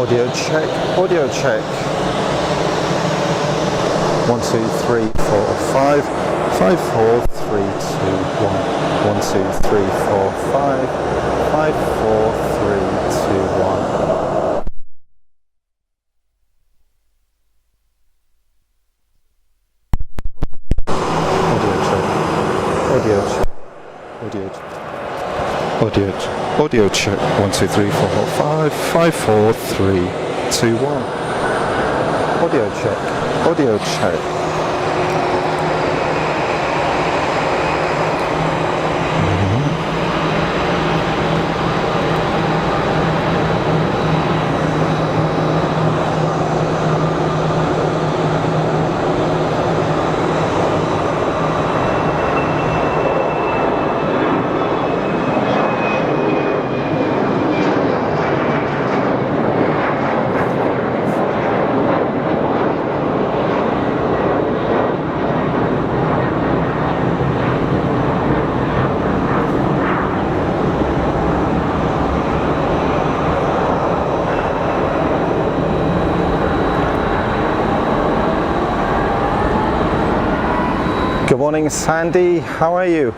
Audio check, audio check. 1, 2, 3, 4, 5, 5, 4, 3, 2, 1. 1, 2, 3, 4, 5, 5, 4, 3, 2, 1. Audio check, audio check, audio check, audio check. 1, 2, 3, 4, 5, 5, 4, 3, 2, 1. Audio check, audio check. Good morning, Sandy. How are you?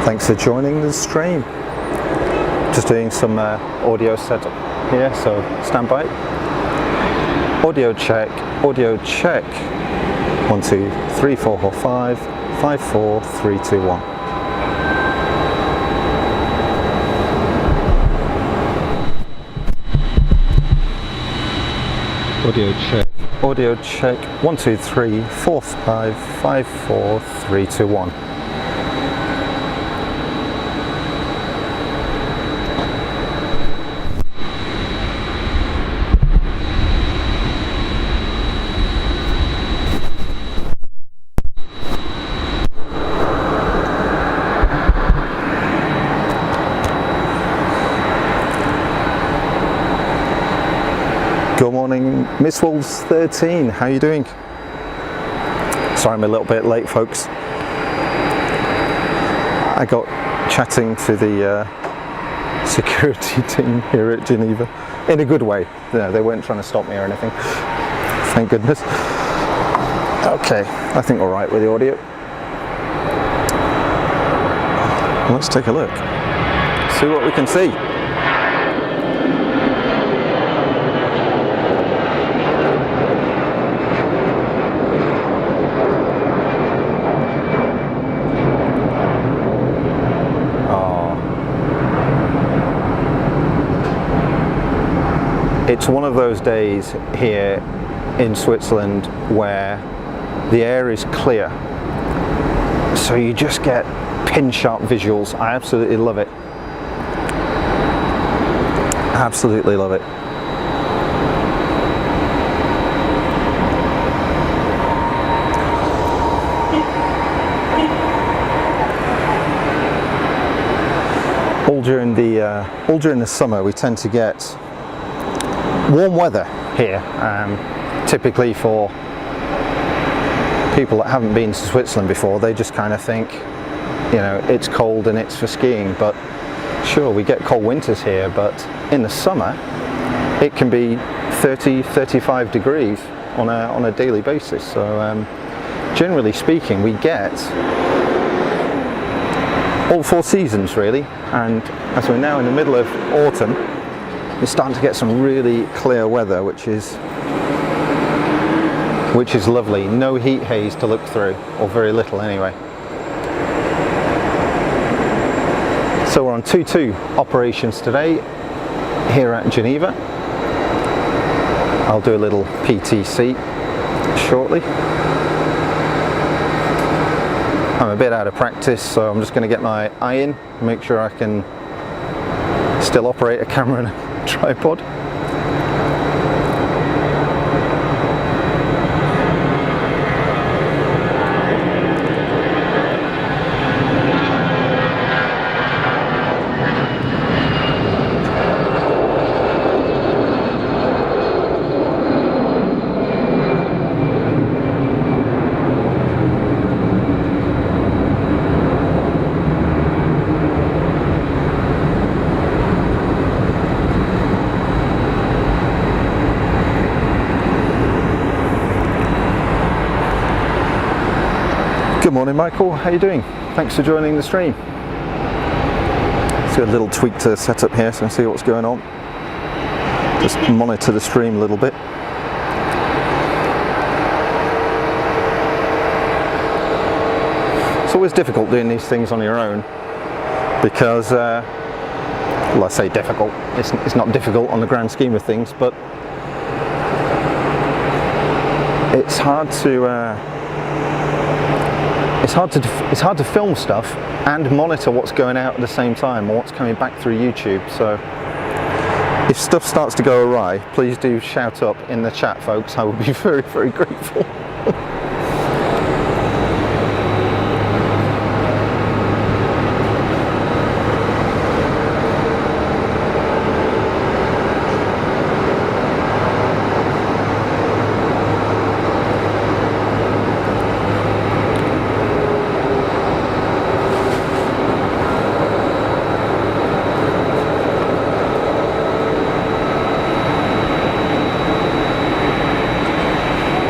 Thanks for joining the stream. Just doing some audio setup here, so stand by. Audio check, audio check. 1, 2, 3, 4, 5, 5, 4, 3, 2, 1. Audio check. Audio check. 1, 2, 3, 4, 5, 5, 4, 3, 2, 1. Good morning, Miss Wolves 13. How are you doing? Sorry, I'm a little bit late, folks. I got chatting to the security team here at Geneva in a good way. No, they weren't trying to stop me or anything. Thank goodness. Okay, I think we're all right with the audio. Let's take a look. See what we can see. It's one of those days here in Switzerland where the air is clear, so you just get pin sharp visuals. I absolutely love it. Absolutely love it. All during the summer we tend to get warm weather here, typically for people that haven't been to Switzerland before. They just kind of think, you know, it's cold and it's for skiing, but sure, we get cold winters here, but in the summer it can be 30, 35 degrees on a daily basis. So generally speaking, we get all 4 seasons really, and as we're now in the middle of autumn, we're starting to get some really clear weather, which is lovely. No heat haze to look through, or very little anyway. So we're on 2-2 operations today here at Geneva. I'll do a little PTC shortly. I'm a bit out of practice, so I'm just going to get my eye in, make sure I can still operate a camera and a tripod. Good morning, Michael. How are you doing? Thanks for joining the stream. Let's do a little tweak to setup here so I can see what's going on. Just monitor the stream a little bit. It's always difficult doing these things on your own because, well, I say difficult. It's not difficult on the grand scheme of things, but it's hard to film stuff and monitor what's going out at the same time or what's coming back through YouTube. So if stuff starts to go awry, please do shout up in the chat, folks. I would be very, very grateful.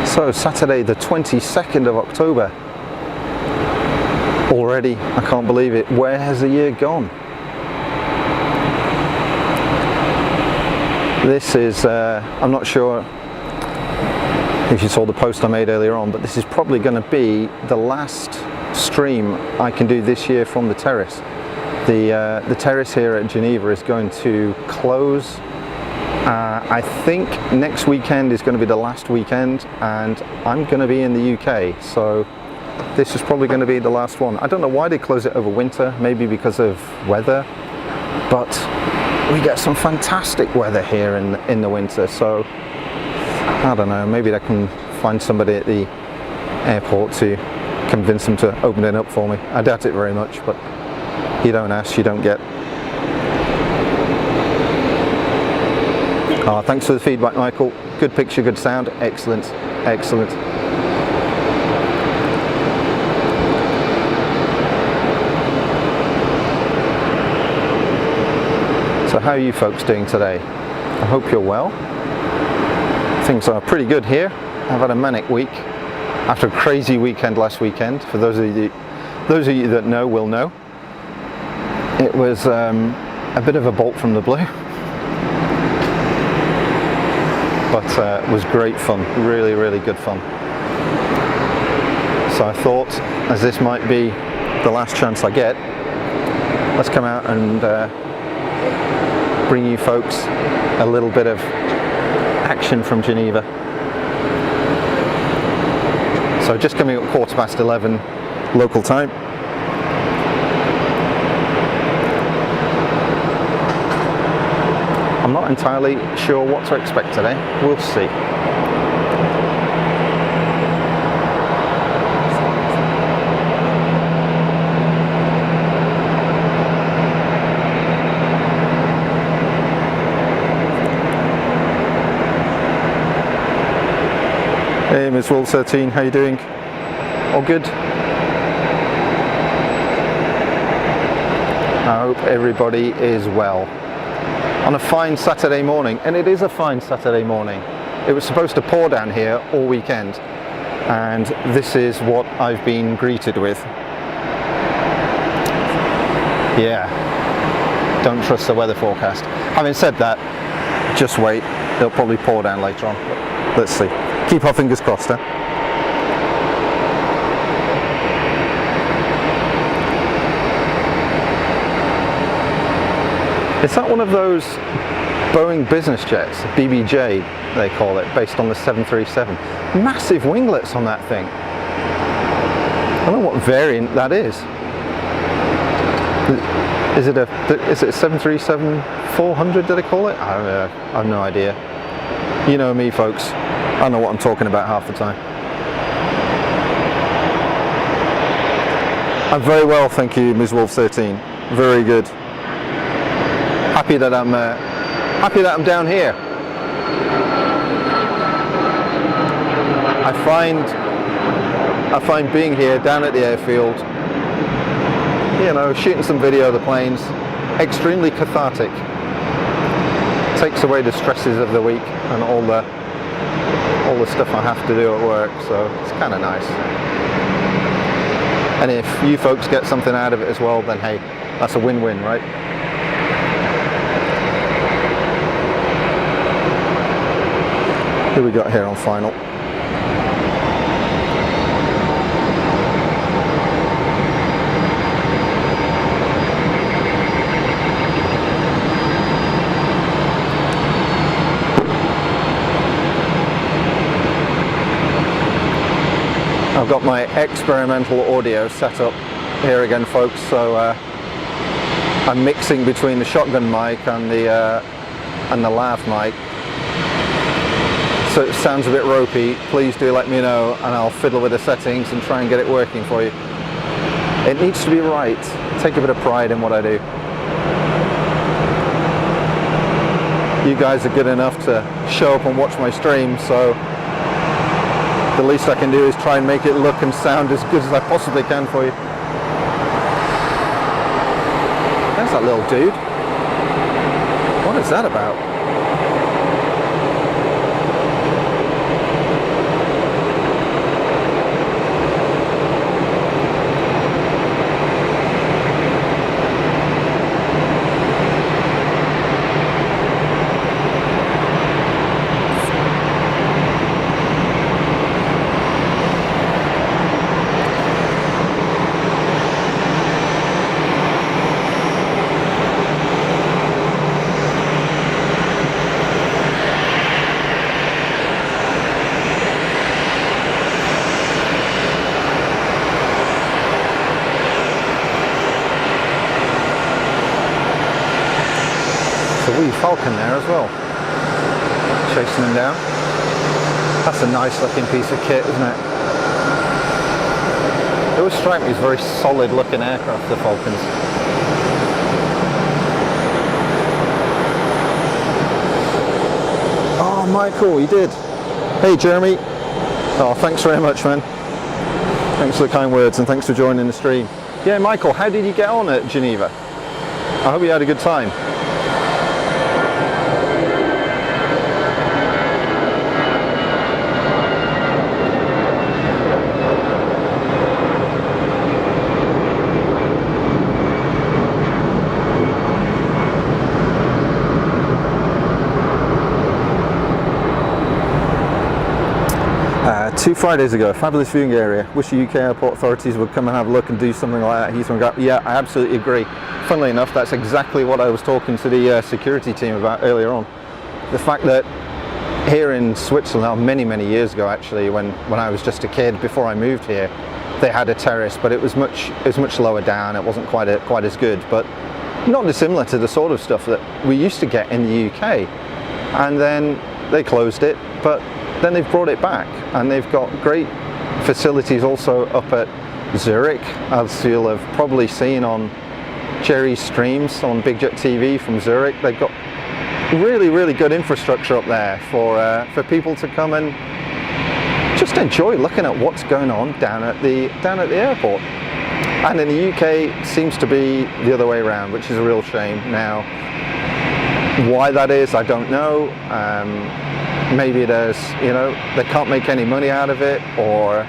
So Saturday the 22nd of October, already, I can't believe it. Where has the year gone? This is, I'm not sure if you saw the post I made earlier on, but this is probably going to be the last stream I can do this year from the Terrace. The Terrace here at Geneva is going to close. I think next weekend is going to be the last weekend and I'm going to be in the UK, so this is probably going to be the last one. I don't know why they close it over winter, maybe because of weather, but we get some fantastic weather here in the winter, so I don't know, maybe I can find somebody at the airport to convince them to open it up for me. I doubt it very much, but you don't ask, you don't get. Oh, thanks for the feedback, Michael. Good picture, good sound. Excellent, excellent. So how are you folks doing today? I hope you're well. Things are pretty good here. I've had a manic week after a crazy weekend last weekend. For those of you that know will know. It was a bit of a bolt from the blue. But it was great fun, really, really good fun. So I thought, as this might be the last chance I get, let's come out and bring you folks a little bit of action from Geneva. So just coming up 11:15 local time. I'm not entirely sure what to expect today. We'll see. Hey, Ms. Wolf 13, how you doing? All good? I hope everybody is well. On a fine Saturday morning, and it is a fine Saturday morning. It was supposed to pour down here all weekend, and this is what I've been greeted with. Yeah, don't trust the weather forecast. Having said that, just wait, it'll probably pour down later on. Let's see. Keep our fingers crossed, huh? Is that one of those Boeing business jets, BBJ they call it, based on the 737? Massive winglets on that thing. I don't know what variant that is. Is it a 737-400, did they call it? I don't know, I have no idea. You know me, folks, I know what I'm talking about half the time. I'm very well, thank you, Ms. Wolf 13. Very good. Happy that I'm down here. I find being here down at the airfield, you know, shooting some video of the planes, extremely cathartic. Takes away the stresses of the week and all the stuff I have to do at work, so it's kind of nice. And if you folks get something out of it as well, then hey, that's a win-win, right? Who we got here on final? I've got my experimental audio set up here again, folks, so I'm mixing between the shotgun mic and the lav mic. So it sounds a bit ropey. Please do let me know and I'll fiddle with the settings and try and get it working for you. It needs to be right. Take a bit of pride in what I do. You guys are good enough to show up and watch my stream, so the least I can do is try and make it look and sound as good as I possibly can for you. There's that little dude. What is that about? Falcon there as well, chasing him down. That's a nice looking piece of kit, isn't it? It always strikes me as very solid looking aircraft, the Falcons. Oh, Michael, you did. Hey, Jeremy. Oh, thanks very much, man. Thanks for the kind words and thanks for joining the stream. Yeah, Michael, how did you get on at Geneva? I hope you had a good time. Two Fridays ago, fabulous viewing area. Wish the UK airport authorities would come and have a look and do something like that. Heathrow. Yeah, I absolutely agree. Funnily enough, that's exactly what I was talking to the security team about earlier on. The fact that here in Switzerland, many years ago actually, when I was just a kid before I moved here, they had a Terrace, but it was much lower down. It wasn't quite as good, but not dissimilar to the sort of stuff that we used to get in the UK. And then they closed it, but then they've brought it back, and they've got great facilities also up at Zurich, as you'll have probably seen on Jerry's streams on BigJet TV from Zurich. They've got really good infrastructure up there for people to come and just enjoy looking at what's going on down at the airport. And in the UK, it seems to be the other way around, which is a real shame. Now, why that is, I don't know. Maybe there's, they can't make any money out of it, or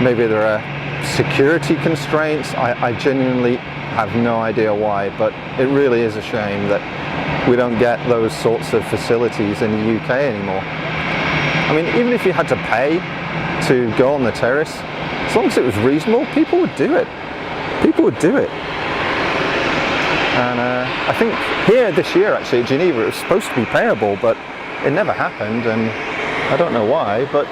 maybe there are security constraints. I genuinely have no idea why, but it really is a shame that we don't get those sorts of facilities in the UK anymore. I mean, even if you had to pay to go on the Terrace, as long as it was reasonable, people would do it. People would do it. And I think here this year, actually, at Geneva, it was supposed to be payable, but it never happened, and I don't know why, but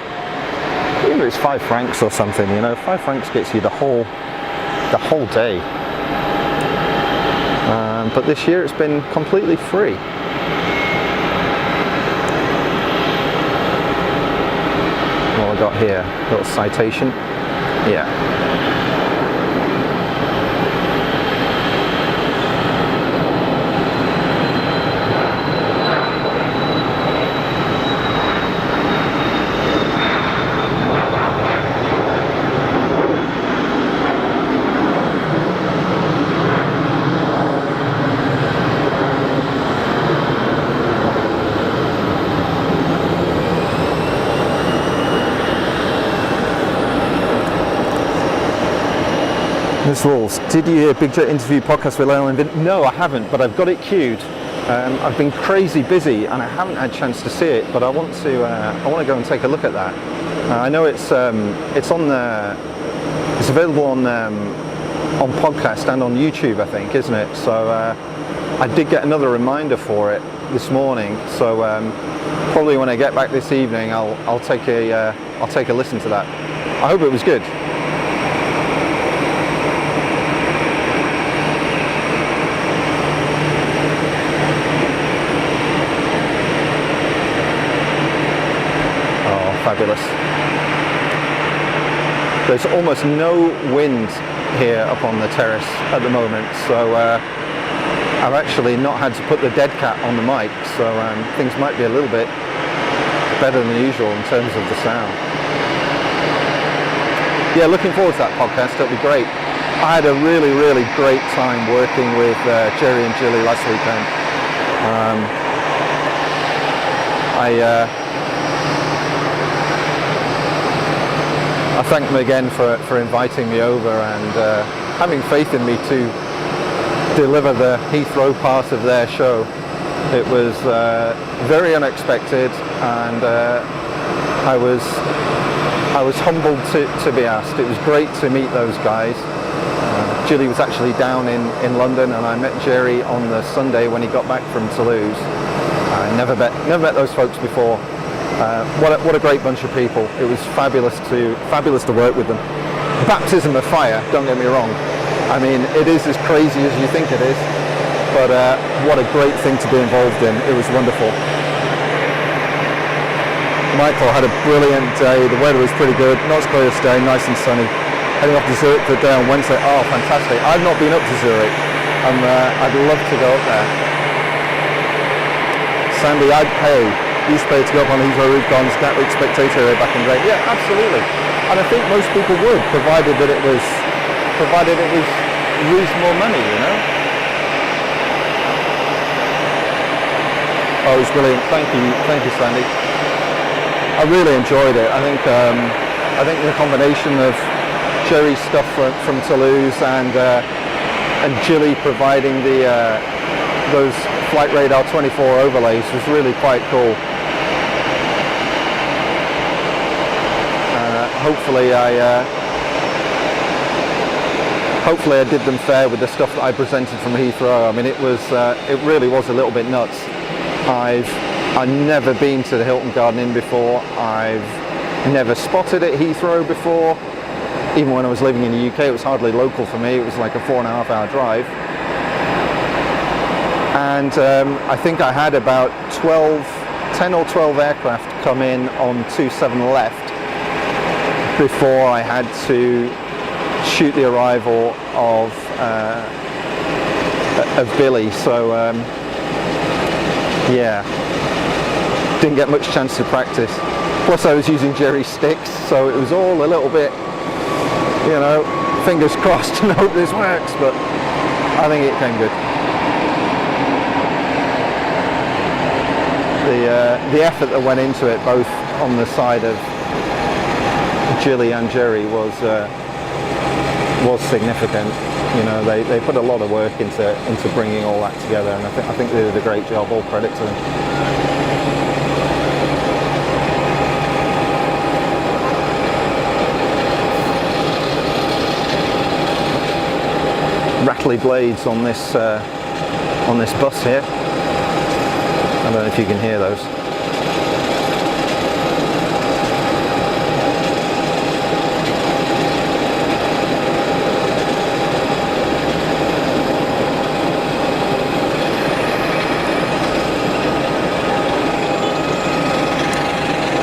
even if it's 5 francs or something, 5 francs gets you the whole day. But this year it's been completely free. What have I got here? A little citation. Yeah. Miss Walls, did you hear Big Jet interview podcast with Lionel and Vin? No, I haven't, but I've got it queued. I've been crazy busy and I haven't had a chance to see it, but I want to go and take a look at that. I know it's available on podcast and on YouTube, I think, isn't it? So I did get another reminder for it this morning. So probably when I get back this evening, I'll take a listen to that. I hope it was good. Fabulous. There's almost no wind here up on the terrace at the moment, so I've actually not had to put the dead cat on the mic, so things might be a little bit better than usual in terms of the sound. Yeah, looking forward to that podcast. It'll be great. I had a really, really great time working with Jerry and Jilly last weekend. I thank them again for inviting me over and having faith in me to deliver the Heathrow part of their show. It was very unexpected, and I was humbled to be asked. It was great to meet those guys. Jilly was actually down in London, and I met Jerry on the Sunday when he got back from Toulouse. I never met those folks before. What a great bunch of people. It was fabulous to work with them. Baptism of fire, don't get me wrong. I mean, it is as crazy as you think it is, but what a great thing to be involved in. It was wonderful. Michael had a brilliant day. The weather was pretty good. Not as clear as today, nice and sunny. Heading off to Zurich for the day on Wednesday. Oh, fantastic. I've not been up to Zurich. I'd love to go up there. Sandy, I'd pay. Used to pay to go up on Heathrow roof gardens, Gatwick Spectator area back in the day. Yeah, absolutely. And I think most people would, provided it was reasonable money, you know. Oh, it was brilliant. Thank you, Sandy. I really enjoyed it. I think the combination of Jerry's stuff from Toulouse and Jilly providing those Flight Radar 24 overlays was really quite cool. Hopefully I did them fair with the stuff that I presented from Heathrow. I mean, it really was a little bit nuts. I've never been to the Hilton Garden Inn before. I've never spotted at Heathrow before. Even when I was living in the UK, it was hardly local for me. It was like a 4.5 hour drive. And I think I had about 10 or 12 aircraft come in on 27 left before I had to shoot the arrival of Billy. So yeah, didn't get much chance to practice. Plus I was using Jerry's sticks, so it was all a little bit, you know, fingers crossed and hope this works, but I think it came good. The effort that went into it, both on the side of Jilly and Jerry, was significant. You know, they put a lot of work into bringing all that together, and I think they did a great job. All credit to them. Rattly blades on this bus here. I don't know if you can hear those.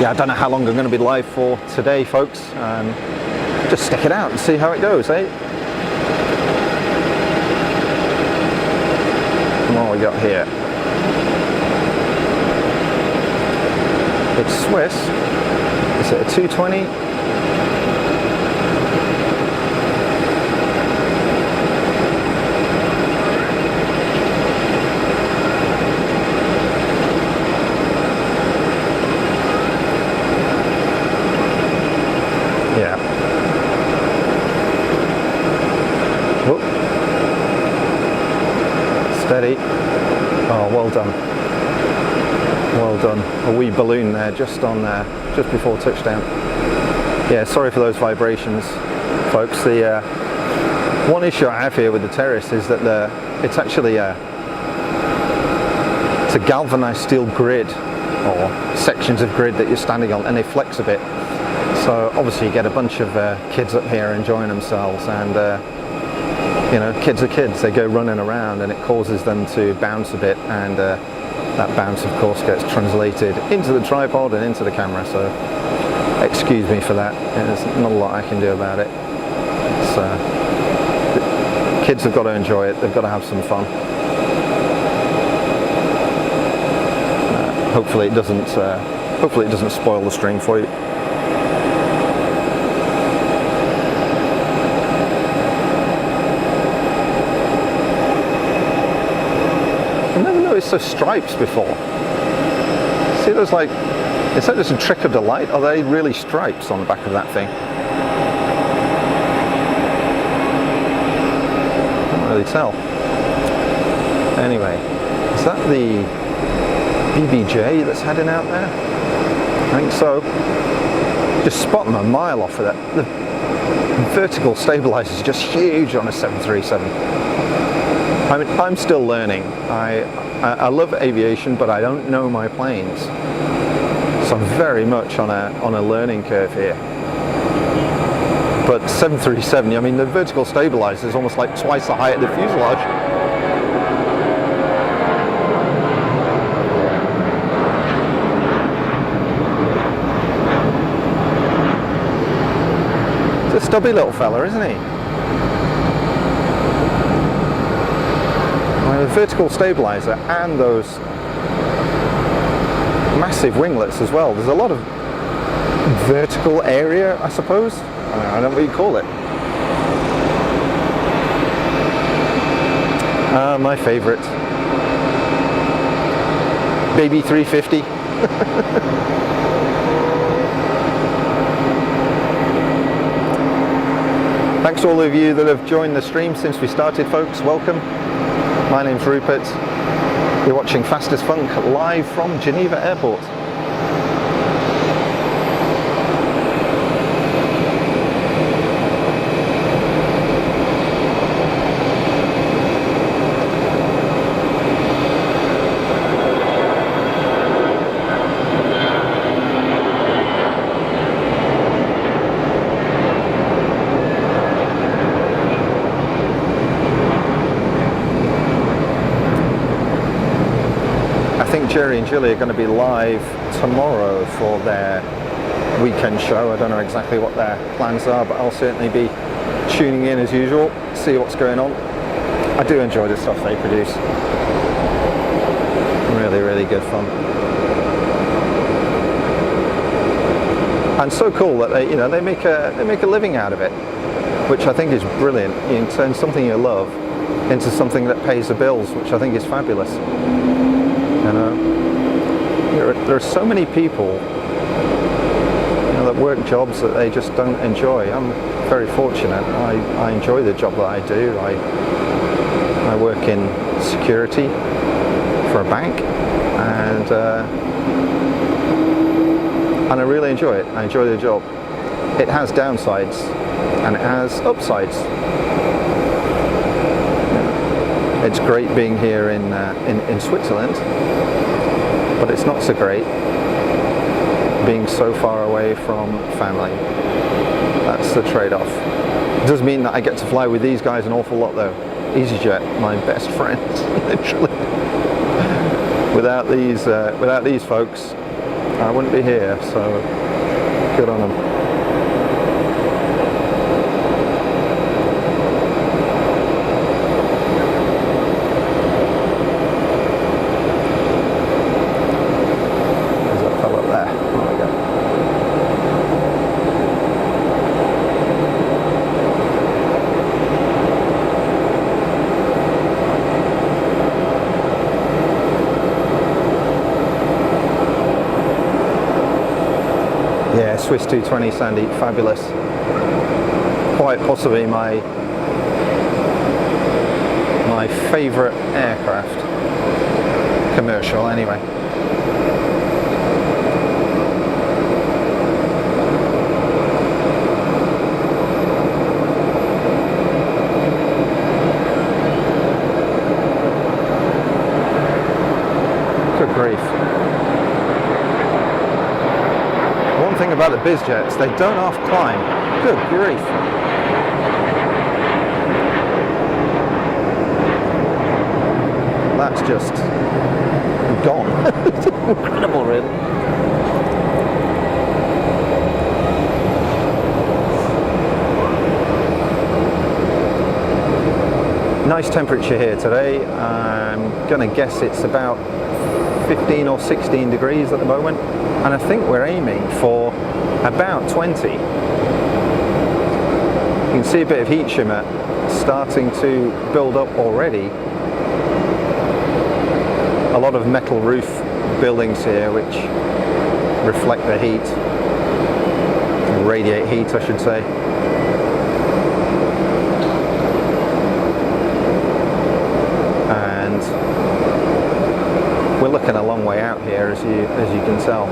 Yeah, I don't know how long I'm going to be live for today, folks. Just stick it out and see how it goes, eh? What we got here? It's Swiss. Is it a 220? Yeah. Whoop. Steady. Oh, well done. Well done. A wee balloon there, just before touchdown. Yeah, sorry for those vibrations, folks. The one issue I have here with the Terrace is that it's actually it's a galvanized steel grid, or sections of grid that you're standing on, and they flex a bit. So obviously you get a bunch of kids up here enjoying themselves, and you know, kids are kids, they go running around and it causes them to bounce a bit, and that bounce of course gets translated into the tripod and into the camera, so excuse me for that. There's not a lot I can do about it. Kids have got to enjoy it, they've got to have some fun. Hopefully it doesn't spoil the stream for you. I've never noticed those stripes before. See those, like, is that just a trick of the light? Are they really stripes on the back of that thing? Can't really tell. Anyway, is that the BBJ that's heading out there? I think so. Just spot them a mile off of that. The vertical stabilizer is just huge on a 737. I mean, I'm still learning. I love aviation, but I don't know my planes. So I'm very much on a learning curve here. But 737, I mean, the vertical stabilizer is almost like twice the height of the fuselage. It's a stubby little fella, isn't he? The vertical stabilizer and those massive winglets as well. There's a lot of vertical area, I suppose. I don't know what you call it. My favorite. Baby 350. Thanks to all of you that have joined the stream since we started, folks. Welcome. My name's Rupert. You're watching Fastest Funk live from Geneva Airport. Jerry and Julie are going to be live tomorrow for their weekend show. I don't know exactly what their plans are, but I'll certainly be tuning in as usual, see what's going on. I do enjoy the stuff they produce. Really, really good fun. And so cool that they make a living out of it, which I think is brilliant. You can turn something you love into something that pays the bills, which I think is fabulous. You know, there are so many people, that work jobs that they just don't enjoy. I'm very fortunate. I enjoy the job that I do. I work in security for a bank, and I really enjoy it. I enjoy the job. It has downsides and it has upsides. It's great being here in Switzerland, but it's not so great being so far away from family. That's the trade-off. It does mean that I get to fly with these guys an awful lot though. EasyJet, my best friends, literally. Without these folks, I wouldn't be here, so good on them. Swiss 220 Sandy, fabulous. Quite possibly my favourite aircraft, commercial anyway. Good grief. One thing about the bizjets, they don't half climb. Good grief. That's just gone. It's incredible, really. Nice temperature here today. I'm gonna guess it's about 15 or 16 degrees at the moment, and I think we're aiming for about 20. You can see a bit of heat shimmer starting to build up already. A lot of metal roof buildings here which reflect the heat, radiate heat I should say. And we're looking a long way out here, as you can tell,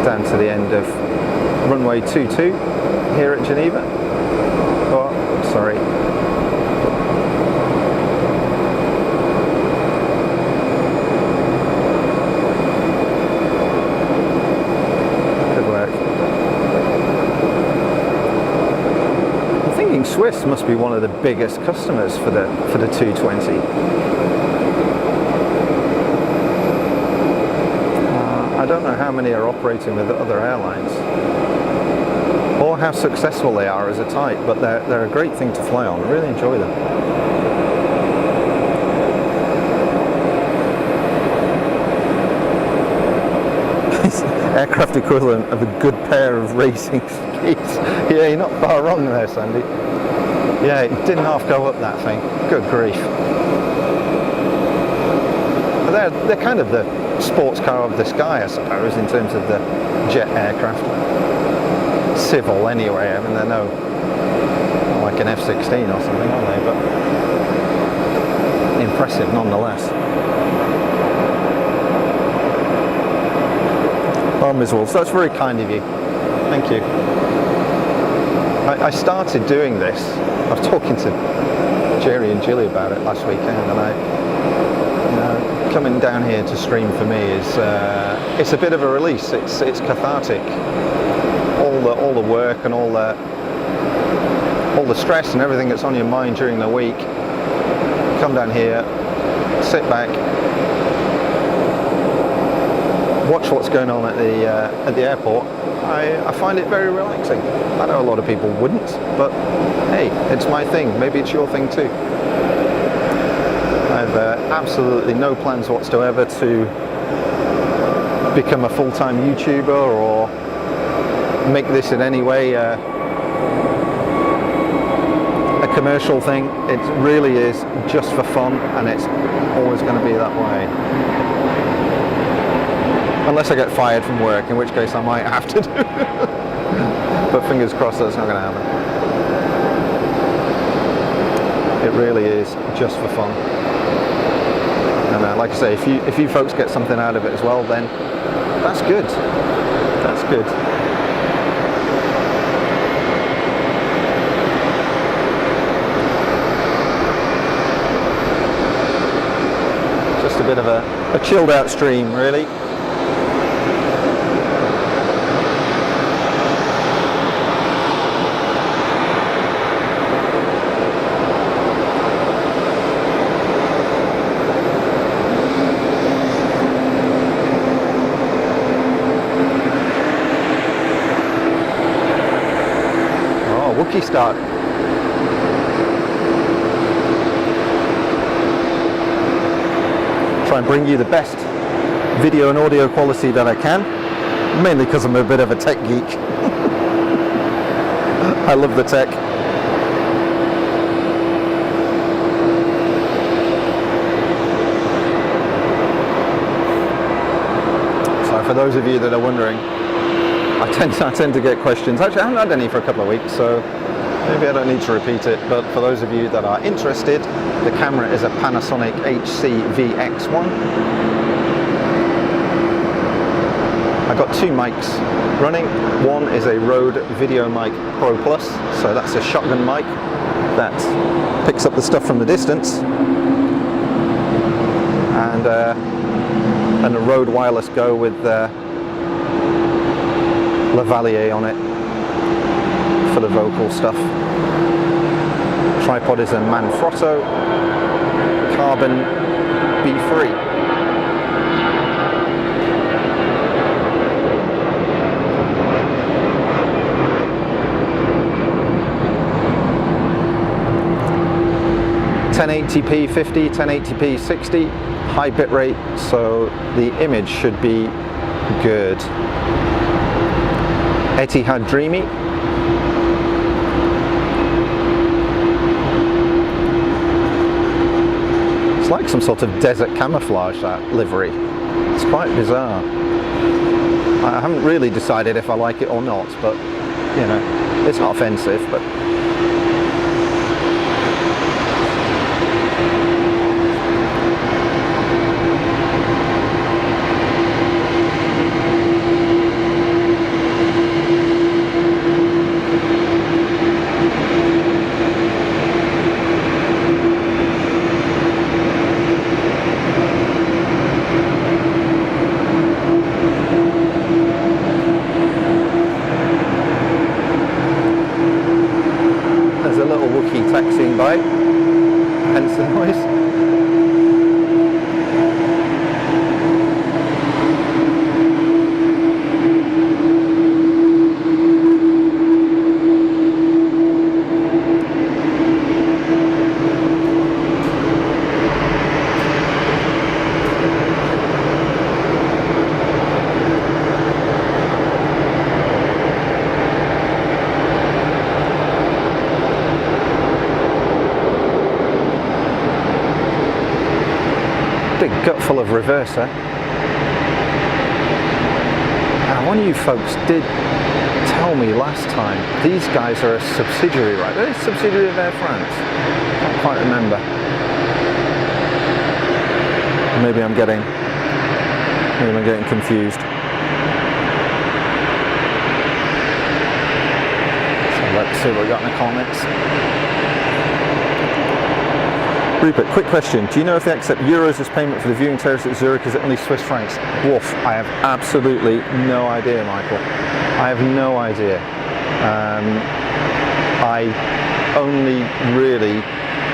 down to the end of runway 22 here at Geneva. Oh, sorry. Good work. I'm thinking Swiss must be one of the biggest customers for the 220. I don't know how many are operating with other airlines or how successful they are as a type, but they're a great thing to fly on. I really enjoy them. Aircraft equivalent of a good pair of racing skis. Yeah, you're not far wrong there, Sandy. Yeah, it didn't half go up, that thing. Good grief. They're kind of the sports car of the sky, I suppose, in terms of the jet aircraft. Civil anyway, I mean, they're no like an F-16 or something, are they? But impressive nonetheless. Oh, Ms. Wolves, that's very kind of you. Thank you. I started doing this. I was talking to Jerry and Jilly about it last weekend, and coming down here to stream for me is it's a bit of a release. It's cathartic. All the work and all the stress and everything that's on your mind during the week. Come down here, sit back, watch what's going on at the airport. I find it very relaxing. I know a lot of people wouldn't, but hey, it's my thing. Maybe it's your thing too. I have absolutely no plans whatsoever to become a full-time YouTuber or make this in any way a commercial thing. It really is just for fun, and it's always going to be that way. Unless I get fired from work, in which case I might have to do it. But fingers crossed that's not going to happen. It really is just for fun. And like I say, if you folks get something out of it as well, then that's good. That's good. Just a bit of a chilled out stream, really. Start. Try and bring you the best video and audio quality that I can, mainly because I'm a bit of a tech geek. I love the tech. So for those of you that are wondering, I tend to get questions. Actually, I haven't had any for a couple of weeks, so Maybe I don't need to repeat it, but for those of you that are interested, the camera is a Panasonic HC-VX1. I've got two mics running. One is a Rode Video Mic Pro Plus, so that's a shotgun mic that picks up the stuff from the distance, and a Rode Wireless Go with lavalier on it for the vocal stuff. Tripod is a Manfrotto Carbon B3. .1080p 50, 1080p 60, high bitrate, so the image should be good. Etihad Dreamy. It's like some sort of desert camouflage, that livery. It's quite bizarre. I haven't really decided if I like it or not, but you know, it's not offensive, but taxiing by, hence the noise. Big gutful of reverser. Now, one of you folks did tell me last time these guys are a subsidiary, right? They're a subsidiary of Air France. Can't quite remember. Maybe I'm getting confused. So let's see what we got in the comments. Rupert, quick question. Do you know if they accept euros as payment for the viewing terrace at Zurich? Is it only Swiss francs? Woof, I have absolutely no idea, Michael. I have no idea. I only really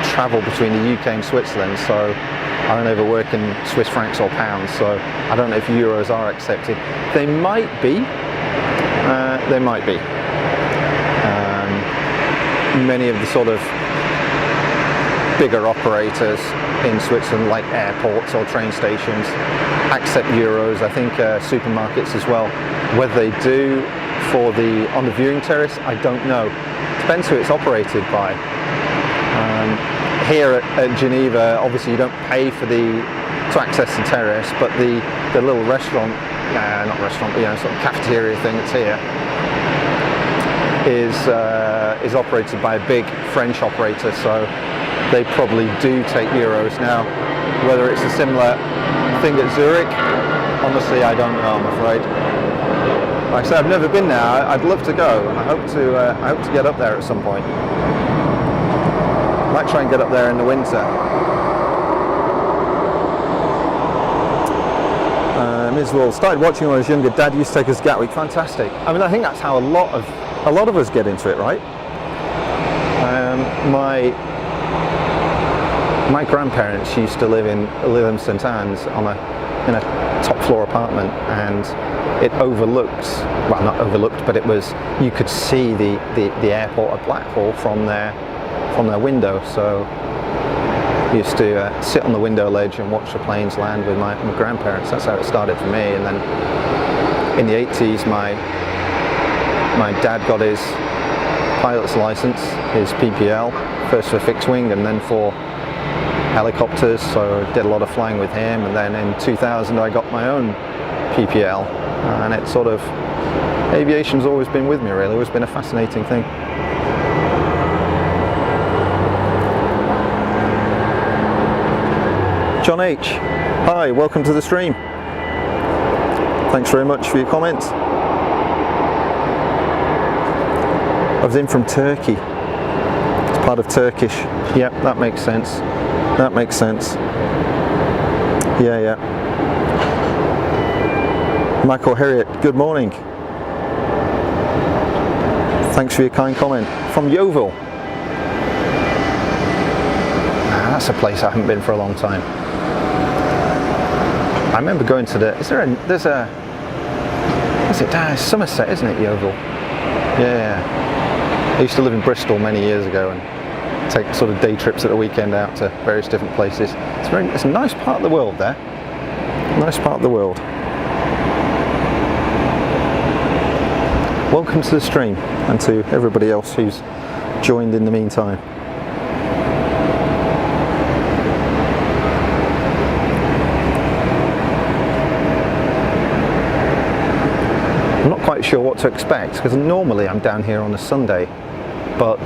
travel between the UK and Switzerland, so I don't ever work in Swiss francs or pounds, so I don't know if euros are accepted. They might be. They might be. Many of the sort of bigger operators in Switzerland, like airports or train stations, accept euros. I think supermarkets as well. Whether they do on the viewing terrace, I don't know. Depends who it's operated by. Here at Geneva, obviously you don't pay to access the terrace, but the little restaurant, not restaurant, but sort of cafeteria thing that's here is operated by a big French operator, so they probably do take euros. Now, whether it's a similar thing at Zurich, honestly, I don't know, I'm afraid. Like I said, I've never been there. I'd love to go. I hope to get up there at some point. I might try and get up there in the winter. Ms. Wall, started watching when I was younger. Dad used to take us Gatwick. Fantastic. I mean, I think that's how a lot of us get into it, right? My grandparents used to live in St Anne's in a top floor apartment, and it overlooked, well, not overlooked, but you could see the airport at Blackwall from their window. So I used to sit on the window ledge and watch the planes land with my grandparents. That's how it started for me. And then in the 80s, my dad got his pilot's license, his PPL, first for fixed wing and then for helicopters, so I did a lot of flying with him. And then in 2000 I got my own PPL, and it sort of, aviation's always been with me really, always been a fascinating thing. John H, hi, welcome to the stream. Thanks very much for your comments. I was in from Turkey. It's part of Turkish. Yep, that makes sense. That makes sense. Yeah. Michael Harriet, good morning. Thanks for your kind comment. From Yeovil. That's a place I haven't been for a long time. I remember going to there's Somerset, isn't it, Yeovil? Yeah. I used to live in Bristol many years ago and take sort of day trips at the weekend out to various different places. It's a nice part of the world there. Nice part of the world. Welcome to the stream, and to everybody else who's joined in the meantime. I'm not quite sure what to expect, because normally I'm down here on a Sunday, but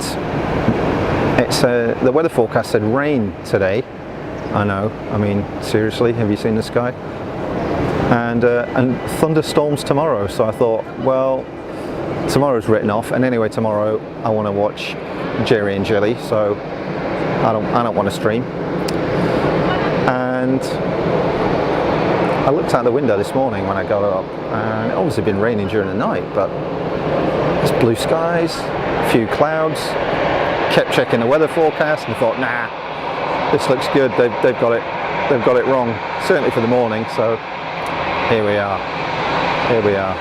it's the weather forecast said rain today. I know, I mean, seriously, have you seen the sky? And thunderstorms tomorrow, so I thought, well, tomorrow's written off, and anyway tomorrow I want to watch Jerry and Jelly, so I don't want to stream. And I looked out the window this morning when I got up, and it obviously been raining during the night, but it's blue skies, a few clouds. Kept checking the weather forecast and thought, nah, this looks good. They've got it wrong, certainly for the morning. So here we are. Here we are.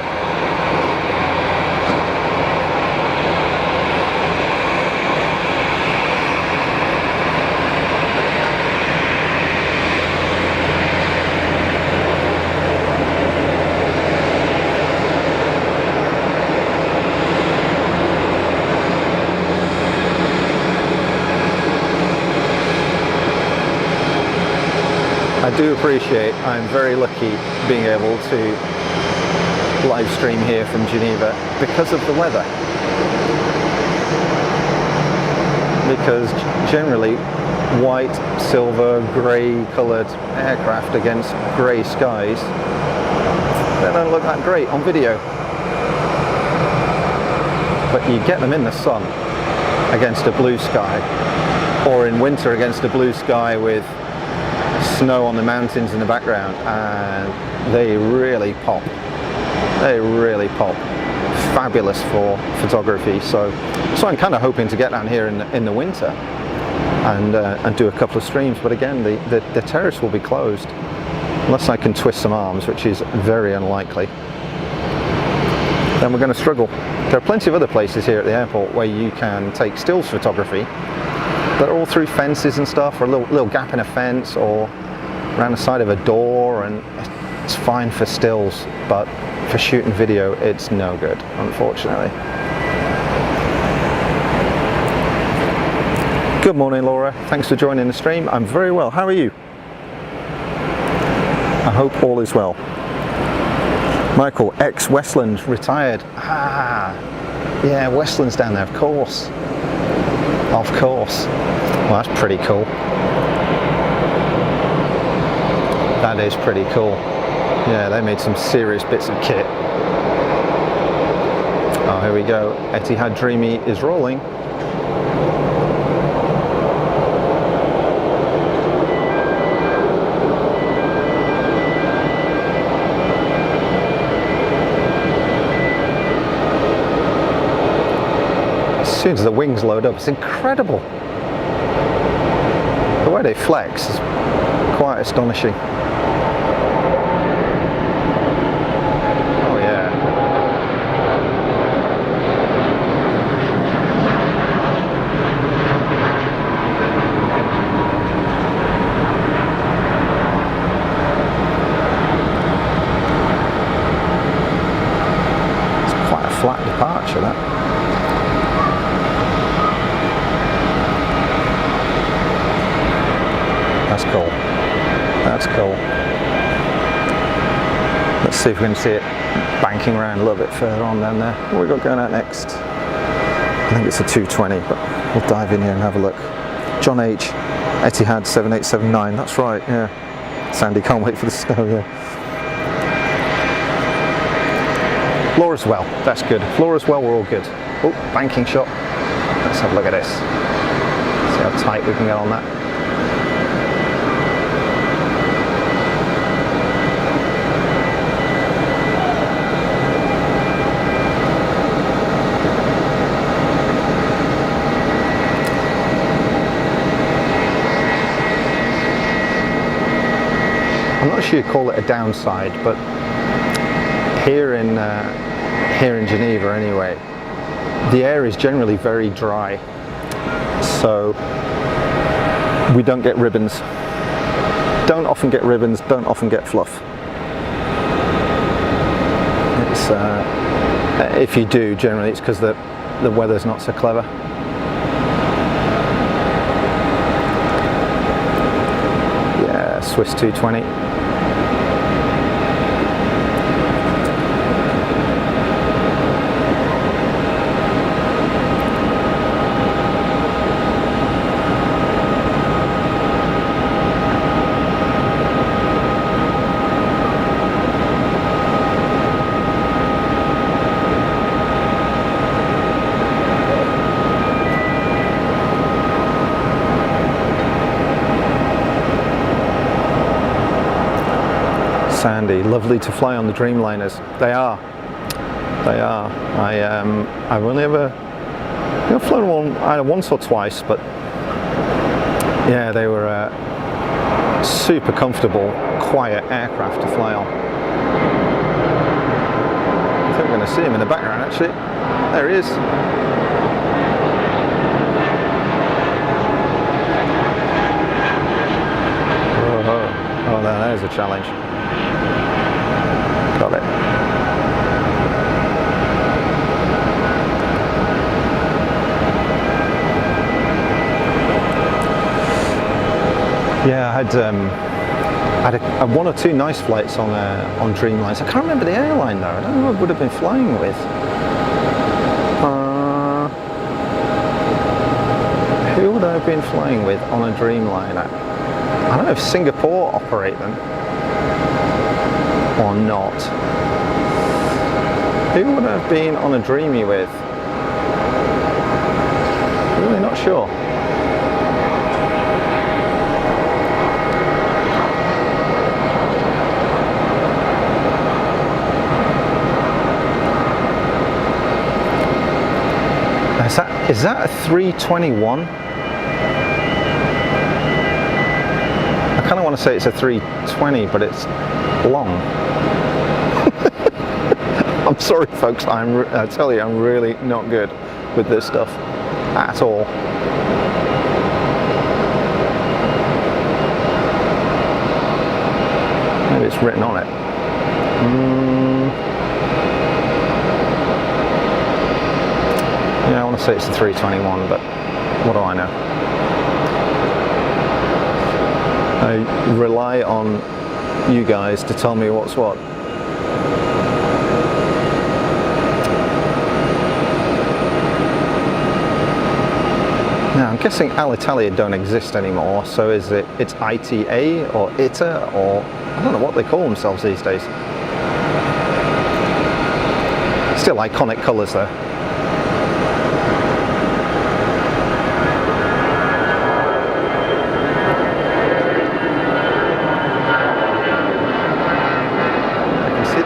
I do appreciate, I'm very lucky being able to live stream here from Geneva because of the weather. Because generally white, silver, grey coloured aircraft against grey skies, they don't look that great on video. But you get them in the sun against a blue sky, or in winter against a blue sky with snow on the mountains in the background, and they really pop. They really pop. Fabulous for photography. So I'm kind of hoping to get down here in the winter and do a couple of streams. But again, the terrace will be closed unless I can twist some arms, which is very unlikely. Then we're going to struggle. There are plenty of other places here at the airport where you can take stills photography. They're all through fences and stuff, or a little gap in a fence, or around the side of a door, and it's fine for stills, but for shooting video it's no good, unfortunately. Good morning, Laura. Thanks for joining the stream. I'm very well. How are you? I hope all is well. Michael, ex-Westland, retired. Ah, yeah, Westland's down there, of course. Of course. Well, that's pretty cool. That is pretty cool. Yeah, they made some serious bits of kit. Oh, here we go. Etihad Dreamy is rolling. As soon as the wings load up, it's incredible. The way they flex is quite astonishing. Oh yeah. It's quite a flat departure, that. That's cool. That's cool. Let's see if we can see it banking around a little bit further on down there. What have we got going out next? I think it's a 220, but we'll dive in here and have a look. John H, Etihad 7879, that's right, yeah. Sandy can't wait for the snow, yeah. Floor as well, that's good. Floor as well, we're all good. Oh, banking shot. Let's have a look at this. See how tight we can get on that. I'm not sure you call it a downside, but here in Geneva anyway, the air is generally very dry, so we don't get ribbons. Don't often get ribbons, don't often get fluff. It's, if you do, generally it's because the weather's not so clever. Yeah, Swiss 220. Sandy, lovely to fly on the Dreamliners. They are. They are. I've only ever flown one either once or twice, but yeah, they were super comfortable, quiet aircraft to fly on. I think we're going to see him in the background actually. There he is. Oh, there's a challenge. Got it. Yeah, I had one or two nice flights on Dreamlines. I can't remember the airline though. I don't know who I would have been flying with. Who would I have been flying with on a Dreamliner? I don't know if Singapore operate them or not. Who would I have been on a Dreamy with? Really not sure. Is that a 321? I kind of want to say it's a 320, but it's long. I'm sorry folks, I tell you, I'm really not good with this stuff at all. Maybe it's written on it. Yeah, I want to say it's the 321, but what do I know? I rely on you guys to tell me what's what. Now, I'm guessing Alitalia don't exist anymore, so it's ITA or ITA, or I don't know what they call themselves these days. Still iconic colours though.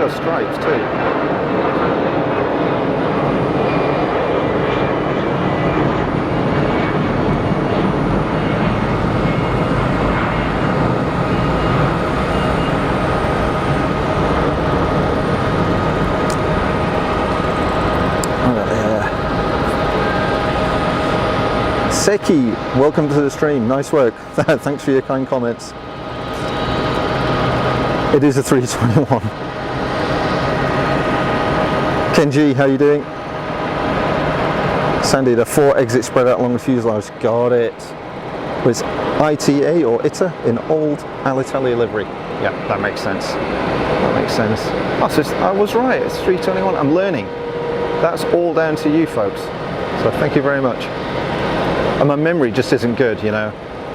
Stripes too. Seki, welcome to the stream. Nice work. Thanks for your kind comments. It is a 321. Kenji, how you doing? Sandy, the 4 exits spread out along the fuselage. Got it. Was ITA or ITA in old Alitalia livery? Yeah, that makes sense. That makes sense. Oh, so I was right. It's 321. I'm learning. That's all down to you folks. So thank you very much. And my memory just isn't good, you know.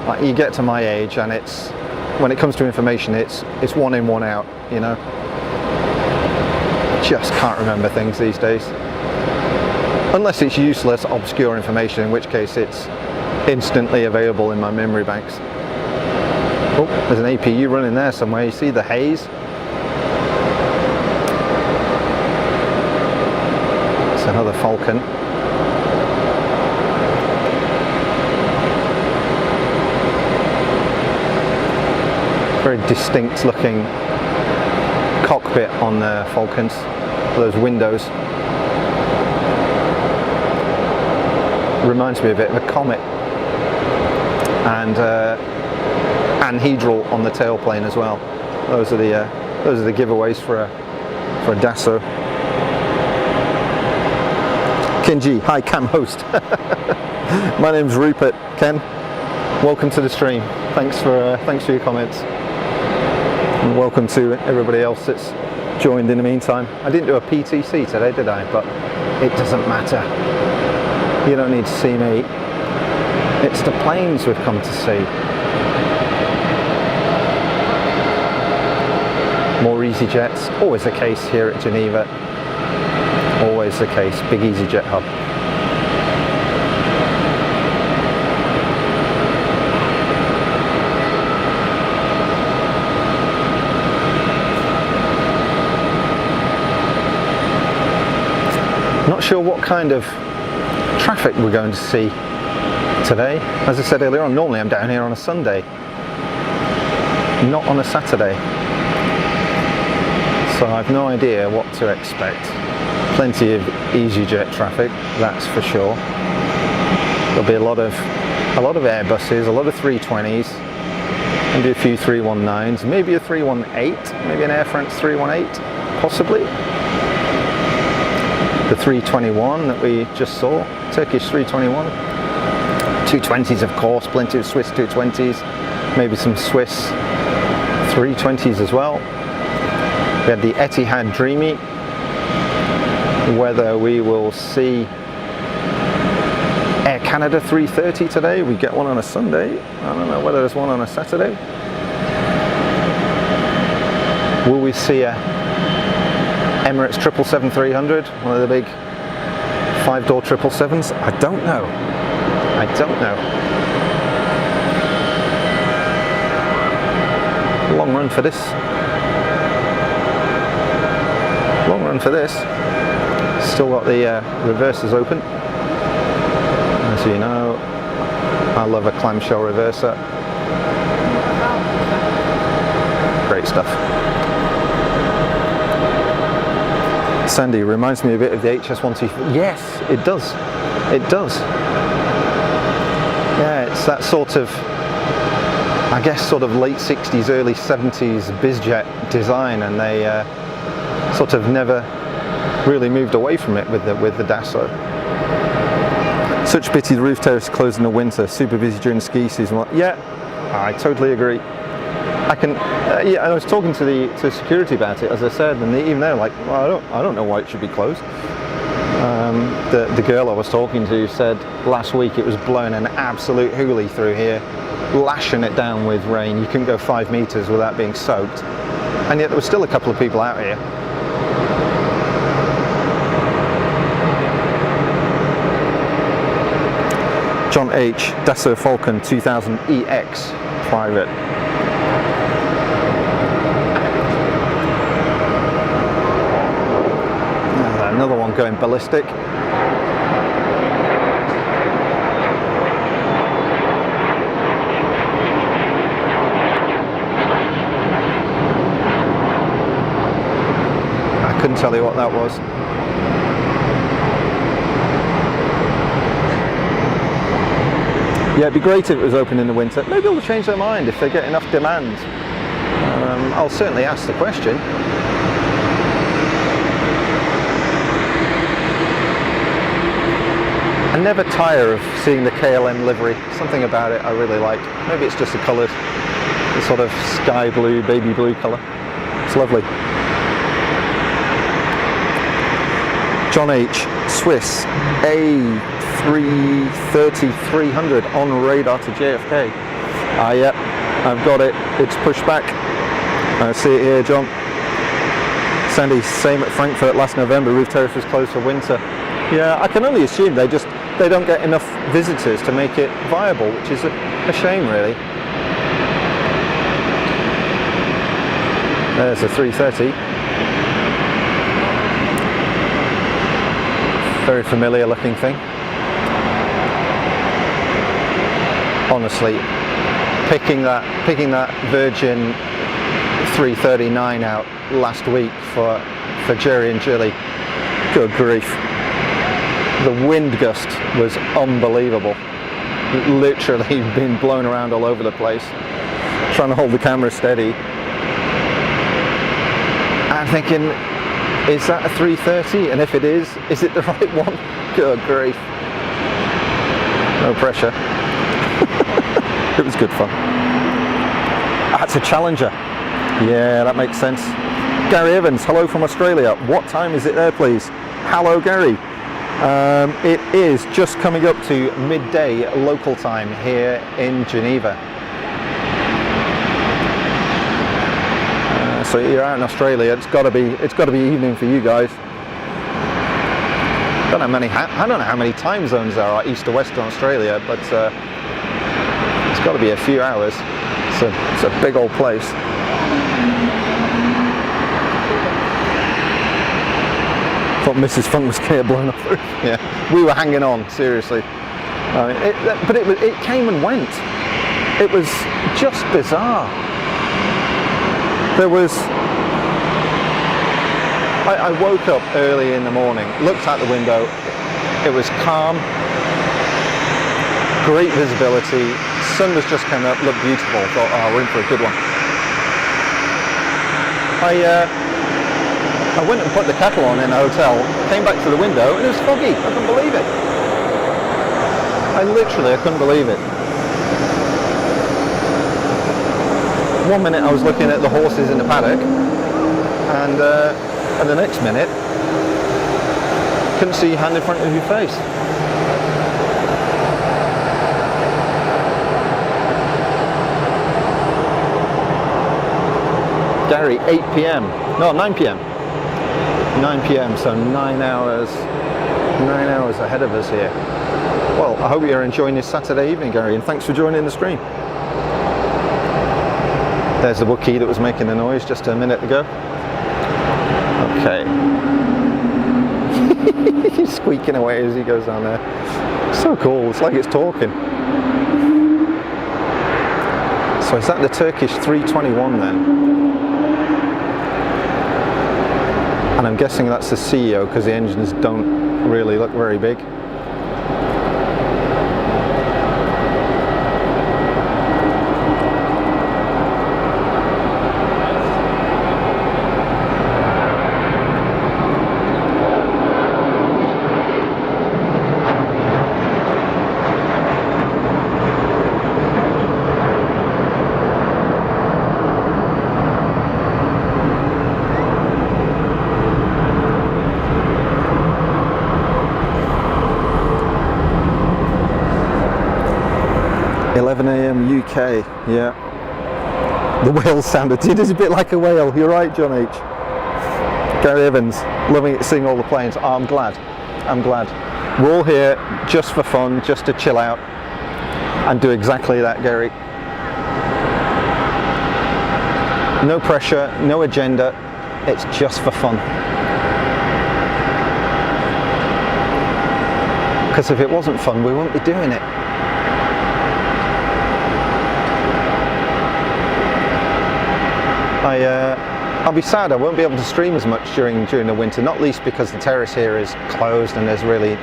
Like, you get to my age and it's when it comes to information, it's one in, one out, you know. Just can't remember things these days. Unless it's useless, obscure information, in which case it's instantly available in my memory banks. Oh, there's an APU running there somewhere. You see the haze? It's another Falcon. Very distinct looking cockpit on the Falcons, those windows. Reminds me a bit of a Comet, and anhedral on the tailplane as well. Those are the giveaways for a Dassault. Kenji, hi cam host. My name's Rupert. Ken, welcome to the stream. Thanks for your comments. And welcome to everybody else that's joined in the meantime. I didn't do a PTC today, did I? But it doesn't matter. You don't need to see me. It's the planes we've come to see. More EasyJets. Always the case here at Geneva. Always the case. Big EasyJet hub. Not sure what kind of traffic we're going to see today. As I said earlier on, normally I'm down here on a Sunday, not on a Saturday. So I've no idea what to expect. Plenty of EasyJet traffic, that's for sure. There'll be a lot of Airbuses, a lot of 320s, maybe a few 319s, maybe a 318, maybe an Air France 318, possibly. The 321 that we just saw, Turkish 321. 220s of course, plenty of Swiss 220s, maybe some Swiss 320s as well. We had the Etihad Dreamy. Whether we will see Air Canada 330 today, we get one on a Sunday. I don't know whether there's one on a Saturday. Will we see a Emirates 777-300, one of the big 5-door 777s? I don't know. I don't know. Long run for this. Long run for this. Still got the reversers open. As you know, I love a clamshell reverser. Great stuff. Sandy, reminds me a bit of the HS-124. Yes, it does. It does. Yeah, it's that sort of, I guess, sort of late 60s, early 70s bizjet design, and they sort of never really moved away from it with the Dassault. Such pity the roof terrace closed in the winter, super busy during the ski season. Yeah, I totally agree. I can, yeah, I was talking to security about it, as I said, and even they're like, well, I don't know why it should be closed. The girl I was talking to said last week it was blowing an absolute hoolie through here, lashing it down with rain. You couldn't go 5 meters without being soaked, and yet there were still a couple of people out here. John H. Dassault Falcon 2000 EX private. Another one going ballistic. I couldn't tell you what that was. Yeah, it'd be great if it was open in the winter. Maybe they'll change their mind if they get enough demand. I'll certainly ask the question. I never tire of seeing the KLM livery. Something about it I really like. Maybe it's just the colours, the sort of sky blue, baby blue colour. It's lovely. John H. Swiss A330-300 on radar to JFK. Yeah, I've got it. It's pushed back. I see it here, John. Sandy, same at Frankfurt last November. Roof terrace was closed for winter. Yeah, I can only assume they don't get enough visitors to make it viable, which is a shame, really. There's a 330. Very familiar looking thing. Honestly, picking that Virgin 339 out last week for Jerry and Jilly, good grief. The wind gust was unbelievable. Literally been blown around all over the place. Trying to hold the camera steady. I'm thinking, is that a 330? And if it is it the right one? Good grief. No pressure. It was good fun. That's a Challenger. Yeah, that makes sense. Gary Evans, hello from Australia. What time is it there, please? Hello, Gary. It is just coming up to midday local time here in Geneva. So you're out in Australia. It's got to be evening for you guys. I don't know how many time zones there are east to west in Australia, but it's got to be a few hours. It's a big old place. Thought Mrs. Funk was getting blown off. Yeah, we were hanging on, seriously. But it came and went. It was just bizarre. I woke up early in the morning, looked out the window, it was calm, great visibility, sun was just coming up, looked beautiful, thought, oh, we're in for a good one. I went and put the kettle on in the hotel, came back to the window, and it was foggy. I couldn't believe it. I couldn't believe it. One minute I was looking at the horses in the paddock, and the next minute, couldn't see your hand in front of your face. Gary, 8 p.m. No, 9 p.m. 9 p.m. So 9 hours ahead of us here. Well, I hope you're enjoying this Saturday evening, Gary, and thanks for joining the stream. There's the Wookiee that was making the noise just a minute ago. Okay. He's squeaking away as he goes down there. So cool, it's like it's talking. So is that the Turkish 321 then? And I'm guessing that's the CEO because the engines don't really look very big. UK, yeah. The whale sounded, it is a bit like a whale, you're right, John H. Gary Evans, loving it, seeing all the planes. Oh, I'm glad. We're all here just for fun, just to chill out and do exactly that, Gary. No pressure, no agenda, it's just for fun. Because if it wasn't fun, we wouldn't be doing it. I'll be sad I won't be able to stream as much during the winter, not least because the terrace here is closed and there's really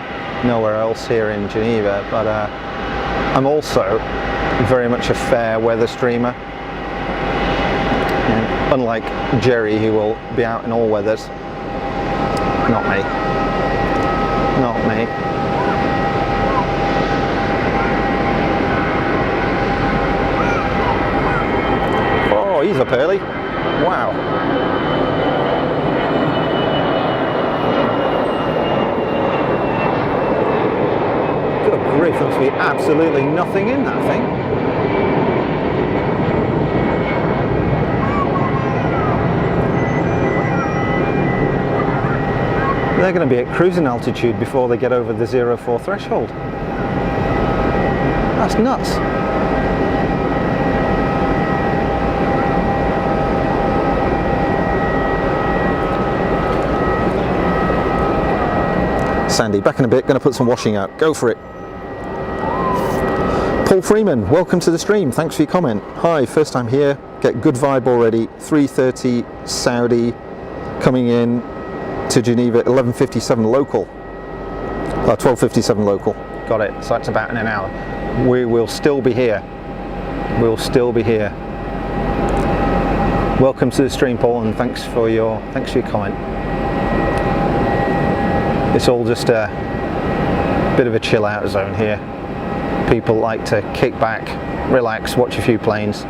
nowhere else here in Geneva, but I'm also very much a fair weather streamer, unlike Jerry, who will be out in all weathers. Not me. Oh, he's up early. Wow. Good grief, there must be absolutely nothing in that thing. They're going to be at cruising altitude before they get over the 0.4 threshold. That's nuts. Sandy, back in a bit, going to put some washing out. Go for it. Paul Freeman, welcome to the stream. Thanks for your comment. Hi, first time here. Get good vibe already. 3:30 Saudi, coming in to Geneva, 11:57 local. 12:57 local. Got it. So that's about in an hour. We will still be here. We'll still be here. Welcome to the stream, Paul, and thanks for your comment. It's all just a bit of a chill out zone here. People like to kick back, relax, watch a few planes.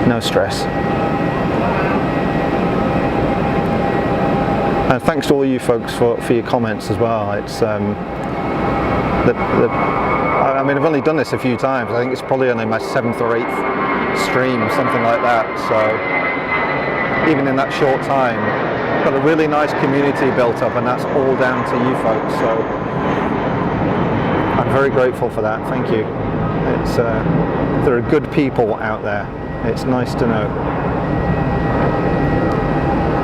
No stress. And thanks to all you folks for your comments as well. It's I mean, I've only done this a few times. I think it's probably only my 7th or 8th stream, something like that. So even in that short time, got a really nice community built up, and that's all down to you folks. So I'm very grateful for that. Thank you. It's there are good people out there. It's nice to know.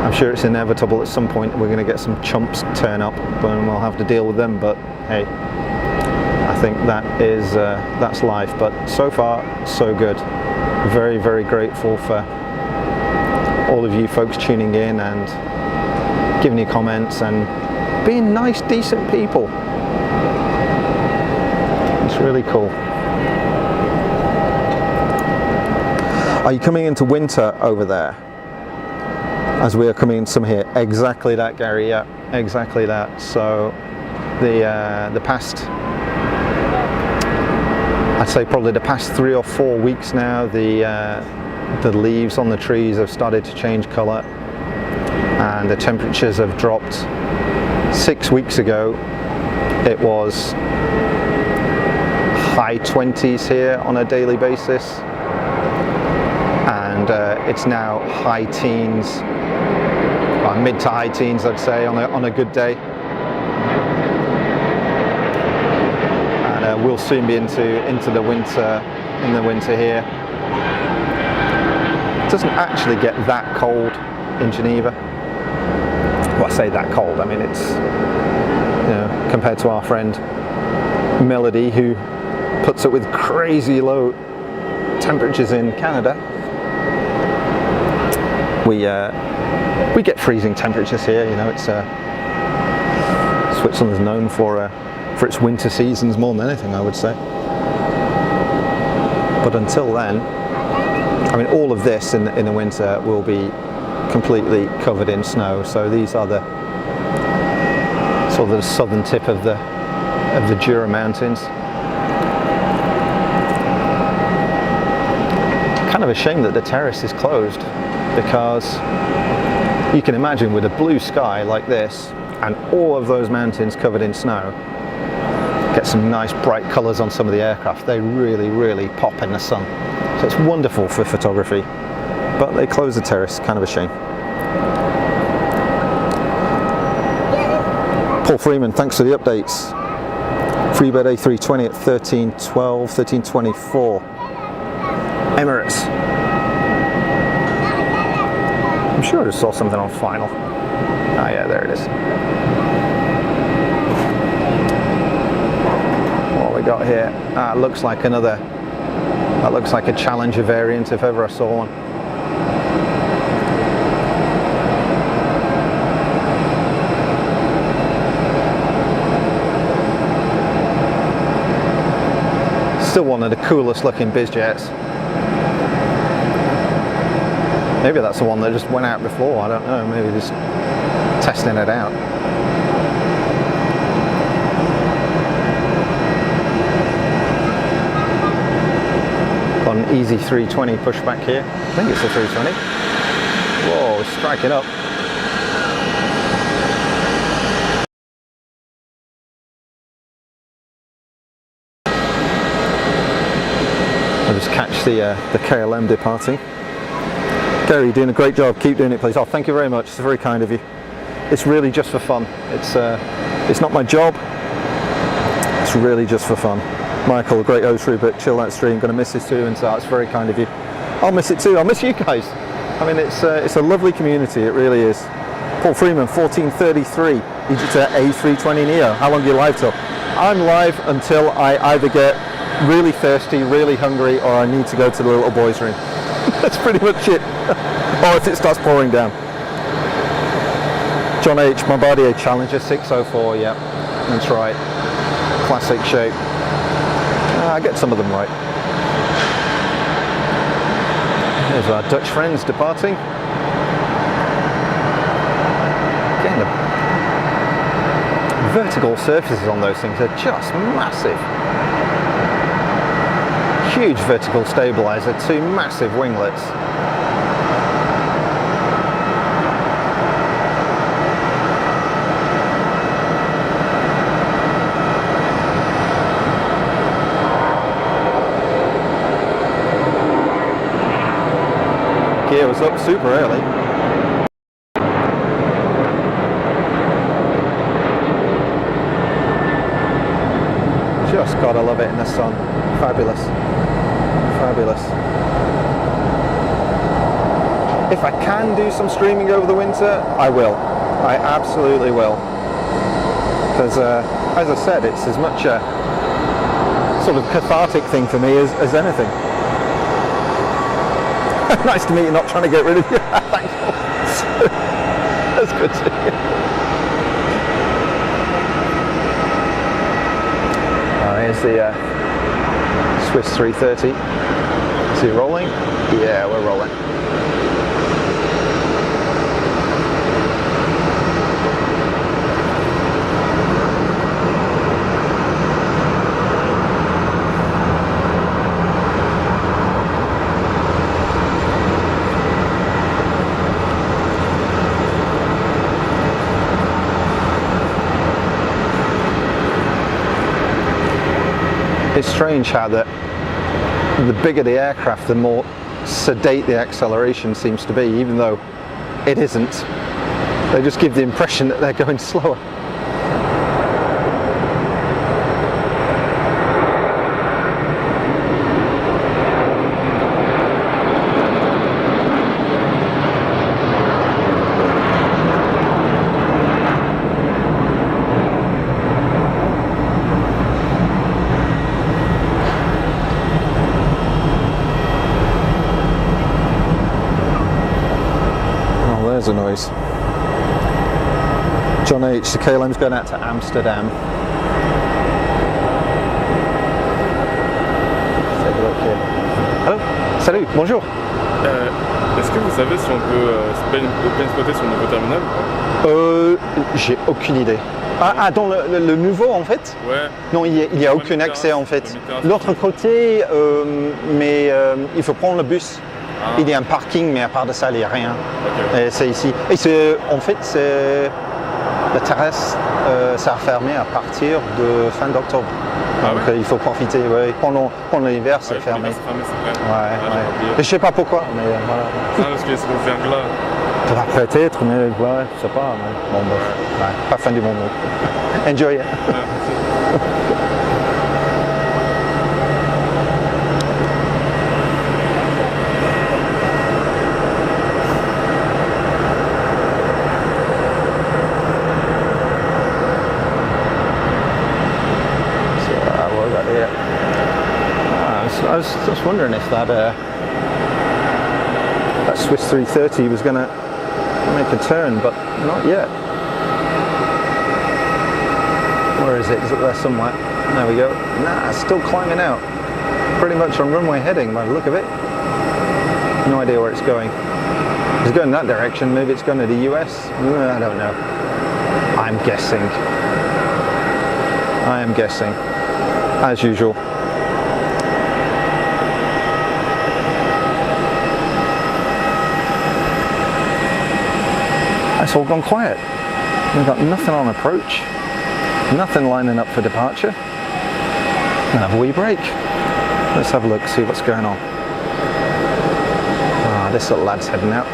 I'm sure it's inevitable at some point we're going to get some chumps turn up, and we'll have to deal with them. But hey, I think that's life. But so far, so good. Very, very grateful for all of you folks tuning in and giving your comments and being nice, decent people. It's really cool. Are you coming into winter over there? As we are coming in summer here. Exactly that, Gary. Yeah, exactly that. So the past, I'd say probably the past 3 or 4 weeks now, the leaves on the trees have started to change colour, and the temperatures have dropped. 6 weeks ago it was high 20s here on a daily basis, and it's now high teens, mid to high teens I'd say on a good day, and we'll soon be into the winter here. It doesn't actually get that cold in Geneva. Well, I say that cold, I mean it's, you know, compared to our friend Melody, who puts up with crazy low temperatures in Canada. We get freezing temperatures here, you know. It's Switzerland is known for its winter seasons more than anything, I would say. But until then, I mean, all of this in the winter will be completely covered in snow. So these are the sort of the southern tip of the Jura Mountains. Kind of a shame that the Terrace is closed, because you can imagine with a blue sky like this and all of those mountains covered in snow, get some nice bright colours on some of the aircraft. They really, really pop in the sun. So it's wonderful for photography, but they closed the Terrace, kind of a shame. Paul Freeman, thanks for the updates. Freebird A320 at 13:12, 13:24. Emirates. I'm sure I just saw something on final. Oh yeah, there it is. What we got here? It looks like another. That looks like a Challenger variant if ever I saw one. Still one of the coolest looking bizjets. Maybe that's the one that just went out before, I don't know, maybe just testing it out. Got an easy 320 pushback here. I think it's a 320. Whoa, it's striking up. I'll just catch the KLM departing. Gary, you're doing a great job. Keep doing it, please. Oh, thank you very much. It's very kind of you. It's really just for fun. It's not my job. It's really just for fun. Michael, great host through, but chill that stream. Going to miss this too, and so it's very kind of you. I'll miss it too. I'll miss you guys. I mean, it's a lovely community. It really is. Paul Freeman, 1433, EasyJet A320neo. How long are you live till? I'm live until I either get really thirsty, really hungry, or I need to go to the little boys' room. That's pretty much it. Or if it starts pouring down. John H. Bombardier Challenger 604. Yeah, that's right. Classic shape. I get some of them right. There's our Dutch friends departing. Again, the vertical surfaces on those things are just massive. Huge vertical stabilizer, two massive winglets. Gear was up super early. Just gotta love it in the sun. Fabulous. Fabulous. If I can do some streaming over the winter, I will. I absolutely will. Because, as I said, it's as much a sort of cathartic thing for me as anything. Nice to meet you, not trying to get rid of you. Thanks. That's good to hear. Here's the Swiss 330. Is he rolling? Yeah, we're rolling. It's strange how the bigger the aircraft, the more sedate the acceleration seems to be, even though it isn't. They just give the impression that they're going slower. A noise. John H. The KLM's going out to Amsterdam. Let's take a look here. Hello. Salut. Bonjour. Est-ce que vous savez si on peut open spotter sur le nouveau terminal? J'ai aucune idée. Dans le nouveau en fait? Ouais. Non, il n'y a aucun accès en fait. L'autre côté, mais il faut prendre le bus. Il y a un parking, mais à part de ça, il n'y a rien. Okay. C'est ici. Et en fait, le Terrace, ça a fermé à partir de fin d'octobre. Donc il faut profiter. Ouais. Pendant l'hiver, c'est fermé. C'est fermé, c'est vrai. Ouais. Je ne sais pas pourquoi, mais voilà. Parce que c'est le verglas. Peut-être, mais ouais, je sais pas. Mais bon, pas fin du monde. Enjoy. I was just wondering if that Swiss 330 was going to make a turn, but not yet. Where is it? Is it there somewhere? There we go. Nah, it's still climbing out. Pretty much on runway heading by the look of it. No idea where it's going. It's going that direction. Maybe it's going to the US. I don't know. I'm guessing. I am guessing. As usual. It's all gone quiet. We've got nothing on approach, nothing lining up for departure. We'll have a wee break. Let's have a look, see what's going on. this little lad's heading out.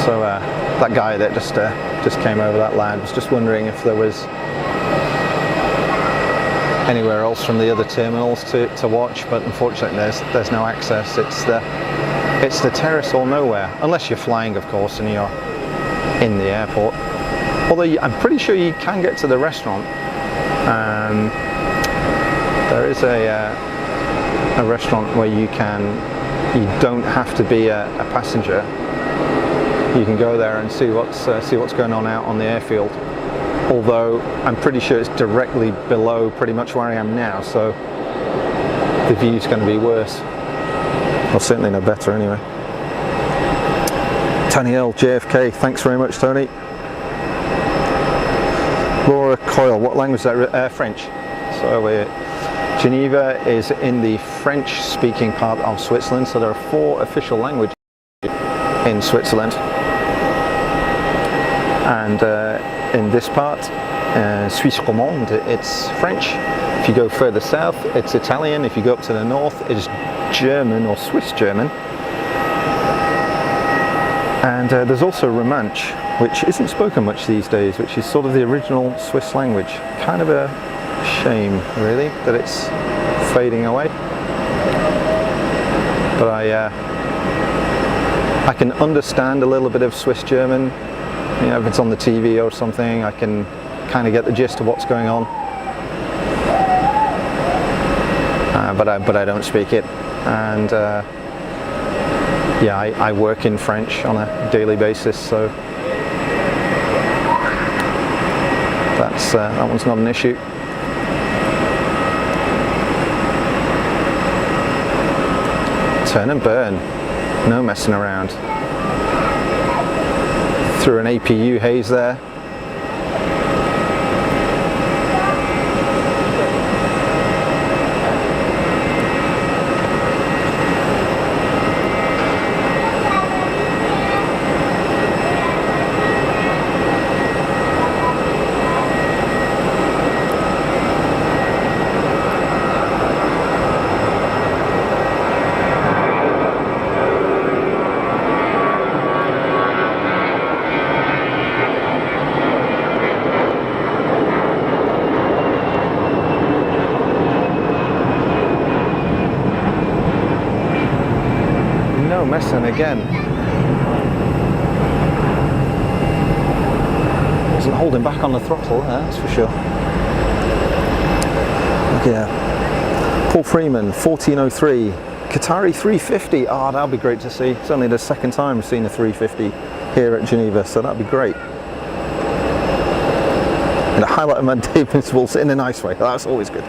So that guy that just came over, that lad, was just wondering if there was anywhere else from the other terminals to watch, but unfortunately there's no access. It's the Terrace or nowhere, unless you're flying, of course, and you're in the airport. Although I'm pretty sure you can get to the restaurant. There is a restaurant where you don't have to be a passenger. You can go there and see what's going on out on the airfield. Although I'm pretty sure it's directly below pretty much where I am now, so the view's going to be worse. Well, certainly no better anyway. Tony L, JFK, thanks very much, Tony. Laura Coyle, what language is that? French. So Geneva is in the French-speaking part of Switzerland, so there are 4 official languages in Switzerland. And in this part, Suisse romande, it's French. If you go further south, it's Italian. If you go up to the north, it's German or Swiss German. And there's also Romansh, which isn't spoken much these days, which is sort of the original Swiss language. Kind of a shame, really, that it's fading away. But I can understand a little bit of Swiss German. You know, if it's on the TV or something, I can kind of get the gist of what's going on. But I don't speak it. And yeah, I work in French on a daily basis, so that one's not an issue. Turn and burn, no messing around. Through an APU haze there. Messing again. Wasn't holding back on the throttle, that's for sure. Yeah. Paul Freeman, 1403. Qatari 350. Ah, that'll be great to see. It's only the second time I've seen a 350 here at Geneva, so that'd be great. And a highlight of my day principles in a nice way. That's always good.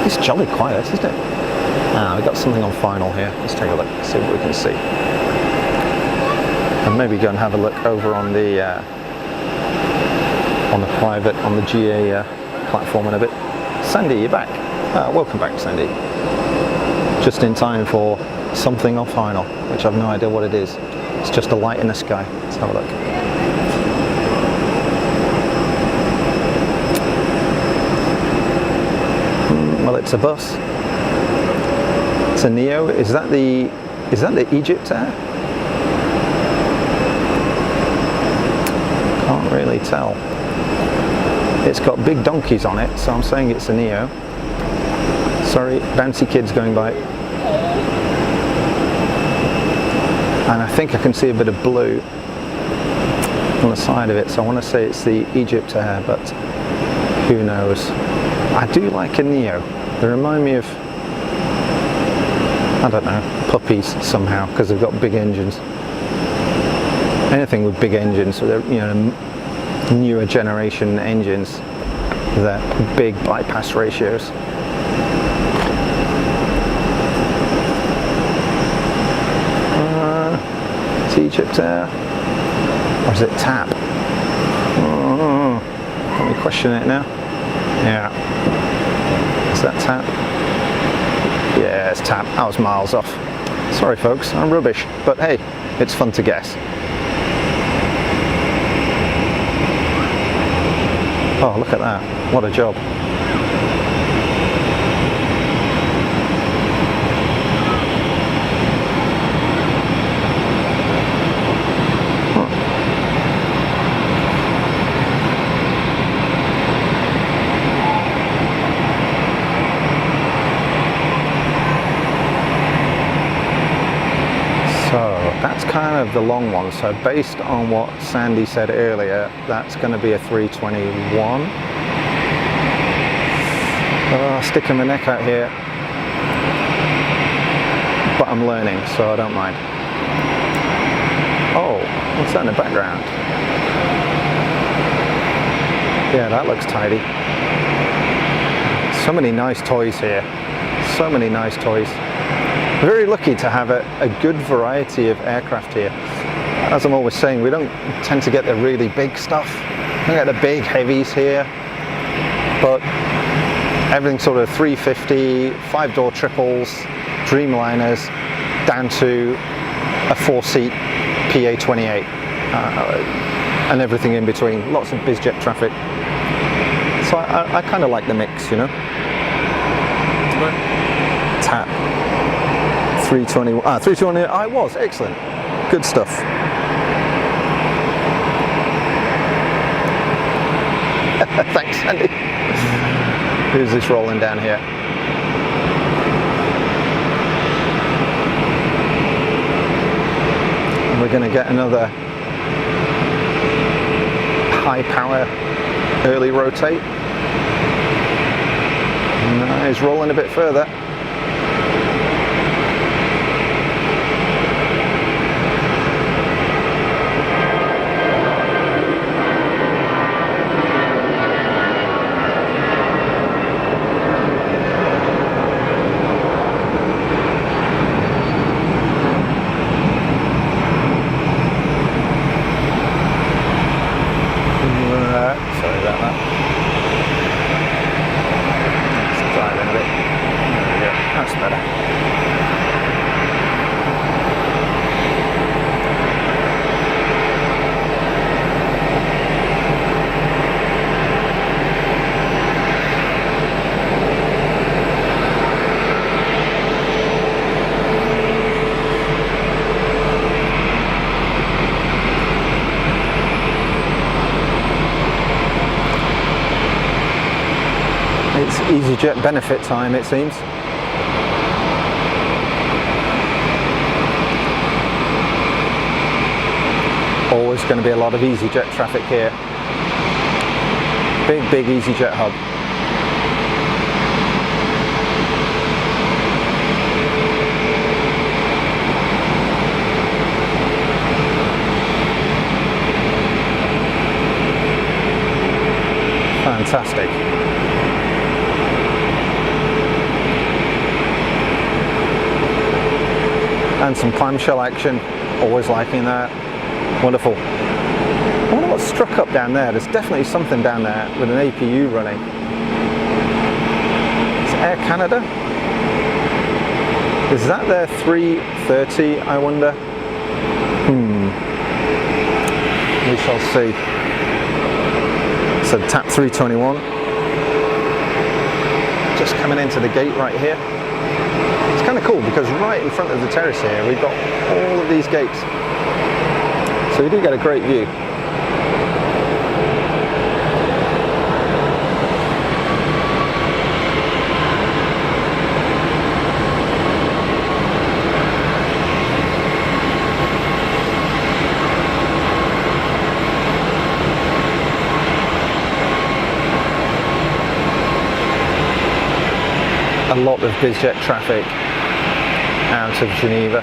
It's jolly quiet, isn't it? We've got something on final here. Let's take a look, see what we can see. And maybe go and have a look over on the private, on the GA platform in a bit. Sandy, you're back. Welcome back, Sandy. Just in time for something on final, which I've no idea what it is. It's just a light in the sky. Let's have a look. Well, it's a bus. It's a Neo. Is that the Egypt Air? Can't really tell. It's got big donkeys on it, so I'm saying it's a Neo. Sorry, bouncy kids going by. And I think I can see a bit of blue on the side of it, so I want to say it's the Egypt Air, but who knows. I do like a Neo. They remind me of, I don't know, puppies somehow, because they've got big engines. Anything with big engines, so they're, you know, newer generation engines, they're big bypass ratios. It's Egypt Air, or is it TAP? Let me question it now. Yeah. Is that TAP? Yeah, it's TAP. I was miles off. Sorry folks, I'm rubbish, but hey, it's fun to guess. Oh, look at that, what a job. That's kind of the long one, so based on what Sandy said earlier, that's going to be a 321. Sticking my neck out here, but I'm learning, so I don't mind. Oh, what's that in the background? Yeah, that looks tidy. So many nice toys here, so many nice toys. Very lucky to have a good variety of aircraft here. As I'm always saying, we don't tend to get the really big stuff. We get the big heavies here, but everything sort of 350, 5-door triples, Dreamliners, down to a 4-seat PA-28, and everything in between. Lots of bizjet traffic. So I kind of like the mix, you know. Tap. 320, 320, I was, excellent. Good stuff. Thanks, Andy. Who's this rolling down here? And we're going to get another high power early rotate. No, he's rolling a bit further. It's EasyJet benefit time, it seems. Always going to be a lot of EasyJet traffic here. Big EasyJet hub. Fantastic. And some clamshell action, always liking that. Wonderful. I wonder what's struck up down there. There's definitely something down there with an APU running. It's Air Canada? Is that their 330, I wonder? We shall see. So tap 321. Just coming into the gate right here. It's kind of cool because right in front of the terrace here we've got all of these gates, so we do get a great view. A lot of bizjet traffic out of Geneva.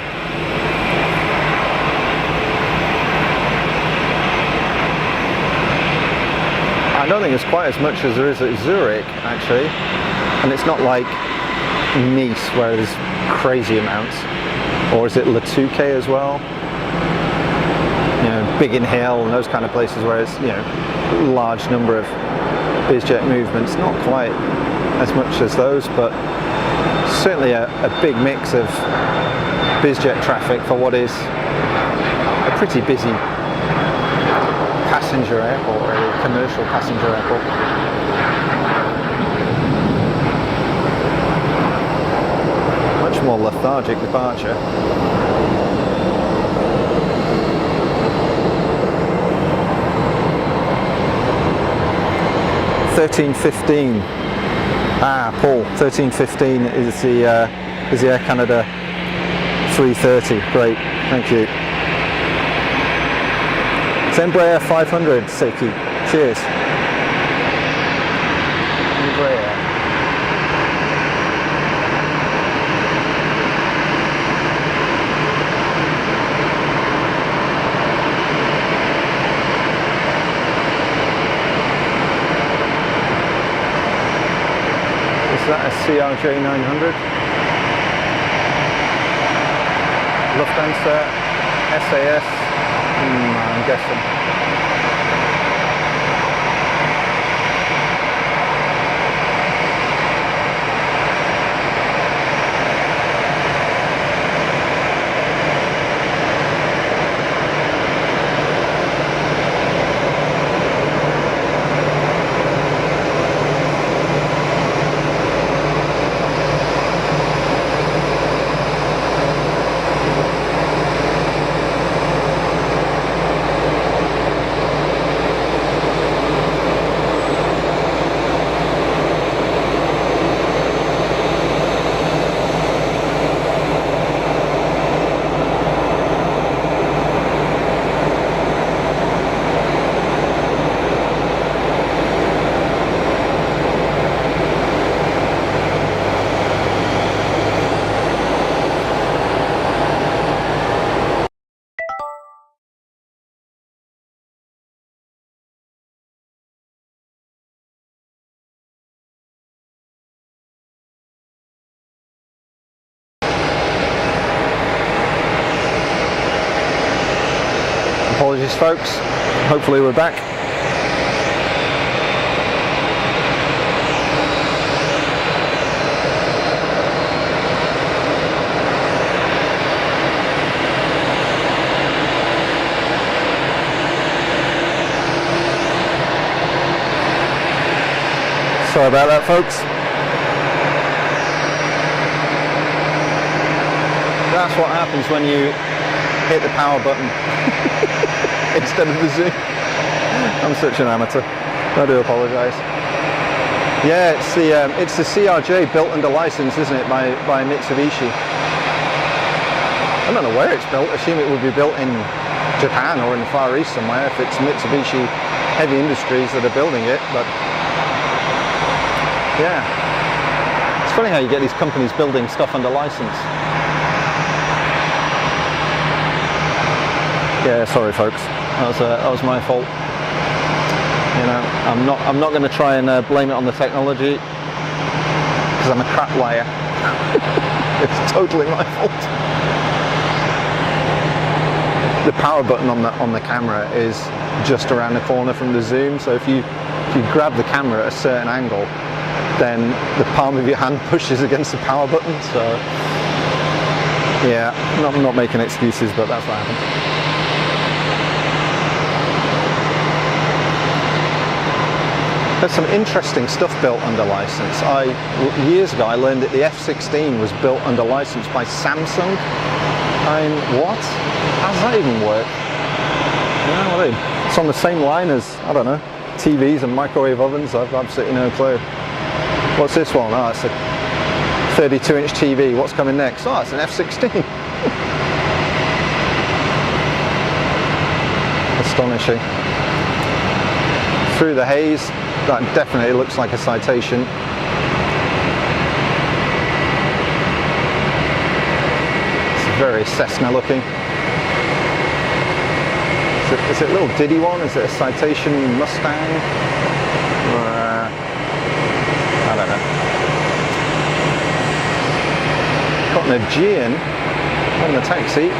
I don't think it's quite as much as there is at Zurich, actually, and it's not like Nice where there's crazy amounts. Or is it Le Touquet as well? You know, Biggin Hill and those kind of places where it's, you know, large number of bizjet movements. Not quite as much as those, but certainly a big mix of bizjet traffic for what is a pretty busy passenger airport, really, commercial passenger airport. Much more lethargic departure. $13.15. Ah, Paul, $13.15 is the Air Canada 330. Great, thank you. It's Embraer 500, Seiki. Cheers. Embraer. Is that a CRJ 900? Lufthansa, SAS, I'm guessing. Apologies folks, hopefully we're back. Sorry about that folks. That's what happens when you hit the power button instead of the zoom. I'm such an amateur. I do apologise. Yeah, it's the CRJ built under license, isn't it, by Mitsubishi. I don't know where it's built. I assume it would be built in Japan or in the Far East somewhere if it's Mitsubishi Heavy Industries that are building it. But yeah, it's funny how you get these companies building stuff under license. Yeah, sorry folks, that was my fault. You know, I'm not going to try and blame it on the technology because I'm a crap liar. It's totally my fault. The power button on the camera is just around the corner from the zoom, so if you grab the camera at a certain angle, then the palm of your hand pushes against the power button. So yeah, I'm not making excuses, but that's what happened. There's some interesting stuff built under license. Years ago I learned that the F-16 was built under license by Samsung. I mean, what? How does that even work? You know, it's on the same line as, I don't know, TVs and microwave ovens. I've absolutely no clue. What's this one? Oh, it's a 32-inch TV. What's coming next? Oh, it's an F-16. Astonishing. Through the haze, that definitely looks like a Citation. It's very Cessna looking. Is it a little Diddy one? Is it a Citation Mustang? I don't know. Got an Aegean on the taxi.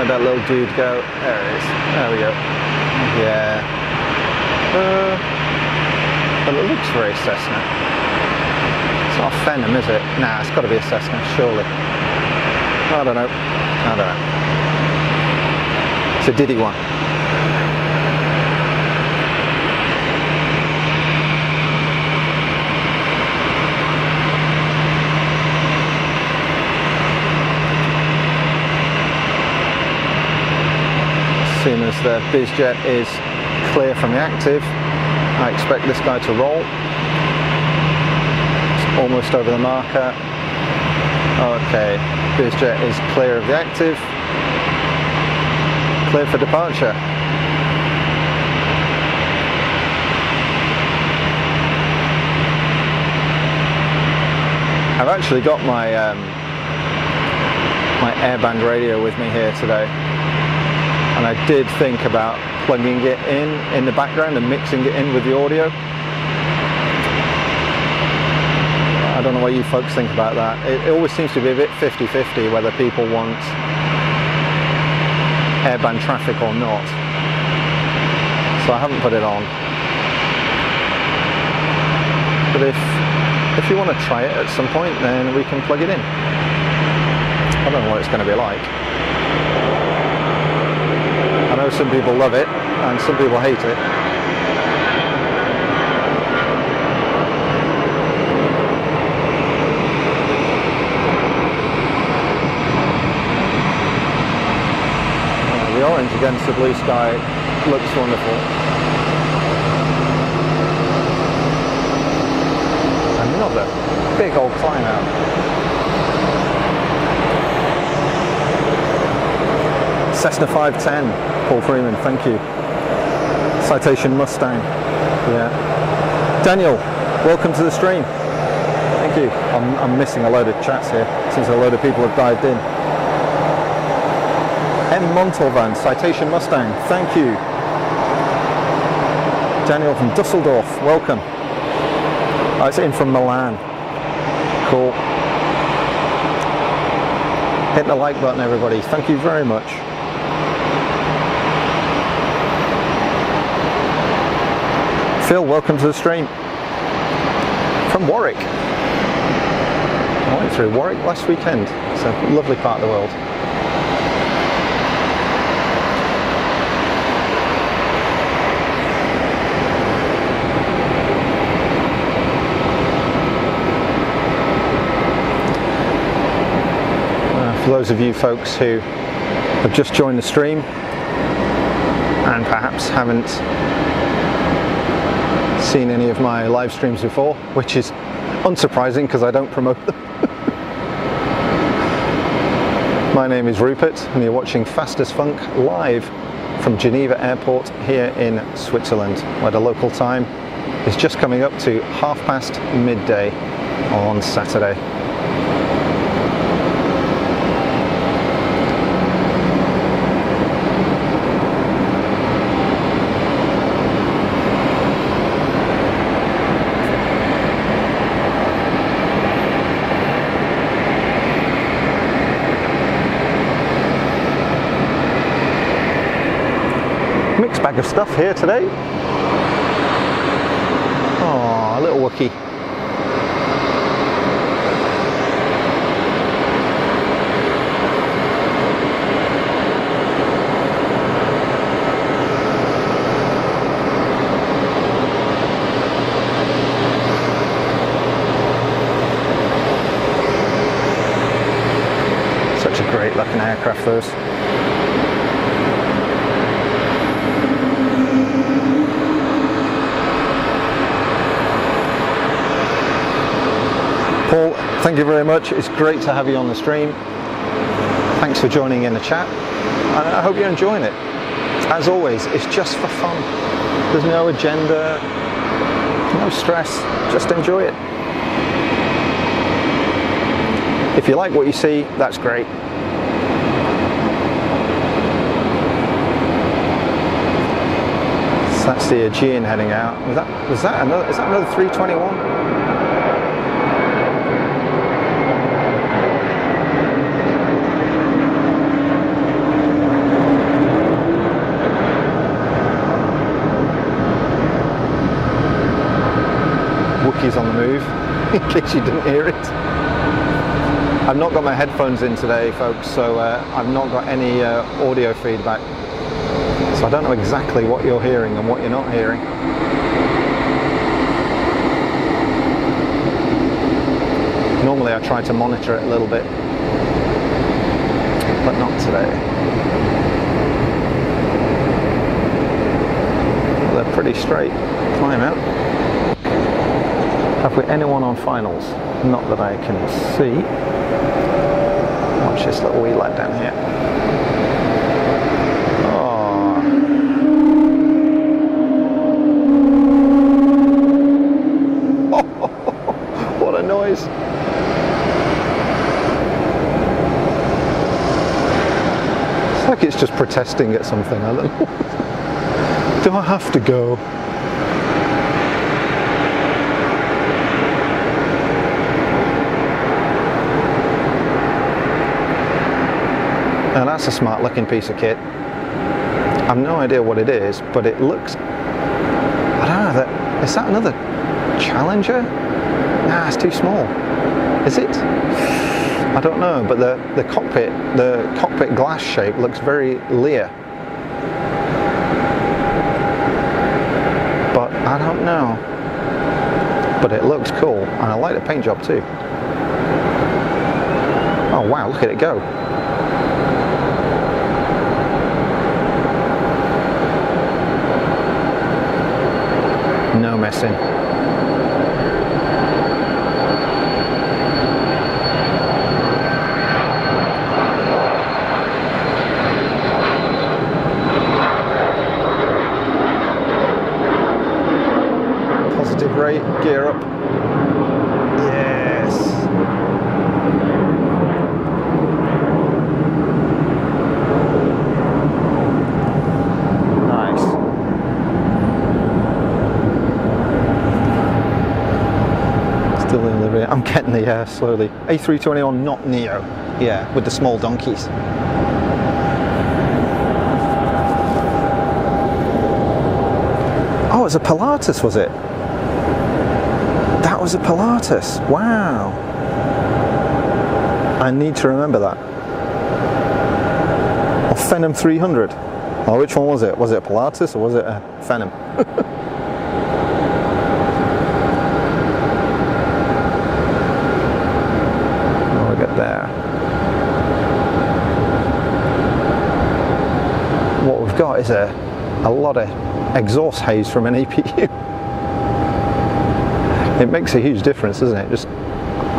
Where'd that little dude go? There it is. There we go. Yeah. But it looks very Cessna. It's not a Phenom, is it? Nah, it's got to be a Cessna, surely. I don't know. I don't know. It's a Diddy one. As soon as the bizjet is clear from the active, I expect this guy to roll. It's almost over the marker. Okay, bizjet is clear of the active. Clear for departure. I've actually got my my airband radio with me here today, and I did think about plugging it in the background and mixing it in with the audio. I don't know what you folks think about that. It always seems to be a bit 50-50 whether people want airband traffic or not. So I haven't put it on. But if you want to try it at some point, then we can plug it in. I don't know what it's going to be like. I know some people love it and some people hate it. The orange against the blue sky looks wonderful. Another big old climb out. Cessna 510, Paul Freeman, thank you. Citation Mustang, yeah. Daniel, welcome to the stream. Thank you. I'm missing a load of chats here since a load of people have dived in. M. Montalvan, Citation Mustang, thank you. Daniel from Dusseldorf, welcome. Oh, it's in from Milan. Cool. Hit the like button, everybody. Thank you very much. Phil, welcome to the stream. From Warwick. I went through Warwick last weekend. It's a lovely part of the world. For those of you folks who have just joined the stream and perhaps haven't seen any of my live streams before, which is unsurprising because I don't promote them. My name is Rupert and you're watching Fast as Funk live from Geneva Airport here in Switzerland, where the local time is just coming up to midday on Saturday. Mixed bag of stuff here today. Oh, a little Wookie. Such a great looking aircraft, those. Paul, thank you very much. It's great to have you on the stream. Thanks for joining in the chat. And I hope you're enjoying it. As always, it's just for fun. There's no agenda, no stress, just enjoy it. If you like what you see, that's great. So that's the Aegean heading out. Is that another 321? donkeys on the move, in case you didn't hear it. I've not got my headphones in today, folks, so I've not got any audio feedback. So I don't know exactly what you're hearing and what you're not hearing. Normally I try to monitor it a little bit, but not today. Well, they're pretty straight climb out. Have we anyone on finals? Not that I can see. Watch this little wee lad down here. Oh, what a noise. It's like it's just protesting at something. I don't know. Do I have to go? Now that's a smart looking piece of kit. I've no idea what it is, but it looks, I don't know, is that another Challenger? Nah, it's too small. Is it? I don't know, but the cockpit glass shape looks very Lear. But I don't know. But it looks cool, and I like the paint job too. Oh wow, look at it go. No messing. Positive rate, gear up. Yes. I'm getting the slowly. A320 on, not Neo. Yeah, with the small donkeys. Oh, it was a Pilatus, was it? That was a Pilatus. Wow. I need to remember that. Or Phenom 300. Oh, which one was it? Was it a Pilatus or was it a Phenom? There. What we've got is a lot of exhaust haze from an APU. It makes a huge difference, doesn't it? Just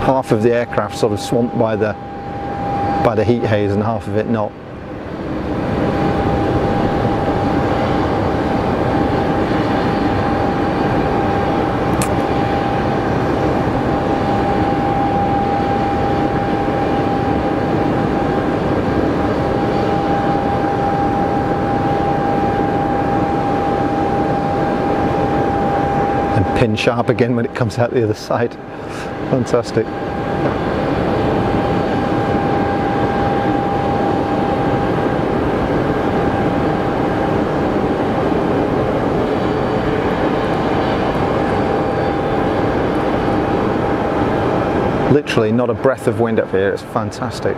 half of the aircraft sort of swamped by the heat haze and half of it not. Pin sharp again when it comes out the other side. Fantastic. Literally not a breath of wind up here. It's fantastic.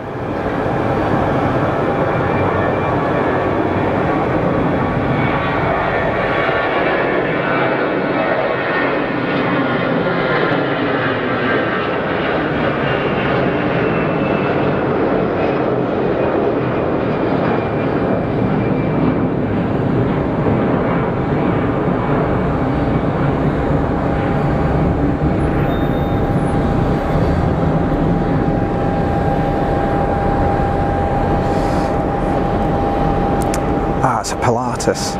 It's a Pilatus.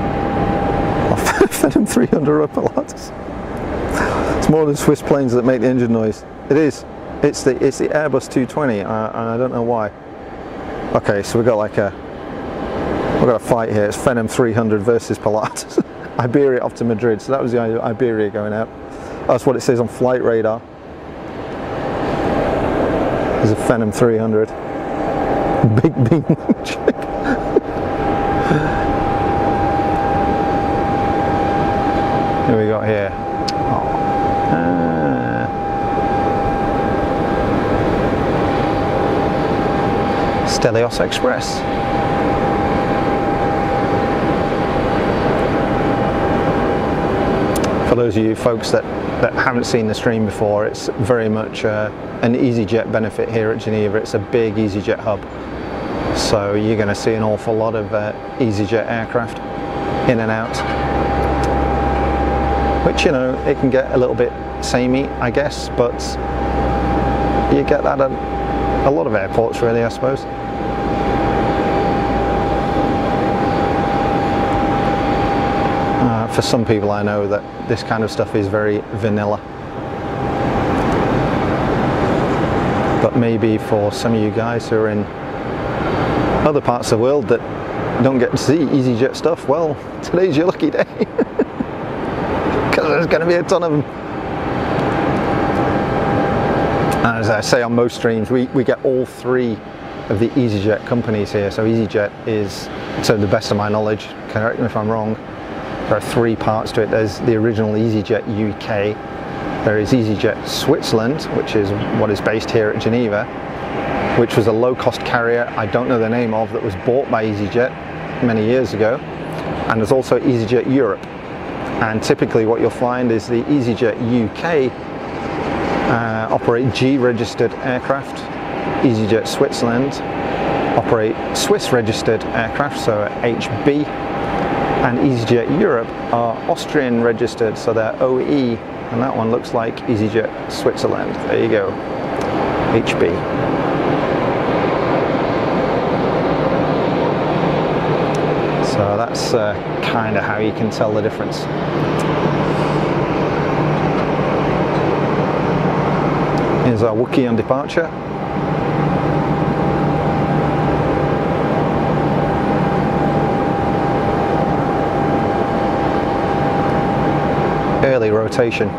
Phenom 300 or a Pilatus. It's more than Swiss planes that make the engine noise. It is. It's the Airbus 220, and I don't know why. Okay, so we've got a fight here. It's Phenom 300 versus Pilatus. Iberia off to Madrid. So that was the Iberia going out. That's what it says on flight radar. There's a Phenom 300. Big beam chip. Who we got here? Oh. Helios Express. For those of you folks that haven't seen the stream before, it's very much an EasyJet benefit here at Geneva. It's a big EasyJet hub, so you're going to see an awful lot of EasyJet aircraft in and out, which, you know, it can get a little bit samey, I guess, but you get that at a lot of airports really, I suppose. For some people, I know that this kind of stuff is very vanilla, but maybe for some of you guys who are in other parts of the world that don't get to see EasyJet stuff, well, today's your lucky day, because there's going to be a ton of them. And as I say on most streams, we get all three of the EasyJet companies here. So EasyJet is, to the best of my knowledge, correct me if I'm wrong, there are three parts to it. There's the original EasyJet UK, there is EasyJet Switzerland, which is what is based here at Geneva, which was a low-cost carrier I don't know the name of, that was bought by EasyJet many years ago, and there's also EasyJet Europe. And typically what you'll find is the EasyJet UK operate G-registered aircraft, EasyJet Switzerland operate Swiss-registered aircraft, so HB, and EasyJet Europe are Austrian registered, so they're OE, and that one looks like EasyJet Switzerland. There you go, HB. So that's kind of how you can tell the difference. Here's our Wookiee on departure. Early rotation.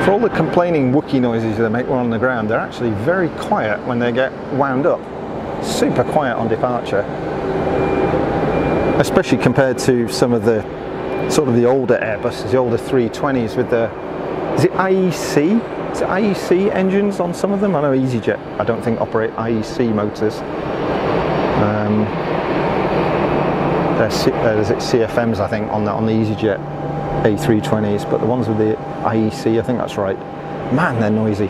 For all the complaining Wookiee noises they make when on the ground, they're actually very quiet when they get wound up. Super quiet on departure. Especially compared to some of the sort of the older Airbuses, the older 320s with the, is it IEC? Is it IEC engines on some of them? I know EasyJet, I don't think operate IEC motors. There's CFMs, I think, on the EasyJet A320s, but the ones with the IEC, I think that's right. Man, they're noisy.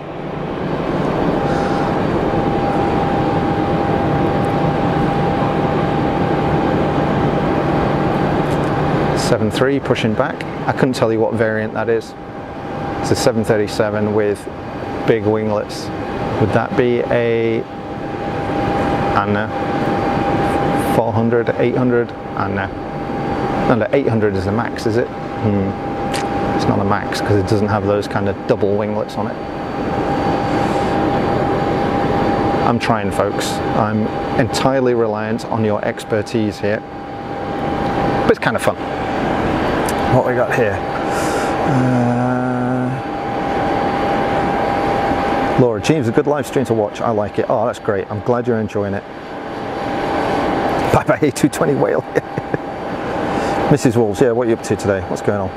.73 pushing back. I couldn't tell you what variant that is. It's a 737 with big winglets. Would that be a, I don't know, 400, 800? I don't know. No, the 800 is the max, is it? It's not a max because it doesn't have those kind of double winglets on it. I'm trying, folks. I'm entirely reliant on your expertise here. But it's kind of fun. What we got here? Laura, James, a good live stream to watch. I like it. Oh, that's great. I'm glad you're enjoying it. Bye bye, A220 whale. Mrs. Wolves, yeah, what are you up to today? What's going on?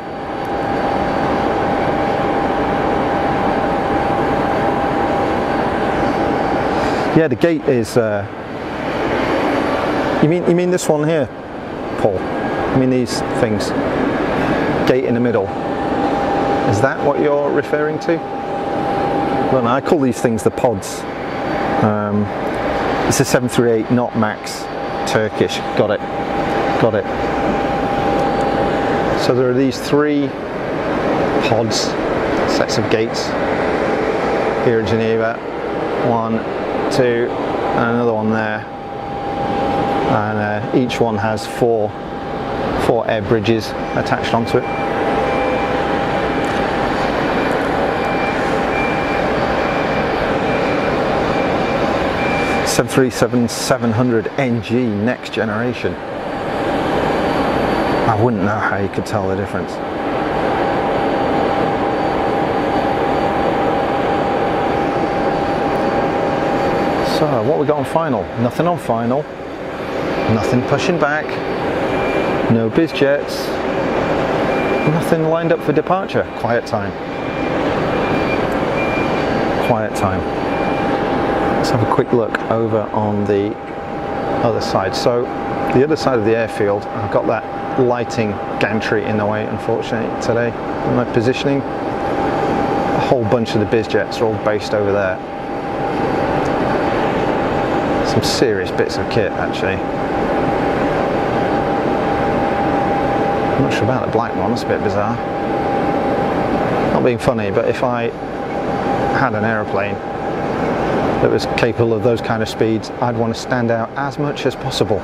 Yeah, the gate is. You mean this one here, Paul? I mean these things. Gate in the middle. Is that what you're referring to? Well, no, I call these things the pods. It's a 738, not Max. Turkish. Got it. Got it. So there are these three pods, sets of gates here at Geneva. 1, 2, and another one there. And each one has four air bridges attached onto it. .737-700 NG next generation. I I wouldn't know how you could tell the difference. So what we got on final? Nothing on final. Nothing pushing back. No bizjets. Nothing lined up for departure. Quiet time. Quiet time. Let's have a quick look over on the other side. So the other side of the airfield, I've got that lighting gantry in the way, unfortunately, today. My positioning, a whole bunch of the bizjets are all based over there. Some serious bits of kit, actually. I'm not sure about the black one, it's a bit bizarre. Not being funny, but if I had an aeroplane that was capable of those kind of speeds, I'd want to stand out as much as possible.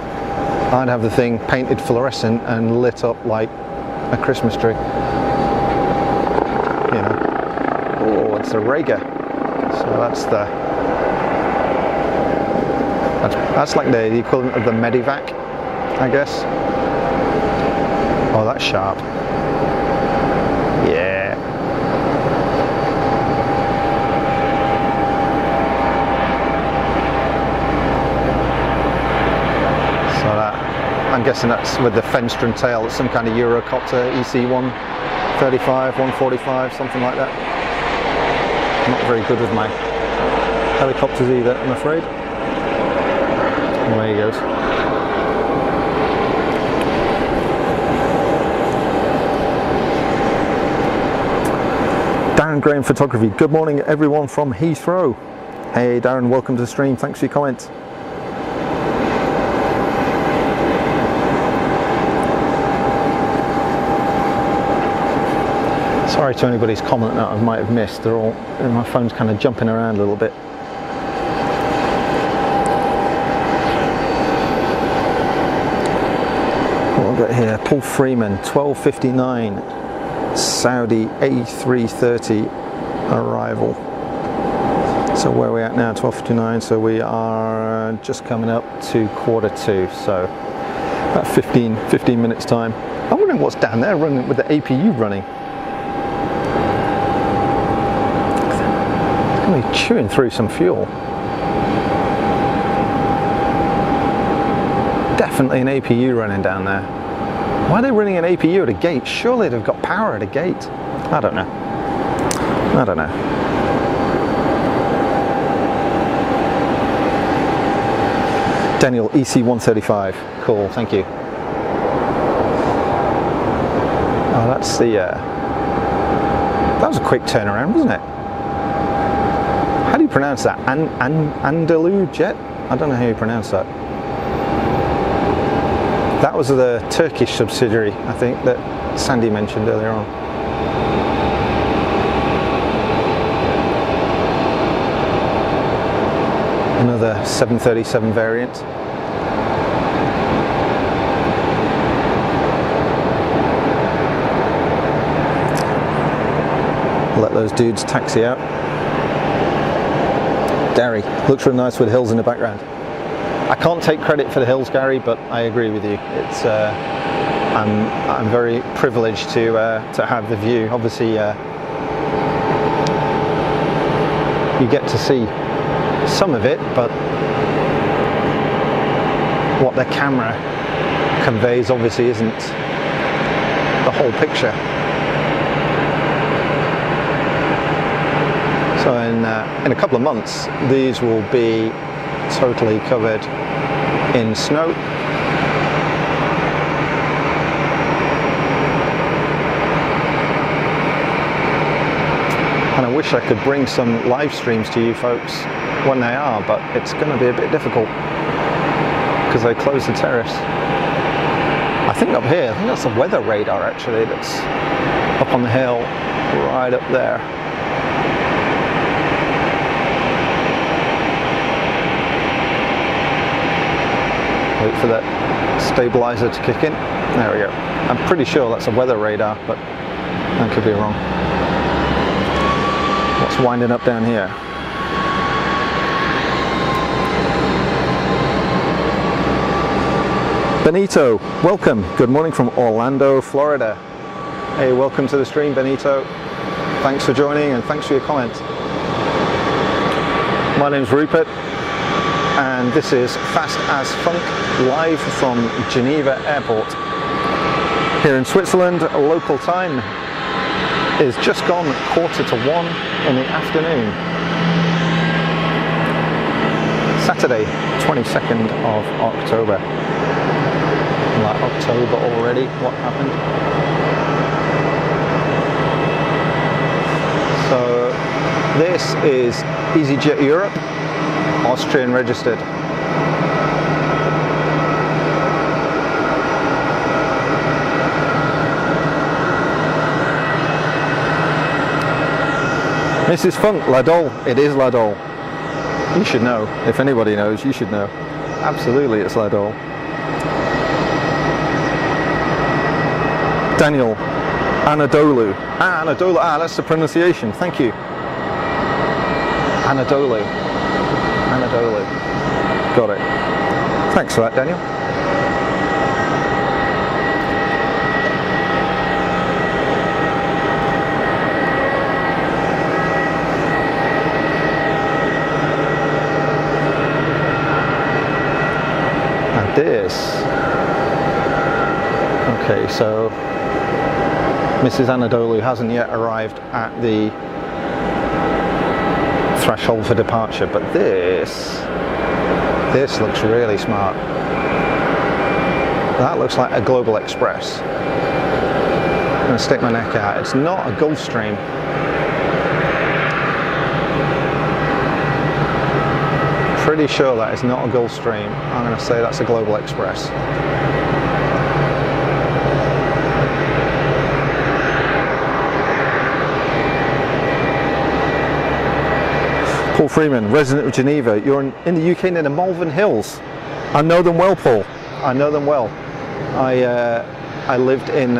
I'd have the thing painted fluorescent and lit up like a Christmas tree. You know. Oh, it's a Rager. So that's like the equivalent of the Medivac, I guess. Oh, that's sharp. Yeah. So that, I'm guessing that's with the Fenstron tail, it's some kind of Eurocopter EC-135, 145, something like that. I'm not very good with my helicopters either, I'm afraid. Away he goes. Darren Graham Photography. Good morning everyone from Heathrow. Hey Darren, welcome to the stream. Thanks for your comment. Sorry to anybody's comment that I might have missed. They're all, my phone's kind of jumping around a little bit. What have I got here? Paul Freeman, 12:59, Saudi A330 arrival. So where are we at now? 12:59. So we are just coming up to 1:45. So about 15 minutes time. I'm wondering what's down there running with the APU running. It's going to be chewing through some fuel. Definitely an APU running down there. Why are they running an APU at a gate? Surely they've got power at a gate. I don't know. I don't know. Daniel, EC-135. Cool, thank you. Oh, that's the... that was a quick turnaround, wasn't it? How do you pronounce that? Andalu jet? I don't know how you pronounce that. That was the Turkish subsidiary, I think, that Sandy mentioned earlier on. Another 737 variant. Let those dudes taxi out. Gary, looks really nice with hills in the background. I can't take credit for the hills, Gary, but I agree with you. It's I'm very privileged to have the view. Obviously, you get to see some of it, but what the camera conveys obviously isn't the whole picture. So in a couple of months, these will be totally covered in snow. And I wish I could bring some live streams to you folks when they are, but it's going to be a bit difficult because they closed the terrace. I think up here, I think that's the weather radar actually, that's up on the hill right up there. Wait for that stabilizer to kick in. There we go. I'm pretty sure that's a weather radar, but I could be wrong. What's winding up down here? Benito, welcome. Good morning from Orlando, Florida. Hey, welcome to the stream, Benito. Thanks for joining and thanks for your comments. My name's Rupert and this is Fast as Funk live from Geneva Airport. Here in Switzerland, local time is just gone 1:45 in the afternoon. Saturday, 22nd of October. Like October already, what happened? So this is EasyJet Europe, Austrian registered. Mrs. Funk, La Dole, it is La Dole. You should know, if anybody knows, you should know. Absolutely, it's La Dole. Daniel, Anadolu. Anadolu, that's the pronunciation, thank you. Anadolu. Anadolu. Got it. Thanks for that, Daniel. And this. Okay, so Mrs. Anadolu hasn't yet arrived at the threshold for departure, but this looks really smart. That looks like a Global Express. I'm going to stick my neck out. It's not a Gulfstream. Pretty sure that is not a Gulfstream. I'm going to say that's a Global Express. Paul Freeman, resident of Geneva. You're in the UK near the Malvern Hills. I know them well, Paul. I know them well. I lived in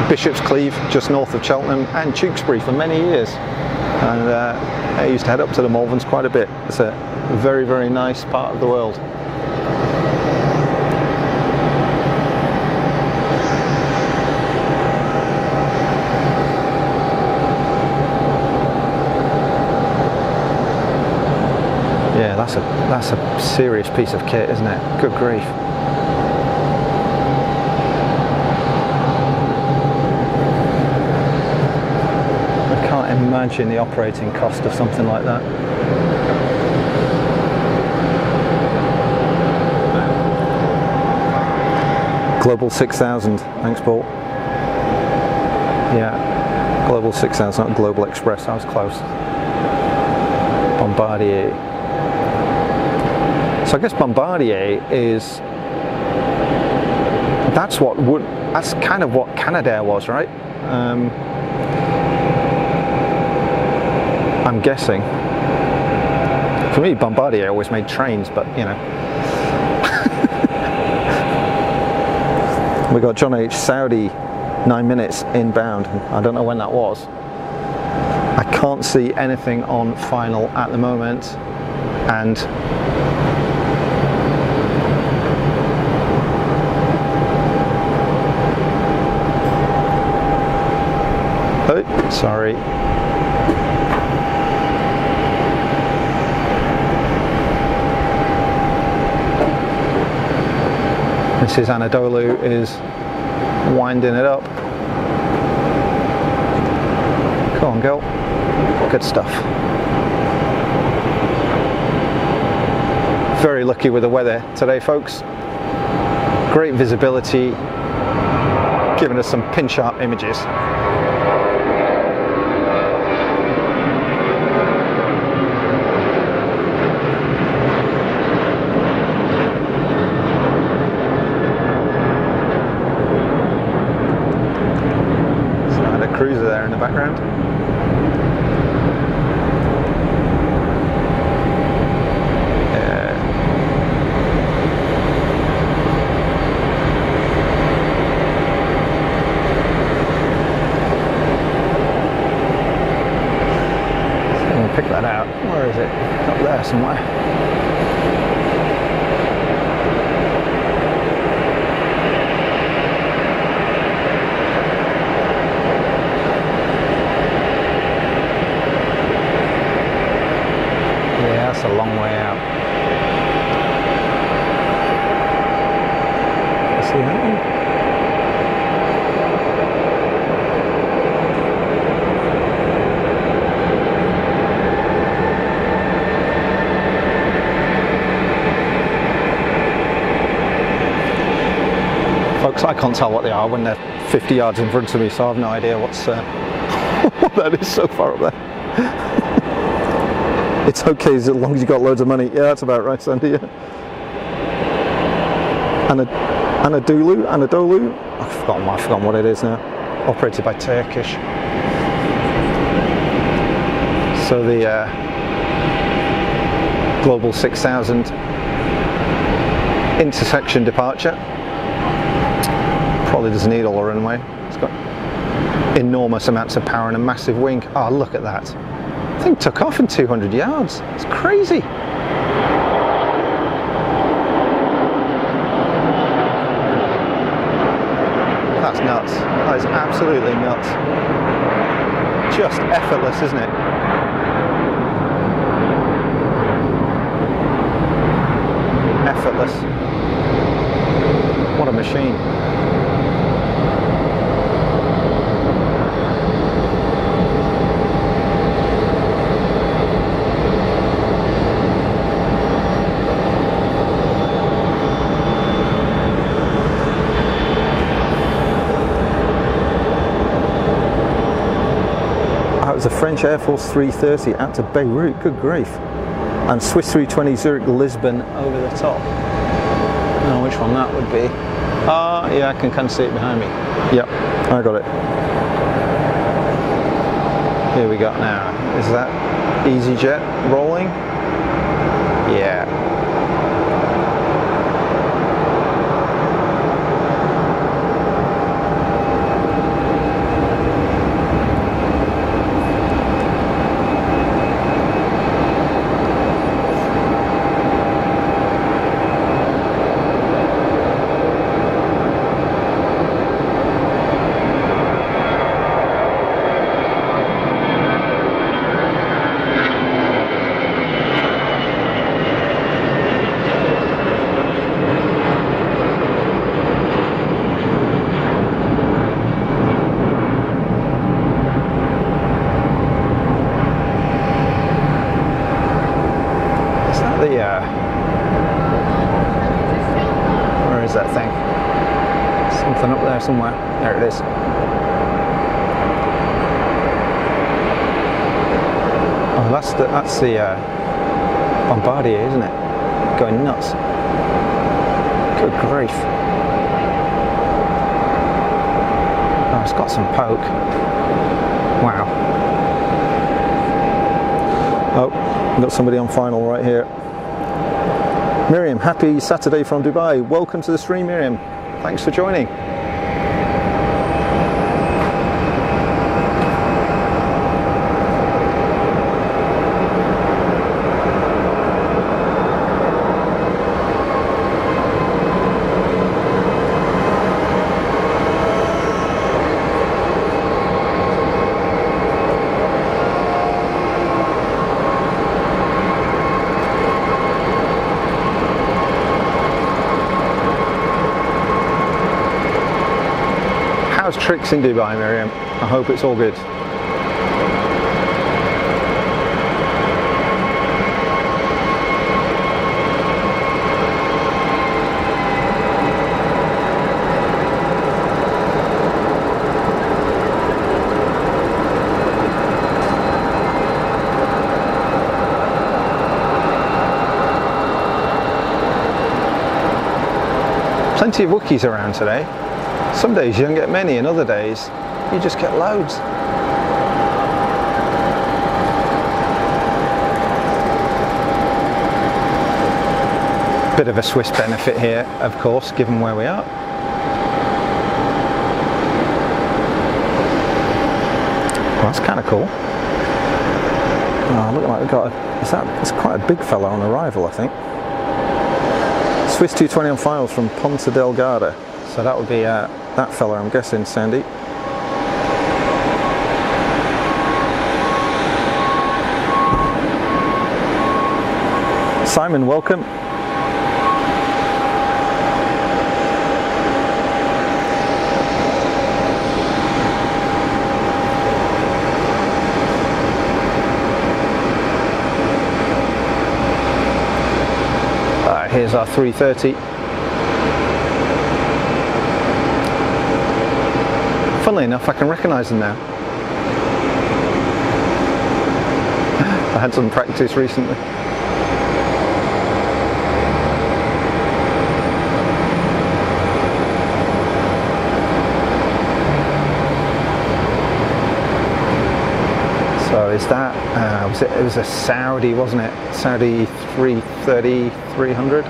Bishop's Cleeve, just north of Cheltenham, and Tewkesbury for many years. And I used to head up to the Malverns quite a bit. It's a very, very nice part of the world. Yeah, that's a serious piece of kit, isn't it? Good grief. I can't imagine the operating cost of something like that. Global 6000, thanks Paul. Yeah, Global 6000, not Global Express, I was close. Bombardier. So I guess Bombardier is, that's kind of what Canadair was, right? I'm guessing. For me, Bombardier always made trains, but you know. We got John H. Saudi, 9 minutes inbound. I don't know when that was. I can't see anything on final at the moment, and oh, sorry. Mrs. Anadolu is winding it up. Come on, girl. Good stuff. Very lucky with the weather today, folks. Great visibility, giving us some pin-sharp images. Cruiser there in the background. Pick that out. Where is it? Up there somewhere. long way out. See that one? Folks, I can't tell what they are when they're 50 yards in front of me, so I have no idea what's what that is so far up there. It's okay as long as you've got loads of money. Yeah, that's about right, Sandy. Yeah. Anadolu? I've forgotten what it is now. Operated by Turkish. So the Global 6000 intersection departure. Probably doesn't need all the runway. It's got enormous amounts of power and a massive wing. Oh, look at that. The thing took off in 200 yards. It's crazy. That's nuts. That is absolutely nuts. Just effortless, isn't it? Effortless. What a machine. The French Air Force 330 out to Beirut, good grief. And Swiss 320 Zurich Lisbon over the top. I don't know which one that would be. Yeah, I can kind of see it behind me. Yep, I got it. Here we go now. Is that EasyJet rolling? Yeah. Where is that thing? Something up there somewhere. There it is. Oh, that's the Bombardier, isn't it? Going nuts. Good grief. Oh, it's got some poke. Wow. Oh, we've got somebody on final right here. Miriam, happy Saturday from Dubai. Welcome to the stream, Miriam. Thanks for joining. Tricks in Dubai, Miriam. I hope it's all good. Plenty of Wookiees around today. Some days you don't get many, and other days you just get loads. Bit of a Swiss benefit here, of course, given where we are. Well, that's kind of cool. Oh, look like we've got it's quite a big fella on arrival, I think. Swiss 220 on files from Ponta Delgada. So that would be that fella, I'm guessing, Sandy. Simon, welcome. Here's our 330. Funnily enough, I can recognise them now. I had some practice recently. So is that, it was a Saudi, wasn't it? Saudi 330, 300.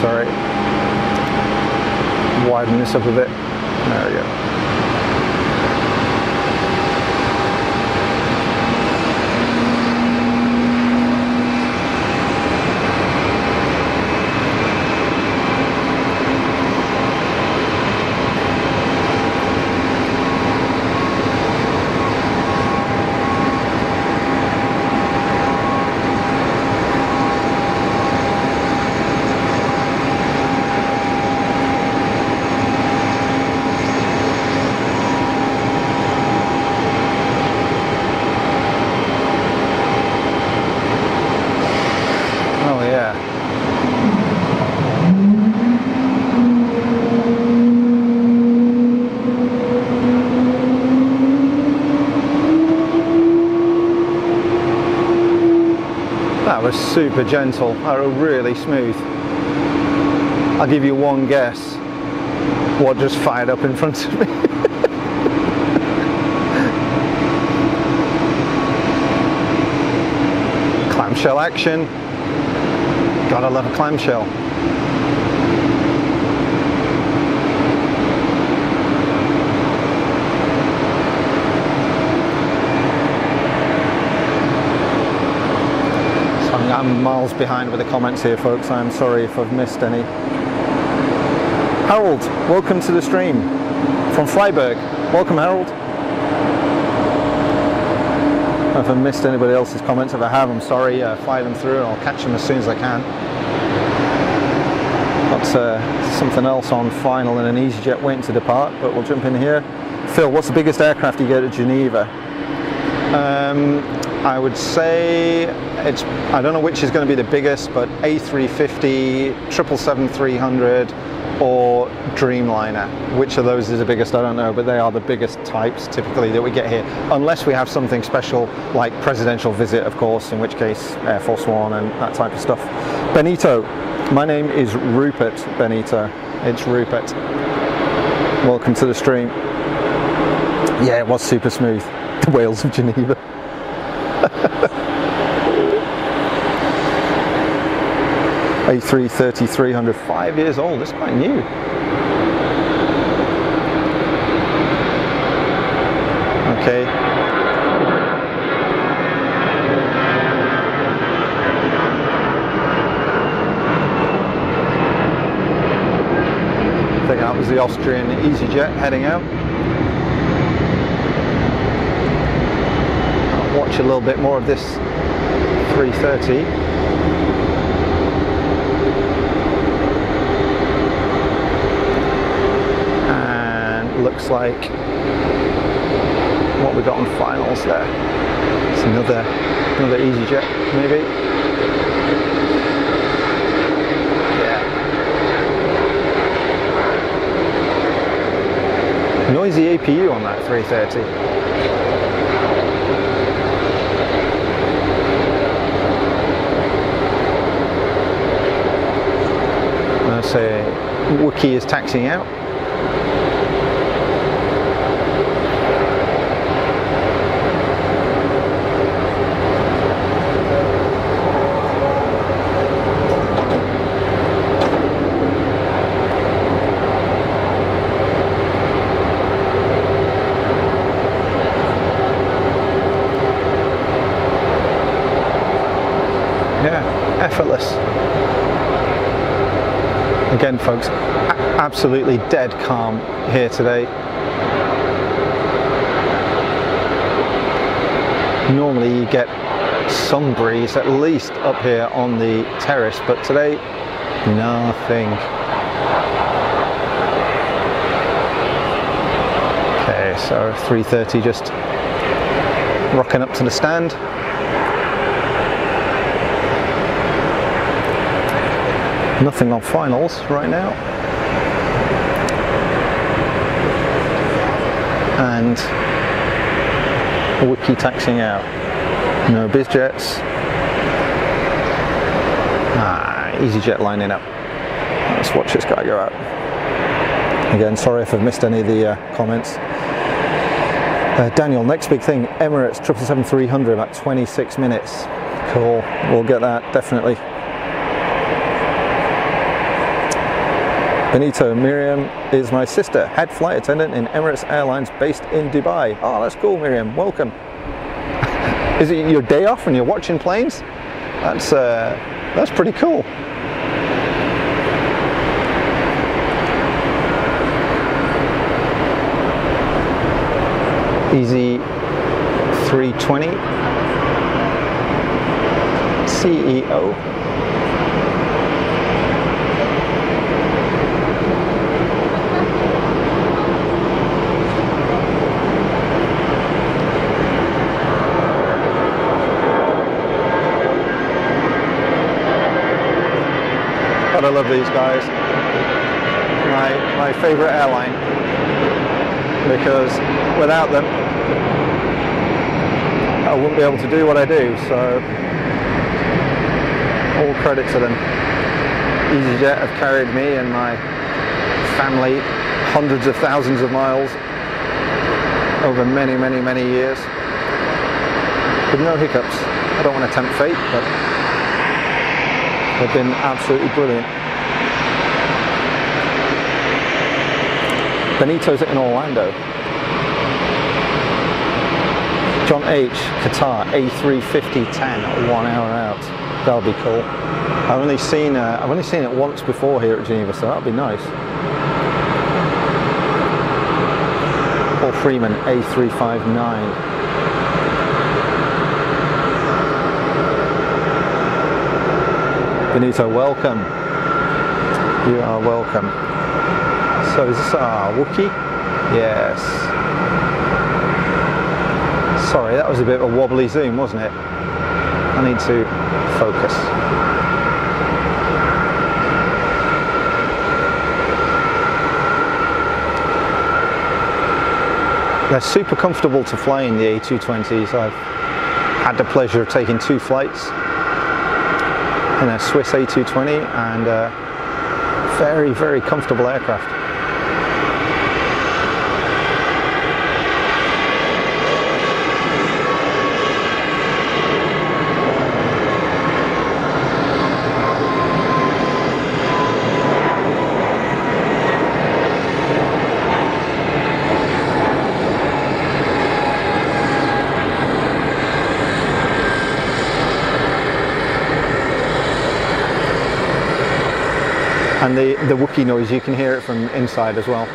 Sorry. Widen this up a bit. There we go. That was super gentle, really smooth. I'll give you one guess what just fired up in front of me. Clamshell action. Gotta love a clamshell. I'm miles behind with the comments here, folks. I'm sorry if I've missed any. Harold, welcome to the stream from Freiburg. Welcome, Harold. If I've missed anybody else's comments, if I have, I'm sorry. Fire them through and I'll catch them as soon as I can. Got something else on final and an EasyJet waiting to depart, but we'll jump in here. Phil, what's the biggest aircraft you get at Geneva? I would say I don't know which is going to be the biggest, but A350, 777-300 or Dreamliner. Which of those is the biggest, I don't know, but they are the biggest types typically that we get here. Unless we have something special like presidential visit, of course, in which case Air Force One and that type of stuff. Benito, my name is Rupert Benito. It's Rupert. Welcome to the stream. Yeah, it was super smooth. The Whales of Geneva. A330-300, 5 years old, it's quite new. Okay. I think that was the Austrian EasyJet heading out. I'll watch a little bit more of this 330. Looks like what we got on finals there. It's another EasyJet, maybe. Yeah. Noisy APU on that 330. Let's say Wookie is taxiing out. effortless. Again, folks, absolutely dead calm here today. Normally you get some breeze, at least up here on the terrace, but today, nothing. Okay, so 3:30 just rocking up to the stand. Nothing on finals right now. And wiki taxiing out. No bizjets. EasyJet lining up. Let's watch this guy go out. Again, sorry if I've missed any of the comments. Daniel, next big thing, Emirates 777-300, about 26 minutes. Cool, we'll get that, definitely. Benito, Miriam is my sister, head flight attendant in Emirates Airlines based in Dubai. Oh, that's cool, Miriam, welcome. Is it your day off and you're watching planes? That's pretty cool. Easy 320 CEO. God, I love these guys. My favorite airline, because without them I wouldn't be able to do what I do, so all credit to them. EasyJet have carried me and my family hundreds of thousands of miles over many, many, many years with no hiccups. I don't want to tempt fate, but they've been absolutely brilliant. Benito's in Orlando. John H, Qatar, A350-10, 1 hour out. That'll be cool. I've only seen it once before here at Geneva, so that'll be nice. Paul Freeman, A359. Benito, welcome. You are welcome. So is this our Wookiee? Yes. Sorry, that was a bit of a wobbly zoom, wasn't it? I need to focus. They're super comfortable to fly in the A220s. I've had the pleasure of taking 2 flights in a Swiss A220, and very, very comfortable aircraft. And the Wookiee noise, you can hear it from inside as well.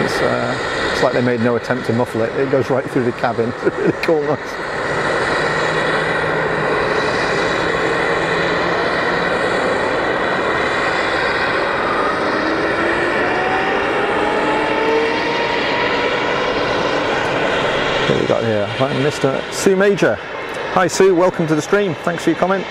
It's like they made no attempt to muffle it. It goes right through the cabin. It's a really cool noise. What we got here? Right, Mr. Sue Major. Hi Sue, welcome to the stream. Thanks for your comment.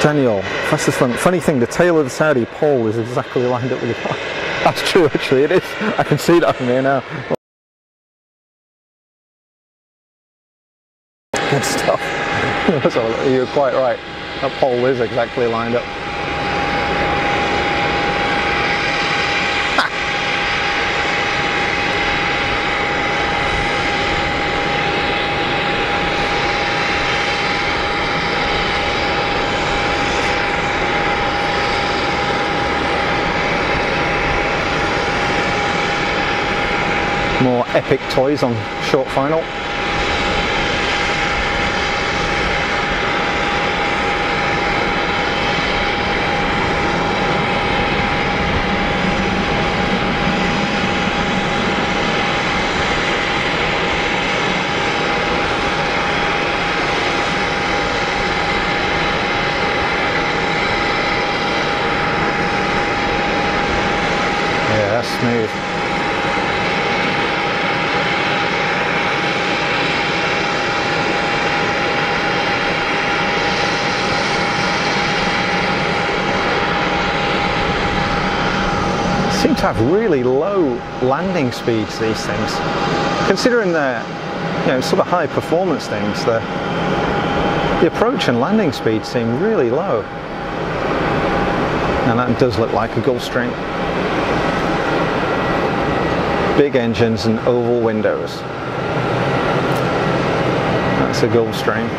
Daniel, fastest one. Funny thing, the tail of the Saudi pole is exactly lined up with the car. That's true, actually, it is. I can see that from here now. Good stuff. So you're quite right. That pole is exactly lined up. More epic toys on short final. Yeah, that's smooth. Seem to have really low landing speeds, these things. Considering they're, you know, sort of high performance things, the approach and landing speeds seem really low. And that does look like a Gulfstream. Big engines and oval windows. That's a Gulfstream.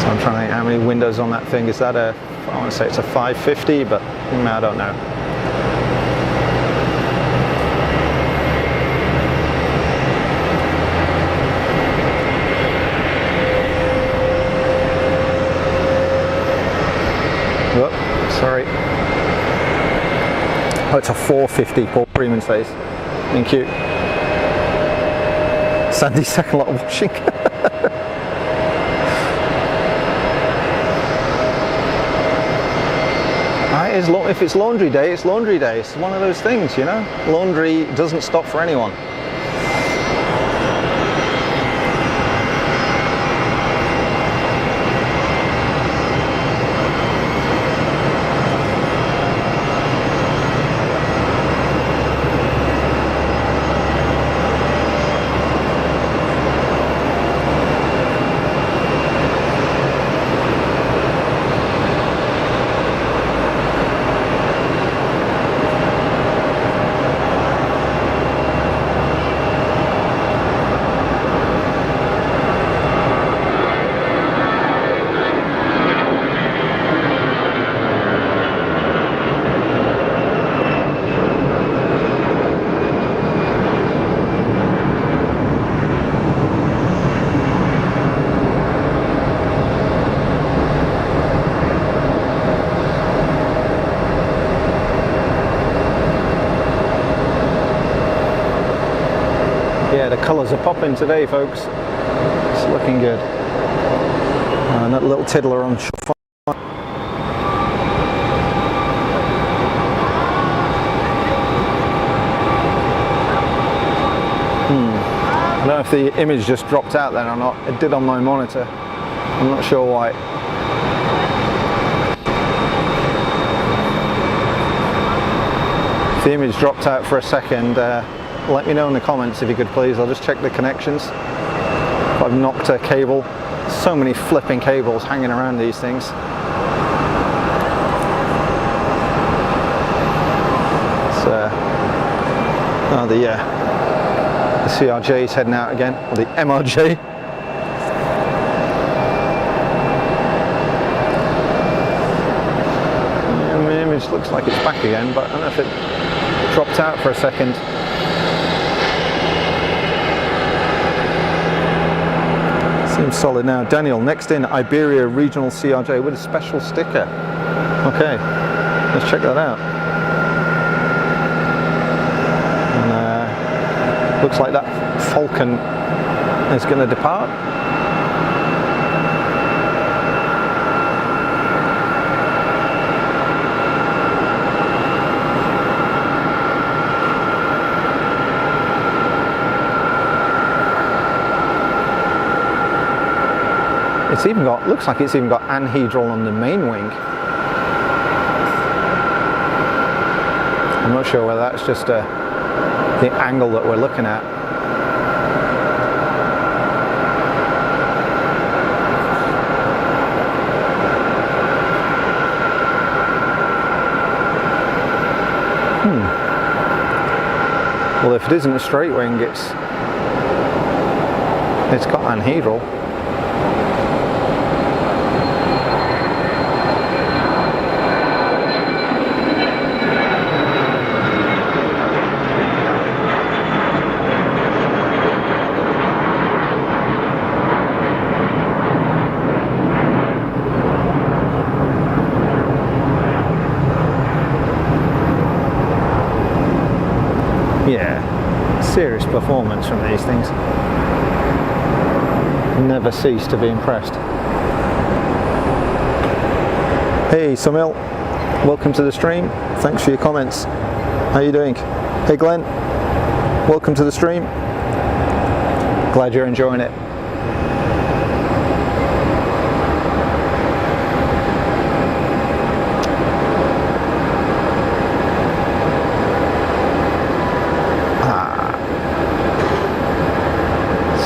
So I'm trying to think how many windows on that thing. Is that a, I want to say it's a 550, but I don't know. Oh, sorry. Oh, it's a 450 Paul Freeman says. Thank you. Sandy's second lot of washing. If it's laundry day, it's laundry day. It's one of those things, you know. Laundry doesn't stop for anyone. Yeah, the colours are popping today, folks. It's looking good. And that little tiddler on fire. I don't know if the image just dropped out then or not. It did on my monitor. I'm not sure why. If the image dropped out for a second, let me know in the comments if you could please. I'll just check the connections. If I've knocked a cable. So many flipping cables hanging around these things. It's, oh, the CRJ is heading out again, or the MRJ. And the image looks like it's back again, but I don't know if it dropped out for a second. Seems solid now. Daniel, next in Iberia Regional CRJ with a special sticker. Okay, let's check that out. And, looks like that Falcon is going to depart. It's even got, looks like it's even got anhedral on the main wing. I'm not sure whether that's just the angle that we're looking at. Well, if it isn't a straight wing, it's got anhedral. Yeah, serious performance from these things. Never cease to be impressed. Hey, Samil. welcome to the stream. Thanks for your comments. How are you doing? Hey Glenn, welcome to the stream. Glad you're enjoying it.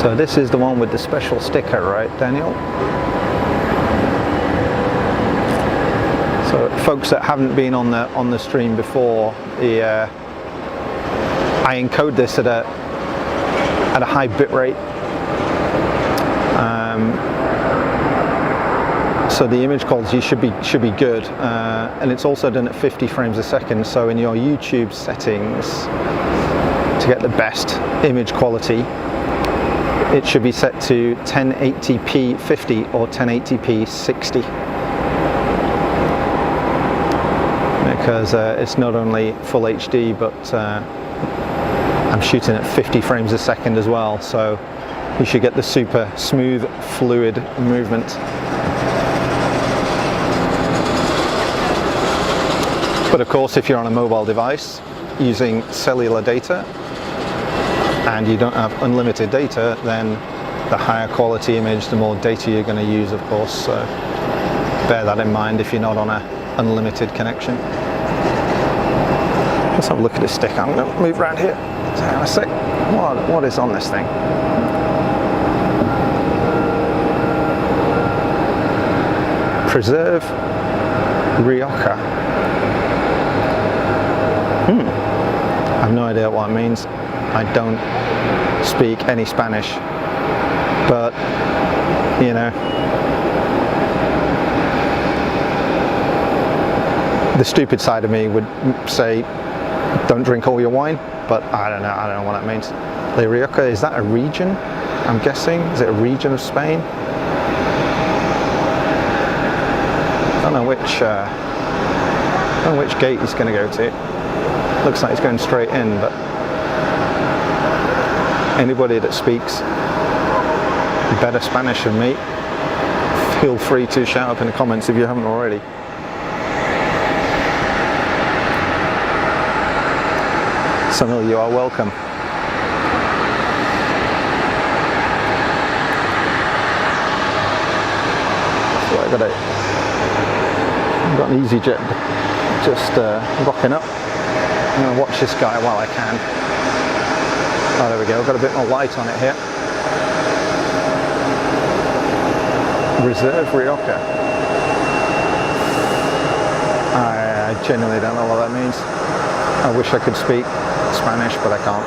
So this is the one with the special sticker, right, Daniel? So folks that haven't been on the stream before, I encode this at a high bit rate. So the image quality should be good, and it's also done at 50 frames a second. So in your YouTube settings, to get the best image quality, it should be set to 1080p 50 or 1080p 60. Because it's not only full HD, but I'm shooting at 50 frames a second as well, so you should get the super smooth, fluid movement. But of course, if you're on a mobile device using cellular data and you don't have unlimited data, then the higher quality image, the more data you're going to use, of course. So bear that in mind if you're not on an unlimited connection. Let's have a look at this stick. I'm going to move around here. Hang on a sec. What is on this thing? Preserve Rioja. I have no idea what it means. I don't speak any Spanish, but you know, the stupid side of me would say don't drink all your wine, but I don't know what that means. La Rioja, is that a region? I'm guessing. Is it a region of Spain? I don't know which gate he's going to go to. Looks like he's going straight in, but anybody that speaks better Spanish than me, feel free to shout up in the comments if you haven't already. Sunil, you are welcome. So I've got an EasyJet just rocking up. I'm going to watch this guy while I can. Oh, there we go. I've got a bit more light on it here. Reserve Rioja. I genuinely don't know what that means. I wish I could speak Spanish, but I can't.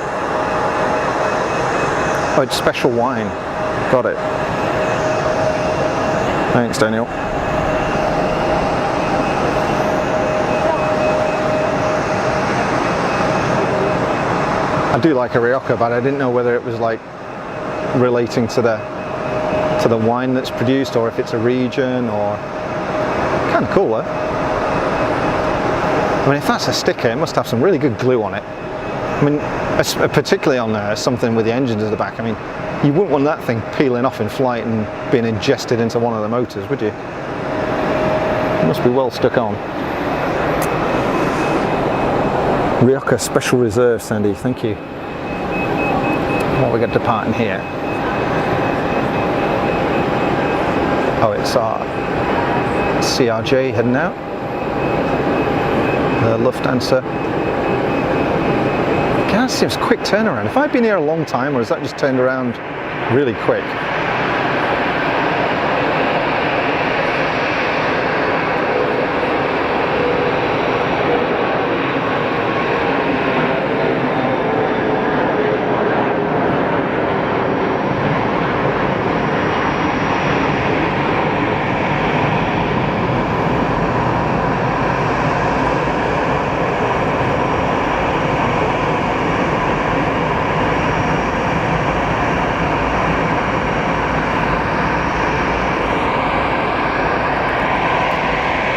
Oh, it's special wine. Got it. Thanks, Daniel. I do like a Rioja, but I didn't know whether it was like relating to the wine that's produced, or if it's a region, or kind of cool though. I mean, if that's a sticker, it must have some really good glue on it. I mean, particularly on something with the engines at the back. I mean, you wouldn't want that thing peeling off in flight and being ingested into one of the motors, would you? It must be well stuck on. Rioja Special Reserve, Sandy, thank you. What we got departing here? Oh, it's our CRJ heading out. The Lufthansa. That seems quick turnaround. If I'd been here a long time, or has that just turned around really quick?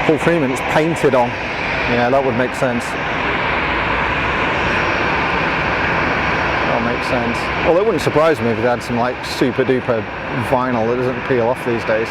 Paul Freeman, it's painted on. Yeah, that would make sense. That'll make sense. Well, it wouldn't surprise me if it had some like super duper vinyl that doesn't peel off these days.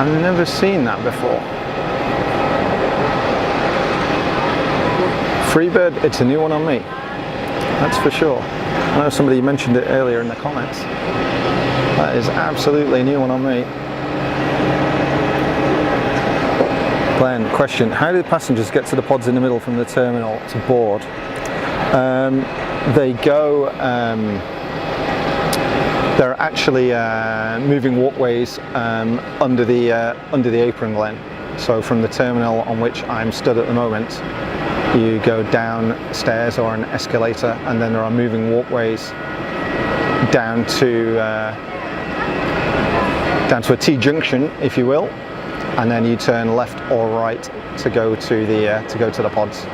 I've never seen that before. Freebird, it's a new one on me. That's for sure. I know somebody mentioned it earlier in the comments. That is absolutely a new one on me. Glenn, question, how do the passengers get to the pods in the middle from the terminal to board? They go, there are actually moving walkways under the apron, Glenn. So from the terminal on which I'm stood at the moment, you go downstairs or an escalator, and then there are moving walkways down to a T-junction, if you will, and then you turn left or right to go to the pods.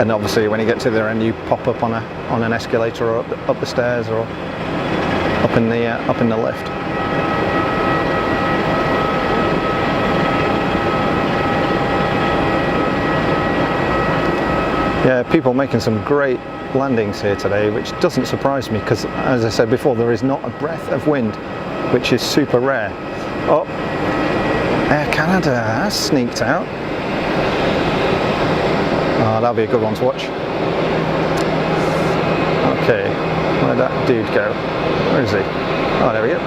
And obviously, when you get to the end, you pop up on an escalator or up the stairs or up in the lift. Yeah, people making some great landings here today, which doesn't surprise me because, as I said before, there is not a breath of wind, which is super rare. Oh, Air Canada has sneaked out. Oh, that'll be a good one to watch. Okay, where'd that dude go? Where is he? Oh, there we go.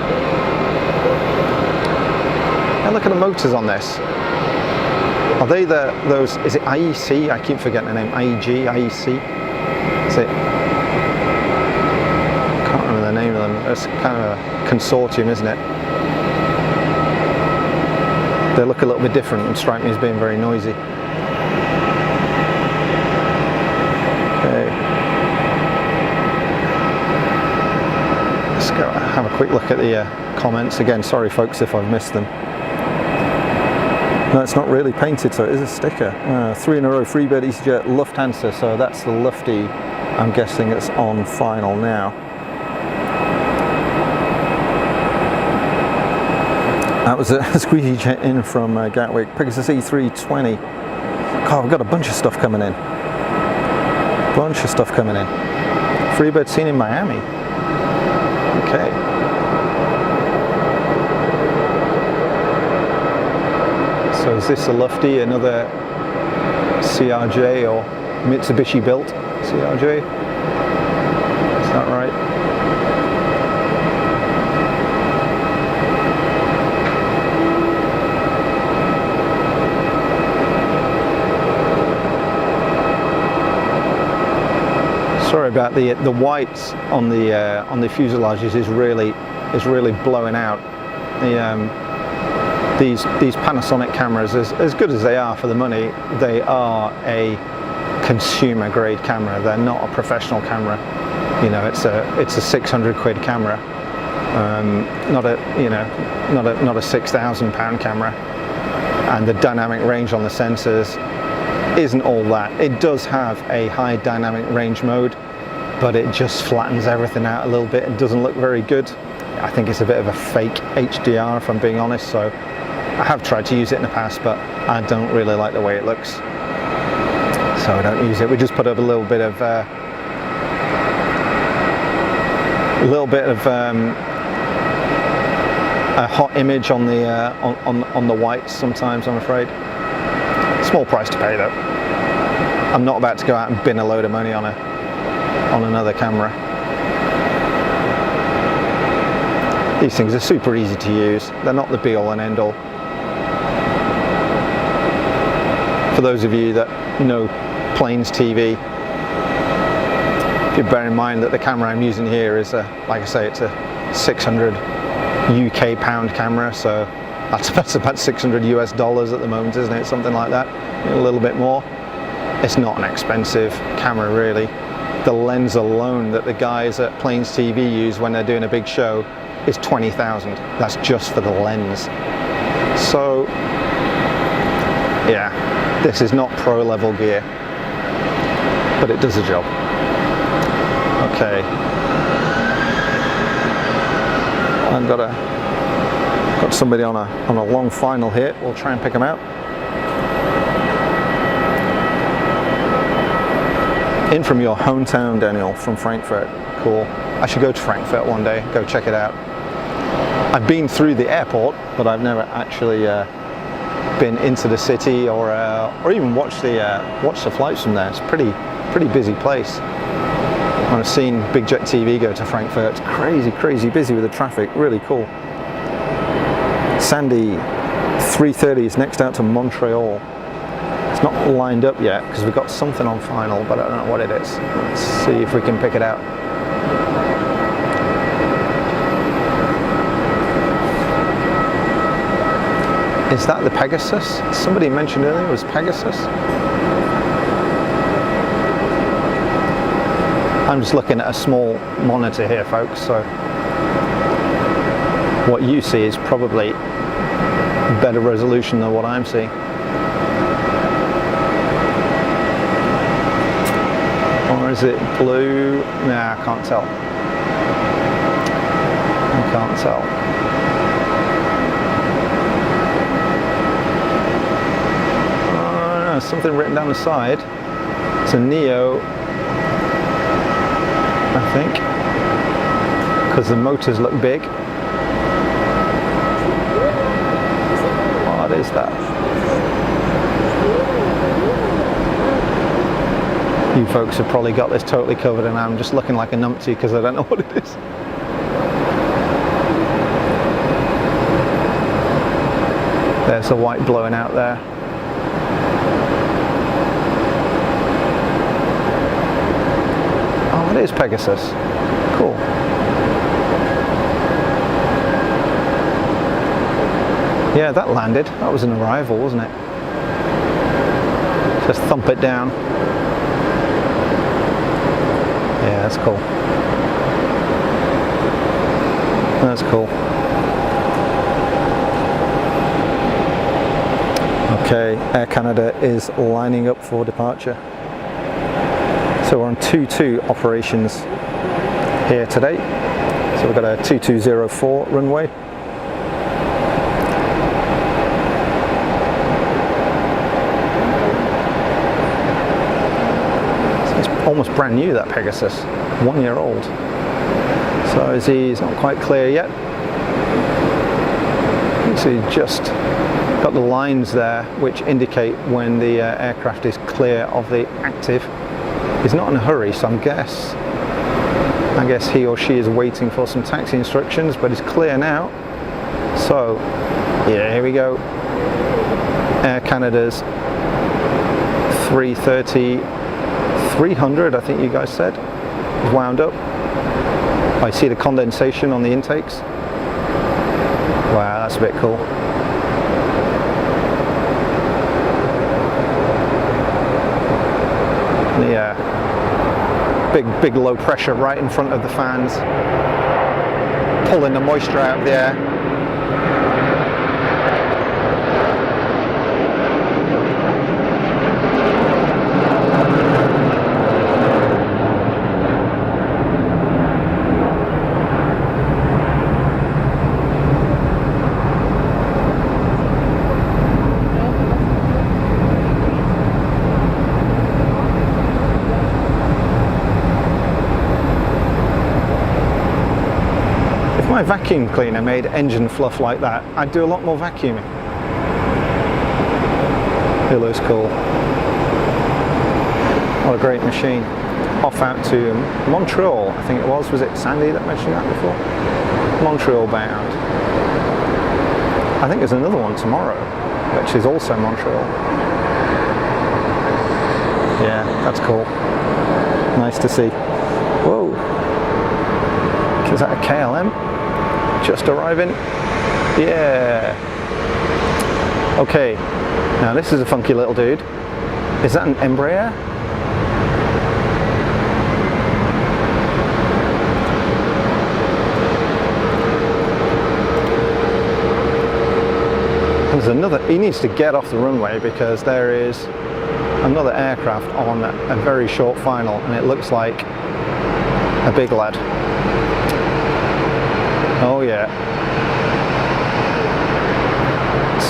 Now look at the motors on this. Are they those, is it IEC? I keep forgetting the name. IEG, IEC? Is it? I can't remember the name of them. It's kind of a consortium, isn't it? They look a little bit different and strike me as being very noisy. Okay. Let's go have a quick look at the comments. Again, sorry folks if I've missed them. No, it's not really painted, so it is a sticker. 3 in a row, Freebird, EasyJet, Lufthansa, so that's the Lufty. I'm guessing it's on final now. That was a squeezy jet in from Gatwick. Pegasus E320. God, we've got a bunch of stuff coming in. Freebird seen in Miami. Okay. So is this a Lufty, another CRJ or Mitsubishi built CRJ? Is that right? Sorry about the whites on the fuselages is really blowing out. These Panasonic cameras, as good as they are for the money, they are a consumer grade camera. They're not a professional camera. You know, it's a 600 quid camera, not a 6,000 pound camera. And the dynamic range on the sensors isn't all that. It does have a high dynamic range mode, but it just flattens everything out a little bit and doesn't look very good. I think it's a bit of a fake HDR, if I'm being honest. So I have tried to use it in the past, but I don't really like the way it looks, so I don't use it. We just put up a little bit of a hot image on the whites sometimes, I'm afraid. Small price to pay though. I'm not about to go out and bin a load of money on another camera. These things are super easy to use. They're not the be all and end all. For those of you that know planes TV, if you bear in mind that the camera I'm using here is like I say, it's a 600 UK pound camera, so that's about 600 US dollars at the moment, isn't it? Something like that, a little bit more. It's not an expensive camera really. The lens alone that the guys at Planes TV use when they're doing a big show is 20,000. That's just for the lens. So yeah, this is not pro level gear, but it does the job. Okay, I've got somebody on a long final here. We'll try and pick them out. In from your hometown, Daniel, from Frankfurt. Cool. I should go to Frankfurt one day, go check it out. I've been through the airport, but I've never actually been into the city or even watched the flights from there. It's a pretty busy place. I've seen BizJet TV go to Frankfurt. It's crazy busy with the traffic. Really cool. Sandy 3:30 is next out to Montreal. It's not lined up yet because we've got something on final, but I don't know what it is. Let's see if we can pick it out. Is that the Pegasus? Somebody mentioned earlier it was Pegasus. I'm just looking at a small monitor here, folks, so what you see is probably better resolution than what I'm seeing. Or is it blue? Nah, I can't tell. I can't tell. Oh no, something written down the side. It's a Neo, I think, because the motors look big. What is that? You folks have probably got this totally covered and I'm just looking like a numpty because I don't know what it is. There's the white blowing out there. Oh, it is Pegasus. Cool. Yeah, that landed. That was an arrival, wasn't it? Just thump it down. Yeah, that's cool. That's cool. Okay, Air Canada is lining up for departure. So we're on 22 operations here today. So we've got a 2204 runway. Almost brand new, that Pegasus, 1 year old. So he's not quite clear yet. So he's just got the lines there which indicate when the aircraft is clear of the active. He's not in a hurry, so I guess he or she is waiting for some taxi instructions, but he's clear now. So yeah, here we go. Air Canada's 300, I think you guys said, is wound up. I see the condensation on the intakes. Wow, that's a bit cool. Yeah, big low pressure right in front of the fans, pulling the moisture out of the air. If my vacuum cleaner made engine fluff like that, I'd do a lot more vacuuming. It looks cool. What a great machine. Off out to Montreal, I think it was it Sandy that mentioned that before? Montreal bound. I think there's another one tomorrow, which is also Montreal. Yeah, that's cool. Nice to see. Whoa. Is that a KLM? Just arriving. Yeah. Okay. Now this is a funky little dude. Is that an Embraer? There's another. He needs to get off the runway because there is another aircraft on a very short final, and it looks like a big lad. Oh yeah.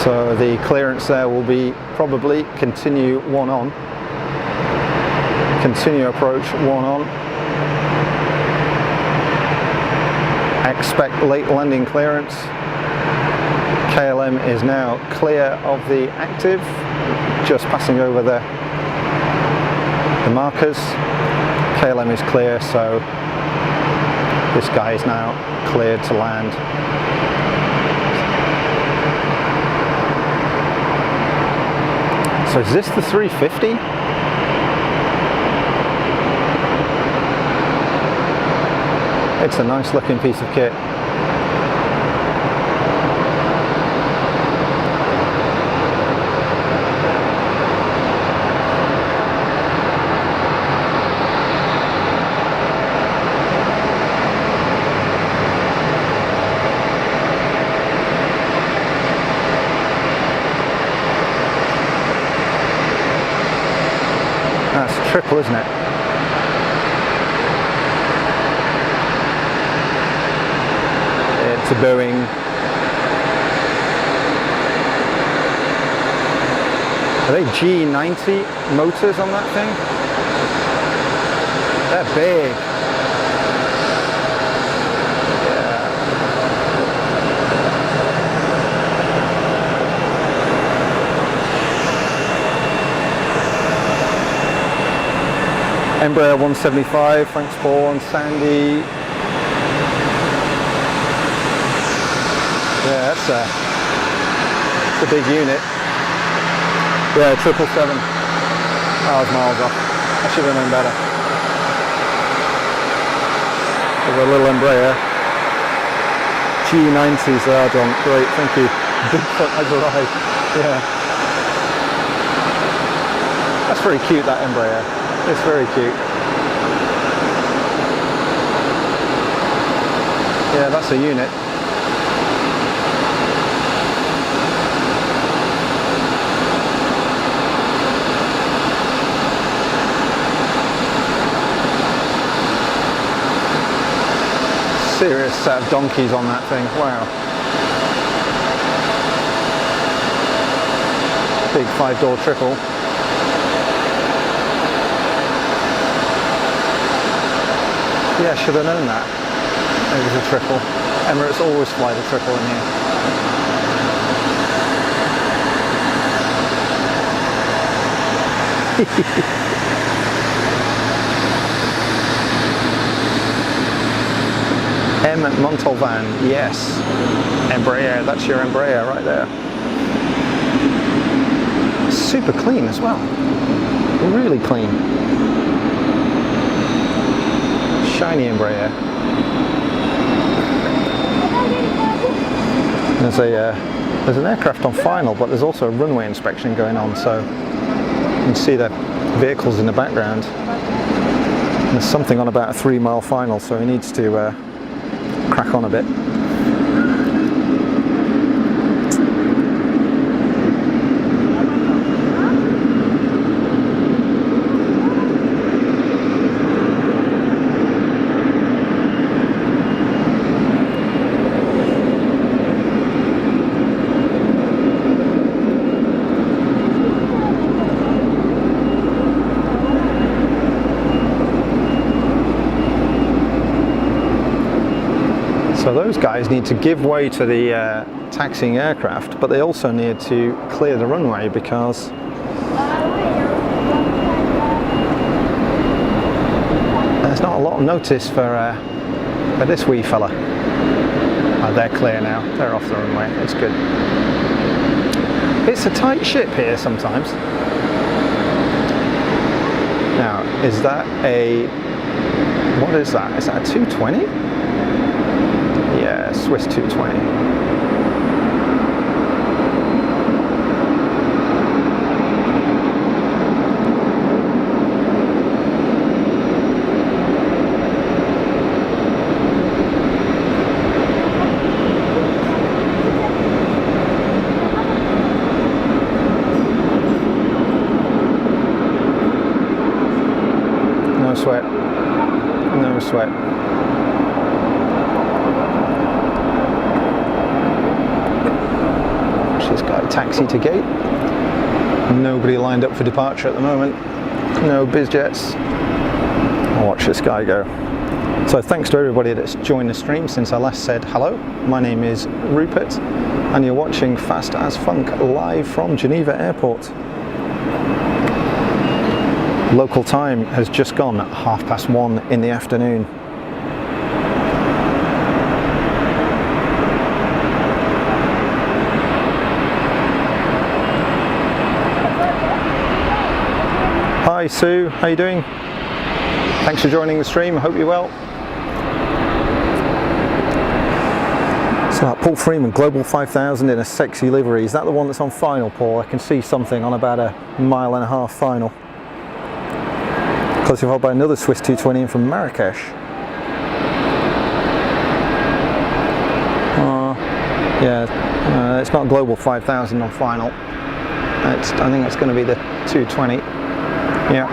So the clearance there will be probably continue one on. Continue approach one on. expect late landing clearance. KLM is now clear of the active, just passing over the markers. KLM is clear, so this guy is now cleared to land. So is this the 350? It's a nice looking piece of kit. That's triple, isn't it? It's a Boeing. Are they G90 motors on that thing? They're big. Embraer 175, thanks Paul and Sandy. Yeah, that's a big unit. Yeah, 777. I was miles off. I should have known better. With a little Embraer. G90s there, John. Great, thank you. Big front as alive. Yeah. That's very cute, that Embraer. It's very cute. Yeah, that's a unit. Serious set of donkeys on that thing. Wow. Big 5-door triple. Yeah, should have known that. It was a triple. Emirates always fly the triple in here. M. Montalvan, yes. Embraer, that's your Embraer right there. Super clean as well. Really clean. Shiny Embraer. There's an aircraft on final, but there's also a runway inspection going on, so you can see the vehicles in the background. And there's something on about a 3-mile final, so he needs to crack on a bit. So those guys need to give way to the taxiing aircraft, but they also need to clear the runway because there's not a lot of notice for this wee fella. Oh, they're clear now, they're off the runway, it's good. It's a tight ship here sometimes. Now, is that what is that? Is that a 220? Yeah, Swiss 220. No sweat. No sweat. This guy taxi to gate. Nobody lined up for departure at the moment. No bizjets. Watch this guy go. So thanks to everybody that's joined the stream since I last said hello. My name is Rupert and you're watching Fast as Funk live from Geneva Airport. Local time has just gone at 1:30 in the afternoon. Hi Sue, how you doing? Thanks for joining the stream, I hope you're well. So that Paul Freeman Global 5000 in a sexy livery, is that the one that's on final, Paul? I can see something on about a 1.5 mile final. Closely followed by another Swiss 220 in from Marrakesh. Yeah, it's not Global 5000 on final. I think it's going to be the 220. Yeah.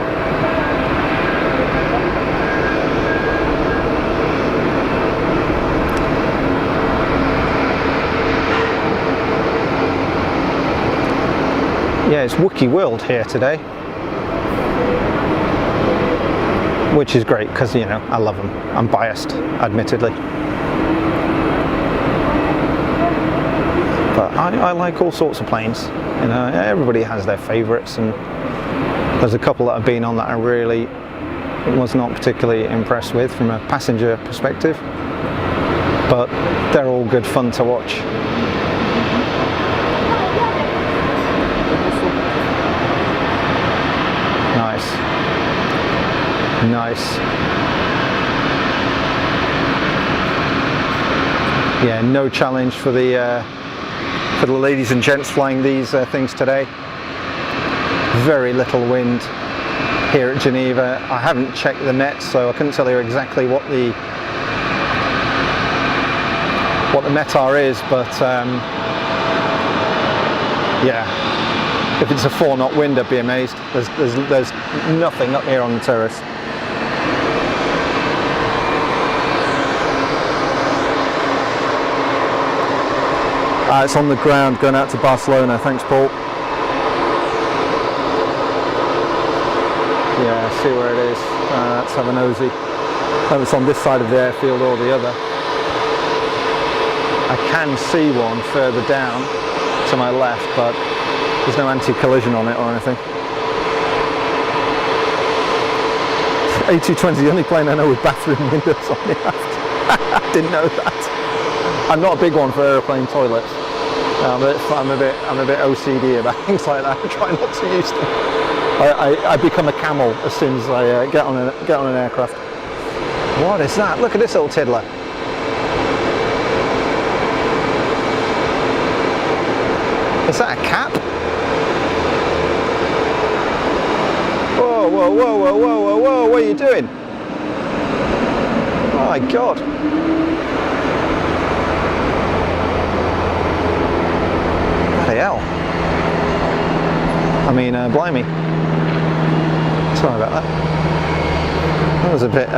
Yeah, it's Wookiee World here today, which is great because, you know, I love them. I'm biased, admittedly. But I like all sorts of planes. You know, everybody has their favourites, and there's a couple that I've been on that I really was not particularly impressed with from a passenger perspective, but they're all good fun to watch. Nice. Yeah, no challenge for the ladies and gents flying these things today. Very little wind here at Geneva. I haven't checked the nets, so I couldn't tell you exactly what the METAR is, but yeah, if it's a 4-knot wind, I'd be amazed. There's nothing up here on the terrace. It's on the ground going out to Barcelona. Thanks, Paul. Yeah, see where it is. Let's have a nosy. Whether it's on this side of the airfield or the other. I can see one further down to my left, but there's no anti-collision on it or anything. A220 is the only plane I know with bathroom windows on the aft. I didn't know that. I'm not a big one for aeroplane toilets. I'm a bit OCD about things like that. I try not to use them. I become a camel as soon as I get on an aircraft. What is that? Look at this little tiddler. Is that a cap? Whoa, whoa, whoa, whoa, whoa, whoa, whoa! What are you doing? Oh my God! Hell. I mean, blimey. Sorry about that. That was a bit,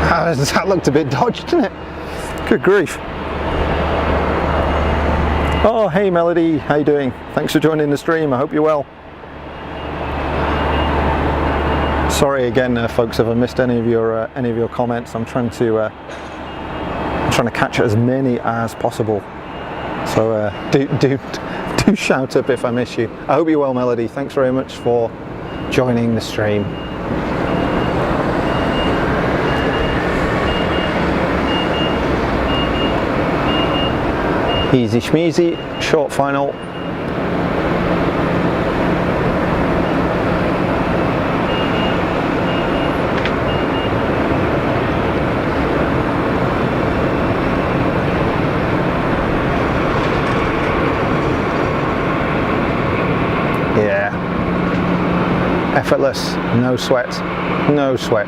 that looked a bit dodged, didn't it? Good grief. Oh, hey Melody, how you doing? Thanks for joining the stream, I hope you're well. Sorry again, folks, if I missed any of your comments. I'm trying to catch as many as possible. So do shout up if I miss you. I hope you're well, Melody. Thanks very much for joining the stream. Easy schmeezy, short final. Effortless, no sweat, no sweat.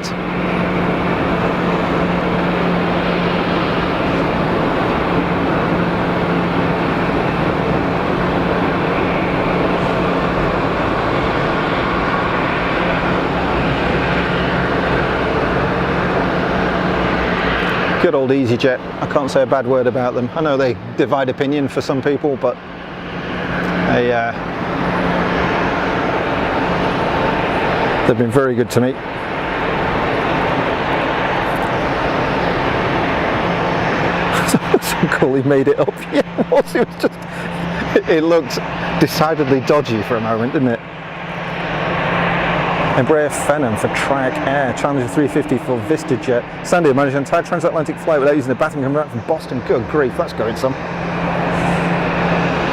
Good old EasyJet, I can't say a bad word about them. I know they divide opinion for some people, but they've been very good to me. cool he made it up. Yeah, it was just, it looked decidedly dodgy for a moment, didn't it? Embraer Phenom for Triac Air, Challenger 350 for VistaJet. Sandy managed an entire transatlantic flight without using the bathroom coming back from Boston. Good grief, that's going some.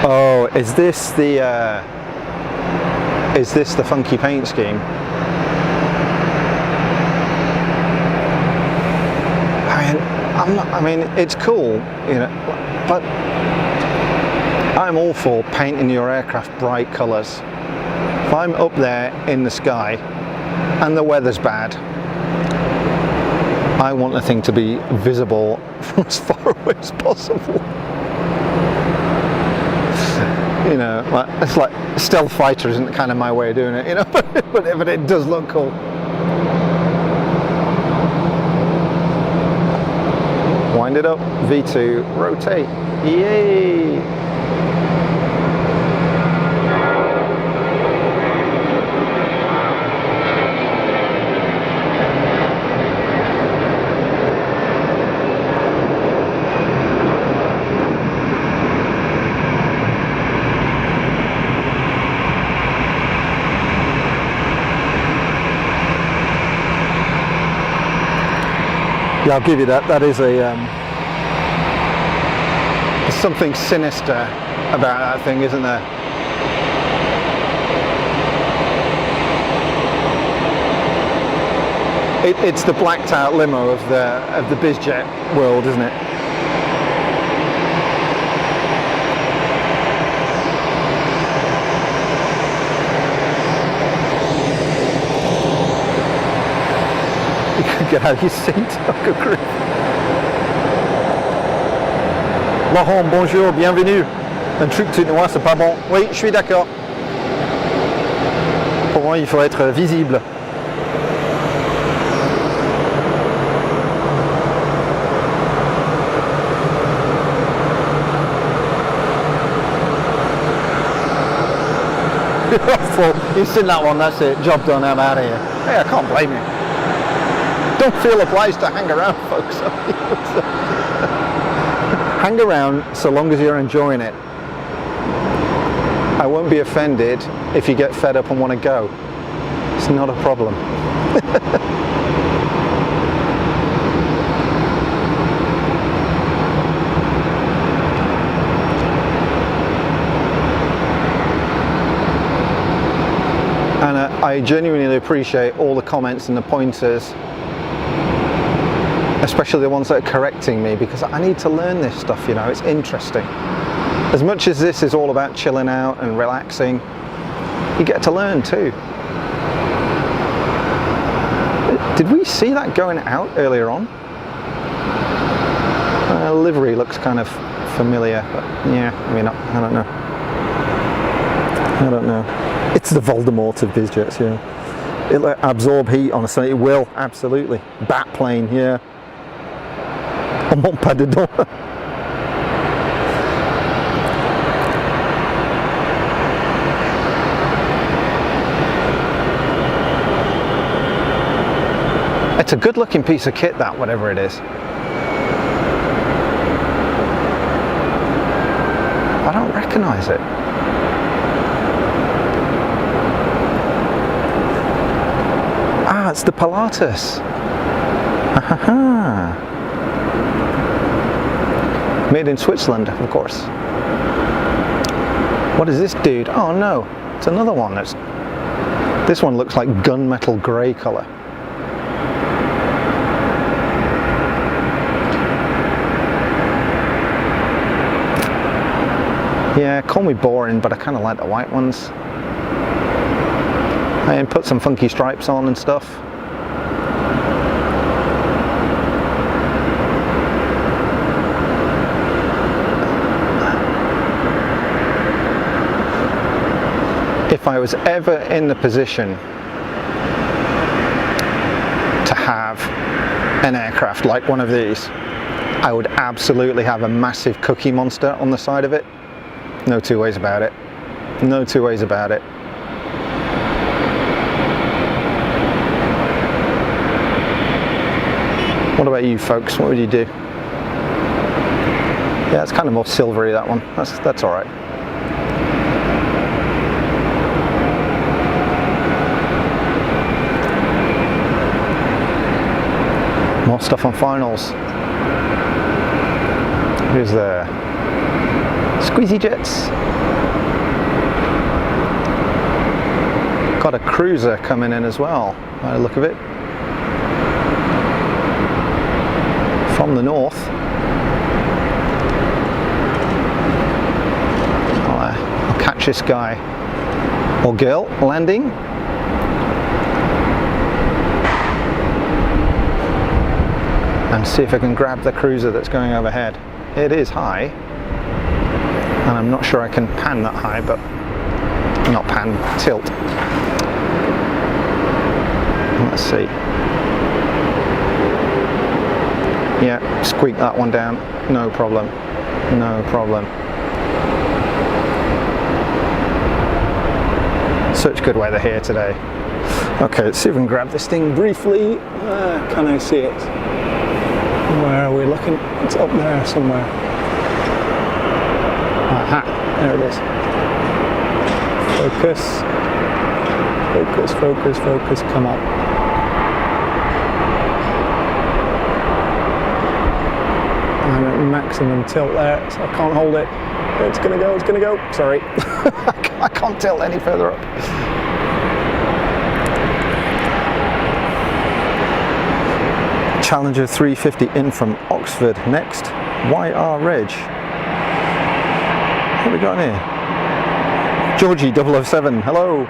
Oh, is this the funky paint scheme? I mean, it's cool, you know, but I'm all for painting your aircraft bright colours. If I'm up there in the sky and the weather's bad, I want the thing to be visible from as far away as possible. You know, it's like stealth fighter isn't kind of my way of doing it, you know, but it does look cool. Wind it up, V2, rotate, yay! Yeah, I'll give you that. That is a there's something sinister about that thing, isn't there? It's the blacked out limo of the bizjet world, isn't it? Get out of your seat. Good grief. Laurent, bonjour, bienvenue. Un truc tout noir, c'est pas bon. Oui, je suis d'accord. Pour moi, il faut être visible. You've seen that one, that's it. Job done, I'm out of here. Hey, I can't blame you. Don't feel obliged to hang around, folks. Hang around so long as you're enjoying it. I won't be offended if you get fed up and want to go. It's not a problem. And I genuinely appreciate all the comments and the pointers, especially the ones that are correcting me, because I need to learn this stuff, you know, it's interesting. As much as this is all about chilling out and relaxing, you get to learn too. Did we see that going out earlier on? Livery looks kind of familiar, but yeah, I mean, I don't know. I don't know. It's the Voldemort of bizjets, yeah. It'll absorb heat, honestly, it will, absolutely. Bat plane, yeah. On monte pas dedans. It's a good looking piece of kit, that, whatever it is. I don't recognise it. Ah, it's the Pilatus. Made in Switzerland, of course. What is this dude? Oh no, it's another one. This one looks like gunmetal grey colour. Yeah, call me boring, but I kind of like the white ones. And put some funky stripes on and stuff. If I was ever in the position to have an aircraft like one of these, I would absolutely have a massive Cookie Monster on the side of it. No two ways about it. No two ways about it. What about you folks? What would you do? Yeah, it's kind of more silvery, that one. That's all right. More stuff on finals. Here's the EasyJets. Got a cruiser coming in as well, by the look of it. From the north. I'll catch this guy or girl landing. And see if I can grab the cruiser that's going overhead. It is high, and I'm not sure I can pan that high, but not pan, tilt. Let's see. Yeah, squeak that one down, no problem, no problem. Such good weather here today. Okay, let's see if we can grab this thing briefly. Can I see it? Where are we looking? It's up there somewhere. Aha, there it is. Focus. Focus, focus, focus, come up. I'm at maximum tilt there, so I can't hold it. It's gonna go, it's gonna go. Sorry. I can't tilt any further up. Challenger 350 in from Oxford next. YR Reg. What have we got here? Georgie 007, hello.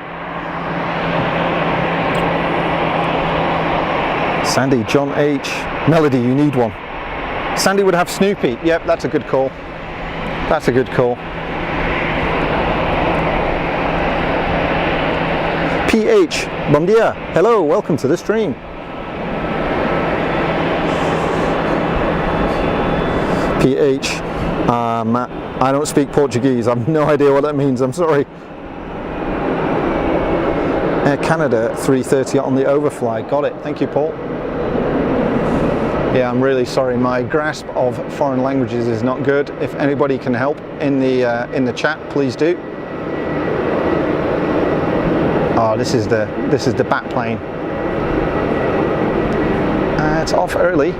Sandy, John H. Melody, you need one. Sandy would have Snoopy. Yep, that's a good call. That's a good call. PH, bom dia. Hello, welcome to the stream. PH, I don't speak Portuguese. I have no idea what that means. I'm sorry. Air Canada 330 on the overfly. Got it. Thank you, Paul. Yeah, I'm really sorry. My grasp of foreign languages is not good. If anybody can help in the chat, please do. Oh, this is the bat plane. It's off early.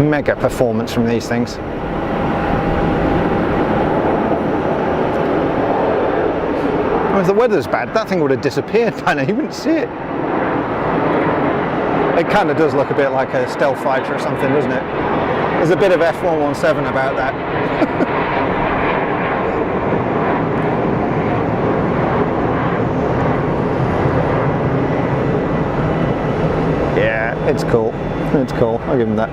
Mega performance from these things. If the weather's bad, that thing would have disappeared by now. You wouldn't see it. It kind of does look a bit like a stealth fighter or something, doesn't it? There's a bit of F117 about that. Yeah, it's cool. It's cool. I'll give him that.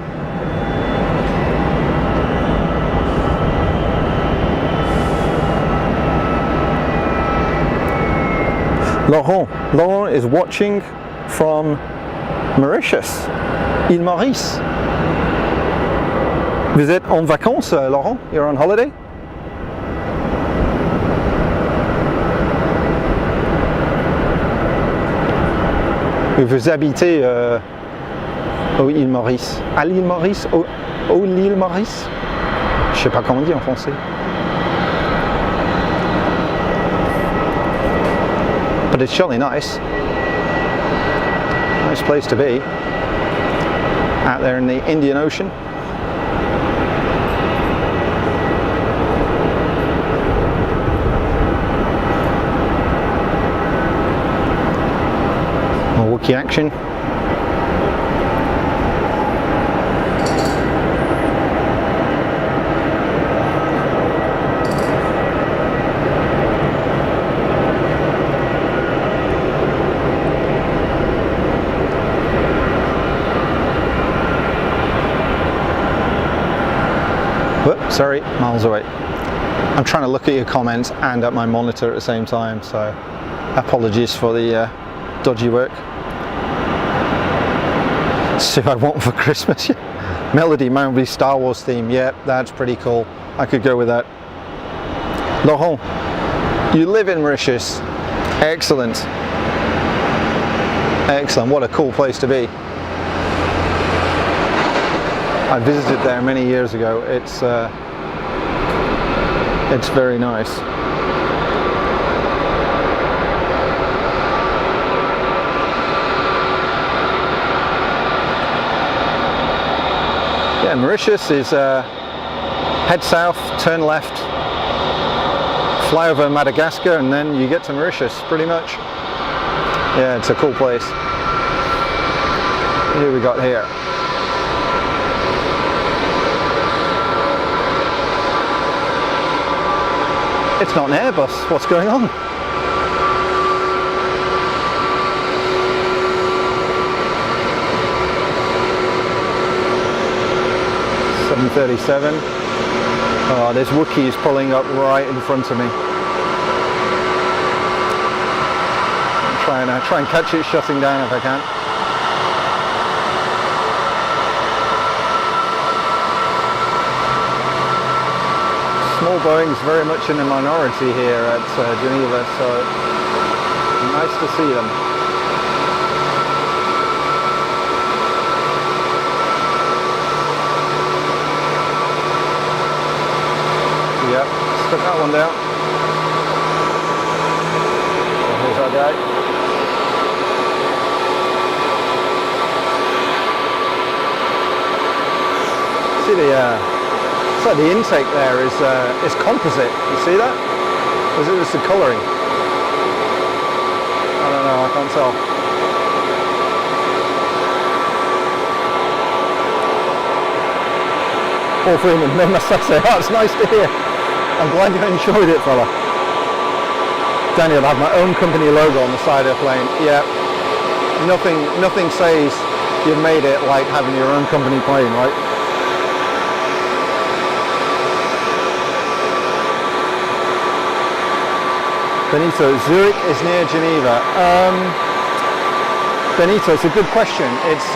Laurent is watching from Mauritius, Île Maurice. Vous êtes en vacances, Laurent? You're on holiday? Vous habitez aux îles Maurice. À l'île Maurice? Au l'île Maurice? Je sais pas comment on dit en français. But it's surely nice. Nice place to be. Out there in the Indian Ocean. More Wookiee action. Whoops, sorry, miles away. I'm trying to look at your comments and at my monitor at the same time, so apologies for the dodgy work. See what I want for Christmas. Melody, Mounby, Star Wars theme. Yep, that's pretty cool. I could go with that. Laurent, you live in Mauritius. Excellent. Excellent. What a cool place to be. I visited there many years ago. It's very nice. Yeah, Mauritius is head south, turn left, fly over Madagascar, and then you get to Mauritius pretty much. Yeah, it's a cool place. Here we got here. It's not an Airbus. What's going on? .737. Oh, there's Wookiees pulling up right in front of me. I'm try and catch it shutting down if I can. Small Boeing's very much in the minority here at Geneva, so nice to see them. Yep, stuck that one down. Here's our guy. See it's like the intake there is composite. You see that? Or is it just the colouring? I don't know, I can't tell. Paul Freeman, no massage. Oh, it's nice to hear. I'm glad you enjoyed it, fella. Daniel, I have my own company logo on the side of the plane. Yeah. Nothing says you've made it like having your own company plane, right? Benito, Zurich is near Geneva. Benito, it's a good question. It's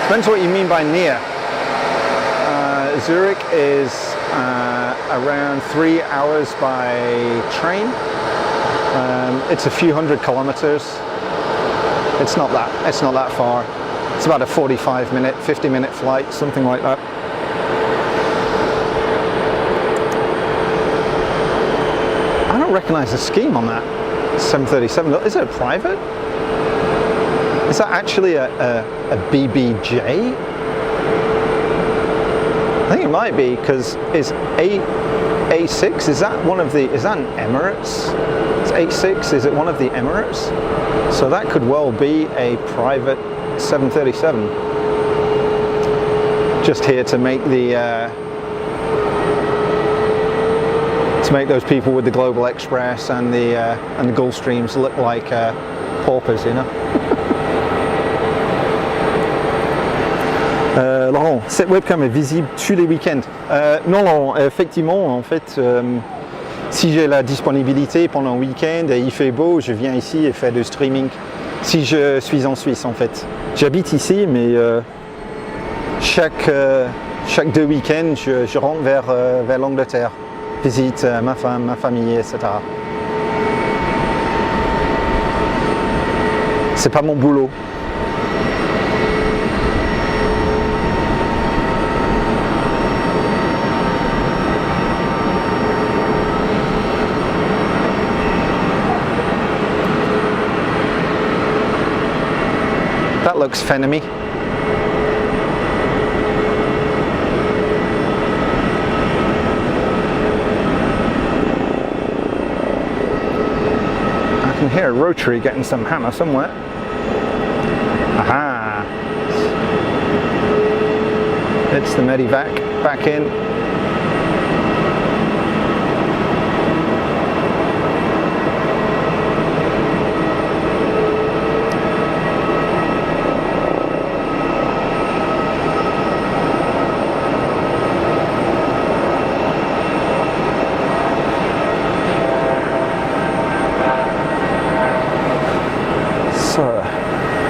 depends what you mean by near. Zurich is around 3 hours by train. It's a few hundred kilometers. It's not that far. It's about a 45-minute, 50-minute flight, something like that. I don't recognize the scheme on that 737. Is it a private? Is that actually a BBJ? I think it might be, because is A6, is that an Emirates? It's A6, is it one of the Emirates? So that could well be a private 737. Just here to make those people with the Global Express and the Gulfstreams look like paupers, you know. Laurent, cette webcam est visible tous les week-ends. Non, Laurent, effectivement, en fait, si j'ai la disponibilité pendant le week-end et il fait beau, je viens ici et fais du streaming. Si je suis en Suisse, en fait. J'habite ici, mais chaque 2 week-ends, je rentre vers l'Angleterre. Visite ma femme, ma famille, etc. C'est pas mon boulot. That looks Fenemy. I can hear a rotary getting some hammer somewhere. Aha! It's the Medivac back in.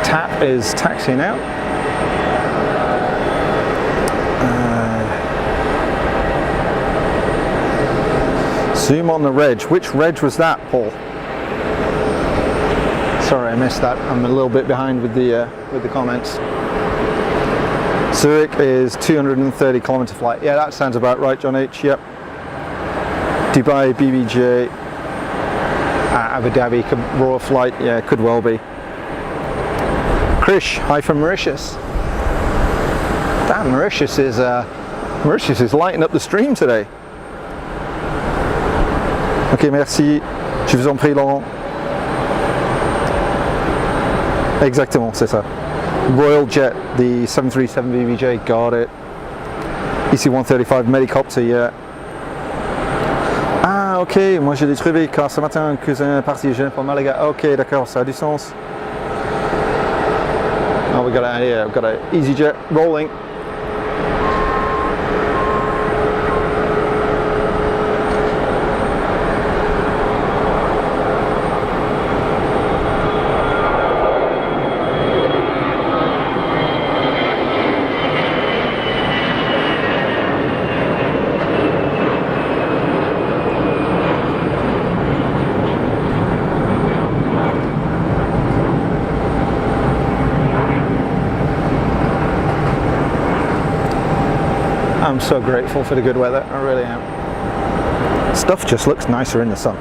TAP is taxiing out. Zoom on the reg. Which reg was that, Paul? Sorry, I missed that. I'm a little bit behind with the comments. Zurich is 230 kilometer flight. Yeah, that sounds about right, John H. Yep. Dubai, BBJ, Abu Dhabi, Royal flight. Yeah, could well be. Krish, hi from Mauritius. Damn, Mauritius is lighting up the stream today. Ok, merci. Je vous en prie, Laurent. Exactement, c'est ça. Royal Jet, the 737 BBJ, got it. EC-135 Medicopter, yeah. Ah, ok, moi je l'ai trouvé car ce matin un cousin est parti pour Malaga. Ok, d'accord, ça a du sens. Oh, we've got an EasyJet rolling. I'm so grateful for the good weather, I really am. Stuff just looks nicer in the sun.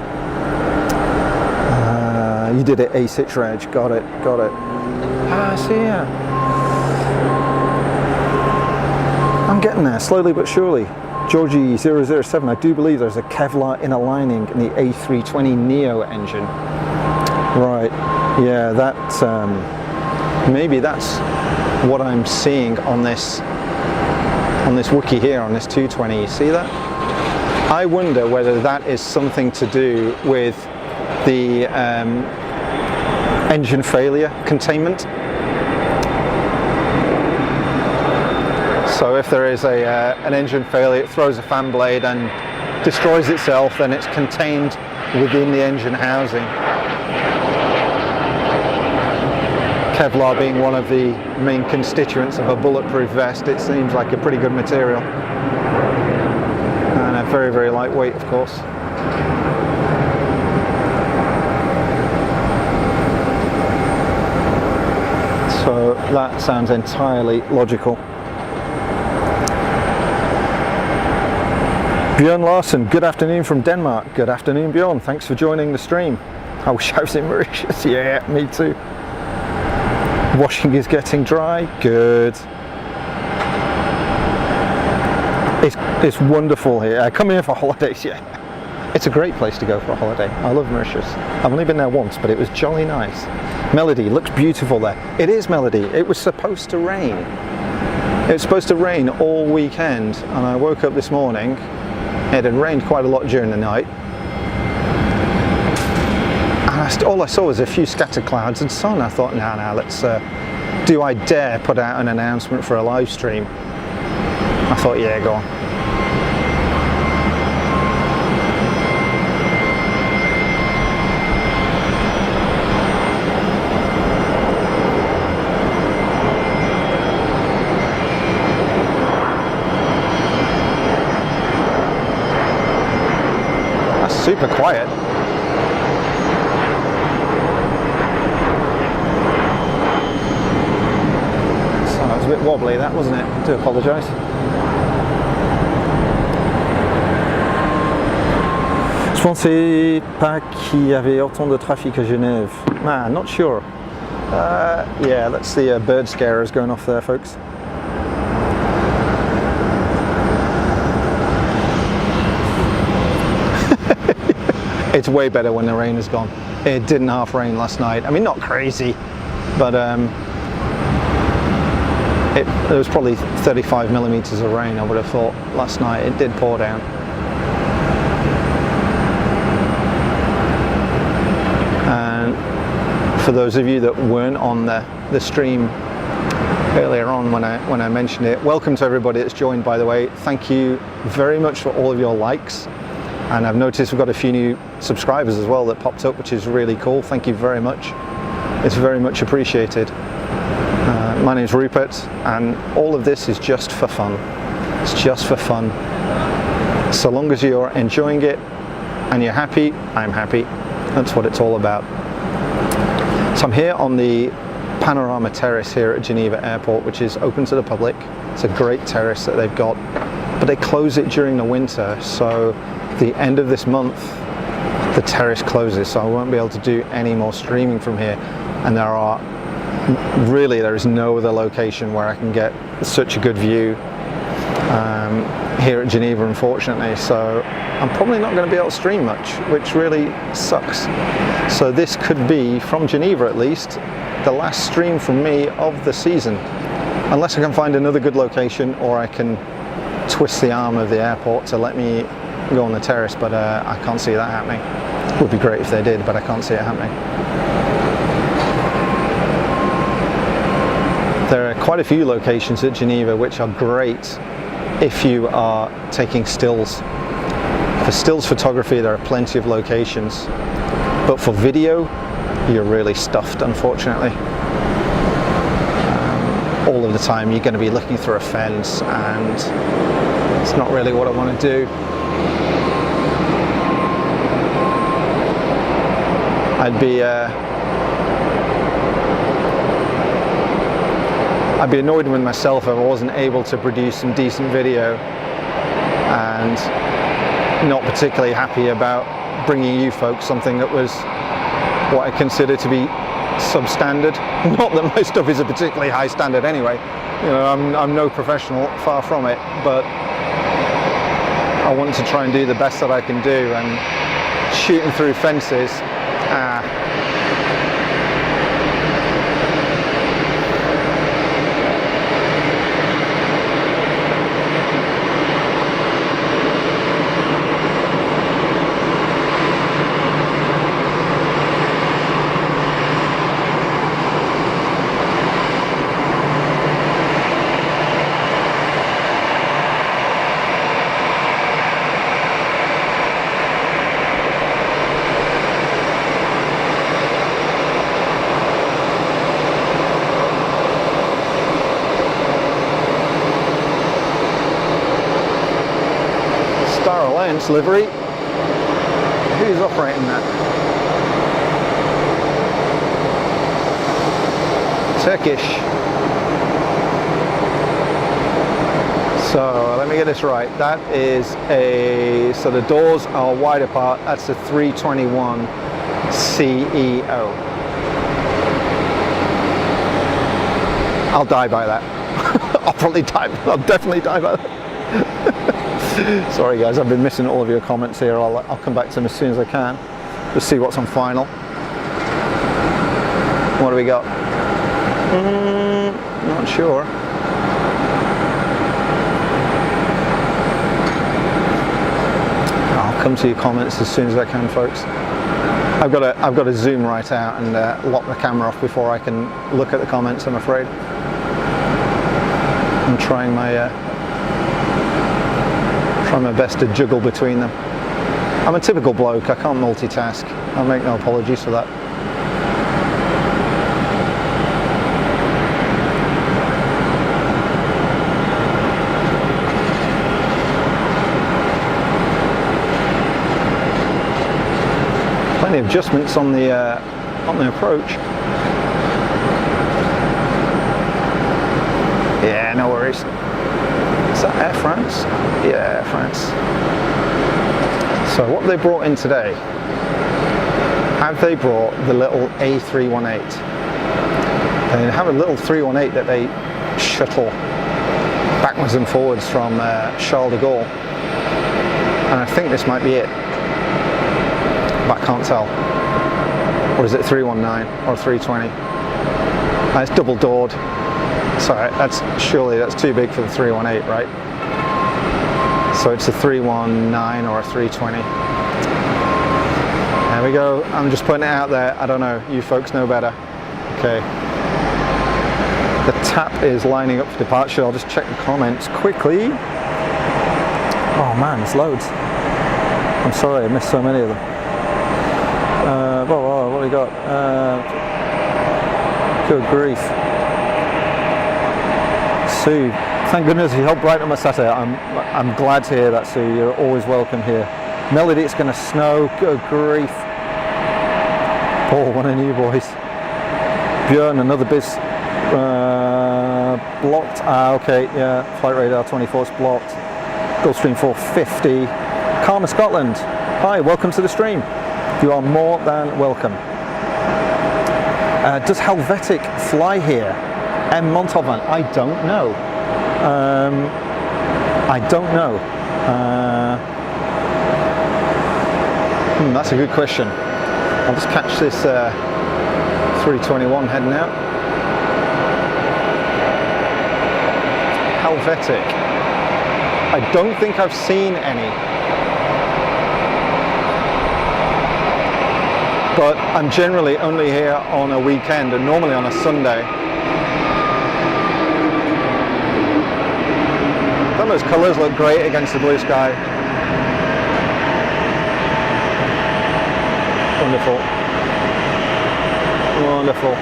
You did it A6 reg, got it. Ah, I see ya. I'm getting there, slowly but surely. Georgie 007, I do believe there's a Kevlar inner lining in the A320 Neo engine. Right, yeah, maybe that's what I'm seeing on this Wookiee here, on this 220, you see that? I wonder whether that is something to do with the engine failure containment. So if there is an engine failure, it throws a fan blade and destroys itself, then it's contained within the engine housing. Kevlar being one of the main constituents of a bulletproof vest, it seems like a pretty good material. And a very, very lightweight, of course. So that sounds entirely logical. Björn Larsen, good afternoon from Denmark. Good afternoon, Björn. Thanks for joining the stream. I wish I was in Mauritius. Yeah, me too. Washing is getting dry. Good. It's wonderful here. I come here for holidays, yeah. It's a great place to go for a holiday. I love Mauritius. I've only been there once, but it was jolly nice. Melody, looks beautiful there. It is Melody. It was supposed to rain. It was supposed to rain all weekend, and I woke up this morning. It had rained quite a lot during the night. And all I saw was a few scattered clouds and sun. I thought, nah, let's, do I dare put out an announcement for a live stream? I thought, yeah, go on. That's super quiet. A bit wobbly that, wasn't it? I do apologise. Je pensais pas qu'il y avait autant de trafic à Genève. Nah, not sure. Yeah, that's the bird scarers going off there, folks. It's way better when the rain is gone. It didn't half rain last night. I mean, not crazy, but there was probably 35 millimeters of rain, I would have thought, last night. It did pour down. And for those of you that weren't on the stream earlier on when I mentioned it, welcome to everybody that's joined, by the way. Thank you very much for all of your likes. And I've noticed we've got a few new subscribers as well that popped up, which is really cool. Thank you very much. It's very much appreciated. My name's Rupert, and all of this is just for fun. It's just for fun. So long as you're enjoying it and you're happy, I'm happy. That's what it's all about. So I'm here on the panorama terrace here at Geneva Airport, which is open to the public. It's a great terrace that they've got, but they close it during the winter, so the end of this month the terrace closes, so I won't be able to do any more streaming from here. And there is no other location where I can get such a good view here at Geneva, unfortunately, so I'm probably not going to be able to stream much, which really sucks. So this could be, from Geneva at least, the last stream from me of the season, unless I can find another good location, or I can twist the arm of the airport to let me go on the terrace, but I can't see that happening. It would be great if they did, but I can't see it happening. There are quite a few locations at Geneva which are great if you are taking stills. For stills photography there are plenty of locations, but for video you're really stuffed, unfortunately. All of the time you're going to be looking through a fence, and it's not really what I want to do. I'd be annoyed with myself if I wasn't able to produce some decent video, and not particularly happy about bringing you folks something that was what I consider to be substandard. Not that my stuff is a particularly high standard anyway, you know, I'm no professional, far from it, but I want to try and do the best that I can do, and shooting through fences, livery. Who's operating that? Turkish. So let me get this right. That is so the doors are wide apart. That's a 321 CEO. I'll die by that. I'll definitely die by that. Sorry guys, I've been missing all of your comments here. I'll come back to them as soon as I can. Just see what's on final. What do we got? Not sure. I'll come to your comments as soon as I can, folks. I've got to zoom right out and lock the camera off before I can look at the comments, I'm afraid. I'm trying my best to juggle between them. I'm a typical bloke, I can't multitask. I'll make no apologies for that. Plenty of adjustments on the approach. Yeah, no worries. Is that Air France? Yeah, Air France. So what they brought in today, have they brought the little A318? They have a little 318 that they shuttle backwards and forwards from Charles de Gaulle. And I think this might be it, but I can't tell. Or is it 319 or 320? It's double doored. Sorry, surely that's too big for the 318, right? So it's a 319 or a 320. There we go. I'm just putting it out there. I don't know. You folks know better. Okay. The tap is lining up for departure. I'll just check the comments quickly. Oh man, there's loads. I'm sorry, I missed so many of them. What have we got? Good grief. Sue, thank goodness you helped brighten up my Saturday. I'm glad to hear that, Sue. You're always welcome here. Melody, it's going to snow. Good grief. Paul, one of you boys. Björn, another biz blocked. Okay, yeah, flight radar 24's blocked. Gulfstream 450. Karma Scotland. Hi, welcome to the stream. You are more than welcome. Does Helvetic fly here? M. Montalvan? I don't know. I don't know. That's a good question. I'll just catch this 321 heading out. Helvetic. I don't think I've seen any. But I'm generally only here on a weekend and normally on a Sunday. Don't those colours look great against the blue sky? Wonderful. Wonderful.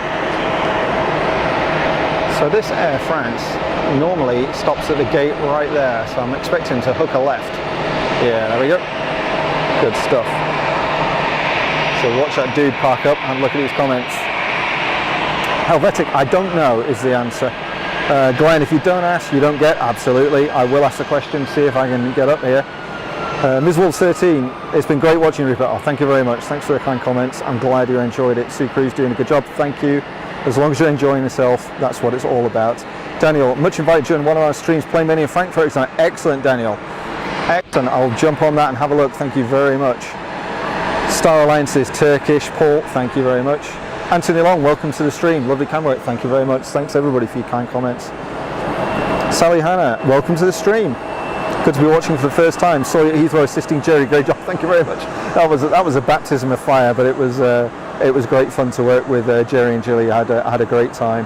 So this Air France normally stops at the gate right there, so I'm expecting to hook a left. Yeah, there we go. Good stuff. So watch that dude park up and look at his comments. Helvetic, I don't know is the answer. Glenn, if you don't ask, you don't get. Absolutely. I will ask the question, see if I can get up here. Ms. Wolf 13, it's been great watching Rupert. Oh, thank you very much. Thanks for the kind comments. I'm glad you enjoyed it. Sue Cruz doing a good job. Thank you. As long as you're enjoying yourself, that's what it's all about. Daniel, much invited during one of our streams, playing many in Frankfurt tonight. Excellent, Daniel. Excellent. I'll jump on that and have a look. Thank you very much. Star Alliance is Turkish. Paul, thank you very much. Anthony Long, welcome to the stream. Lovely camera work. Thank you very much. Thanks everybody for your kind comments. Sally Hannah, welcome to the stream. Good to be watching for the first time. Saw you at Heathrow assisting Jerry. Great job. Thank you very much. That was a baptism of fire, but it was great fun to work with Jerry and Jilly. I had a great time.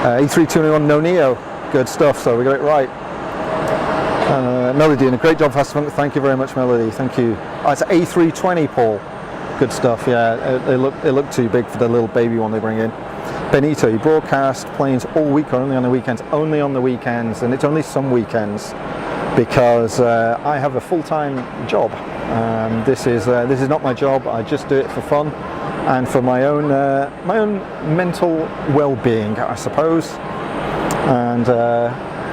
E321 No Neo. Good stuff. So we got it right. Melody doing a great job, Fast Funk. Thank you very much, Melody. Thank you. Oh, it's A320, Paul. Good stuff. Yeah, they look too big for the little baby one they bring in. Benito, you broadcast planes all week or only on the weekends? Only on the weekends, and it's only some weekends because I have a full-time job. This is not my job. I just do it for fun and for my own mental well-being, I suppose, and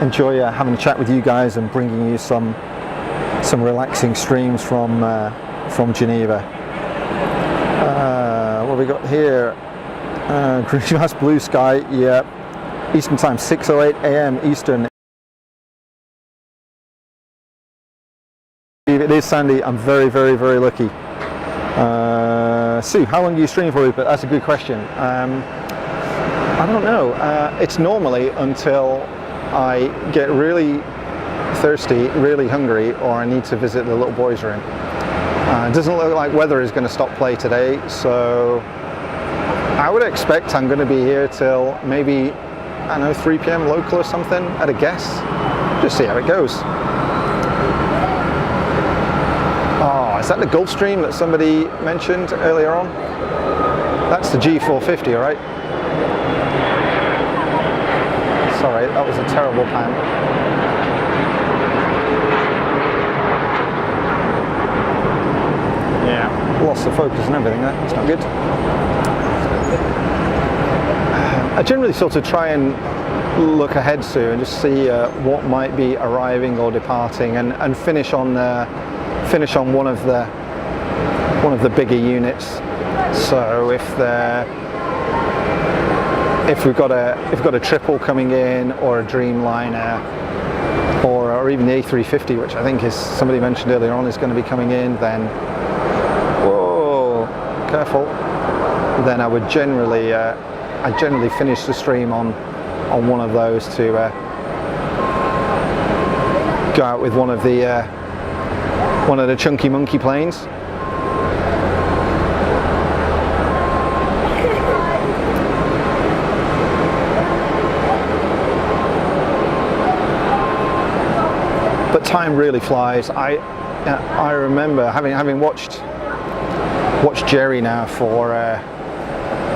enjoy having a chat with you guys and bringing you some relaxing streams from Geneva. What have we got here? Green grass, blue sky, yeah. Eastern time, 6:08 a.m. Eastern. It is Sandy. I'm very, very, very lucky. Sue, how long do you stream for, Rupert? That's a good question. I don't know. It's normally until I get really thirsty, really hungry, or I need to visit the little boys' room. It doesn't look like weather is going to stop play today, so I would expect I'm going to be here till maybe, I don't know, 3 p.m. local or something, at a guess. Just see how it goes. Oh, is that the Gulfstream that somebody mentioned earlier on? That's the G450, all right? Sorry, that was a terrible pan. Yeah, lost the focus and everything there. That's not good. I generally sort of try and look ahead, Sue, and just see what might be arriving or departing, and finish on one of the bigger units. So if we've got a triple coming in, or a Dreamliner, or even the A350, which I think is somebody mentioned earlier on is going to be coming in, then whoa, careful. Then I would generally finish the stream on one of those to go out with one of the chunky monkey planes. But time really flies. I remember having watched Jerry now for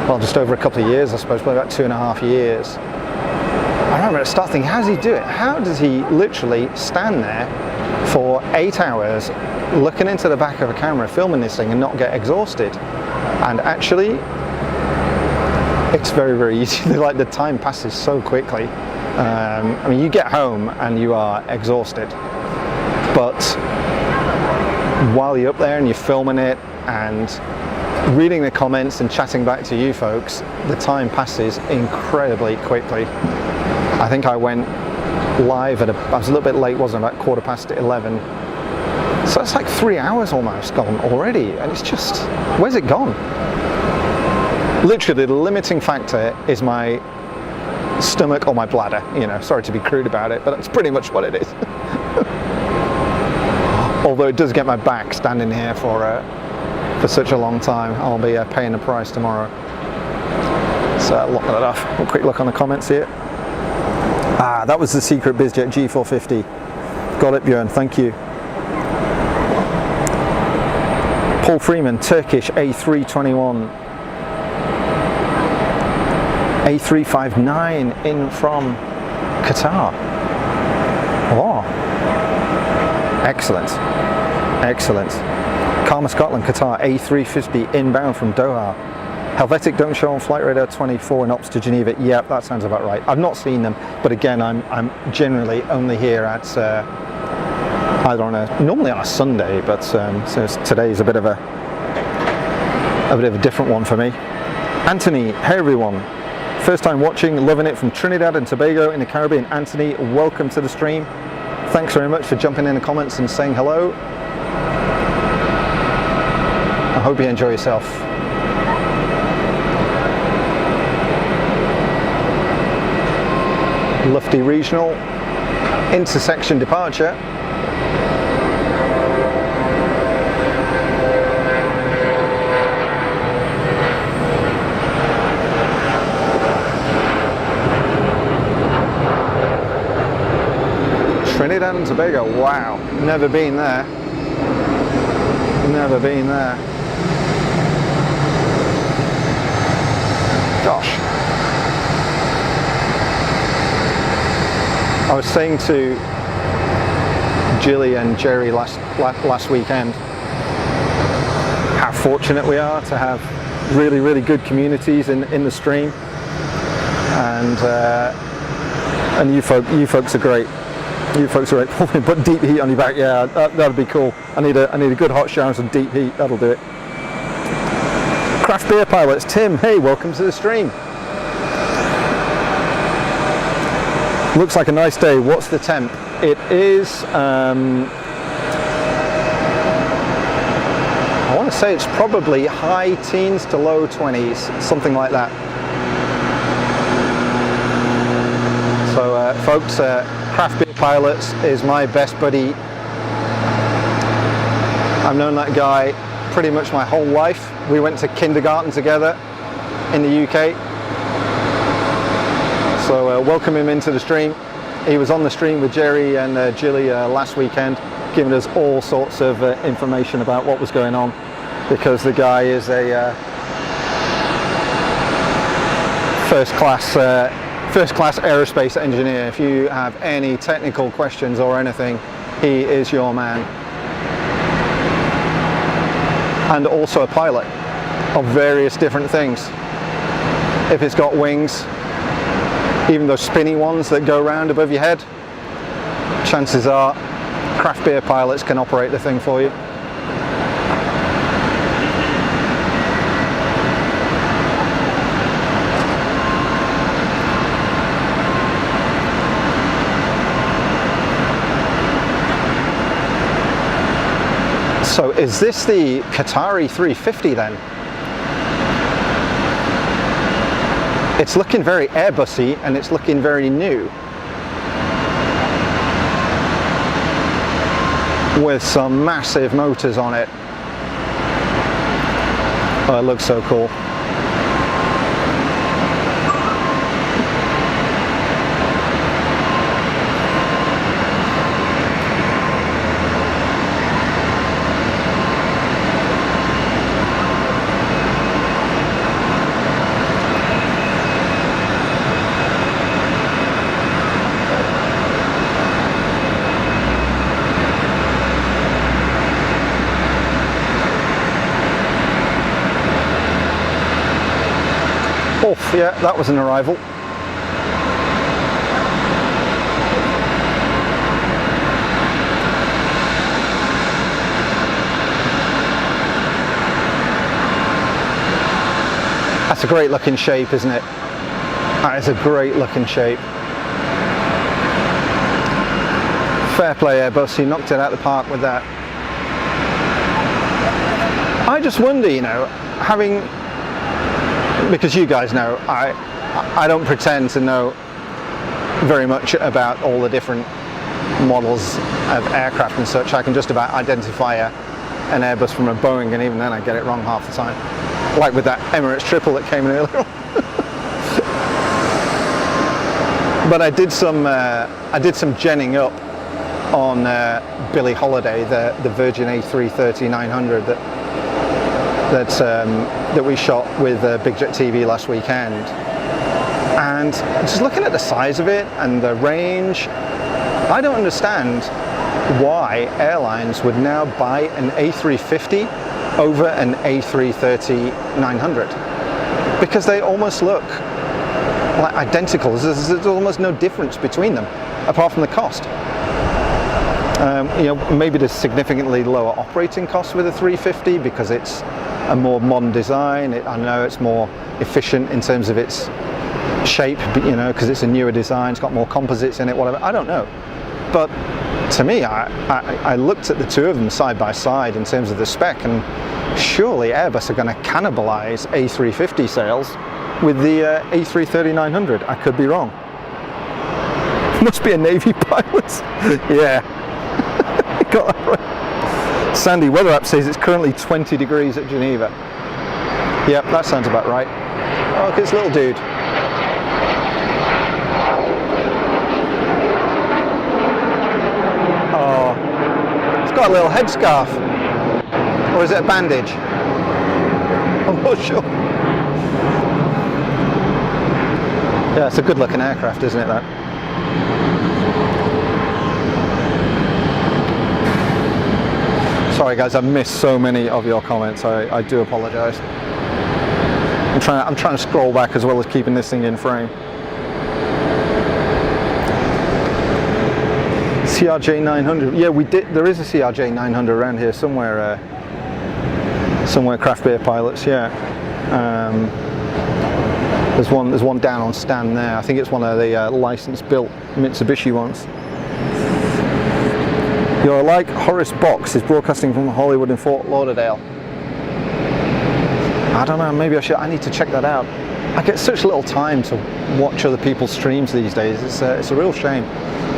well, just over a couple of years, I suppose, probably about 2.5 years. I remember at the start thinking, how does he do it? How does he literally stand there for 8 hours looking into the back of a camera, filming this thing and not get exhausted? And actually, It's very, very easy. Like the time passes so quickly. I mean, you get home and you are exhausted, but while you're up there and you're filming it and reading the comments and chatting back to you folks, the time passes incredibly quickly. I think I went live at I was a little bit late, wasn't I? About 11:15. So it's like 3 hours almost gone already, and it's just, where's it gone? Literally, the limiting factor is my stomach or my bladder. You know, sorry to be crude about it, but that's pretty much what it is. Although it does get my back standing here for such a long time. I'll be paying the price tomorrow. So lock that off. A quick look on the comments here. Ah, that was the secret bizjet G450. Got it, Björn. Thank you. Paul Freeman, Turkish A321. A359 in from Qatar. Oh, excellent, excellent. Karma Scotland, Qatar, A350 inbound from Doha. Helvetic don't show on flight radar 24 and ops to Geneva. Yep, that sounds about right. I've not seen them, but again, I'm generally only here at I don't know, normally on a Sunday, but so today's a bit of a different one for me. Anthony, hey everyone. First time watching, loving it from Trinidad and Tobago in the Caribbean. Anthony, welcome to the stream. Thanks very much for jumping in the comments and saying hello. I hope you enjoy yourself. Lufty Regional, intersection departure. Trinidad and Tobago, wow, never been there. Never been there. Gosh. I was saying to Jilly and Jerry last weekend how fortunate we are to have really, really good communities in the stream, and you folks are great. You folks are right. Put deep heat on your back. Yeah, that'd be cool. I need a good hot shower and some deep heat. That'll do it. Craft beer pilots, Tim. Hey, welcome to the stream. Looks like a nice day. What's the temp? It is. I want to say it's probably high teens to low 20s, something like that. So, folks. Craft beer pilots is my best buddy. I've known that guy pretty much my whole life. We went to kindergarten together in the UK. So welcome him into the stream. He was on the stream with Jerry and Jilly last weekend, giving us all sorts of information about what was going on, because the guy is a first class aerospace engineer. If you have any technical questions or anything, he is your man. And also a pilot of various different things. If it's got wings, even those spinny ones that go round above your head, chances are craft beer pilots can operate the thing for you. So is this the Qatari 350 then? It's looking very Airbusy and it's looking very new, with some massive motors on it. Oh, it looks so cool. Oh, yeah, that was an arrival. That's a great looking shape, isn't it? That is a great looking shape. Fair play, Airbus, you knocked it out of the park with that. I just wonder, you know, because you guys know, I don't pretend to know very much about all the different models of aircraft and such. I can just about identify an Airbus from a Boeing, and even then I get it wrong half the time. Like with that Emirates triple that came in earlier on. But I did some genning up on Billie Holiday, the Virgin A330-900 that we shot with BizJet TV last weekend. And just looking at the size of it and the range, I don't understand why airlines would now buy an A350 over an A330-900, because they almost look like identical. There's almost no difference between them apart from the cost. You know, maybe there's significantly lower operating costs with a 350 because it's a more modern design. I know it's more efficient in terms of its shape, you know, because it's a newer design, it's got more composites in it, whatever. I don't know. But to me, I looked at the two of them side by side in terms of the spec, and surely Airbus are going to cannibalize A350 sales with the A330-900. I could be wrong. Must be a Navy pilot. Yeah. Got that right. Sandy, weather app says it's currently 20 degrees at Geneva. Yep, that sounds about right. Oh, look, it's little dude. Oh, it's got a little headscarf. Or is it a bandage? I'm not sure. Yeah, it's a good looking aircraft, isn't it, that? Sorry guys, I've missed so many of your comments. I do apologise. I'm trying to scroll back as well as keeping this thing in frame. CRJ 900. Yeah, we did. There is a CRJ 900 around here somewhere. Somewhere, craft beer pilots. Yeah. There's one down on stand there. I think it's one of the license-built Mitsubishi ones. You're like Horace Box is broadcasting from Hollywood in Fort Lauderdale. I don't know, maybe I need to check that out. I get such little time to watch other people's streams these days. It's a real shame.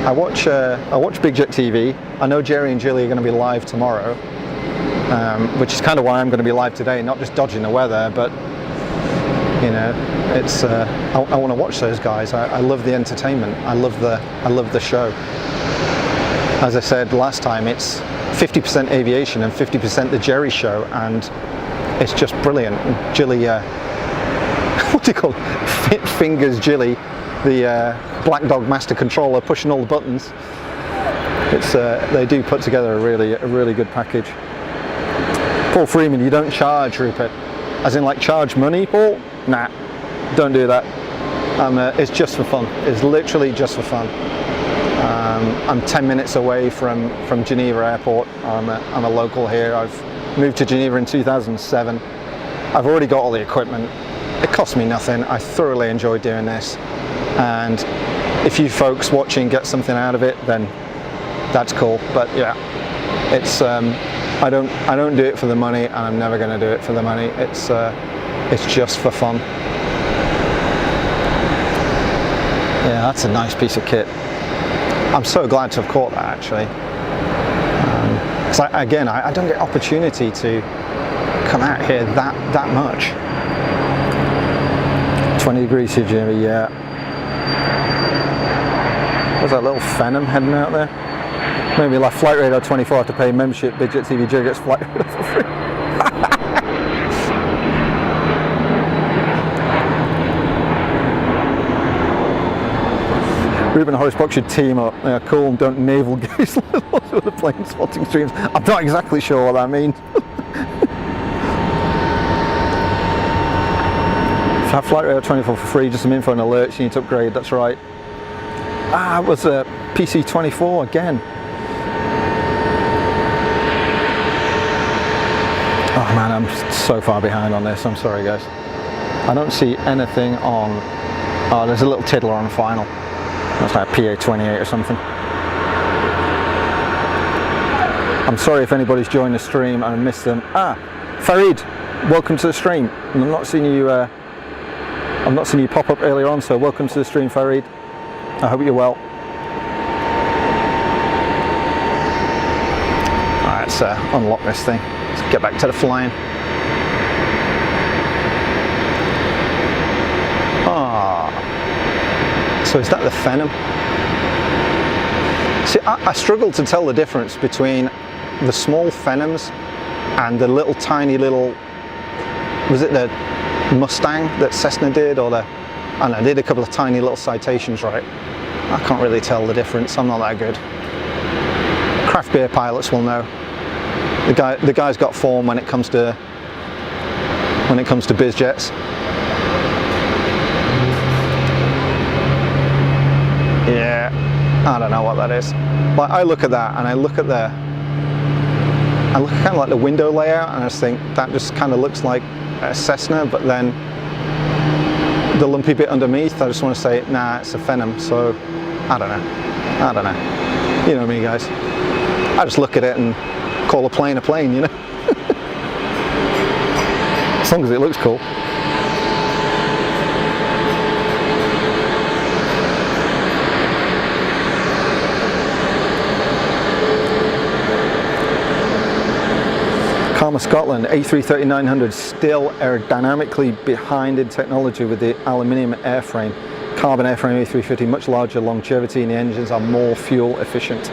I watch BizJet TV. I know Jerry and Jilly are going to be live tomorrow, which is kind of why I'm going to be live today, not just dodging the weather, but you know, it's I want to watch those guys. I love the entertainment. I love the show. As I said last time, it's 50% aviation and 50% the Jerry show, and it's just brilliant. Jilly, what do you call it? Fingers Jilly, the Black Dog Master Controller, pushing all the buttons. It's they do put together a really good package. Paul Freeman, you don't charge, Rupert, as in like charge money, Paul? Nah, don't do that. It's just for fun. It's literally just for fun. I'm 10 minutes away from Geneva Airport. I'm a local here. I've moved to Geneva in 2007. I've already got all the equipment. It cost me nothing. I thoroughly enjoy doing this, and if you folks watching get something out of it, then that's cool. But yeah, it's I don't do it for the money, and I'm never going to do it for the money. It's just for fun. Yeah, that's a nice piece of kit. I'm so glad to have caught that, actually. Because I don't get opportunity to come out here that much. 20 degrees here, Jimmy, yeah. What's that little Phenom heading out there? Maybe like Flight Radar 24 have to pay membership. BizJet TV Joe gets Flight Radar for free. Ruben and Horace Box should team up. They are cool and don't navel gaze like the plane spotting streams. I'm not exactly sure what that means. have flight radar 24 for free, just some info and alerts, you need to upgrade, that's right. Ah, it was a PC24 again. Oh man, I'm so far behind on this, I'm sorry guys. I don't see anything on, oh there's a little tiddler on final. That's like a PA28 or something. I'm sorry if anybody's joined the stream and I missed them. Ah, Farid, welcome to the stream. And I'm not seeing you pop up earlier on, so welcome to the stream, Farid. I hope you're well. Alright, let's unlock this thing. Let's get back to the flying. Ah, so is that the Phenom? See, I struggle to tell the difference between the small Phenoms and the little tiny little, was it the Mustang that Cessna did, or the, I don't know, did a couple of tiny little Citations, right? I can't really tell the difference, I'm not that good. Craft beer pilots will know. The guy's got form when it comes to bizjets. Yeah, I don't know what that is. Like, I look at that and I look at kind of like the window layout, and I just think that just kind of looks like a Cessna, but then the lumpy bit underneath, I just want to say, nah, it's a Phenom. So I don't know. You know me, guys. I just look at it and call a plane, you know. As long as it looks cool. Karma Scotland, A330-900 still aerodynamically behind in technology with the aluminium airframe. Carbon airframe A350, much larger longevity, and the engines are more fuel efficient.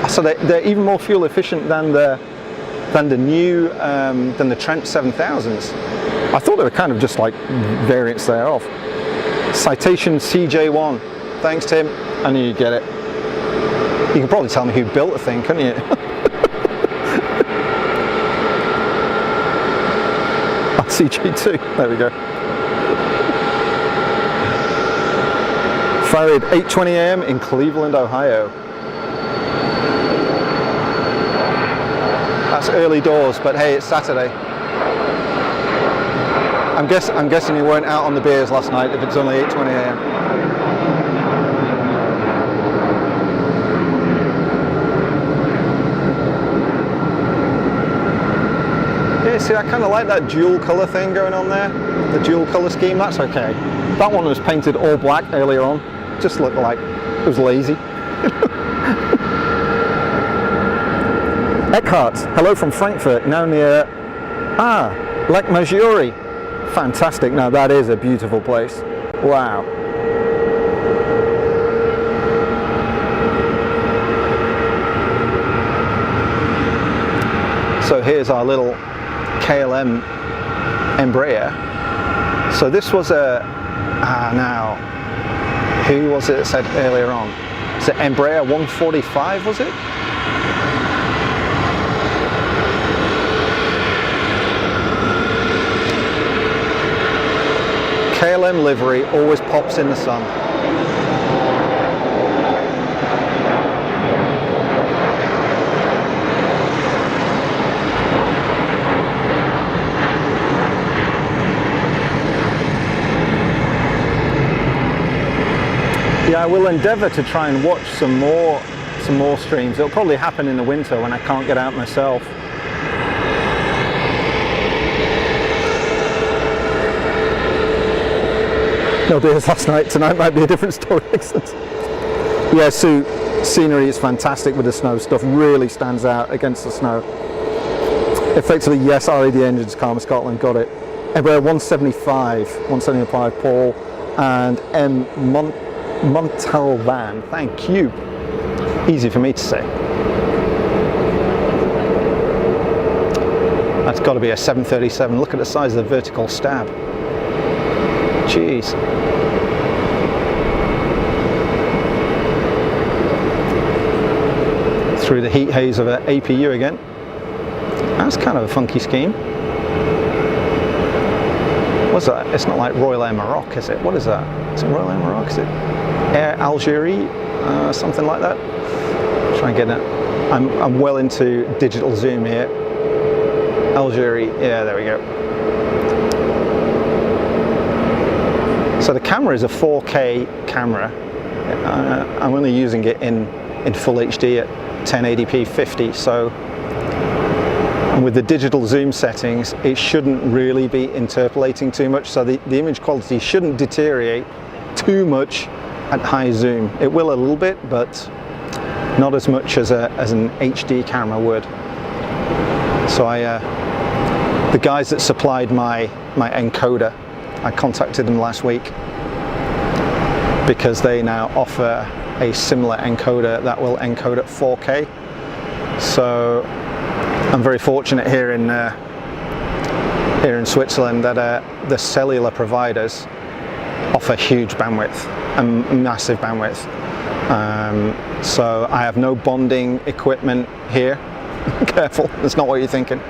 So they're even more fuel efficient than the Trent 7000s. I thought they were kind of just like variants thereof. Citation CJ1. Thanks, Tim. I knew you'd get it. You could probably tell me who built the thing, couldn't you? CG2, there we go. Farid, 8:20 AM in Cleveland, Ohio. That's early doors, but hey, it's Saturday. I'm guessing you weren't out on the beers last night if it's only 8:20 AM. Yeah, see, I kind of like that dual colour thing going on there. The dual colour scheme, that's okay. That one was painted all black earlier on. Just looked like it was lazy. Eckhart, hello from Frankfurt, now near, Lake Maggiore. Fantastic, now that is a beautiful place. Wow. So here's our little KLM Embraer. So this was a, now, who was it that said earlier on? Is it Embraer 145, was it? KLM livery always pops in the sun. Yeah, I will endeavour to try and watch some more streams. It'll probably happen in the winter when I can't get out myself. No beers last night. Tonight might be a different story. Yeah, so scenery is fantastic with the snow stuff. Really stands out against the snow. Effectively, yes, RAD engines, Karma Scotland, got it. Embraer 175 Paul, and M Montalban, thank you. Easy for me to say. That's got to be a 737. Look at the size of the vertical stab. Jeez. Through the heat haze of an APU again. That's kind of a funky scheme. What's that? It's not like Royal Air Maroc, is it? What is that? Is it Royal Air Maroc? Is it Air Algérie? Something like that. Try and get it. I'm well into digital zoom here. Algérie, yeah, there we go. So the camera is a 4K camera. I'm only using it in full HD at 1080p 50. So, and with the digital zoom settings, it shouldn't really be interpolating too much. So the image quality shouldn't deteriorate too much at high zoom. It will a little bit, but not as much as an HD camera would. So the guys that supplied my encoder, I contacted them last week because they now offer a similar encoder that will encode at 4K. So I'm very fortunate here in Switzerland that the cellular providers offer huge bandwidth and massive bandwidth. So I have no bonding equipment here. Careful, that's not what you're thinking.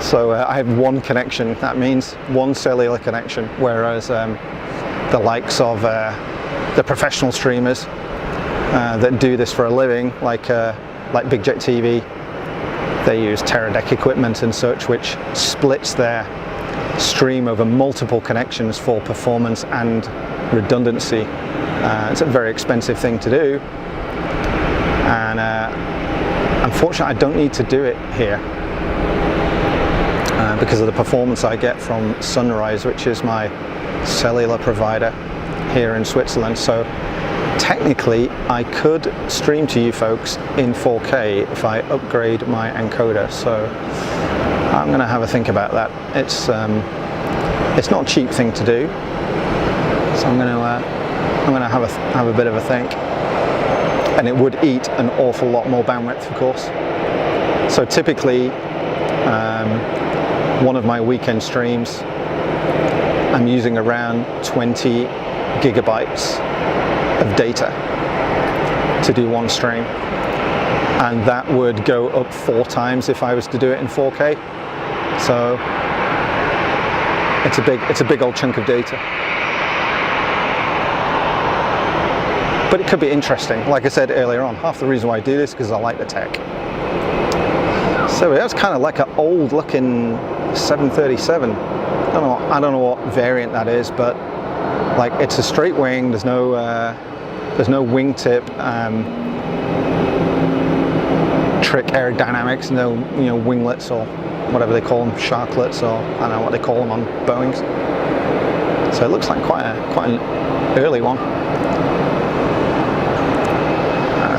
So I have one connection. That means one cellular connection, whereas the likes of the professional streamers that do this for a living, like BigJet TV, they use Terrace equipment and such, which splits their stream over multiple connections for performance and redundancy. It's a very expensive thing to do, and unfortunately I don't need to do it here because of the performance I get from Sunrise, which is my cellular provider here in Switzerland. So technically I could stream to you folks in 4K if I upgrade my encoder. So I'm going to have a think about that. It's not a cheap thing to do, so I'm going to have a bit of a think, and it would eat an awful lot more bandwidth, of course. So typically, one of my weekend streams, I'm using around 20 gigabytes of data to do one stream, and that would go up 4 times if I was to do it in 4K. So it's a big old chunk of data. But it could be interesting. Like I said earlier on, half the reason why I do this is because I like the tech. So that's kind of like an old looking 737. I don't know what variant that is, but like it's a straight wing. There's no wingtip trick aerodynamics. No winglets or whatever they call them, sharklets, or I don't know what they call them on Boeings. So it looks like quite an early one.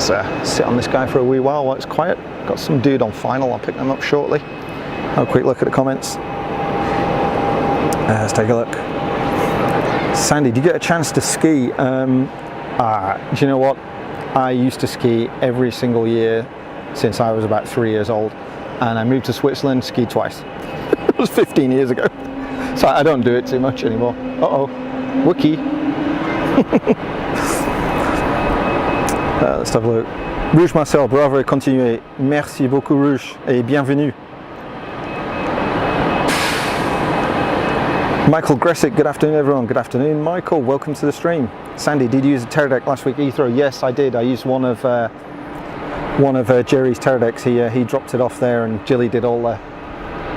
Let's sit on this guy for a wee while it's quiet. Got some dude on final, I'll pick them up shortly. Have a quick look at the comments. Let's take a look. Sandy, do you get a chance to ski? Do you know what? I used to ski every single year since I was about 3 years old, and I moved to Switzerland, skied twice. It was 15 years ago. So I don't do it too much anymore. Uh-oh, Wookie. Let's have a look. Rouge Marcel, bravo et continuez. Merci beaucoup Rouge et bienvenue. Michael Gressick, good afternoon everyone. Good afternoon Michael, welcome to the stream. Sandy, did you use a Terrace last week at Heathrow? Yes, I did. I used one of Jerry's Terrace. He dropped it off there, and Jilly did all the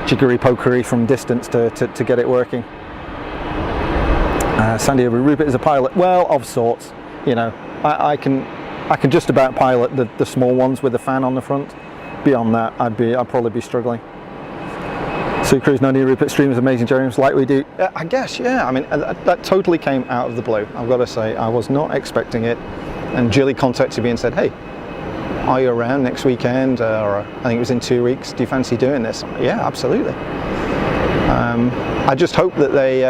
jiggery pokery from distance to get it working. Sandy, Rupert is a pilot. Well, of sorts. You know, I can just about pilot the small ones with the fan on the front. Beyond that, I'd probably be struggling. So Cruise 90 Rupert stream is amazing, James, like we do. I guess, yeah. I mean, that totally came out of the blue. I've got to say, I was not expecting it. And Jilly contacted me and said, "Hey, are you around next weekend? Or I think it was in 2 weeks. Do you fancy doing this?" I'm like, yeah, absolutely. I just hope that they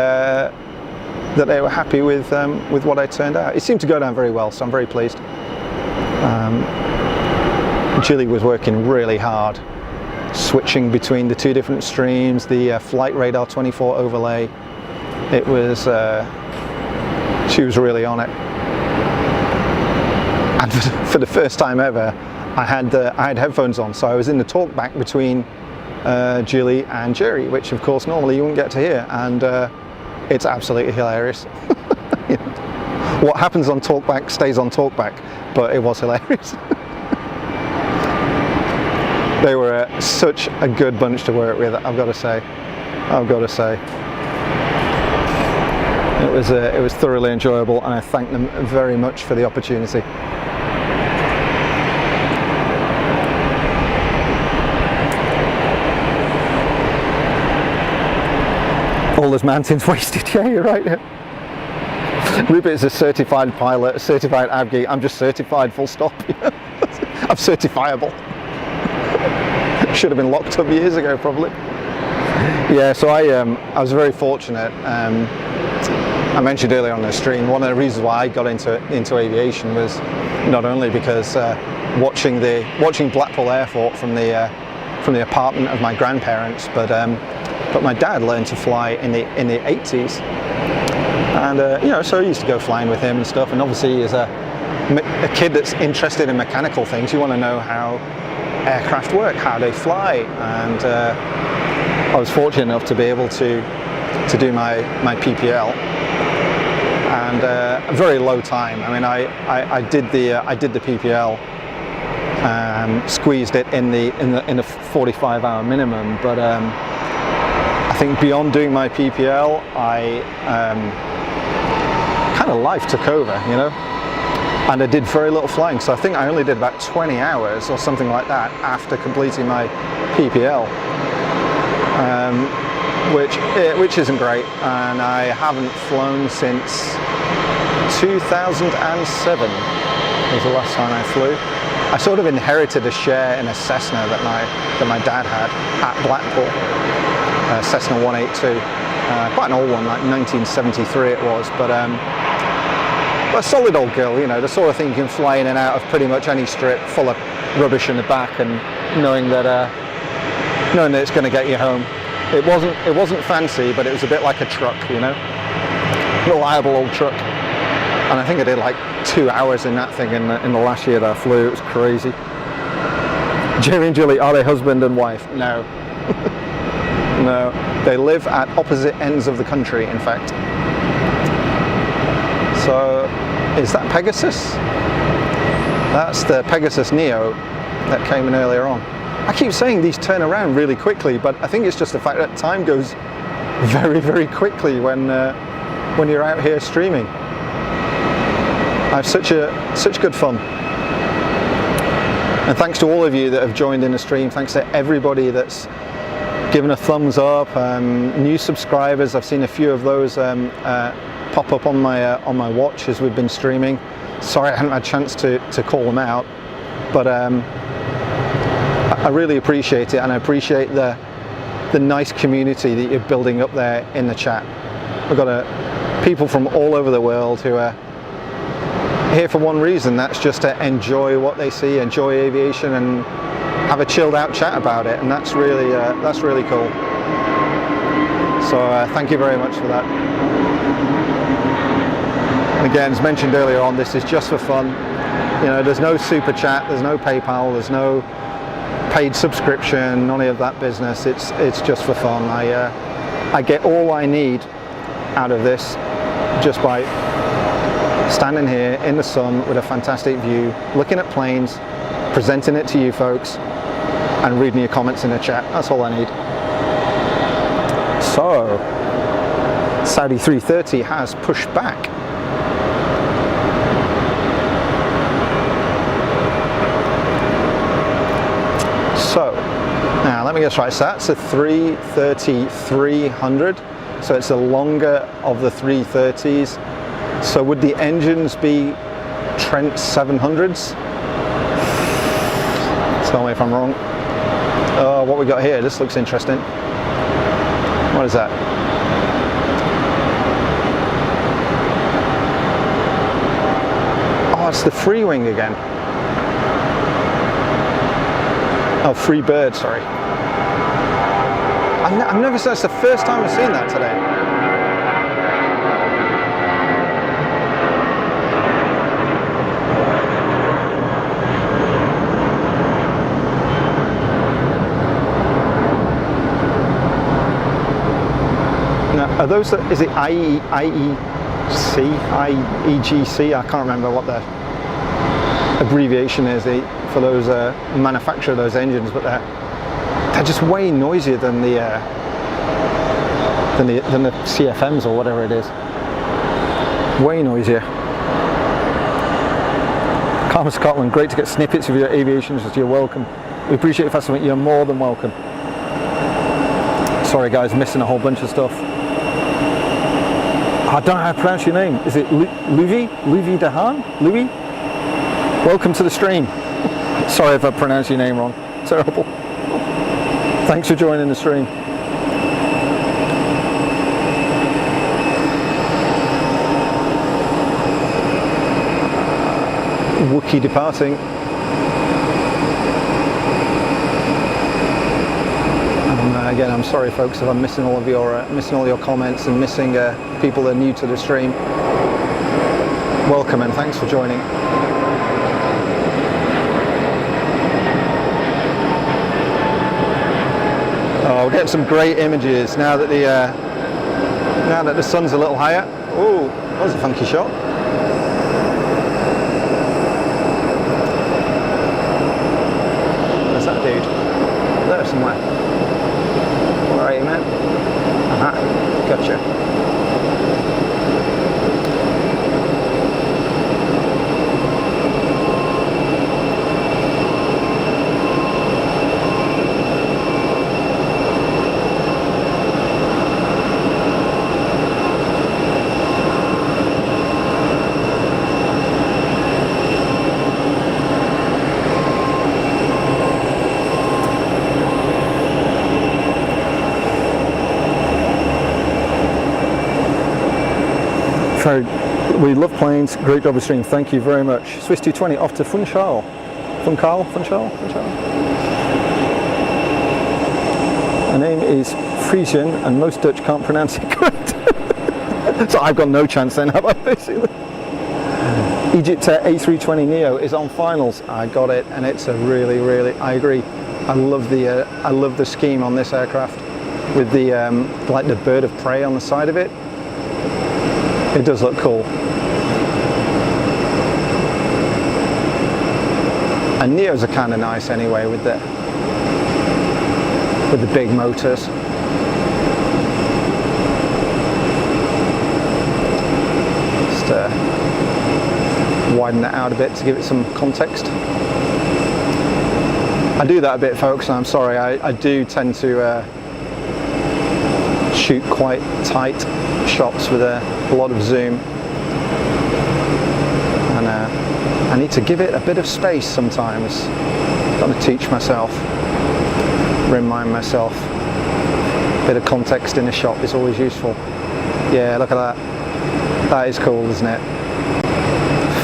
were happy with what I turned out. It seemed to go down very well, so I'm very pleased. Jilly was working really hard, switching between the 2 different streams, the Flight Radar 24 overlay. It was, she was really on it. And for the first time ever, I had headphones on, so I was in the talkback between Jilly and Jerry, which of course normally you wouldn't get to hear. And it's absolutely hilarious. What happens on talkback stays on talkback, but it was hilarious. They were such a good bunch to work with, I've got to say. It was thoroughly enjoyable, and I thank them very much for the opportunity. All those mountains wasted, yeah, you're right. Rupert is a certified pilot, a certified avgi. I'm just certified, full stop. I'm certifiable. Should have been locked up years ago, probably. Yeah, so I was very fortunate. I mentioned earlier on the stream, one of the reasons why I got into aviation was not only because watching Blackpool Airport from the apartment of my grandparents, but my dad learned to fly in the 80s, and so I used to go flying with him and stuff. And obviously, as a kid that's interested in mechanical things, you want to know how aircraft work, how they fly, and I was fortunate enough to be able to do my PPL, and a very low time. I mean, I did the PPL, squeezed it in the 45-hour minimum, but I think beyond doing my PPL, kind of life took over, and I did very little flying. So I think I only did about 20 hours or something like that after completing my PPL, which isn't great, and I haven't flown since 2007 was the last time I flew. I sort of inherited a share in a Cessna that my dad had at Blackpool, Cessna 182, quite an old one, like 1973 it was, but a solid old girl, the sort of thing you can fly in and out of pretty much any strip full of rubbish in the back, and knowing that it's going to get you home. It wasn't fancy, but it was a bit like a truck, reliable old truck. And I think I did like 2 hours in that thing in the last year that I flew. It was crazy. Jerry and Julie, are they husband and wife? No. No, they live at opposite ends of the country, in fact. So, is that Pegasus? That's the Pegasus Neo that came in earlier on. I keep saying these turn around really quickly, but I think it's just the fact that time goes very, very quickly when you're out here streaming. I have such good fun. And thanks to all of you that have joined in the stream. Thanks to everybody that's given a thumbs up. New subscribers, I've seen a few of those pop up on my watch as we've been streaming. Sorry I haven't had a chance to call them out, but I really appreciate it, and I appreciate the nice community that you're building up there in the chat. We've got people from all over the world who are here for one reason, that's just to enjoy what they see, enjoy aviation, and have a chilled out chat about it, and that's really cool. So thank you very much for that. And again, as mentioned earlier on, this is just for fun. There's no super chat, there's no PayPal, there's no paid subscription, none of that business. It's just for fun. I get all I need out of this just by standing here in the sun with a fantastic view, looking at planes, presenting it to you folks, and reading your comments in the chat. That's all I need. So, Saudi 330 has pushed back. So, now let me get this right. So that's a 330-300. So it's the longer of the 330s. So would the engines be Trent 700s? Tell me if I'm wrong. Oh, what we got here, this looks interesting. What is that? Oh, it's the free wing again. Oh, free bird, sorry. I've never said that's the first time I've seen that today. Now, those that, is it IEGC? I can't remember what the abbreviation is for those manufacture those engines, but they're just way noisier than the CFMs or whatever it is. Way noisier. Carmen Scotland, great to get snippets of your aviation. You're welcome. We appreciate if that's something. You're more than welcome. Sorry guys, missing a whole bunch of stuff. I don't know how to pronounce your name. Is it Louis Dehan? Louis? Welcome to the stream. Sorry if I pronounced your name wrong. Terrible. Thanks for joining the stream. Wookie departing. Again, I'm sorry, folks, if I'm missing all of your comments and missing people that are new to the stream. Welcome and thanks for joining. Oh, we're getting some great images now that the sun's a little higher. Oh, that was a funky shot. Where's that dude? There somewhere. Where are you, man? Aha, gotcha. We love planes, great job of stream, thank you very much. Swiss 220 off to Funchal. Her name is Frisian and most Dutch can't pronounce it correct. So I've got no chance then, have I, basically? EasyJet A320 Neo is on finals. I got it, and it's a really, I agree. I love the scheme on this aircraft with the like the bird of prey on the side of it. It does look cool. And Neos are kind of nice anyway with the big motors. Just widen that out a bit to give it some context. I do that a bit, folks, and I'm sorry, I do tend to shoot quite tight shots with a lot of zoom, and I need to give it a bit of space sometimes. Got to teach myself, remind myself. A bit of context in a shot is always useful. Yeah, look at that. That is cool, isn't it?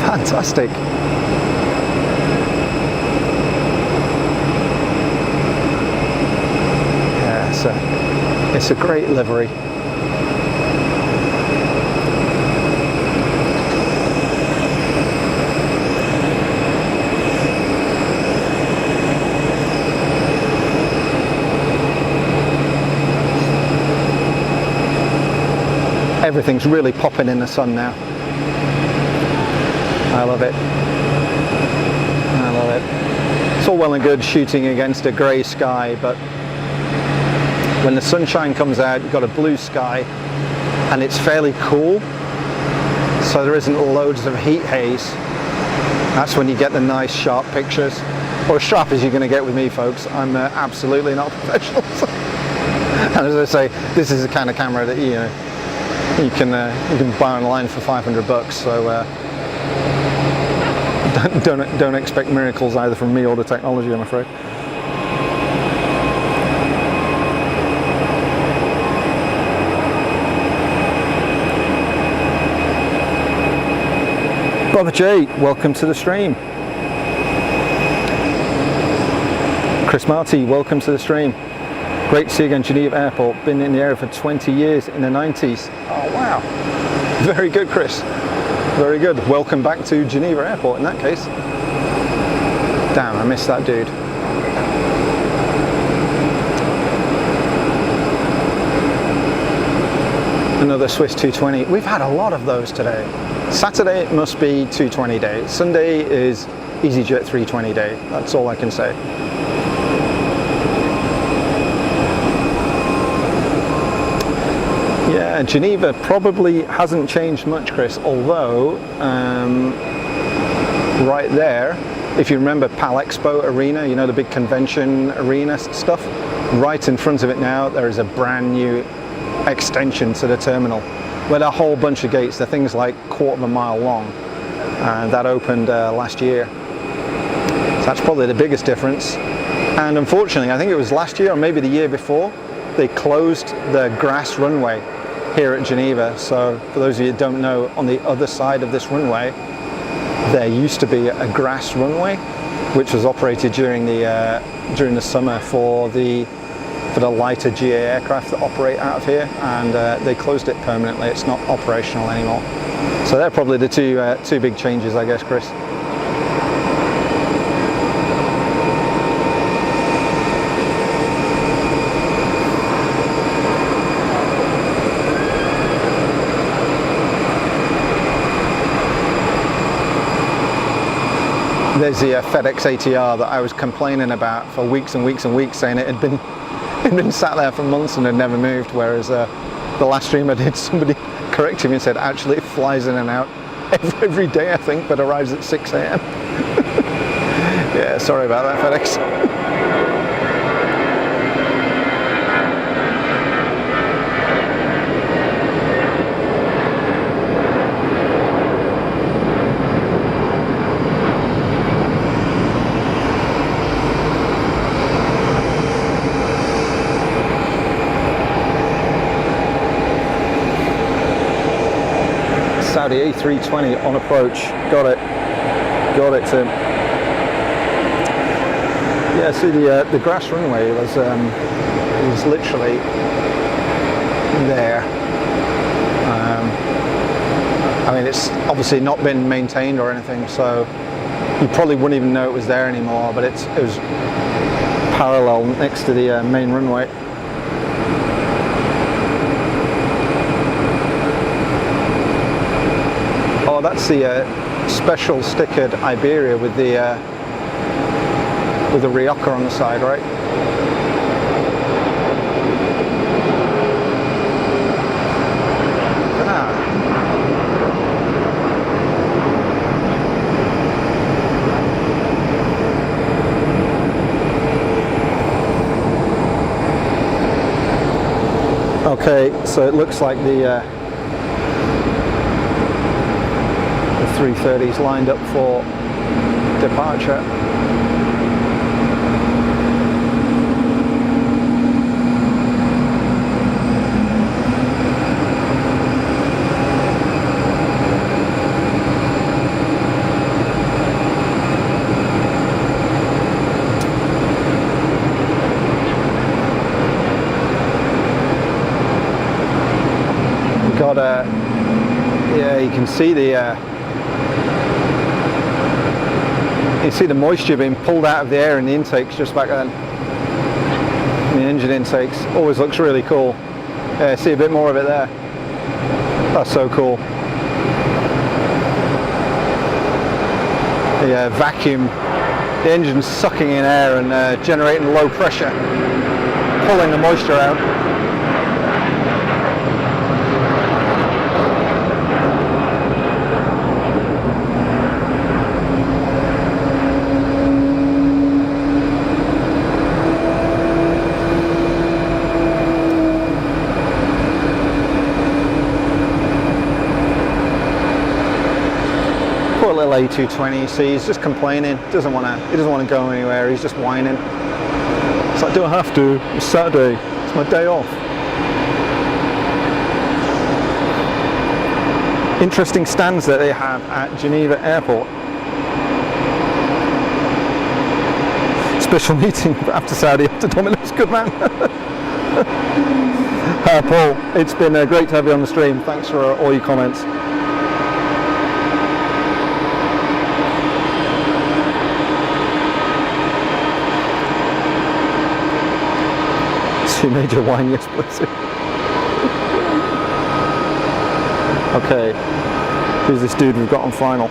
Fantastic. Yeah, it's a great livery. Everything's really popping in the sun now. I love it. I love it. It's all well and good shooting against a grey sky, but when the sunshine comes out, you've got a blue sky and it's fairly cool, so there isn't loads of heat haze. That's when you get the nice sharp pictures, or as sharp as you're going to get with me, folks. I'm absolutely not a professional. And as I say, this is the kind of camera that you can buy online for $500, so don't expect miracles either from me or the technology, I'm afraid. Brother Jay, welcome to the stream. Chris Marty, welcome to the stream. Great to see you again, Geneva Airport. Been in the area for 20 years in the 90s. Oh wow, very good, Chris. Very good. Welcome back to Geneva Airport in that case. Damn, I missed that dude. Another Swiss 220. We've had a lot of those today. Saturday must be 220 day. Sunday is EasyJet 320 day. That's all I can say. Yeah, Geneva probably hasn't changed much, Chris, although right there, if you remember PAL Expo Arena, you know, the big convention arena stuff, right in front of it now there is a brand new extension to the terminal with a whole bunch of gates. They're things like 1/4 of a mile long, and that opened last year. So that's probably the biggest difference. And unfortunately, I think it was last year or maybe the year before, they closed the grass runway here at Geneva. So for those of you who don't know, on the other side of this runway there used to be a grass runway which was operated during the summer for the lighter GA aircraft that operate out of here, and they closed it permanently. It's not operational anymore. So they're probably the two big changes, I guess, Chris. There's the FedEx ATR that I was complaining about for weeks and weeks and weeks, saying it had been sat there for months and had never moved, whereas the last stream I did, somebody corrected me and said actually it flies in and out every day, I think, but arrives at 6 a.m. Yeah, sorry about that, FedEx. Saudi A320 on approach. Got it, Tim. Yeah, see the grass runway was literally there. I mean, it's obviously not been maintained or anything, so you probably wouldn't even know it was there anymore. But it was parallel next to the main runway. Oh, that's the special stickered Iberia with the Rioja on the side, right? Ah. Okay, so it looks like the 330s lined up for departure. We've got yeah, you can see you see the moisture being pulled out of the air in the intakes just back then. The engine intakes always looks really cool. Yeah, see a bit more of it there. That's so cool. The vacuum, the engine's sucking in air and generating low pressure, pulling the moisture out. Poor little A220, see, he's just complaining. He doesn't want to go anywhere. He's just whining. It's like, do I have to? It's Saturday. It's my day off. Interesting stands that they have at Geneva Airport. Special meeting after Saudi, after Dominic's. Good man. Paul, it's been great to have you on the stream. Thanks for all your comments. See major wine, yes, bless you. Okay, who's this dude we've got on final?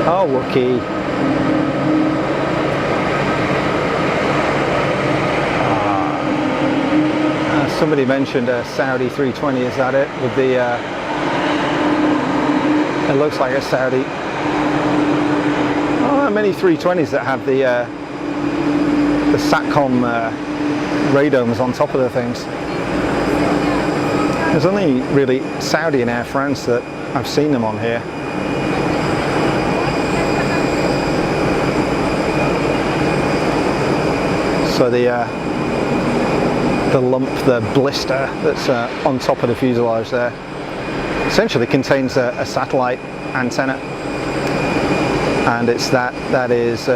Oh, Wookie. Somebody mentioned a Saudi 320, is that it? With the, it looks like a Saudi. Oh, there are many 320s that have the SATCOM radomes on top of the things. There's only really Saudi and Air France that I've seen them on here. So the lump, the blister that's on top of the fuselage there, essentially contains a satellite antenna, and it's that is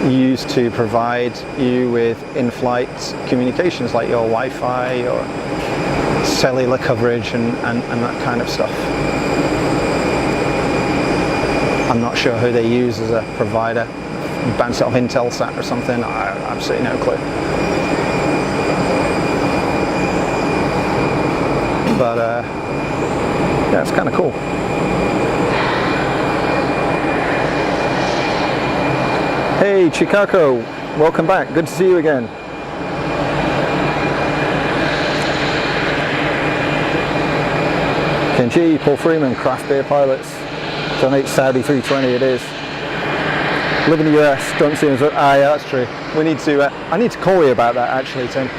used to provide you with in-flight communications like your Wi-Fi, your cellular coverage, and that kind of stuff. I'm not sure who they use as a provider. Bounce it off Intelsat or something. I have absolutely no clue. But yeah, it's kind of cool. Hey Chicago, welcome back. Good to see you again. Kenji, Paul Freeman, craft beer pilots. Donate Saudi 320 it is. Live in the US, don't see us. Ah, yeah, that's true. We need to. I need to call you about that actually, Tim.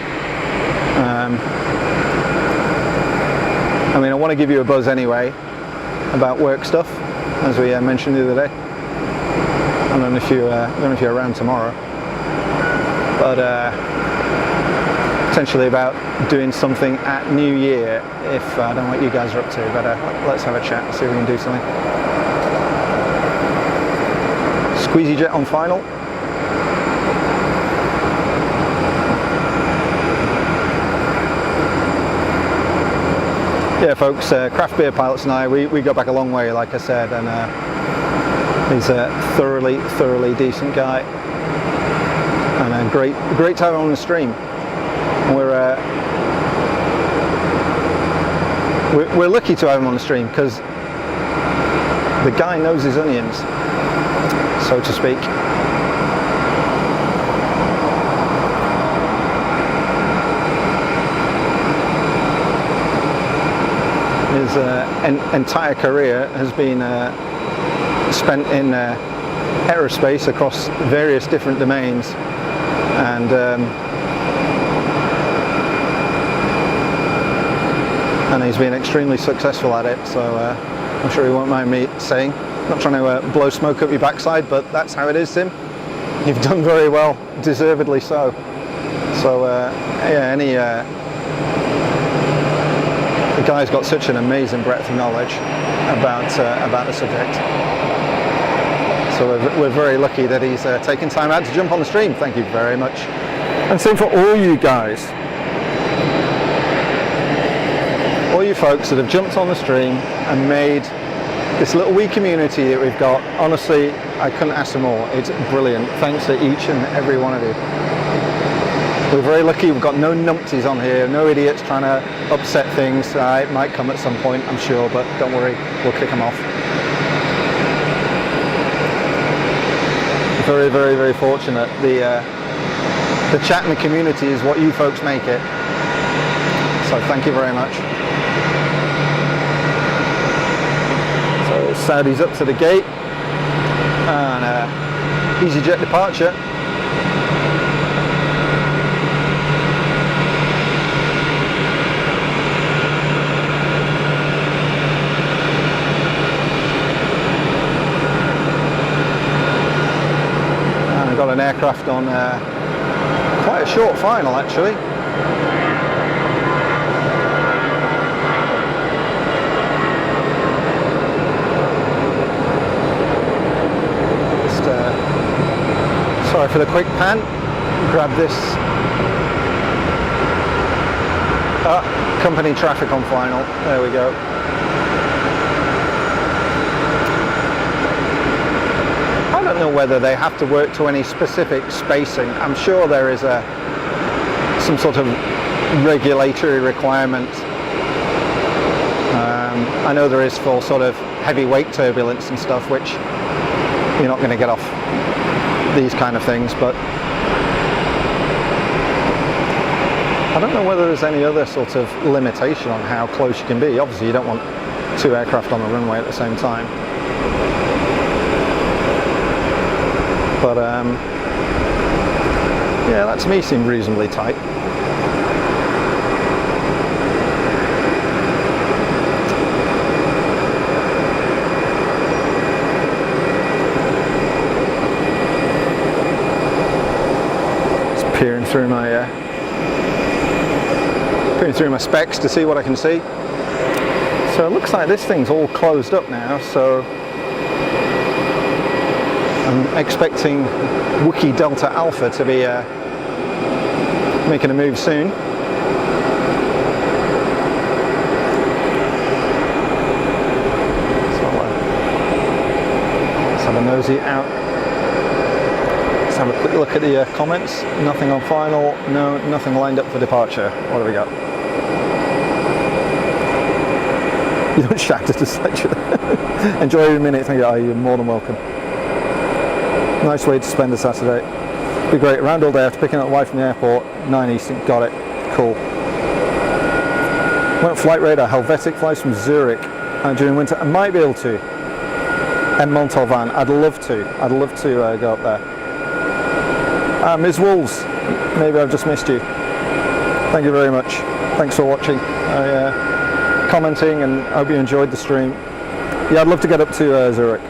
I mean, I want to give you a buzz anyway about work stuff, as we mentioned the other day. I don't know if you're around tomorrow, but potentially about doing something at New Year. If I don't know what you guys are up to, but let's have a chat and see if we can do something. EasyJet on final. Yeah, folks, craft beer pilots and I, we go back a long way, like I said, and he's a thoroughly decent guy, and great to have him on the stream. We're lucky to have him on the stream because the guy knows his onions, so to speak. His entire career has been spent in aerospace across various different domains, and he's been extremely successful at it, so I'm sure he won't mind me saying. Not trying to blow smoke up your backside, but that's how it is, Tim. You've done very well, deservedly so. So yeah, the guy's got such an amazing breadth of knowledge about the subject. So we're very lucky that he's taken time out to jump on the stream. Thank you very much. And same for all you guys. All you folks that have jumped on the stream and made this little wee community that we've got. Honestly, I couldn't ask for more. It's brilliant. Thanks to each and every one of you. We're very lucky we've got no numpties on here, no idiots trying to upset things. It might come at some point, I'm sure, but don't worry, we'll kick them off. Very, very, very fortunate. The chat and the community is what you folks make it. So thank you very much. So Saudi's up to the gate, and EasyJet departure. And I've got an aircraft on quite a short final actually. Sorry for the quick pan. grab this. Company traffic on final. There we go. I don't know whether they have to work to any specific spacing. I'm sure there is some sort of regulatory requirement. I know there is for sort of heavyweight turbulence and stuff, which you're not going to get off these kind of things, but I don't know whether there's any other sort of limitation on how close you can be. Obviously you don't want two aircraft on the runway at the same time. But yeah, that to me seemed reasonably tight. Just peering through my specs to see what I can see. So it looks like this thing's all closed up now, so I'm expecting Wookiee Delta Alpha to be making a move soon. So let's have a nosy out. Let's have a quick look at the comments. Nothing on final, no, nothing lined up for departure. What do we got? You don't shout at us. Enjoy your minute. Thank you. Oh, you're more than welcome. Nice way to spend a Saturday. Be great. Around all day after picking up the wife from the airport. 9 Eastern. Got it. Cool. Went flight radar. Helvetic flies from Zurich during winter. I might be able to. And Montalvan. I'd love to. I'd love to go up there. Ms. Wolves. Maybe I've just missed you. Thank you very much. Thanks for watching. Commenting, and I hope you enjoyed the stream. Yeah, I'd love to get up to Zurich,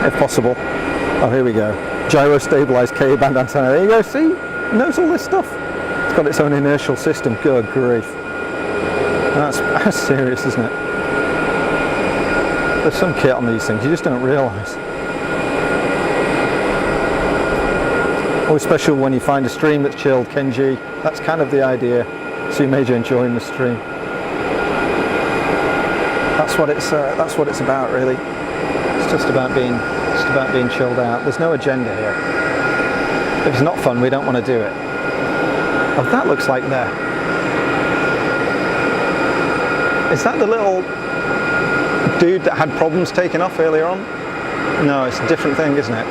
if possible. Oh, here we go. Gyro stabilized Ka band antenna. There you go. See, it knows all this stuff. It's got its own inertial system. Good grief. That's serious, isn't it? There's some kit on these things you just don't realise. Always special when you find a stream that's chilled, Kenji. That's kind of the idea. So you made you enjoying the stream. That's what it's about, really. It's just about being chilled out. There's no agenda here. If it's not fun, we don't want to do it. Oh, that looks like there. Is that the little dude that had problems taking off earlier on? No, it's a different thing, isn't it?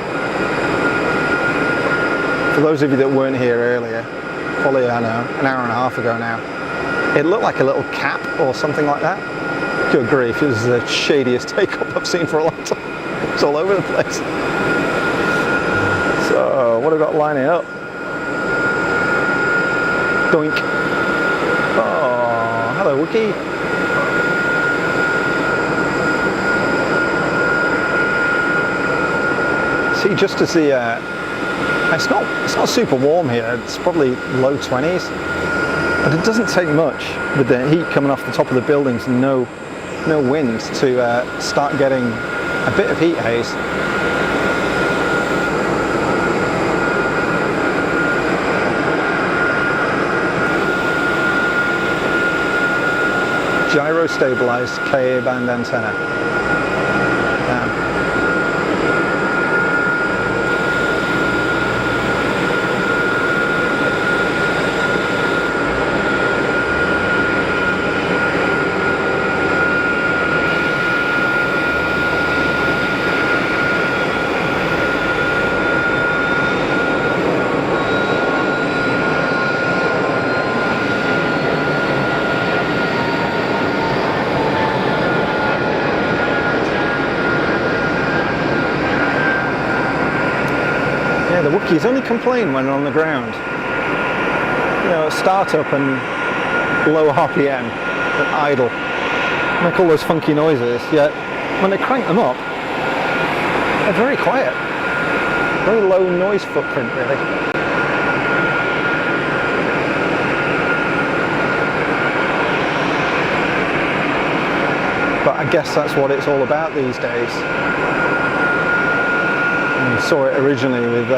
For those of you that weren't here earlier, probably, I know, an hour and a half ago now, it looked like a little cap or something like that. Good grief, it was the shadiest take-up I've seen for a long time. It's all over the place. So, what have we got lining up? Doink. Oh, hello Wookiee. See, just as the, it's not super warm here, it's probably low 20s, but it doesn't take much with the heat coming off the top of the buildings and no wind to start getting a bit of heat haze. Gyro stabilized Ka band antenna. The Wookiees only complain when they're on the ground. You know, start-up and low RPM and idle. Make all those funky noises, yet when they crank them up, they're very quiet. Very low noise footprint, really. But I guess that's what it's all about these days. We saw it originally with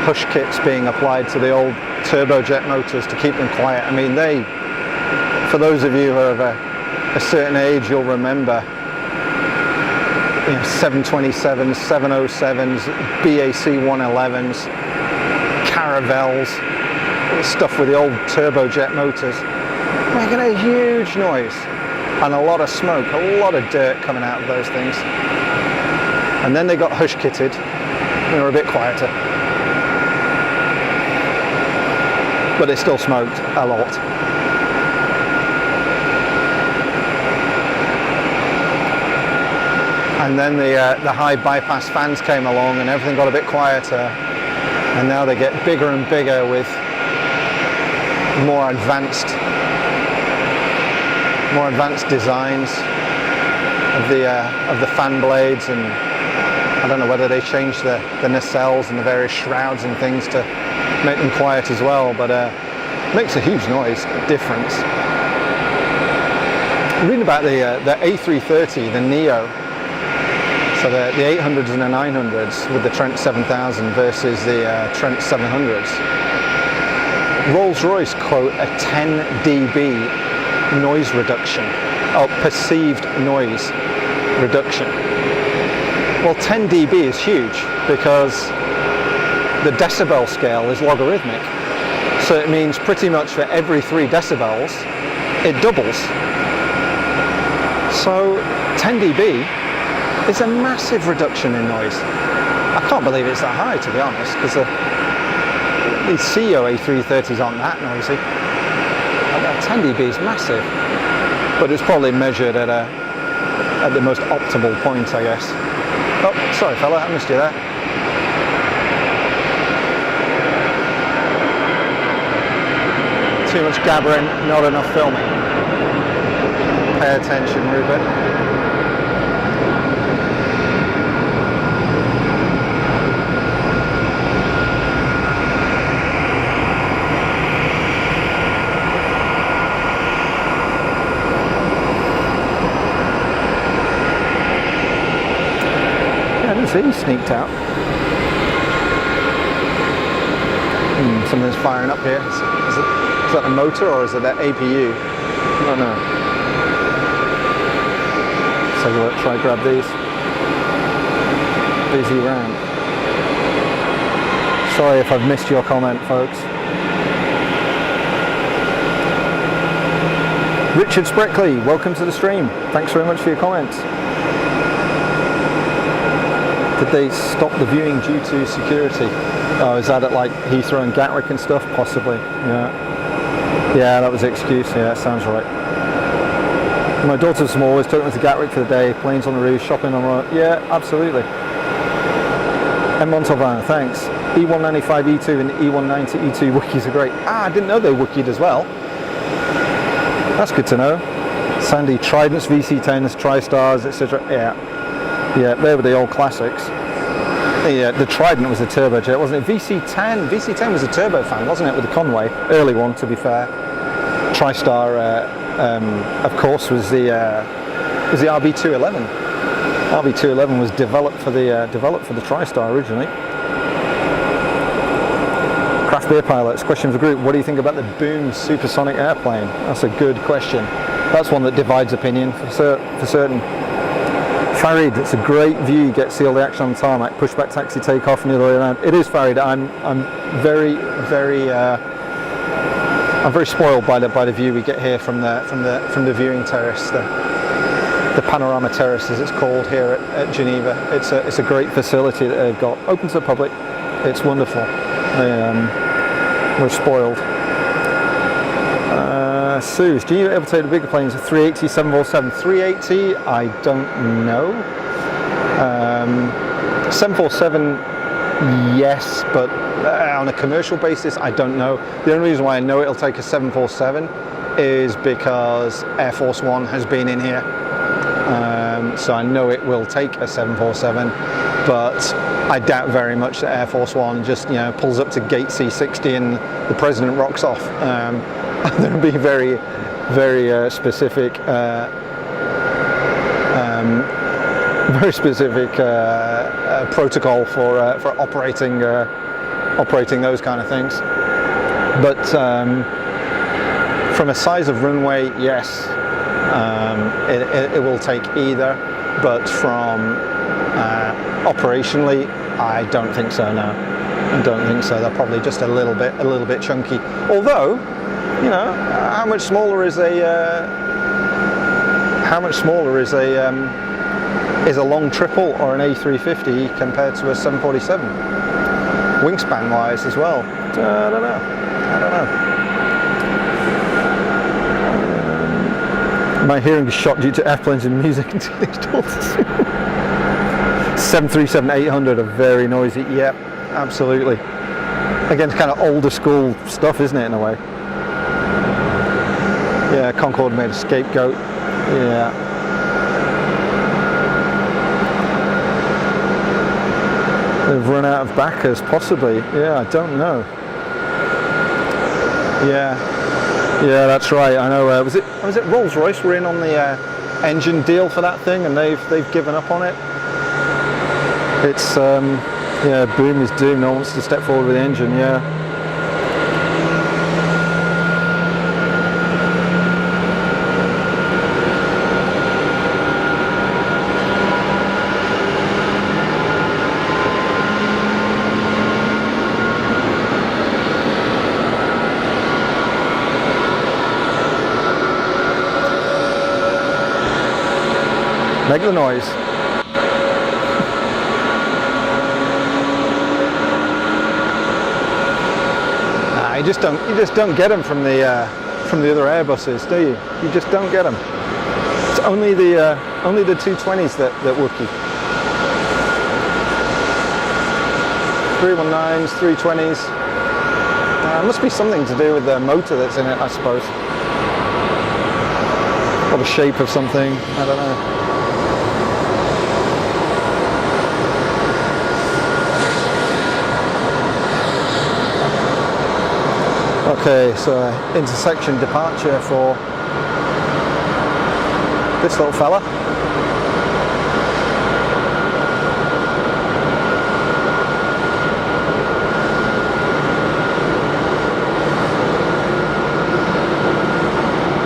hush kits being applied to the old turbojet motors to keep them quiet. I mean, for those of you who are of a certain age, you'll remember 727s, 707s, BAC 111s, Caravels, stuff with the old turbojet motors, making a huge noise and a lot of smoke, a lot of dirt coming out of those things. And then they got hush kitted and they were a bit quieter. But they still smoked a lot. And then the high bypass fans came along and everything got a bit quieter. And now they get bigger and bigger with more advanced designs of the fan blades, and I don't know whether they changed the nacelles and the various shrouds and things to make them quiet as well, but it makes a huge noise difference. Reading about the A330, the Neo, so the 800s and the 900s with the Trent 7000 versus the Trent 700s. Rolls-Royce quote a 10 dB noise reduction, perceived noise reduction. Well, 10 dB is huge because the decibel scale is logarithmic. So it means pretty much for every 3 decibels, it doubles. So 10 dB is a massive reduction in noise. I can't believe it's that high, to be honest, because these CEO A330s aren't that noisy. 10 dB is massive, but it's probably measured at the most optimal point, I guess. Oh, sorry fella, I missed you there. Too much gabbering, not enough filming. Pay attention, Rupert. See, he sneaked out. Something's firing up here. Is that the motor or is it that APU? I don't know. So let's try grab these. Busy round. Sorry if I've missed your comment, folks. Richard Spreckley, welcome to the stream. Thanks very much for your comments. Did they stop the viewing due to security? Oh, is that at like Heathrow and Gatwick and stuff? Possibly, yeah. Yeah, that was the excuse, yeah, that sounds right. My daughter's small, always took them to Gatwick for the day, planes on the roof, shopping on the... Yeah, absolutely. M. Montalvan, thanks. E195 E2 and E190 E2 wikis are great. Ah, I didn't know they wikied as well. That's good to know. Sandy, Tridents, VC10s, TriStars, etc. Yeah. Yeah, they were the old classics. The Trident was a turbojet, wasn't it? VC10 was a turbofan, wasn't it, with the Conway? Early one, to be fair. TriStar, of course, was the RB211. RB211 was developed for the TriStar originally. Craft Beer Pilots, question for the group: what do you think about the Boom supersonic airplane? That's a good question. That's one that divides opinion for certain. Farid, it's a great view, you get to see all the action on the tarmac, pushback taxi, takeoff and the other way around. It is, Farid. I'm very spoiled by the view we get here from the viewing terrace, the panorama terrace as it's called here at Geneva. It's a great facility that they've got, open to the public. It's wonderful. We're spoiled. Sue, is Geneva able to take the bigger planes, 380, 747? 380, I don't know. 747, yes, but on a commercial basis, I don't know. The only reason why I know it'll take a 747 is because Air Force One has been in here. So I know it will take a 747, but I doubt very much that Air Force One just pulls up to gate C60 and the president rocks off. There will be very specific protocol for operating operating those kind of things. But from a size of runway, yes, it will take either. But from operationally, I don't think so. No, I don't think so. They're probably just a little bit chunky. Although, you know, how much smaller is a long triple or an A350 compared to a 747? Wingspan wise as well. I don't know. My hearing is shot due to airplanes and music and teenage daughters. 737-800 are very noisy. Yep, absolutely. Again, it's kind of older school stuff, isn't it, in a way? Yeah, Concorde made a scapegoat. Yeah. They've run out of backers, possibly. Yeah, I don't know. Yeah, that's right. I know. Was it Rolls-Royce were in on the engine deal for that thing, and they've given up on it. It's yeah, boom is doom. No one wants to step forward with the engine. Yeah. Make the noise. Nah, you just don't get them from the other Airbuses, do you? You just don't get them. It's only the 220s that whoopie. 319s, 320s. It must be something to do with the motor that's in it, I suppose. Or the shape of something. I don't know. Okay, so intersection departure for this little fella.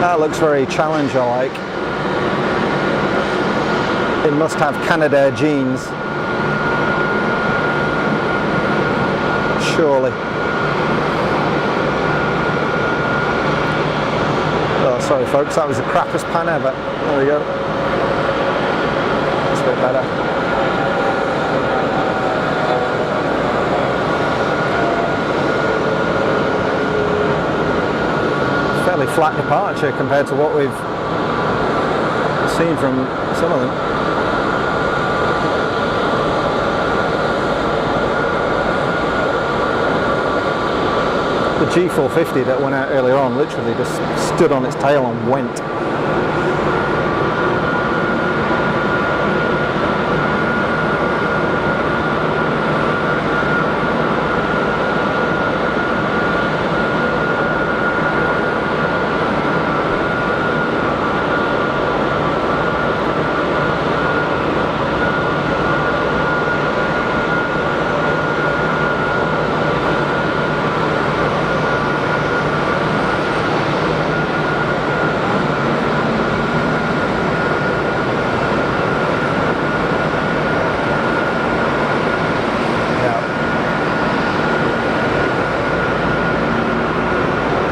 That looks very Challenger-like. It must have Canadair genes. Surely. Sorry folks, that was the crappiest pan ever. There we go. That's a bit better. Fairly flat departure compared to what we've seen from some of them. The G450 that went out earlier on literally just stood on its tail and went.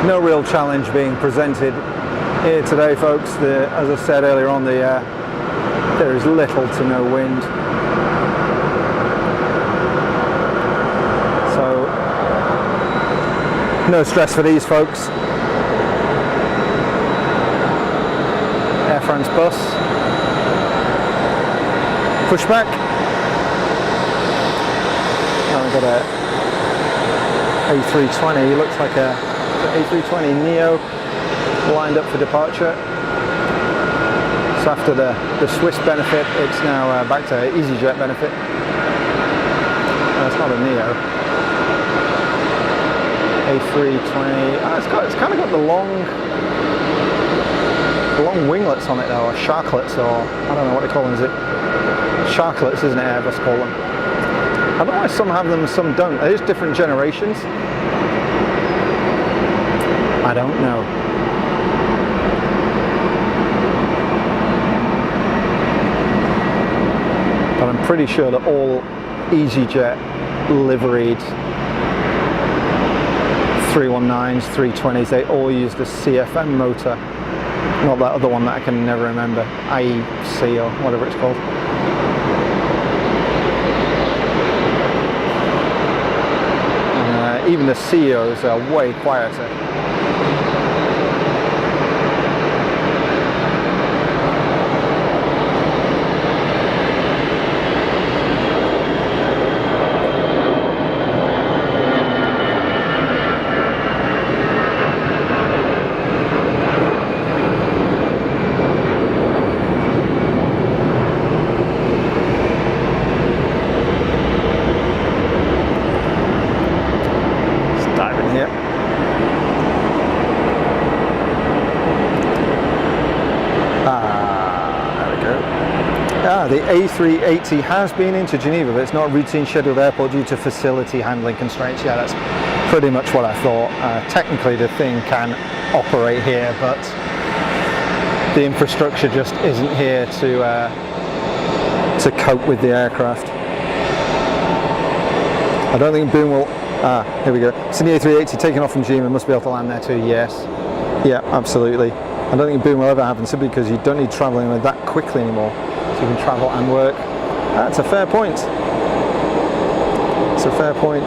No real challenge being presented here today, folks. As I said earlier on, there is little to no wind. So, no stress for these folks. Air France bus. Pushback. Now we've got a A320, looks like a A320 Neo lined up for departure. So after the Swiss benefit, it's now back to EasyJet benefit. No, it's not a Neo. A320. It's kind of got the long winglets on it though, or sharklets, or I don't know what they call them. Is it sharklets? Isn't it? Airbus call them. I don't know why some have them and some don't. There's different generations. I don't know. But I'm pretty sure that all EasyJet liveried 319s, 320s, they all use the CFM motor. Not that other one that I can never remember. IEC or whatever it's called. Even the CEOs are way quieter. The A380 has been into Geneva, but it's not a routine scheduled airport due to facility handling constraints. Yeah, that's pretty much what I thought. Technically the thing can operate here, but the infrastructure just isn't here to cope with the aircraft. I don't think Boom will... here we go. It's in the A380 taking off from Geneva, must be able to land there too, yes. Yeah, absolutely. I don't think Boom will ever happen simply because you don't need travelling that quickly anymore. So you can travel and work. That's a fair point. It's a fair point.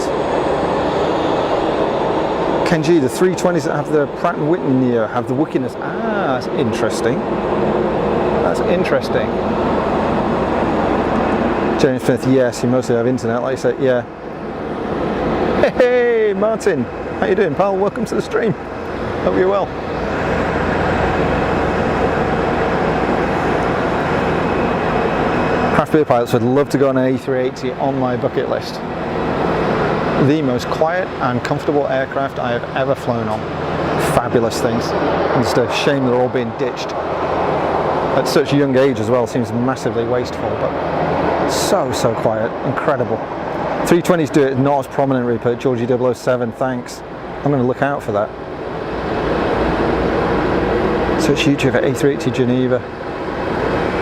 Kenji, the 320s that have the Pratt & Whitney Neo have the wickedness. Ah, that's interesting. That's interesting. James Smith, yes, you mostly have internet, like you said, yeah. Hey, Martin, how you doing, pal? Welcome to the stream. Hope you're well. Craft beer pilots would love to go on an A380 on my bucket list. The most quiet and comfortable aircraft I have ever flown on. Fabulous things. It's just a shame they're all being ditched. At such a young age as well, seems massively wasteful, but so quiet, incredible. 320s do it not as prominent, Rupert. Georgie 007, thanks. I'm going to look out for that. Search YouTube for A380 Geneva.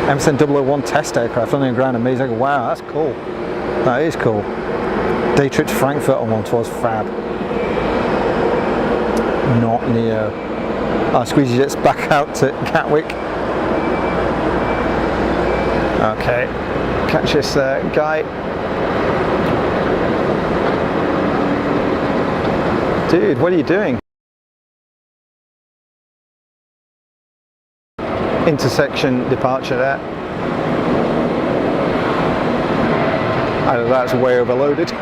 MSN 001 test aircraft on the ground, amazing. Wow, that's cool. That is cool. Day trip to Frankfurt on one was fab. Not Neo. Squeezy Jet's back out to Gatwick. Okay, catch this guy. Dude, what are you doing? Intersection departure there. Oh, that's way overloaded.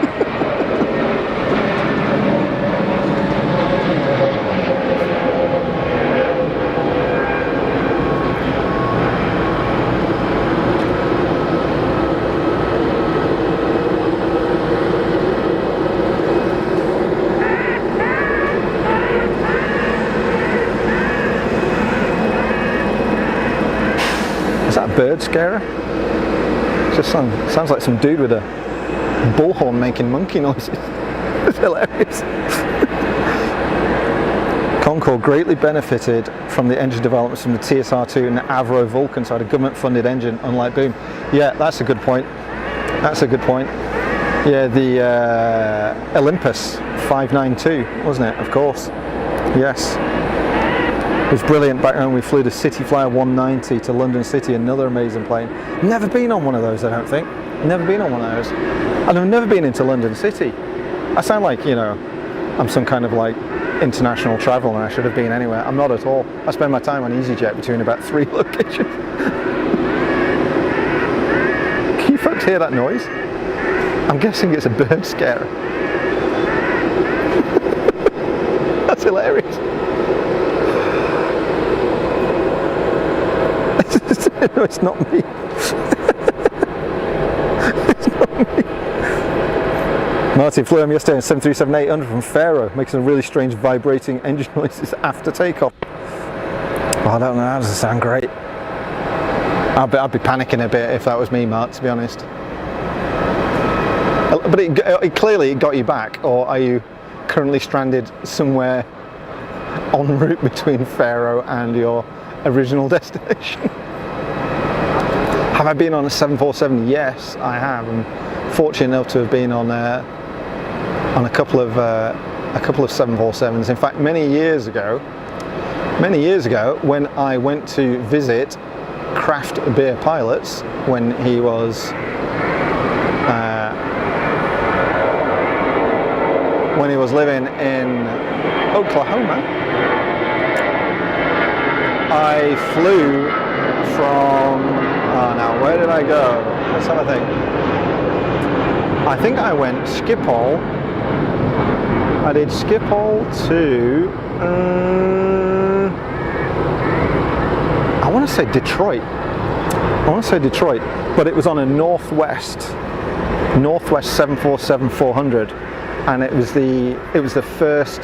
Bird scarer? Just sounds like some dude with a bullhorn making monkey noises. It's hilarious. Concorde greatly benefited from the engine developments from the TSR2 and the Avro Vulcan, so had a government funded engine, unlike Boom. Yeah, that's a good point. That's a good point. Yeah, the Olympus 592, wasn't it? Of course. Yes. It was brilliant back when we flew the City Flyer 190 to London City, another amazing plane. Never been on one of those, I don't think. Never been on one of those. And I've never been into London City. I sound like, you know, I'm some kind of like international traveller and I should have been anywhere. I'm not at all. I spend my time on EasyJet between about 3 locations. Can you folks hear that noise? I'm guessing it's a bird scarer. That's hilarious. No, it's not me. It's not me. Martin flew him yesterday in 737-800 from Faro, making some really strange vibrating engine noises after takeoff. Oh, I don't know, that doesn't sound great. I'd be panicking a bit if that was me, Mark, to be honest. But it clearly got you back, or are you currently stranded somewhere en route between Faro and your original destination? Have I been on a 747? Yes, I have. I'm fortunate enough to have been on a couple of 747s. In fact, many years ago, when I went to visit Craft Beer Pilots, when he was living in Oklahoma, I flew from, now where did I go? Let's have a think. I think I went Schiphol. I did Schiphol to, I want to say Detroit, but it was on a Northwest 747-400, and it was the first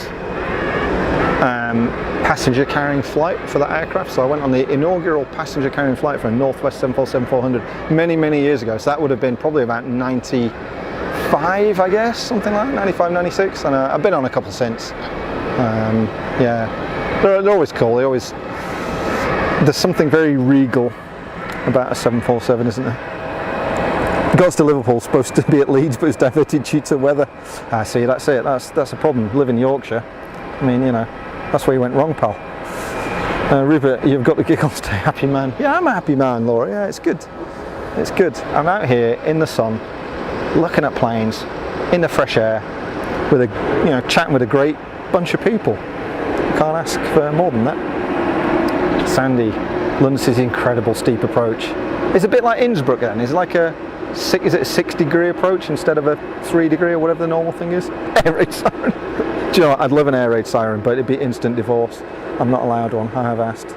passenger carrying flight for that aircraft. So I went on the inaugural passenger carrying flight for a Northwest 747-400 many years ago. So that would have been probably about 95, I guess, something like that, 95, 96, and I've been on a couple since. Yeah, they're always cool. There's something very regal about a 747, isn't there? Goes to Liverpool, supposed to be at Leeds, but it's diverted due to weather. See, that's it. That's a problem. Live in Yorkshire. I mean, you know, that's where you went wrong, pal. Rupert, you've got the giggles today, happy man. Yeah, I'm a happy man, Laura. Yeah, it's good. It's good. I'm out here in the sun, looking at planes, in the fresh air, with chatting with a great bunch of people. Can't ask for more than that. Sandy, London City's incredible steep approach. It's a bit like Innsbruck then. Is it a 6-degree approach instead of a 3-degree or whatever the normal thing is? Air raid siren. Do you know what? I'd love an air raid siren, but it'd be instant divorce. I'm not allowed one. I have asked.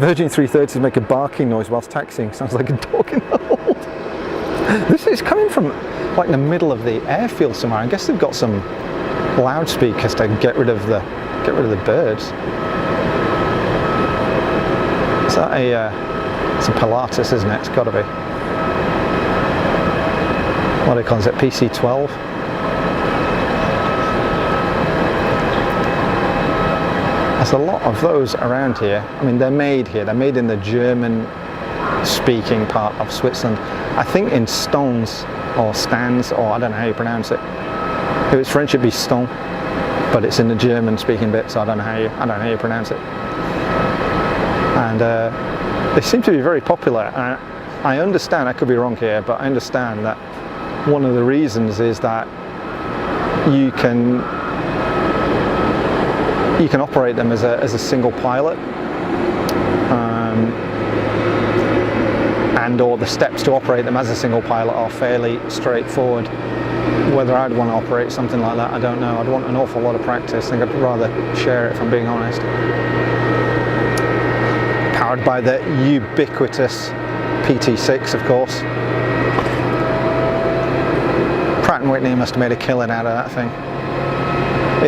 Virgin 330s make a barking noise whilst taxiing. Sounds like a dog in the hold. This is coming from like the middle of the airfield somewhere. I guess they've got some loudspeakers to get rid of the birds. Is that it's a Pilatus, isn't it? It's got to be. What do they call it? PC-12? There's a lot of those around here. I mean, they're made here. They're made in the German-speaking part of Switzerland. I think in Stones or Stans, or I don't know how you pronounce it. If it's French, it'd be Ston, but it's in the German-speaking bit, so I don't know how you pronounce it. And they seem to be very popular. I understand. I could be wrong here, but I understand that one of the reasons is that you can operate them as a single pilot, and or the steps to operate them as a single pilot are fairly straightforward. Whether I'd want to operate something like that, I don't know. I'd want an awful lot of practice. I think I'd rather share it, if I'm being honest. Powered by the ubiquitous PT6, of course. Pratt & Whitney must have made a killing out of that thing.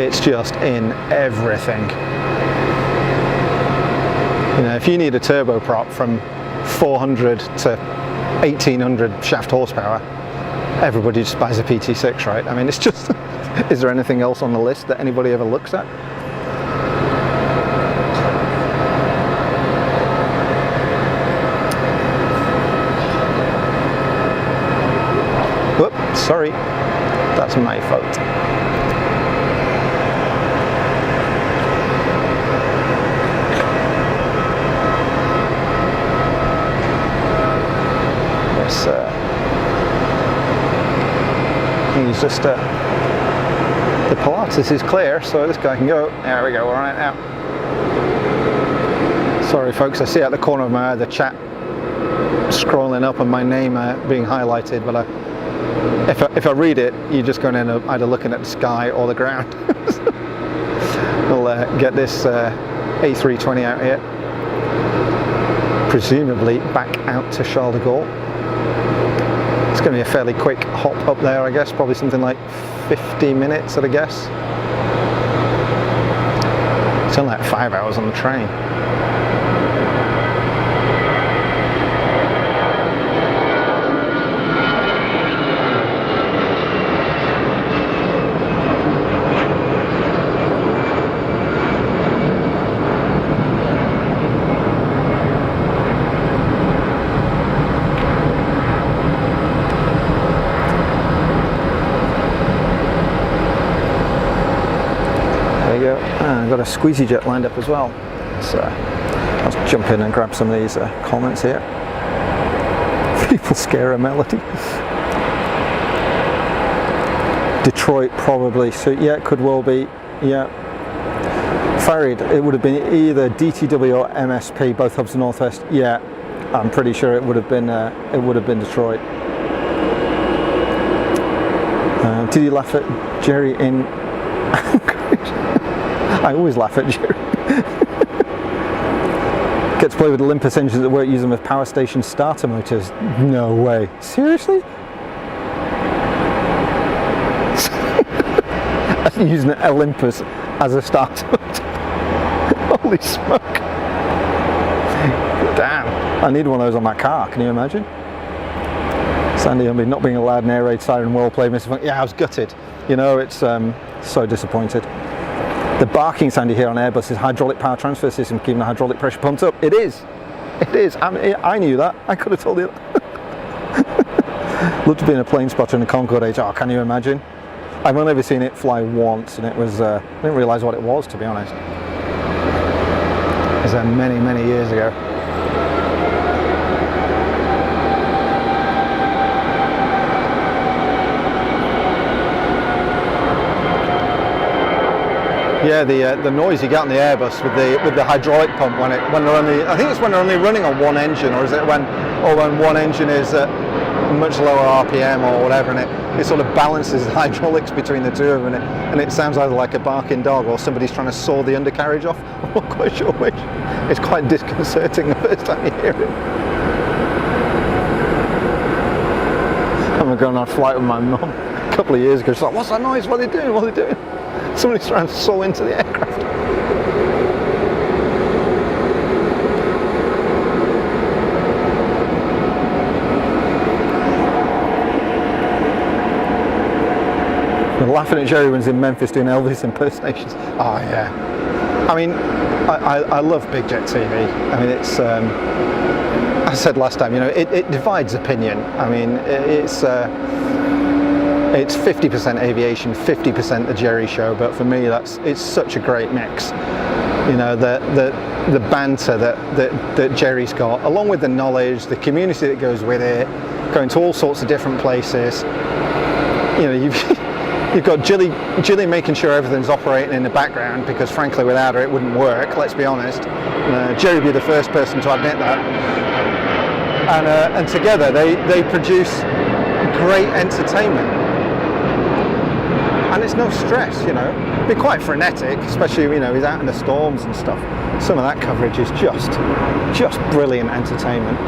It's just in everything. You know, if you need a turboprop from 400 to 1800 shaft horsepower, everybody just buys a PT6, right? I mean, it's just, is there anything else on the list that anybody ever looks at? Whoop, sorry, that's my fault. He's just the Pilatus is clear, so this guy can go. There we go, we're on it now. Sorry folks, I see out the corner of my eye the chat scrolling up and my name being highlighted, but if I read it, you're just going to end up either looking at the sky or the ground. We'll get this A320 out here, presumably back out to Charles de Gaulle. It's going to be a fairly quick hop up there, I guess, probably something like 50 minutes at a guess. It's only like 5 hours on the train. I've got a EasyJet lined up as well. So let's jump in and grab some of these comments here. People scare a melody. Detroit probably, so yeah, it could well be, yeah. Farid, it would have been either DTW or MSP, both hubs in Northwest. Yeah, I'm pretty sure it would have been Detroit. Did you laugh at Jerry in? I always laugh at Jerry. Get to play with Olympus engines that won't use them as power station starter motors. No way. Seriously? Using an Olympus as a starter motor. Holy smoke. Damn. I need one of those on my car, can you imagine? Sandy, I mean, not being allowed an air raid siren, well played, Mr. Funk. Yeah, I was gutted. You know, it's so disappointed. The barking, Sandy, here on Airbus is hydraulic power transfer system, keeping the hydraulic pressure pumped up. It is. It is. I knew that. I could have told you that. Looked to be in a plane spotter in the Concorde age. Oh, can you imagine? I've only ever seen it fly once, and it was, I didn't realise what it was, to be honest. It was many, many years ago. Yeah, the noise you get on the Airbus with the hydraulic pump when they're only, I think it's when they're only running on one engine, or is it when one engine is at much lower RPM or whatever, and it sort of balances the hydraulics between the two of them, and it sounds either like a barking dog or somebody's trying to saw the undercarriage off. I'm not quite sure which. It's quite disconcerting the first time you hear it. I remember going on a flight with my mum a couple of years ago. She's like, "What's that noise? What are they doing? What are they doing?" Somebody's trying to saw into the aircraft. We're laughing at Jerry when he's in Memphis doing Elvis impersonations. Oh yeah. I mean, I love Big Jet TV. I mean, it's, I said last time, you know, it divides opinion. I mean, it's 50% aviation, 50% the Jerry show, but for me it's such a great mix. You know, the banter that Jerry's got, along with the knowledge, the community that goes with it, going to all sorts of different places. You know, you've got Jilly making sure everything's operating in the background, because frankly without her it wouldn't work, let's be honest. Jerry would be the first person to admit that. And together they produce great entertainment. And it's no stress, you know. It'd be quite frenetic, especially, you know, he's out in the storms and stuff. Some of that coverage is just brilliant entertainment.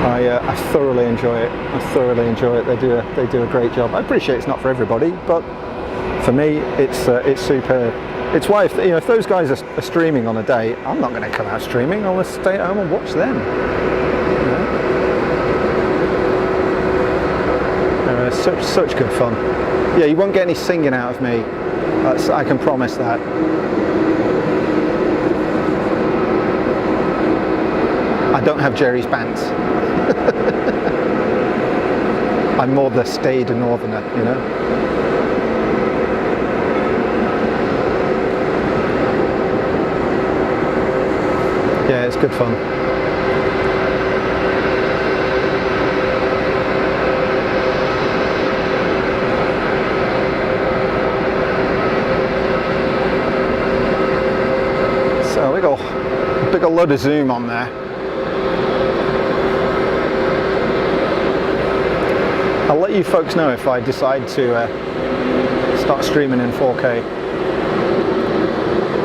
I thoroughly enjoy it. I thoroughly enjoy it. They do a great job. I appreciate it's not for everybody, but for me, it's superb. It's why if those guys are streaming on a day, I'm not going to come out streaming. I want to stay at home and watch them. You know? Such good fun. Yeah, you won't get any singing out of me. I can promise that. I don't have Jerry's pants. I'm more the staid northerner, you know. Yeah, it's good fun. So we got a big load of zoom on there. I'll let you folks know if I decide to start streaming in 4K.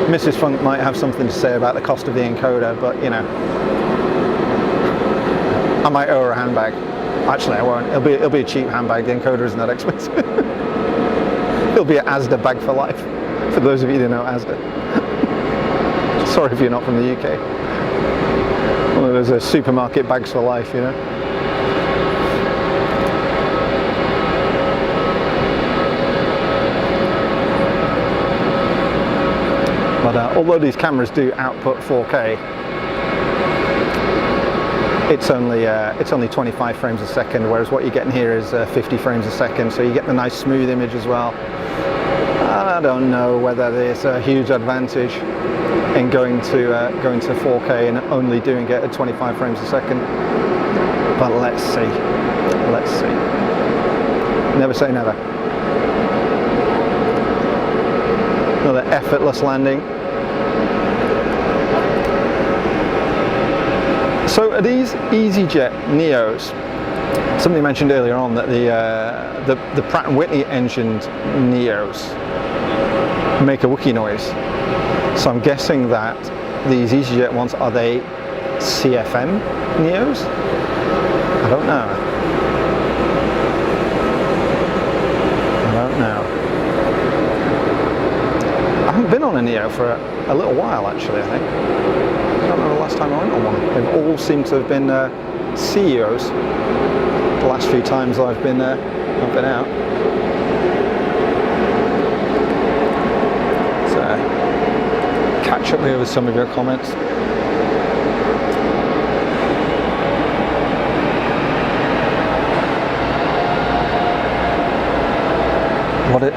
Mrs. Funk might have something to say about the cost of the encoder, but you know, I might owe her a handbag. Actually, I won't. It'll be a cheap handbag. The encoder isn't that expensive. It'll be an Asda bag for life. For those of you who know Asda. Sorry if you're not from the UK. One of those supermarket bags for life, you know. But although these cameras do output 4K, it's only 25 frames a second, whereas what you're getting here is 50 frames a second, so you get the nice smooth image as well. I don't know whether there's a huge advantage in going to 4K and only doing it at 25 frames a second. But let's see. Let's see. Never say never. Another effortless landing. So are these EasyJet Neos? Somebody mentioned earlier on that the Pratt & Whitney engined Neos make a wookie noise. So I'm guessing that these EasyJet ones, are they CFM Neos? I don't know. I don't know. I haven't been on a Neo for a little while actually, I think. I don't know the last time I went on one. They've all seemed to have been CEOs the last few times I've been out. So, catch up here with some of your comments.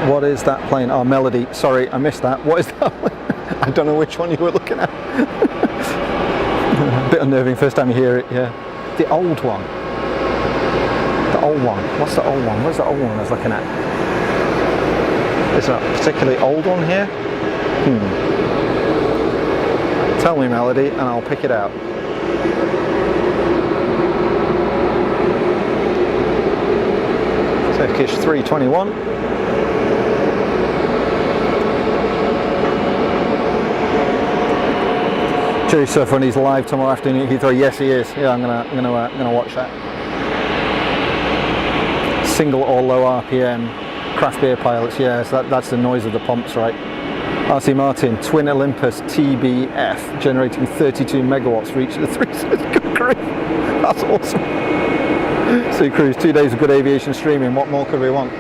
What is that plane? Oh, Melody. Sorry, I missed that. What is that? I don't know which one you were looking at. A bit unnerving first time you hear it, yeah. The old one. The old one. What's the old one? Where's the old one I was looking at? Is there a particularly old one here? Tell me, Melody, and I'll pick it out. Turkish 321. Jerry's so funny, he's live tomorrow afternoon at Heathrow. Yes, he is. Yeah, I'm gonna watch that. Single or low RPM craft beer pilots. Yes, that's the noise of the pumps, right? RC Martin, Twin Olympus TBF, generating 32 megawatts for each of the three. Good grief, that's awesome. Sea Cruise, 2 days of good aviation streaming. What more could we want?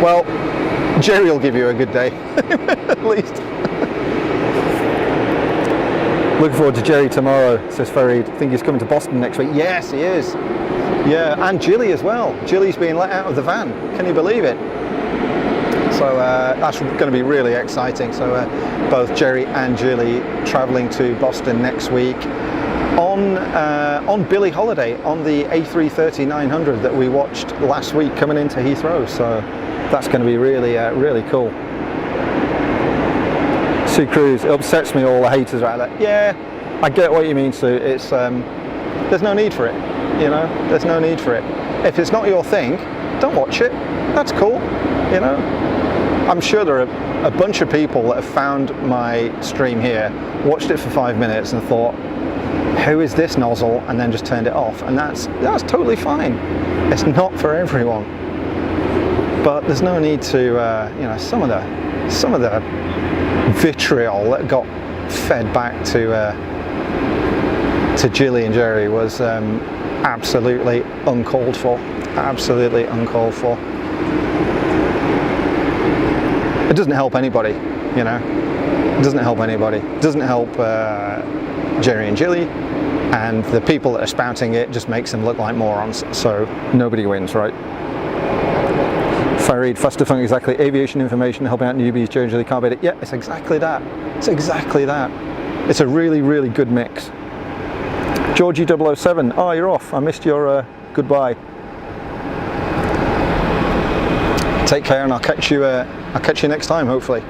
Well, Jerry will give you a good day, at least. Looking forward to Jerry tomorrow, says Farid. Think he's coming to Boston next week. Yes, he is. Yeah, and Jilly as well. Jilly's being let out of the van. Can you believe it? So that's going to be really exciting. So both Jerry and Jilly travelling to Boston next week on Billie Holiday, on the A330-900 that we watched last week coming into Heathrow. So that's going to be really, really cool. Sue Cruz, it upsets me all the haters are out there. Yeah, I get what you mean, Sue. It's there's no need for it, you know. There's no need for it. If it's not your thing, don't watch it. That's cool, you know. I'm sure there are a bunch of people that have found my stream here, watched it for 5 minutes, and thought, "Who is this nozzle?" and then just turned it off. And that's totally fine. It's not for everyone. But there's no need to, you know, some of the vitriol that got fed back to Jilly and Jerry was absolutely uncalled for. Absolutely uncalled for. It doesn't help anybody, you know. It doesn't help anybody. It doesn't help Jerry and Jilly, and the people that are spouting it just makes them look like morons. So nobody wins, right? Farid, faster fun, exactly. Aviation information, helping out newbies, Jerry and Jilly can't beat it. Yeah, it's exactly that. It's exactly that. It's a really, really good mix. Georgie 007, oh, you're off. I missed your goodbye. Take care, and I'll catch you next time, hopefully.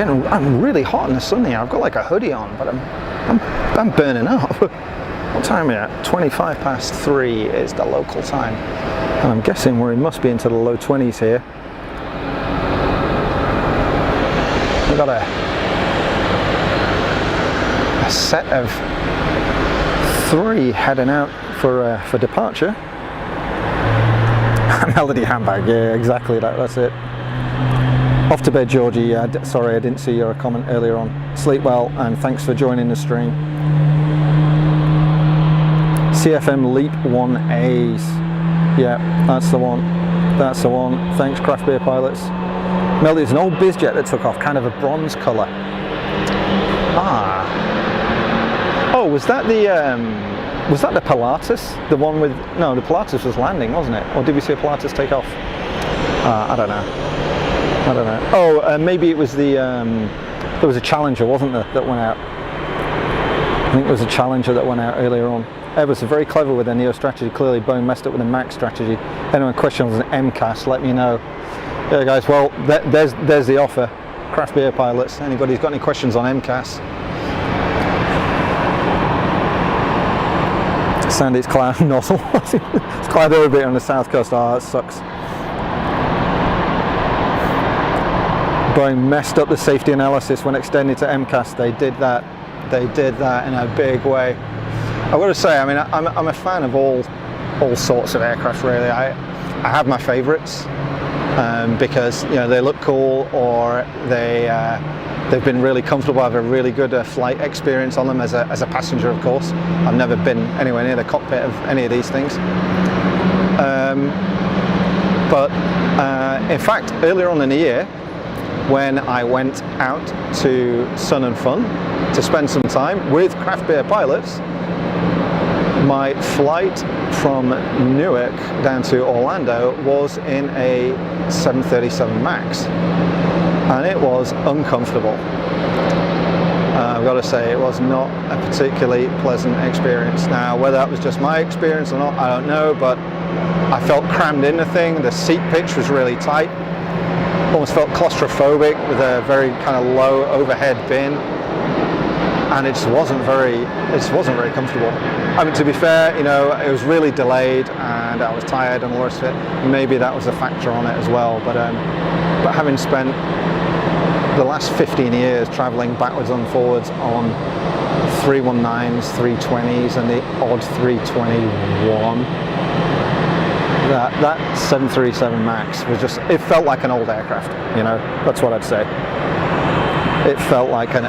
I'm really hot in the sun here. I've got like a hoodie on, but I'm burning up. What time are we at? 3:25 is the local time. And I'm guessing we must be into the low 20s here. We've got a set of 3 heading out for departure. Melody handbag, yeah, exactly that. That's it. Off to bed, Georgie. Yeah, sorry, I didn't see your comment earlier on. Sleep well, and thanks for joining the stream. CFM Leap 1As. Yeah, that's the one. That's the one. Thanks, craft beer pilots. Mel, there's an old bizjet that took off, kind of a bronze colour. Ah. Oh, was that the Pilatus? The one with, no, the Pilatus was landing, wasn't it? Or did we see a Pilatus take off? I don't know. I don't know. Oh, maybe it was the, there was a Challenger, wasn't there, that went out? I think it was a Challenger that went out earlier on. Airbus are very clever with their Neo strategy. Clearly Boeing messed up with the MAX strategy. Anyone questions an MCAS, let me know. Yeah guys, well, there's the offer. Craft beer pilots, anybody who's got any questions on MCAS. Sandy's cloud nozzle. It's cloud over a bit on the south coast. Oh, that sucks. Boeing messed up the safety analysis when extending to MCAS. They did that. They did that in a big way. I've got to say, I mean, I'm a fan of all sorts of aircraft. Really, I have my favourites because you know they look cool, or they've been really comfortable. I have a really good flight experience on them as a passenger. Of course, I've never been anywhere near the cockpit of any of these things. But in fact, earlier on in the year, when I went out to Sun and Fun to spend some time with craft beer pilots, my flight from Newark down to Orlando was in a 737 MAX, and it was uncomfortable. I've got to say, it was not a particularly pleasant experience. Now, whether that was just my experience or not, I don't know, but I felt crammed in the thing. The seat pitch was really tight. Almost felt claustrophobic with a very kind of low overhead bin, and it just wasn't very comfortable. I mean, to be fair, you know, it was really delayed and I was tired and all the rest of it. Maybe that was a factor on it as well. But having spent the last 15 years traveling backwards and forwards on 319s, 320s, and the odd 321. That 737 MAX was just, it felt like an old aircraft, you know, that's what I'd say. It felt like an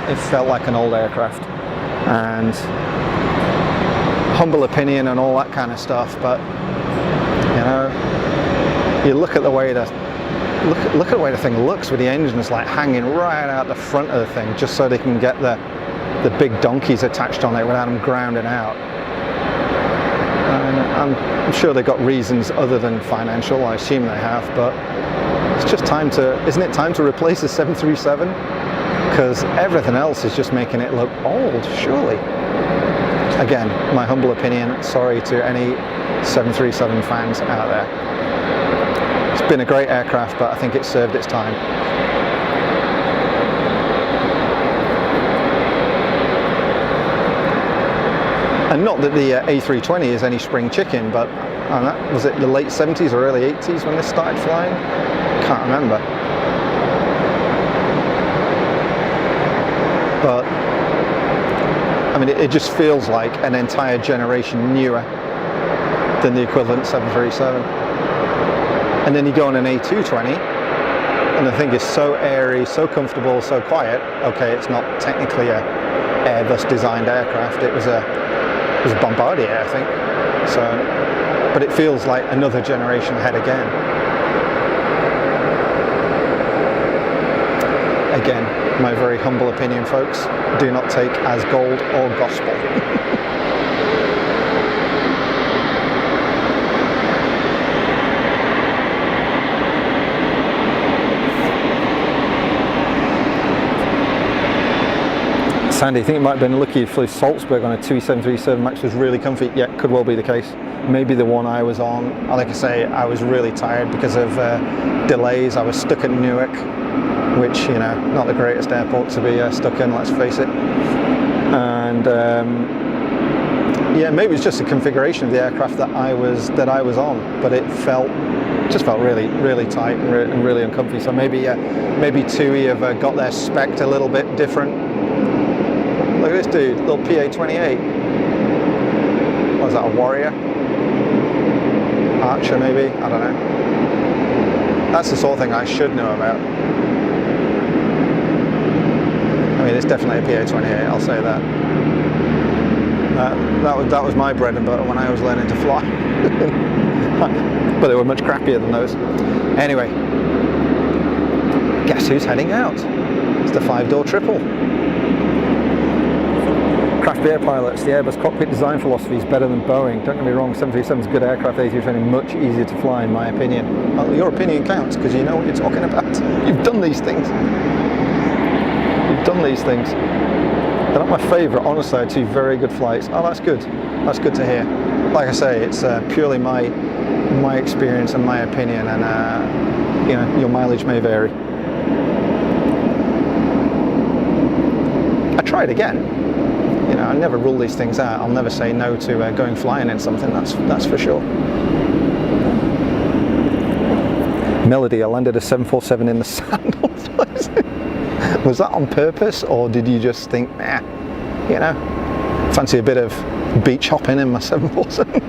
old aircraft, and humble opinion and all that kind of stuff, but you know, you look at the way the thing looks with the engines like hanging right out the front of the thing, just so they can get the big donkeys attached on it without them grounding out. And I'm sure they've got reasons other than financial, I assume they have, but it's just time to, isn't it time to replace the 737? Because everything else is just making it look old, surely. Again, my humble opinion, sorry to any 737 fans out there. It's been a great aircraft, but I think it served its time. And not that the A320 is any spring chicken, but was it the late 70s or early 80s when this started flying? Can't remember. But I mean, it just feels like an entire generation newer than the equivalent 737. And then you go on an A220, and the thing is so airy, so comfortable, so quiet. Okay, it's not technically a Airbus designed aircraft. It was a Bombardier, I think. So, but it feels like another generation ahead again. Again, my very humble opinion, folks. Do not take as gold or gospel. Sandy, I think it might have been lucky if flew Salzburg on a 737 MAX was really comfy. Yeah, could well be the case. Maybe the one I was on, like I say, I was really tired because of delays. I was stuck at Newark, which, you know, not the greatest airport to be stuck in, let's face it. And yeah, maybe it's just a configuration of the aircraft that I was on, but it just felt really, really tight and really uncomfy. So maybe TUI have got their spec a little bit different. Look at this dude, little PA-28. What is that, a Warrior? Archer maybe? I don't know. That's the sort of thing I should know about. I mean, it's definitely a PA-28, I'll say that. That was my bread and butter when I was learning to fly. But they were much crappier than those. Anyway, guess who's heading out? It's the 5-door triple. Craft beer pilots, the Airbus cockpit design philosophy is better than Boeing. Don't get me wrong, 737 is a good aircraft, A320 much easier to fly in my opinion. Well, your opinion counts because you know what you're talking about. You've done these things. You've done these things. They're not my favourite, honestly. I had 2 very good flights. Oh, that's good. That's good to hear. Like I say, it's purely my experience and my opinion, and you know, your mileage may vary. I tried again. You know, I never rule these things out. I'll never say no to going flying in something. That's for sure. Melody, I landed a 747 in the sand. Was that on purpose, or did you just think, nah, you know, fancy a bit of beach hopping in my 747?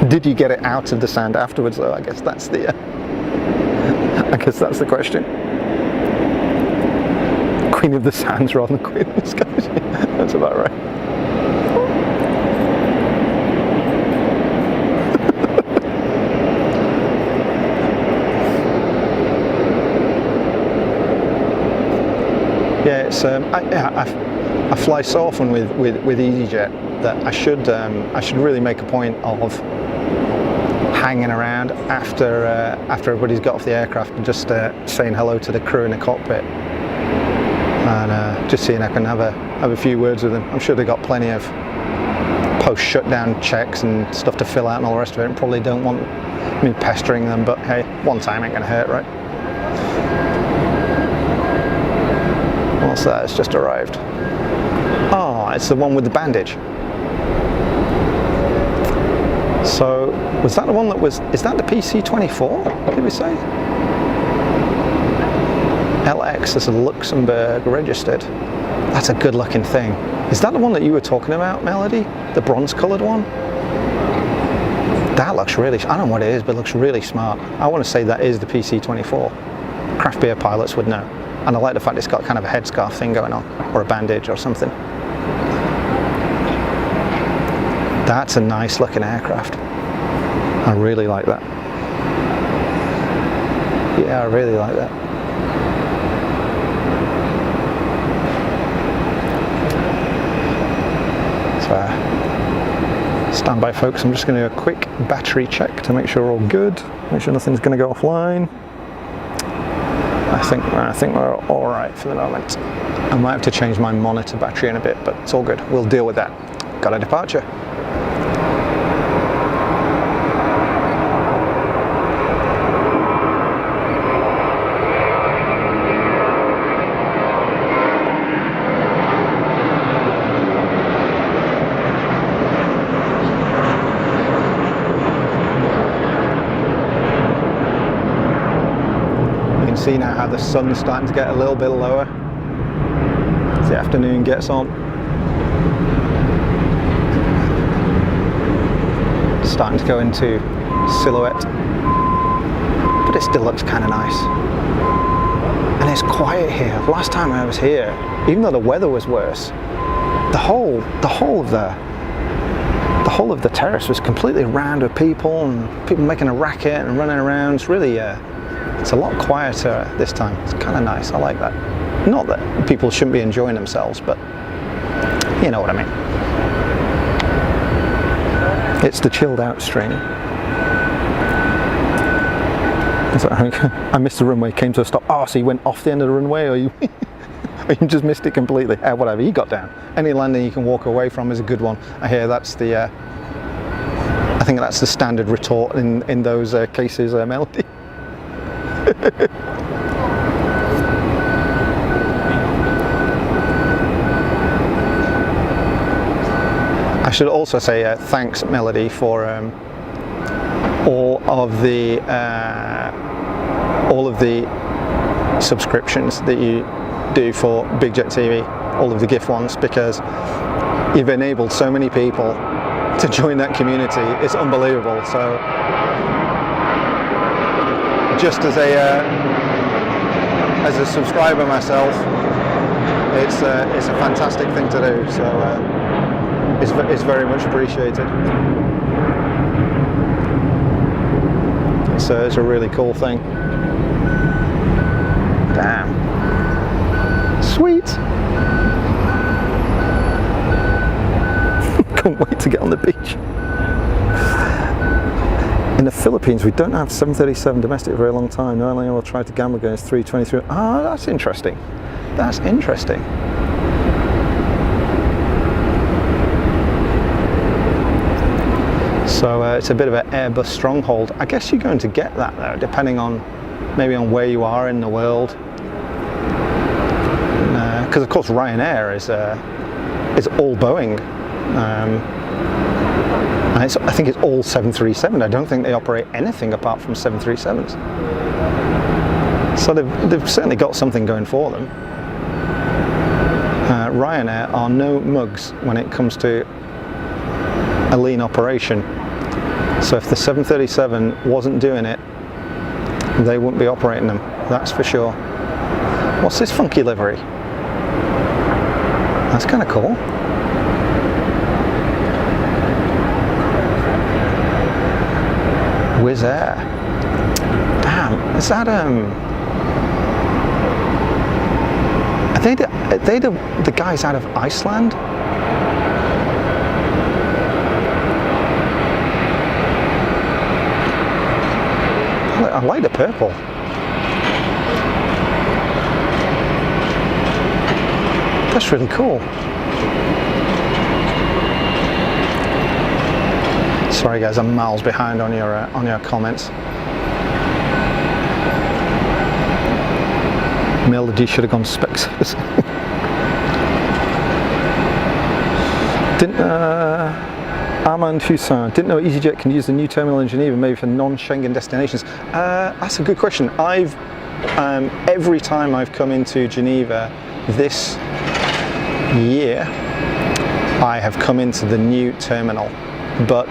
Did you get it out of the sand afterwards, though? I guess that's the question. Queen of the sands rather than Queen of the skies. That's about right. Yeah, it's I fly so often with EasyJet that I should really make a point of hanging around after everybody's got off the aircraft and just saying hello to the crew in the cockpit, and just seeing if I can have a few words with them. I'm sure they've got plenty of post-shutdown checks and stuff to fill out and all the rest of it, and probably don't want me pestering them, but hey, one time ain't gonna hurt, right? What's that? It's just arrived. Oh, it's the one with the bandage. So, was that the one that was, is that the PC-24, did we say? LX is a Luxembourg registered. That's a good looking thing. Is that the one that you were talking about, Melody? The bronze coloured one? That looks really, I don't know what it is, but it looks really smart. I want to say that is the PC-24. Craft beer pilots would know. And I like the fact it's got kind of a headscarf thing going on, or a bandage or something. That's a nice looking aircraft. I really like that. Yeah, I really like that. So, stand by folks, I'm just going to do a quick battery check to make sure we're all good, make sure nothing's going to go offline. I think we're all right for the moment. I might have to change my monitor battery in a bit, but it's all good. We'll deal with that. Got a departure. See now how the sun's starting to get a little bit lower as the afternoon gets on. Starting to go into silhouette, but it still looks kind of nice. And it's quiet here. Last time I was here, even though the weather was worse, the whole of the terrace was completely rammed with people and people making a racket and running around. It's really it's a lot quieter this time. It's kind of nice. I like that. Not that people shouldn't be enjoying themselves, but you know what I mean. It's the chilled out strain. So I missed the runway, came to a stop. Oh, so you went off the end of the runway, or you just missed it completely? Whatever, you got down. Any landing you can walk away from is a good one. I hear that's the, I think that's the standard retort in those cases, Melody. I should also say thanks, Melody, for all of the subscriptions that you do for BigJet TV, all of the gift ones, because you've enabled so many people to join that community. It's unbelievable. So just as a subscriber myself, It's a fantastic thing to do, so it's very much appreciated. It's a really cool thing. Damn. Sweet. Can't wait to get on the beach. In the Philippines, we don't have 737 domestic for a very long time. No airline will try to gamble against 323. Ah, that's interesting. That's interesting. So it's a bit of an Airbus stronghold. I guess you're going to get that though, depending on maybe on where you are in the world. Because of course Ryanair is all Boeing. And I think it's all 737. I don't think they operate anything apart from 737s. So they've certainly got something going for them. Ryanair are no mugs when it comes to a lean operation. So if the 737 wasn't doing it, they wouldn't be operating them, that's for sure. What's this funky livery? That's kind of cool. Wizz Air. Damn, is that are they the guys out of Iceland? I like the purple. That's really cool. Sorry guys, I'm miles behind on your comments. Melody should have gone Spexers. Armand Hussin, didn't know EasyJet can use the new terminal in Geneva maybe for non-Schengen destinations. That's a good question. I've every time I've come into Geneva this year, I have come into the new terminal, but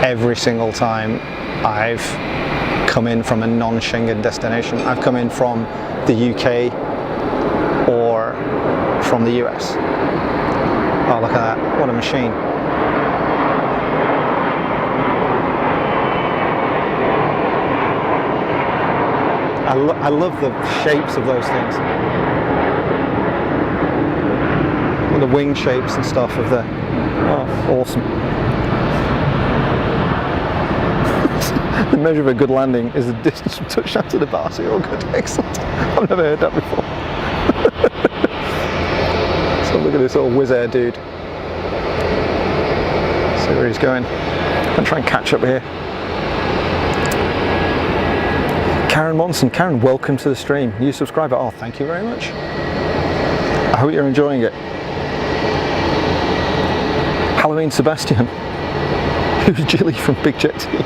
every single time I've come in from a non-Schengen destination. I've come in from the UK or from the US. Oh, look at that, what a machine. I love the shapes of those things. And the wing shapes and stuff of the, oh, awesome. The measure of a good landing is the distance from touchdown to the bar, so you're all good. Excellent. I've never heard that before. So look at this old Wizz Air dude. See where he's going. I'm trying to catch up here. Karen Monson. Karen, welcome to the stream. New subscriber. Oh, thank you very much. I hope you're enjoying it. Halloween Sebastian. Who's Jilly from BizJet TV?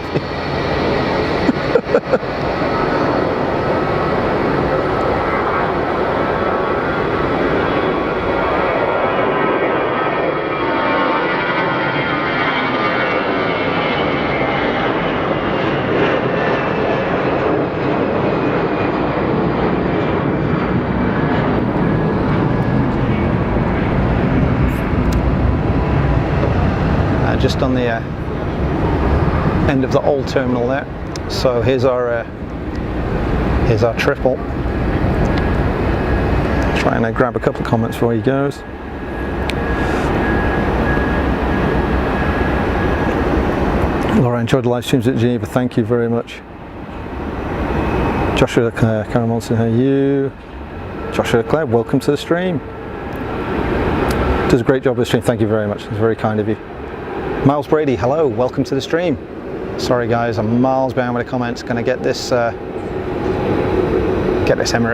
Just on the end of the old terminal there. So here's our triple. Trying to grab a couple of comments before he goes. Laura, enjoyed the live streams at Geneva. Thank you very much. Joshua Karen Monson, how are you? Joshua Leclerc, welcome to the stream. Does a great job of the stream. Thank you very much. It's very kind of you. Miles Brady, hello, welcome to the stream. Sorry guys, I'm miles behind with the comments. Gonna get this Emirates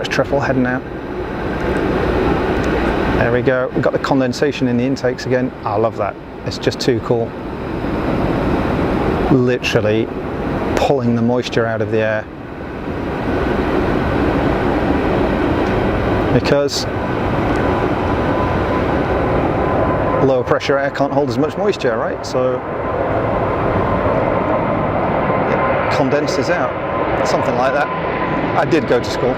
triple heading out. There we go. We've got the condensation in the intakes again. I love that. It's just too cool. Literally pulling the moisture out of the air. Because lower pressure air can't hold as much moisture, right? So it condenses out, something like that. I did go to school.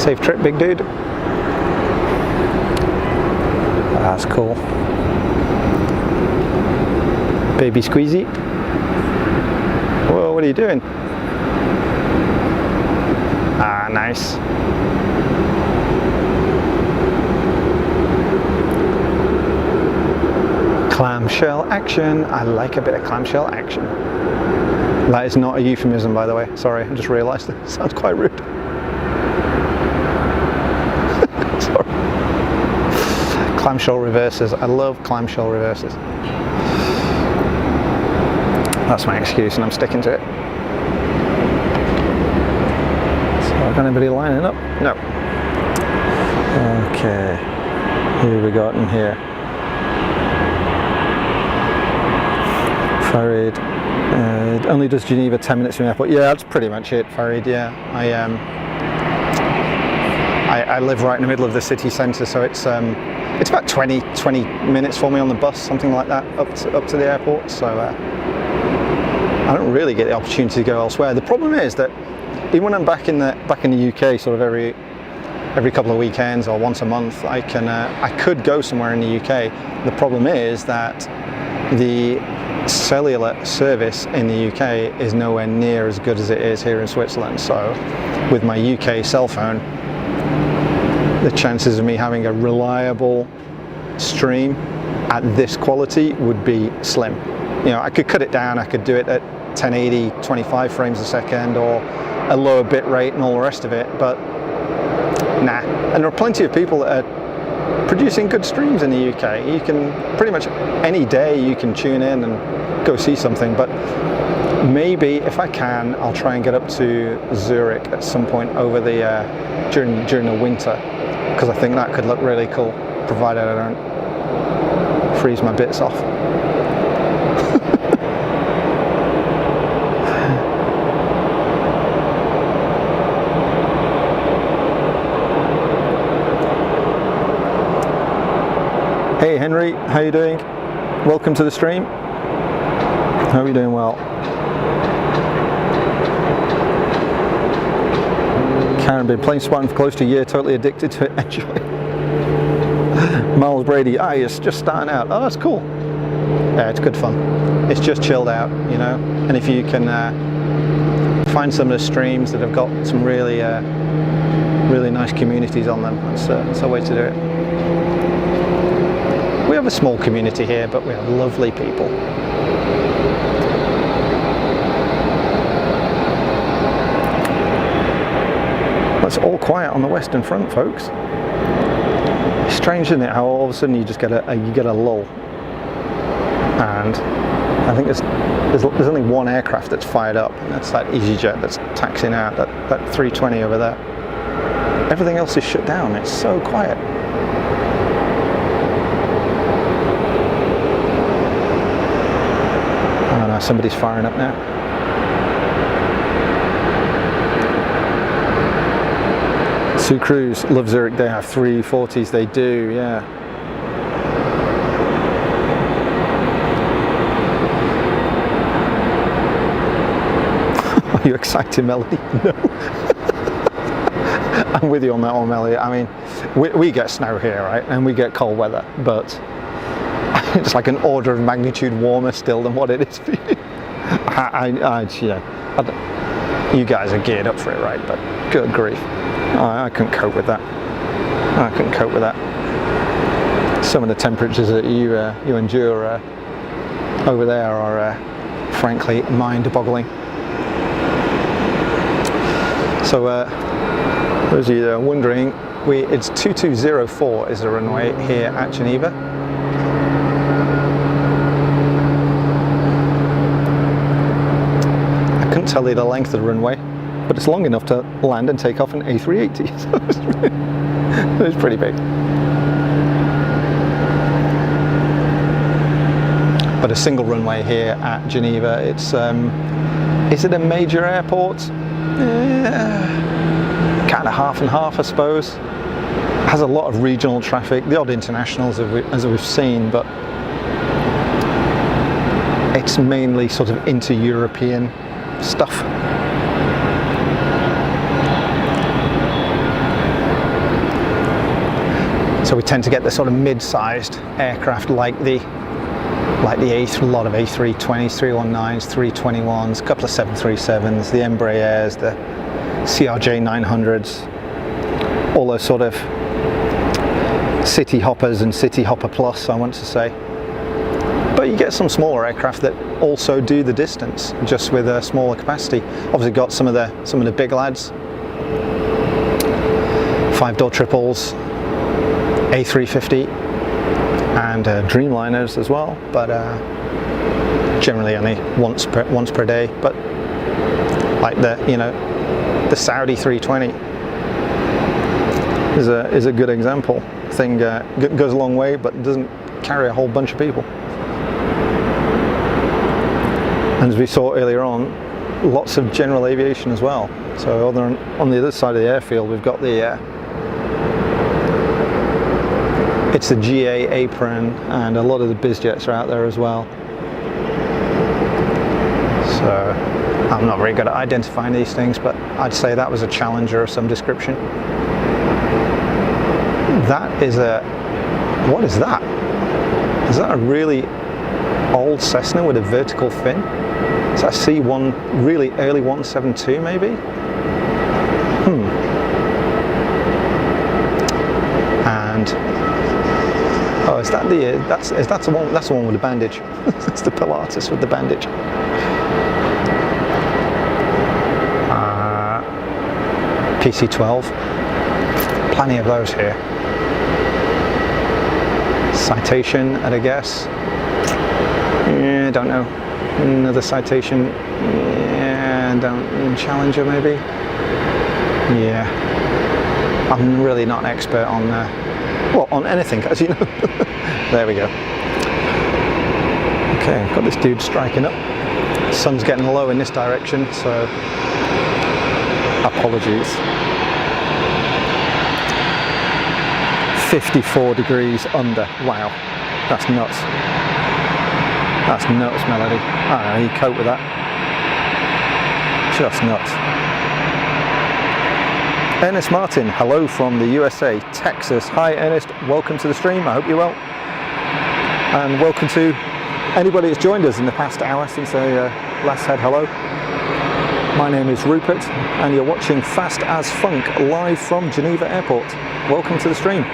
Safe trip, big dude. That's cool. Baby squeezy. Whoa, what are you doing? Ah, nice. Clamshell action. I like a bit of clamshell action. That is not a euphemism, by the way. Sorry, I just realised that sounds quite rude. Sorry. Clamshell reverses. I love clamshell reverses. That's my excuse, and I'm sticking to it. So, I've got anybody lining up? No. Okay. Who have we got in here? Farid. It only does Geneva 10 minutes from the airport. Yeah, that's pretty much it, Farid. Yeah, I live right in the middle of the city centre, so it's about 20 minutes for me on the bus, something like that, up to the airport. So I don't really get the opportunity to go elsewhere. The problem is that even when I'm back in the UK, sort of every couple of weekends or once a month, I could go somewhere in the UK. The problem is that the cellular service in the UK is nowhere near as good as it is here in Switzerland. So with my UK cell phone, the chances of me having a reliable stream at this quality would be slim. You know, I could cut it down, I could do it at 1080, 25 frames a second, or a lower bit rate and all the rest of it, but nah. And there are plenty of people that are producing good streams in the UK. You can pretty much any day you can tune in and go see something, but maybe if I can, I'll try and get up to Zurich at some point over the during the winter, because I think that could look really cool, provided I don't freeze my bits off. Hey Henry, how you doing? Welcome to the stream. How are you doing? Well. Karen, been playing Spartan for close to a year, totally addicted to it, enjoy. Miles Brady, you're just starting out. Oh, that's cool. Yeah, it's good fun. It's just chilled out, you know. And if you can find some of the streams that have got some really nice communities on them, that's a way to do it. We have a small community here, but we have lovely people. It's all quiet on the Western Front, folks. It's strange, isn't it, how all of a sudden you just get a lull. And I think there's only one aircraft that's fired up, and that's that EasyJet that's taxiing out, that 320 over there. Everything else is shut down. It's so quiet. Oh no, somebody's firing up now. Sue Cruz, love Zurich, they have 340s, they do, yeah. Are you excited, Melody? No. I'm with you on that one, Melody. I mean, we get snow here, right? And we get cold weather, but it's like an order of magnitude warmer still than what it is for you. You guys are geared up for it, right? But good grief. I couldn't cope with that. I couldn't cope with that. Some of the temperatures that you endure over there are frankly mind-boggling. So, those of you that are wondering, it's 2204 is the runway here at Geneva. I couldn't tell you the length of the runway, but it's long enough to land and take off an A380, so it's pretty big. But a single runway here at Geneva, it's, is it a major airport? Kind of half and half, I suppose. Has a lot of regional traffic, the odd internationals as we've seen, but it's mainly sort of inter-European stuff. So we tend to get the sort of mid-sized aircraft like a lot of A320s, 319s, 321s, a couple of 737s, the Embraers, the CRJ 900s, all those sort of city hoppers and city hopper plus, I want to say. But you get some smaller aircraft that also do the distance, just with a smaller capacity. Obviously got some of the big lads, 5-door triples, A350, and Dreamliners as well, but generally only once per day. But like the Saudi 320 is a good example. Thing goes a long way, but doesn't carry a whole bunch of people. And as we saw earlier on, lots of general aviation as well. So on the other side of the airfield, we've got it's the GA apron, and a lot of the bizjets are out there as well. So I'm not very good at identifying these things, but I'd say that was a Challenger of some description. That is what is that? Is that a really old Cessna with a vertical fin? Is that a C1, really early 172 maybe? And oh, is that that's the one with the bandage? It's the Pilatus with the bandage. PC-12. Plenty of those here. Citation at a guess. Yeah, don't know. Another Citation. Yeah, don't. Challenger maybe. Yeah. I'm really not an expert on well, on anything, as you know. There we go. Okay, got this dude striking up. The sun's getting low in this direction, so apologies. 54 degrees under. Wow, that's nuts. That's nuts, Melody. I don't know how you cope with that. Just nuts. Ernest Martin, hello from the USA, Texas. Hi Ernest, welcome to the stream. I hope you're well. And welcome to anybody that's joined us in the past hour since I last said hello. My name is Rupert, and you're watching Fast as Funk live from Geneva Airport. Welcome to the stream.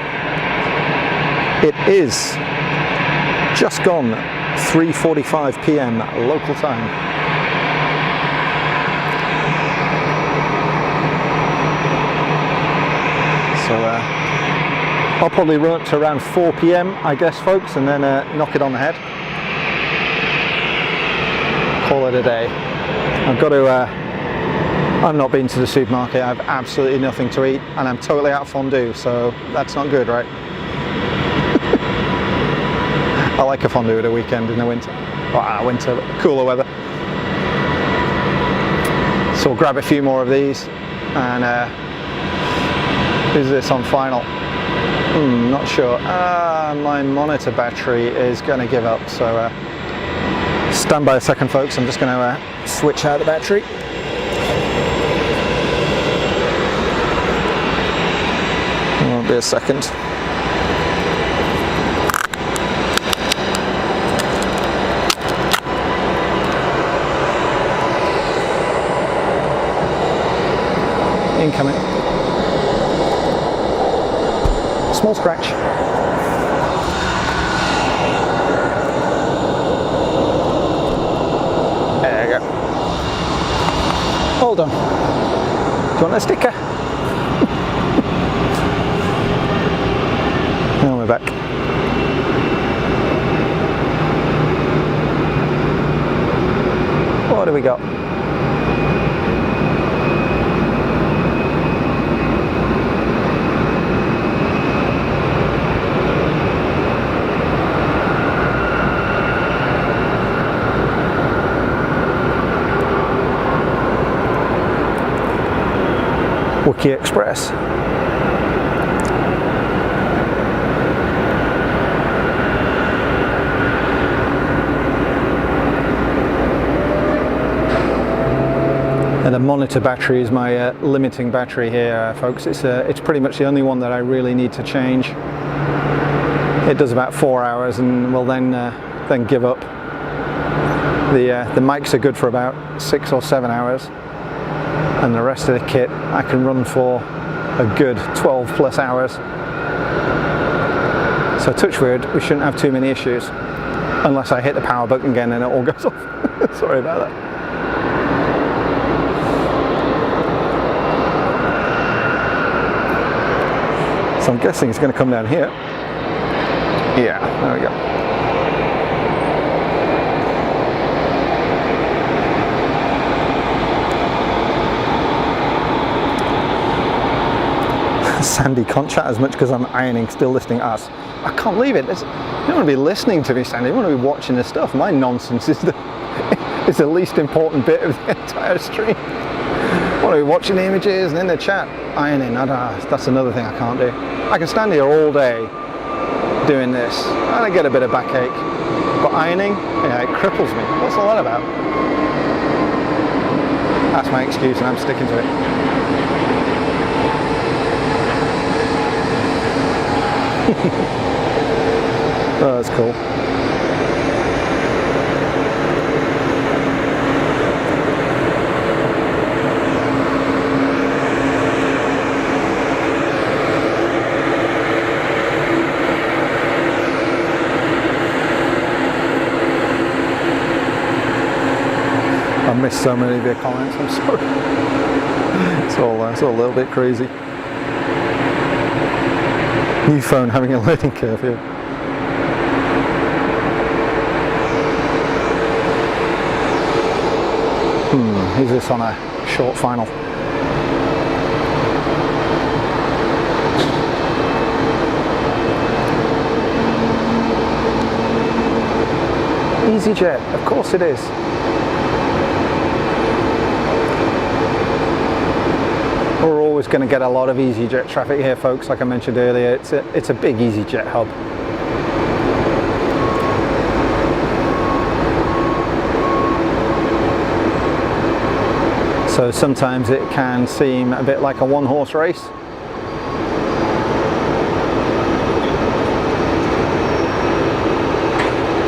It is just gone 3:45 p.m. local time. So I'll probably run up to around 4 p.m. I guess, folks, and then knock it on the head. Call it a day. I've got to. I'm not been to the supermarket. I have absolutely nothing to eat, and I'm totally out of fondue. So that's not good, right? I like a fondue at a weekend in the winter. Winter, cooler weather. So we'll grab a few more of these, and is this on final? Not sure. My monitor battery is going to give up, so stand by a second, folks. I'm just going to switch out the battery. Won't be a second. Incoming. Small scratch. There you go. Hold on. Do you want a sticker? Now we're back. What do we got? Wookiee Express. And the monitor battery is my limiting battery here, folks. It's pretty much the only one that I really need to change. It does about 4 hours, and will then give up. The mics are good for about 6 or 7 hours, and the rest of the kit I can run for a good 12 plus hours. So touch wood, we shouldn't have too many issues, unless I hit the power button again and it all goes off. Sorry about that. So I'm guessing it's going to come down here. Yeah, there we go. Sandy can't chat as much because I'm ironing, still listening to us. I can't believe it. You don't want to be listening to me, Sandy. You want to be watching this stuff. My nonsense is the least important bit of the entire stream. I want to be watching the images and in the chat. Ironing, that's another thing I can't do. I can stand here all day doing this and I get a bit of backache. But ironing, yeah, it cripples me. What's all that about? That's my excuse and I'm sticking to it. Oh, that's cool. I missed so many of your comments, I'm sorry. It's all a little bit crazy. New phone having a learning curve here. Is this on a short final? EasyJet, of course it is. We're always going to get a lot of EasyJet traffic here, folks. Like I mentioned earlier, it's a big EasyJet hub. So sometimes it can seem a bit like a one-horse race.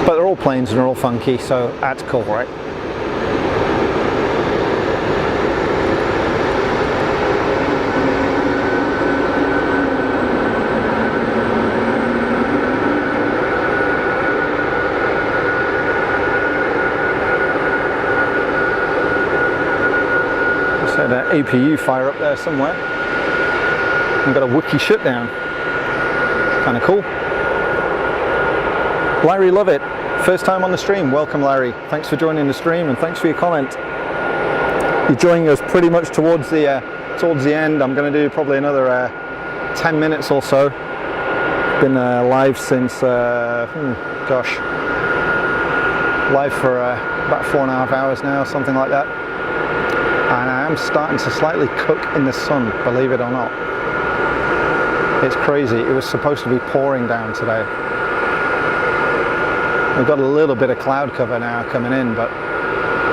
But they're all planes and they're all funky, so that's cool, right? APU fire up there somewhere. I've got a wiki shutdown. Kind of cool. Larry Lovett, first time on the stream. Welcome, Larry. Thanks for joining the stream and thanks for your comment. You're joining us pretty much towards the end. I'm going to do probably another 10 minutes or so. Been live since live for about 4.5 hours now, something like that. And I am starting to slightly cook in the sun, believe it or not. It's crazy. It was supposed to be pouring down today. We've got a little bit of cloud cover now coming in, but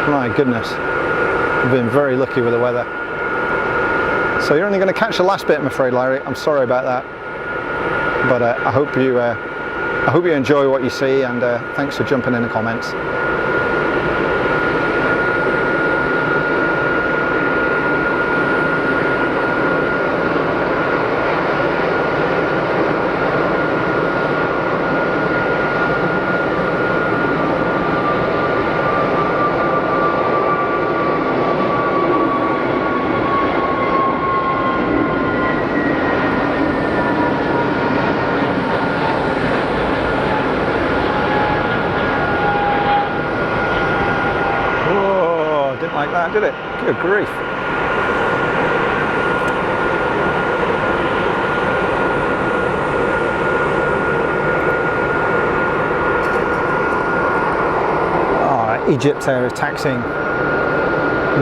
my goodness, we've been very lucky with the weather. So you're only going to catch the last bit, I'm afraid, Larry. I'm sorry about that. But I hope you enjoy what you see, and thanks for jumping in the comments. Did it? Good grief. Oh, Egypt Air is taxiing.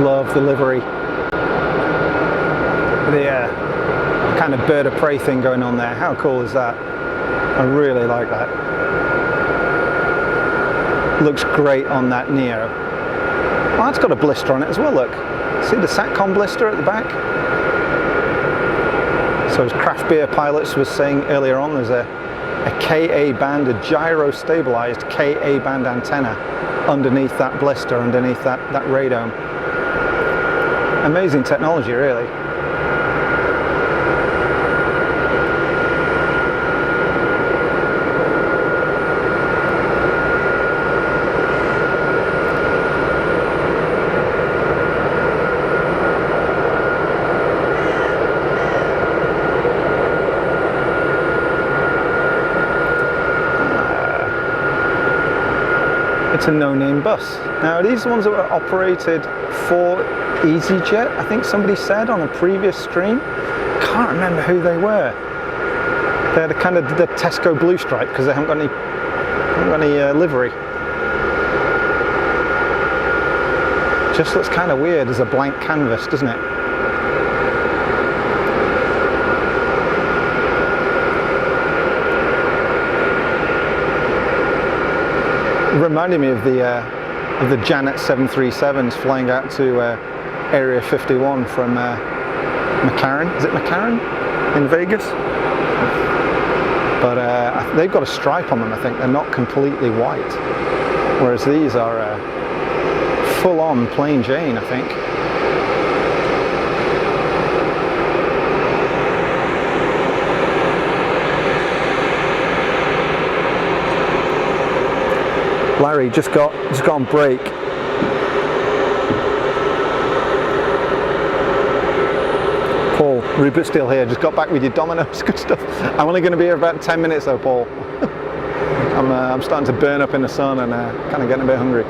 Love the livery. The kind of bird of prey thing going on there. How cool is that? I really like that. Looks great on that Neo. Oh, it's got a blister on it as well, look. See the SATCOM blister at the back? So as Craft Beer Pilots was saying earlier on, there's a a KA band, a gyro stabilized KA band antenna underneath that blister, underneath that radome. Amazing technology, really. It's a no-name bus. Now, these are the ones that were operated for EasyJet, I think somebody said on a previous stream. Can't remember who they were. They had a kind of the Tesco blue stripe because they haven't got any livery. Just looks kind of weird as a blank canvas, doesn't it? Reminded me of the Janet 737s flying out to Area 51 from McCarran. Is it McCarran in Vegas? But they've got a stripe on them. I think they're not completely white, whereas these are full-on plain Jane, I think. Larry just got on break. Paul, Rupert still here, just got back with your Domino's, good stuff. I'm only going to be here about 10 minutes though, Paul. I'm starting to burn up in the sun and kind of getting a bit hungry.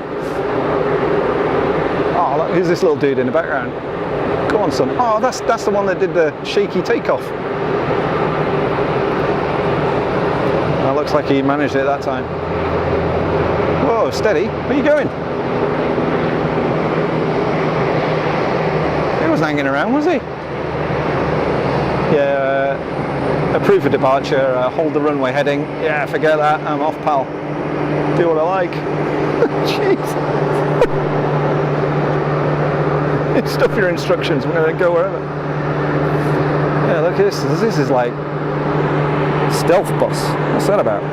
Oh, look, who's this little dude in the background? Go on, son. Oh, that's the one that did the shaky takeoff. Well, looks like he managed it that time. Whoa, steady. Where are you going? He wasn't hanging around, was he? Yeah, approved for departure, hold the runway heading. Yeah, forget that, I'm off, pal. Do what I like. Jeez. Stuff your instructions, we're going to go wherever. Yeah, look at this. This is like stealth bus. What's that about?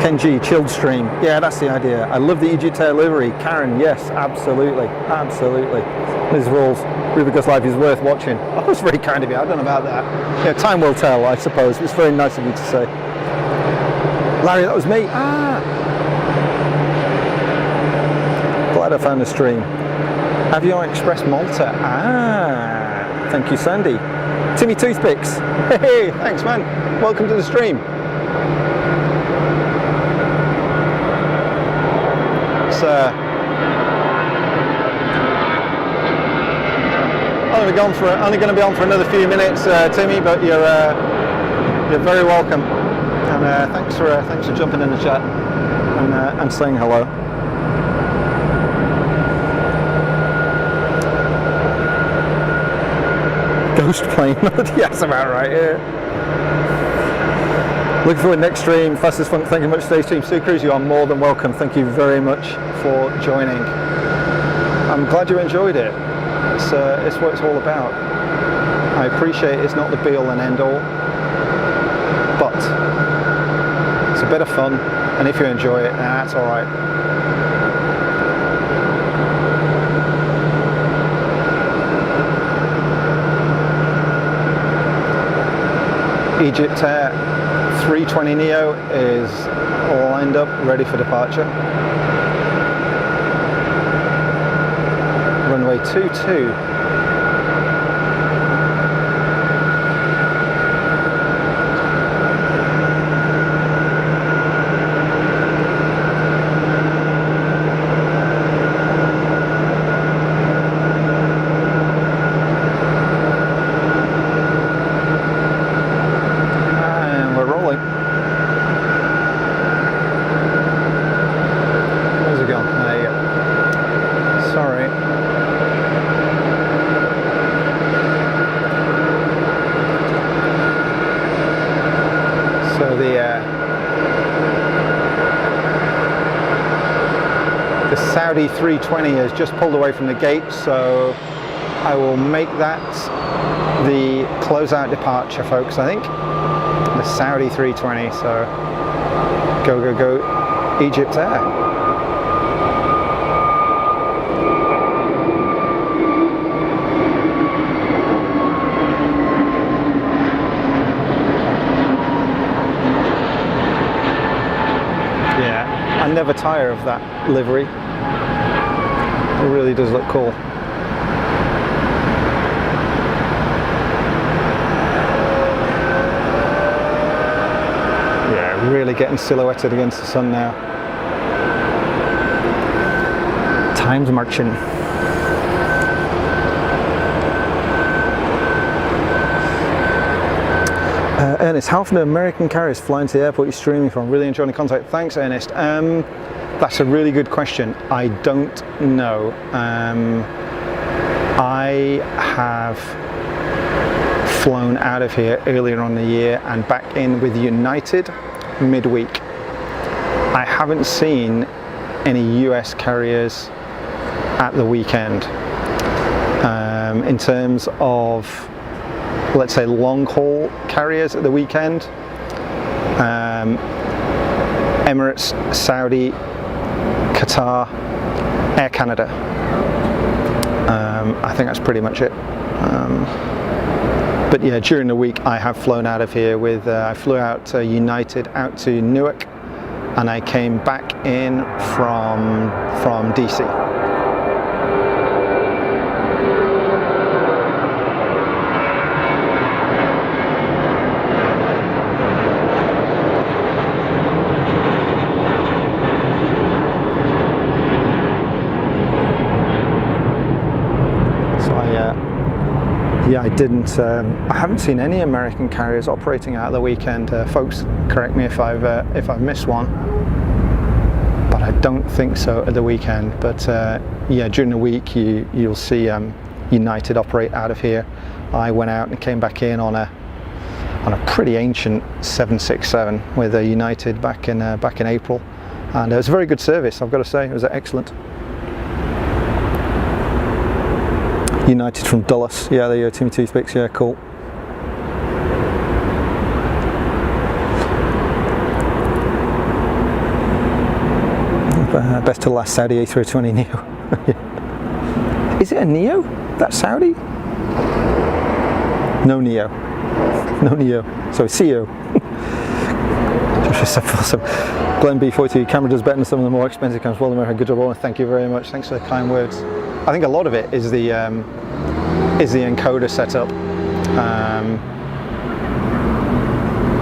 Ken G, chilled stream. Yeah, that's the idea. I love the EasyJet livery. Karen, yes, absolutely. Absolutely. Ms. Rawls, Rubicus Live is worth watching. Oh, that's very kind of you. I don't know about that. Yeah, time will tell, I suppose. It's very nice of you to say. Larry, that was me. Ah! Glad I found the stream. Aviation Express Malta. Ah! Thank you, Sandy. Timmy Toothpicks. Hey, thanks, man. Welcome to the stream. Only going to be on for another few minutes, Timmy, but you're very welcome, and thanks for jumping in the chat and saying hello. Ghost plane, yeah, that's about right. Yeah. Looking forward to next stream. Fastest fun. Thank you much. Stay stream. Sue Cruz, you are more than welcome. Thank you very much for joining. I'm glad you enjoyed it. It's what it's all about. I appreciate it's not the be all and end all, but it's a bit of fun, and if you enjoy it, that's all right. EasyJet 320 Neo is all lined up, ready for departure. Runway 22. Saudi 320 has just pulled away from the gate, so I will make that the closeout departure, folks, I think. The Saudi 320, so go, go, go, Egypt Air. I never tire of that livery. It really does look cool. Yeah, really getting silhouetted against the sun now. Time's marching. Ernest, how often do American carriers fly into the airport you're streaming from? Really enjoying the contact. Thanks, Ernest. That's a really good question. I don't know. I have flown out of here earlier on in the year and back in with United midweek. I haven't seen any US carriers at the weekend. In terms of, let's say, long haul carriers at the weekend, Emirates, Saudi, Qatar, Air Canada. I think that's pretty much it. But yeah, during the week I have flown out of here with, I flew out United out to Newark, and I came back in from DC. Yeah, I haven't seen any American carriers operating out of the weekend. Folks, correct me if I've missed one, but I don't think so at the weekend. But yeah, during the week you'll see United operate out of here. I went out and came back in on a pretty ancient 767 with United back in April, and it was a very good service. I've got to say, it was excellent. United from Dulles, yeah, there you go, Timmy Toothpicks, yeah, cool. Best to the last Saudi A320 Neo. Is it a Neo? That Saudi? No Neo. No Neo. So CEO. Glenn B42, camera does better than some of the more expensive cameras. Well done, good job, all. Thank you very much. Thanks for the kind words. I think a lot of it is the encoder setup.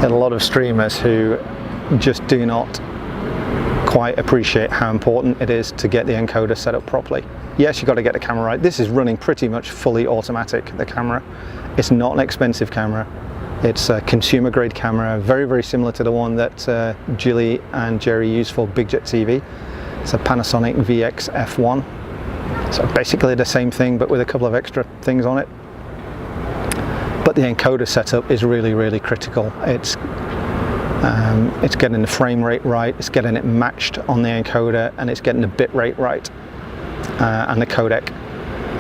And a lot of streamers who just do not quite appreciate how important it is to get the encoder set up properly. Yes, you've got to get the camera right. This is running pretty much fully automatic, the camera. It's not an expensive camera. It's a consumer grade camera, very, very similar to the one that Julie and Jerry use for BigJet TV. It's a Panasonic VX F1. So basically the same thing, but with a couple of extra things on it. But the encoder setup is really, really critical. It's getting the frame rate right, it's getting it matched on the encoder, and it's getting the bit rate right, and the codec.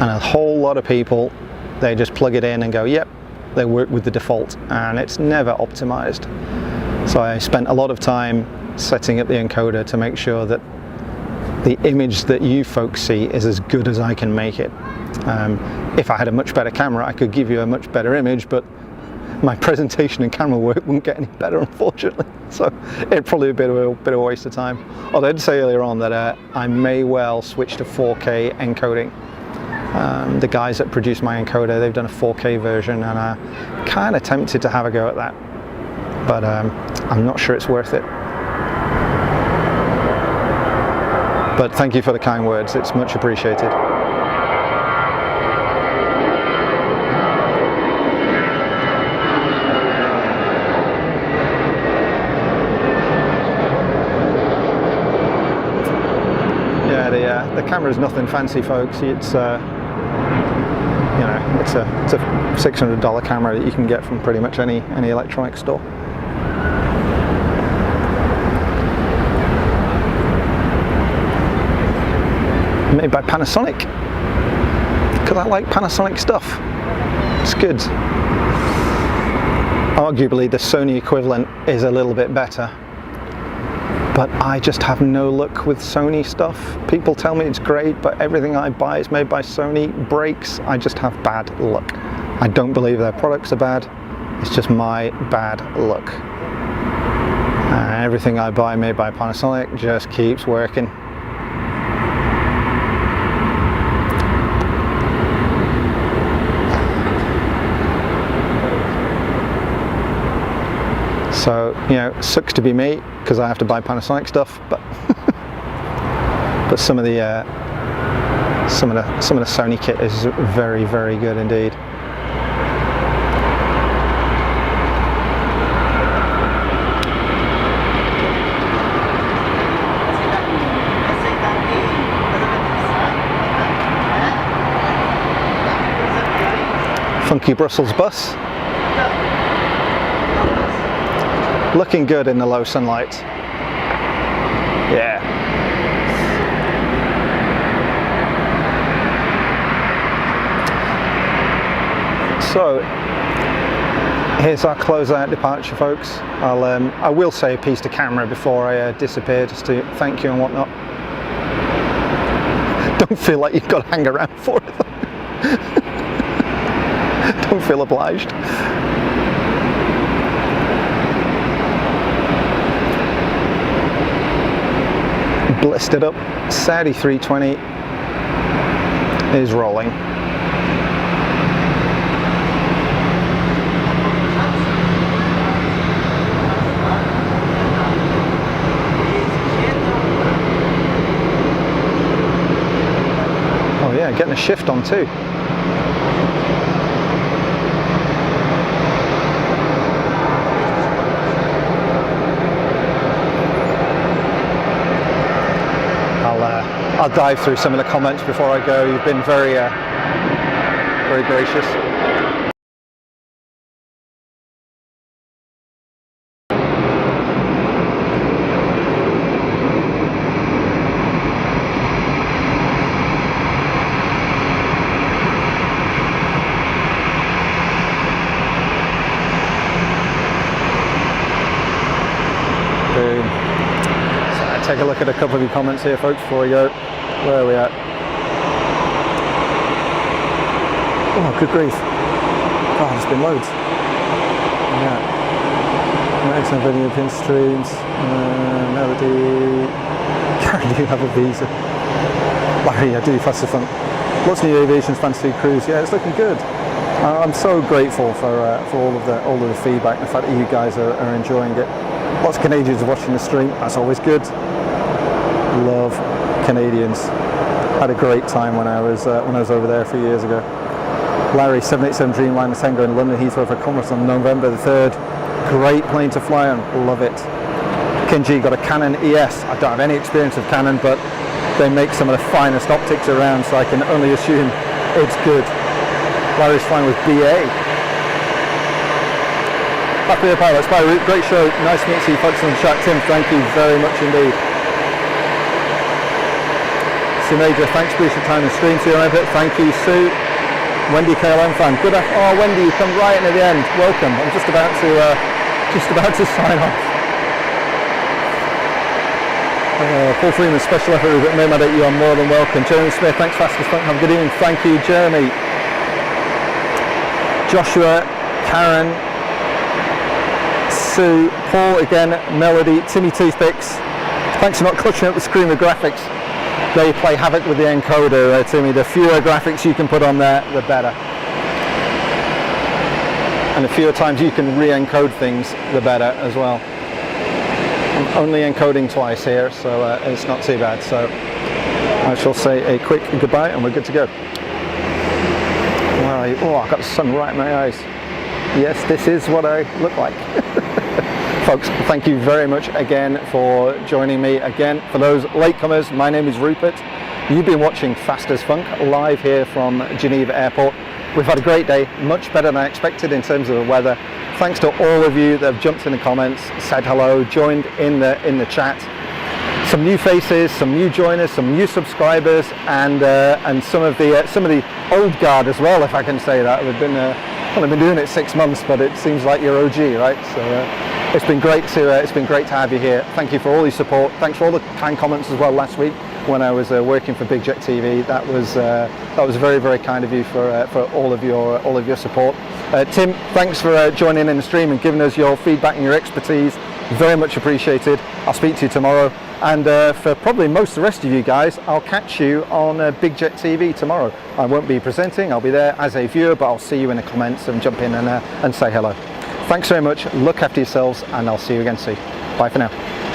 And a whole lot of people, they just plug it in and go, yep, they work with the default, and it's never optimized. So I spent a lot of time setting up the encoder to make sure that the image that you folks see is as good as I can make it. If I had a much better camera, I could give you a much better image, but my presentation and camera work wouldn't get any better, unfortunately. So it'd probably be a bit of a waste of time. Although I did say earlier on that I may well switch to 4K encoding. The guys that produce my encoder, they've done a 4K version, and I'm kind of tempted to have a go at that. But I'm not sure it's worth it. But thank you for the kind words, it's much appreciated. Yeah, the camera is nothing fancy, folks. It's you know, it's a $600 camera that you can get from pretty much any electronics store. Made by Panasonic, because I like Panasonic stuff. It's good. Arguably the Sony equivalent is a little bit better, but I just have no luck with Sony stuff. People tell me it's great, but everything I buy is made by Sony. Breaks, I just have bad luck. I don't believe their products are bad, it's just my bad luck. Everything I buy made by Panasonic just keeps working. So, you know, sucks to be me because I have to buy Panasonic stuff, but but some of the Sony kit is very, very good indeed. Funky Brussels bus. Looking good in the low sunlight. Yeah. So here's our closeout departure, folks. I will say a piece to camera before I disappear, just to thank you and whatnot. Don't feel like you've got to hang around for it. Don't feel obliged. Blistered up Saudi 320 is rolling. Oh yeah, getting a shift on too. I'll dive through some of the comments before I go. You've been very, very gracious. Boom. Take a look at a couple of your comments here, folks, before we go. Where are we at? Oh, good grief. God, there's been loads. Yeah. Excellent video pin streams. Melody. Karen, do you have a visa? Larry, I do, faster fun. Lots of new Aviation fantasy cruise. Yeah, it's looking good. I'm so grateful for all of the feedback, and the fact that you guys are enjoying it. Lots of Canadians watching the stream. That's always good. Love Canadians. Had a great time when I was over there a few years ago. Larry, 787 Dreamliner Tango in London Heathrow for Commerce on November the 3rd. Great plane to fly on. Love it. Kenji got a Canon ES. I don't have any experience of Canon, but they make some of the finest optics around, so I can only assume it's good. Larry's flying with BA. Happy pilots. Bye, great show. Nice to meet you folks on the chat. Tim, thank you very much indeed. Sue Major, thanks for your time and stream. See you around it. Thank you, Sue. Wendy KLM fan. Good. Oh, Wendy, you come right in at the end. Welcome. I'm just about to sign off. Paul Freeman, special effort at Nomad at you. I'm more than welcome. Jeremy Smith, thanks fastest fun. Have a good evening. Thank you, Jeremy. Joshua, Karen, Sue, Paul again, Melody, Timmy Toothpicks. Thanks for not clutching up the screen with graphics. They play havoc with the encoder, Timmy. The fewer graphics you can put on there, the better. And the fewer times you can re-encode things, the better as well. I'm only encoding twice here, so it's not too bad. So I shall say a quick goodbye and we're good to go. Oh, I've got the sun right in my eyes. Yes, this is what I look like. Folks, thank you very much again for joining me again. For those latecomers, my name is Rupert. You've been watching Fast as Funk live here from Geneva Airport. We've had a great day, much better than I expected in terms of the weather. Thanks to all of you that have jumped in the comments, said hello, joined in the chat. some new faces, some new joiners, some new subscribers, and some of the old guard as well, if I can say that. We've been I've been doing it 6 months, but it seems like you're OG, right? So it's been great to have you here. Thank you for all your support. Thanks for all the kind comments as well last week when I was working for BizJet TV. That was very, very kind of you for all of your support. Tim, thanks for joining in the stream and giving us your feedback and your expertise. Very much appreciated. I'll speak to you tomorrow, and for probably most of the rest of you guys, I'll catch you on BizJet TV tomorrow. I won't be presenting, I'll be there as a viewer, but I'll see you in the comments and jump in and say hello. Thanks very much, look after yourselves, and I'll see you again soon. Bye for now.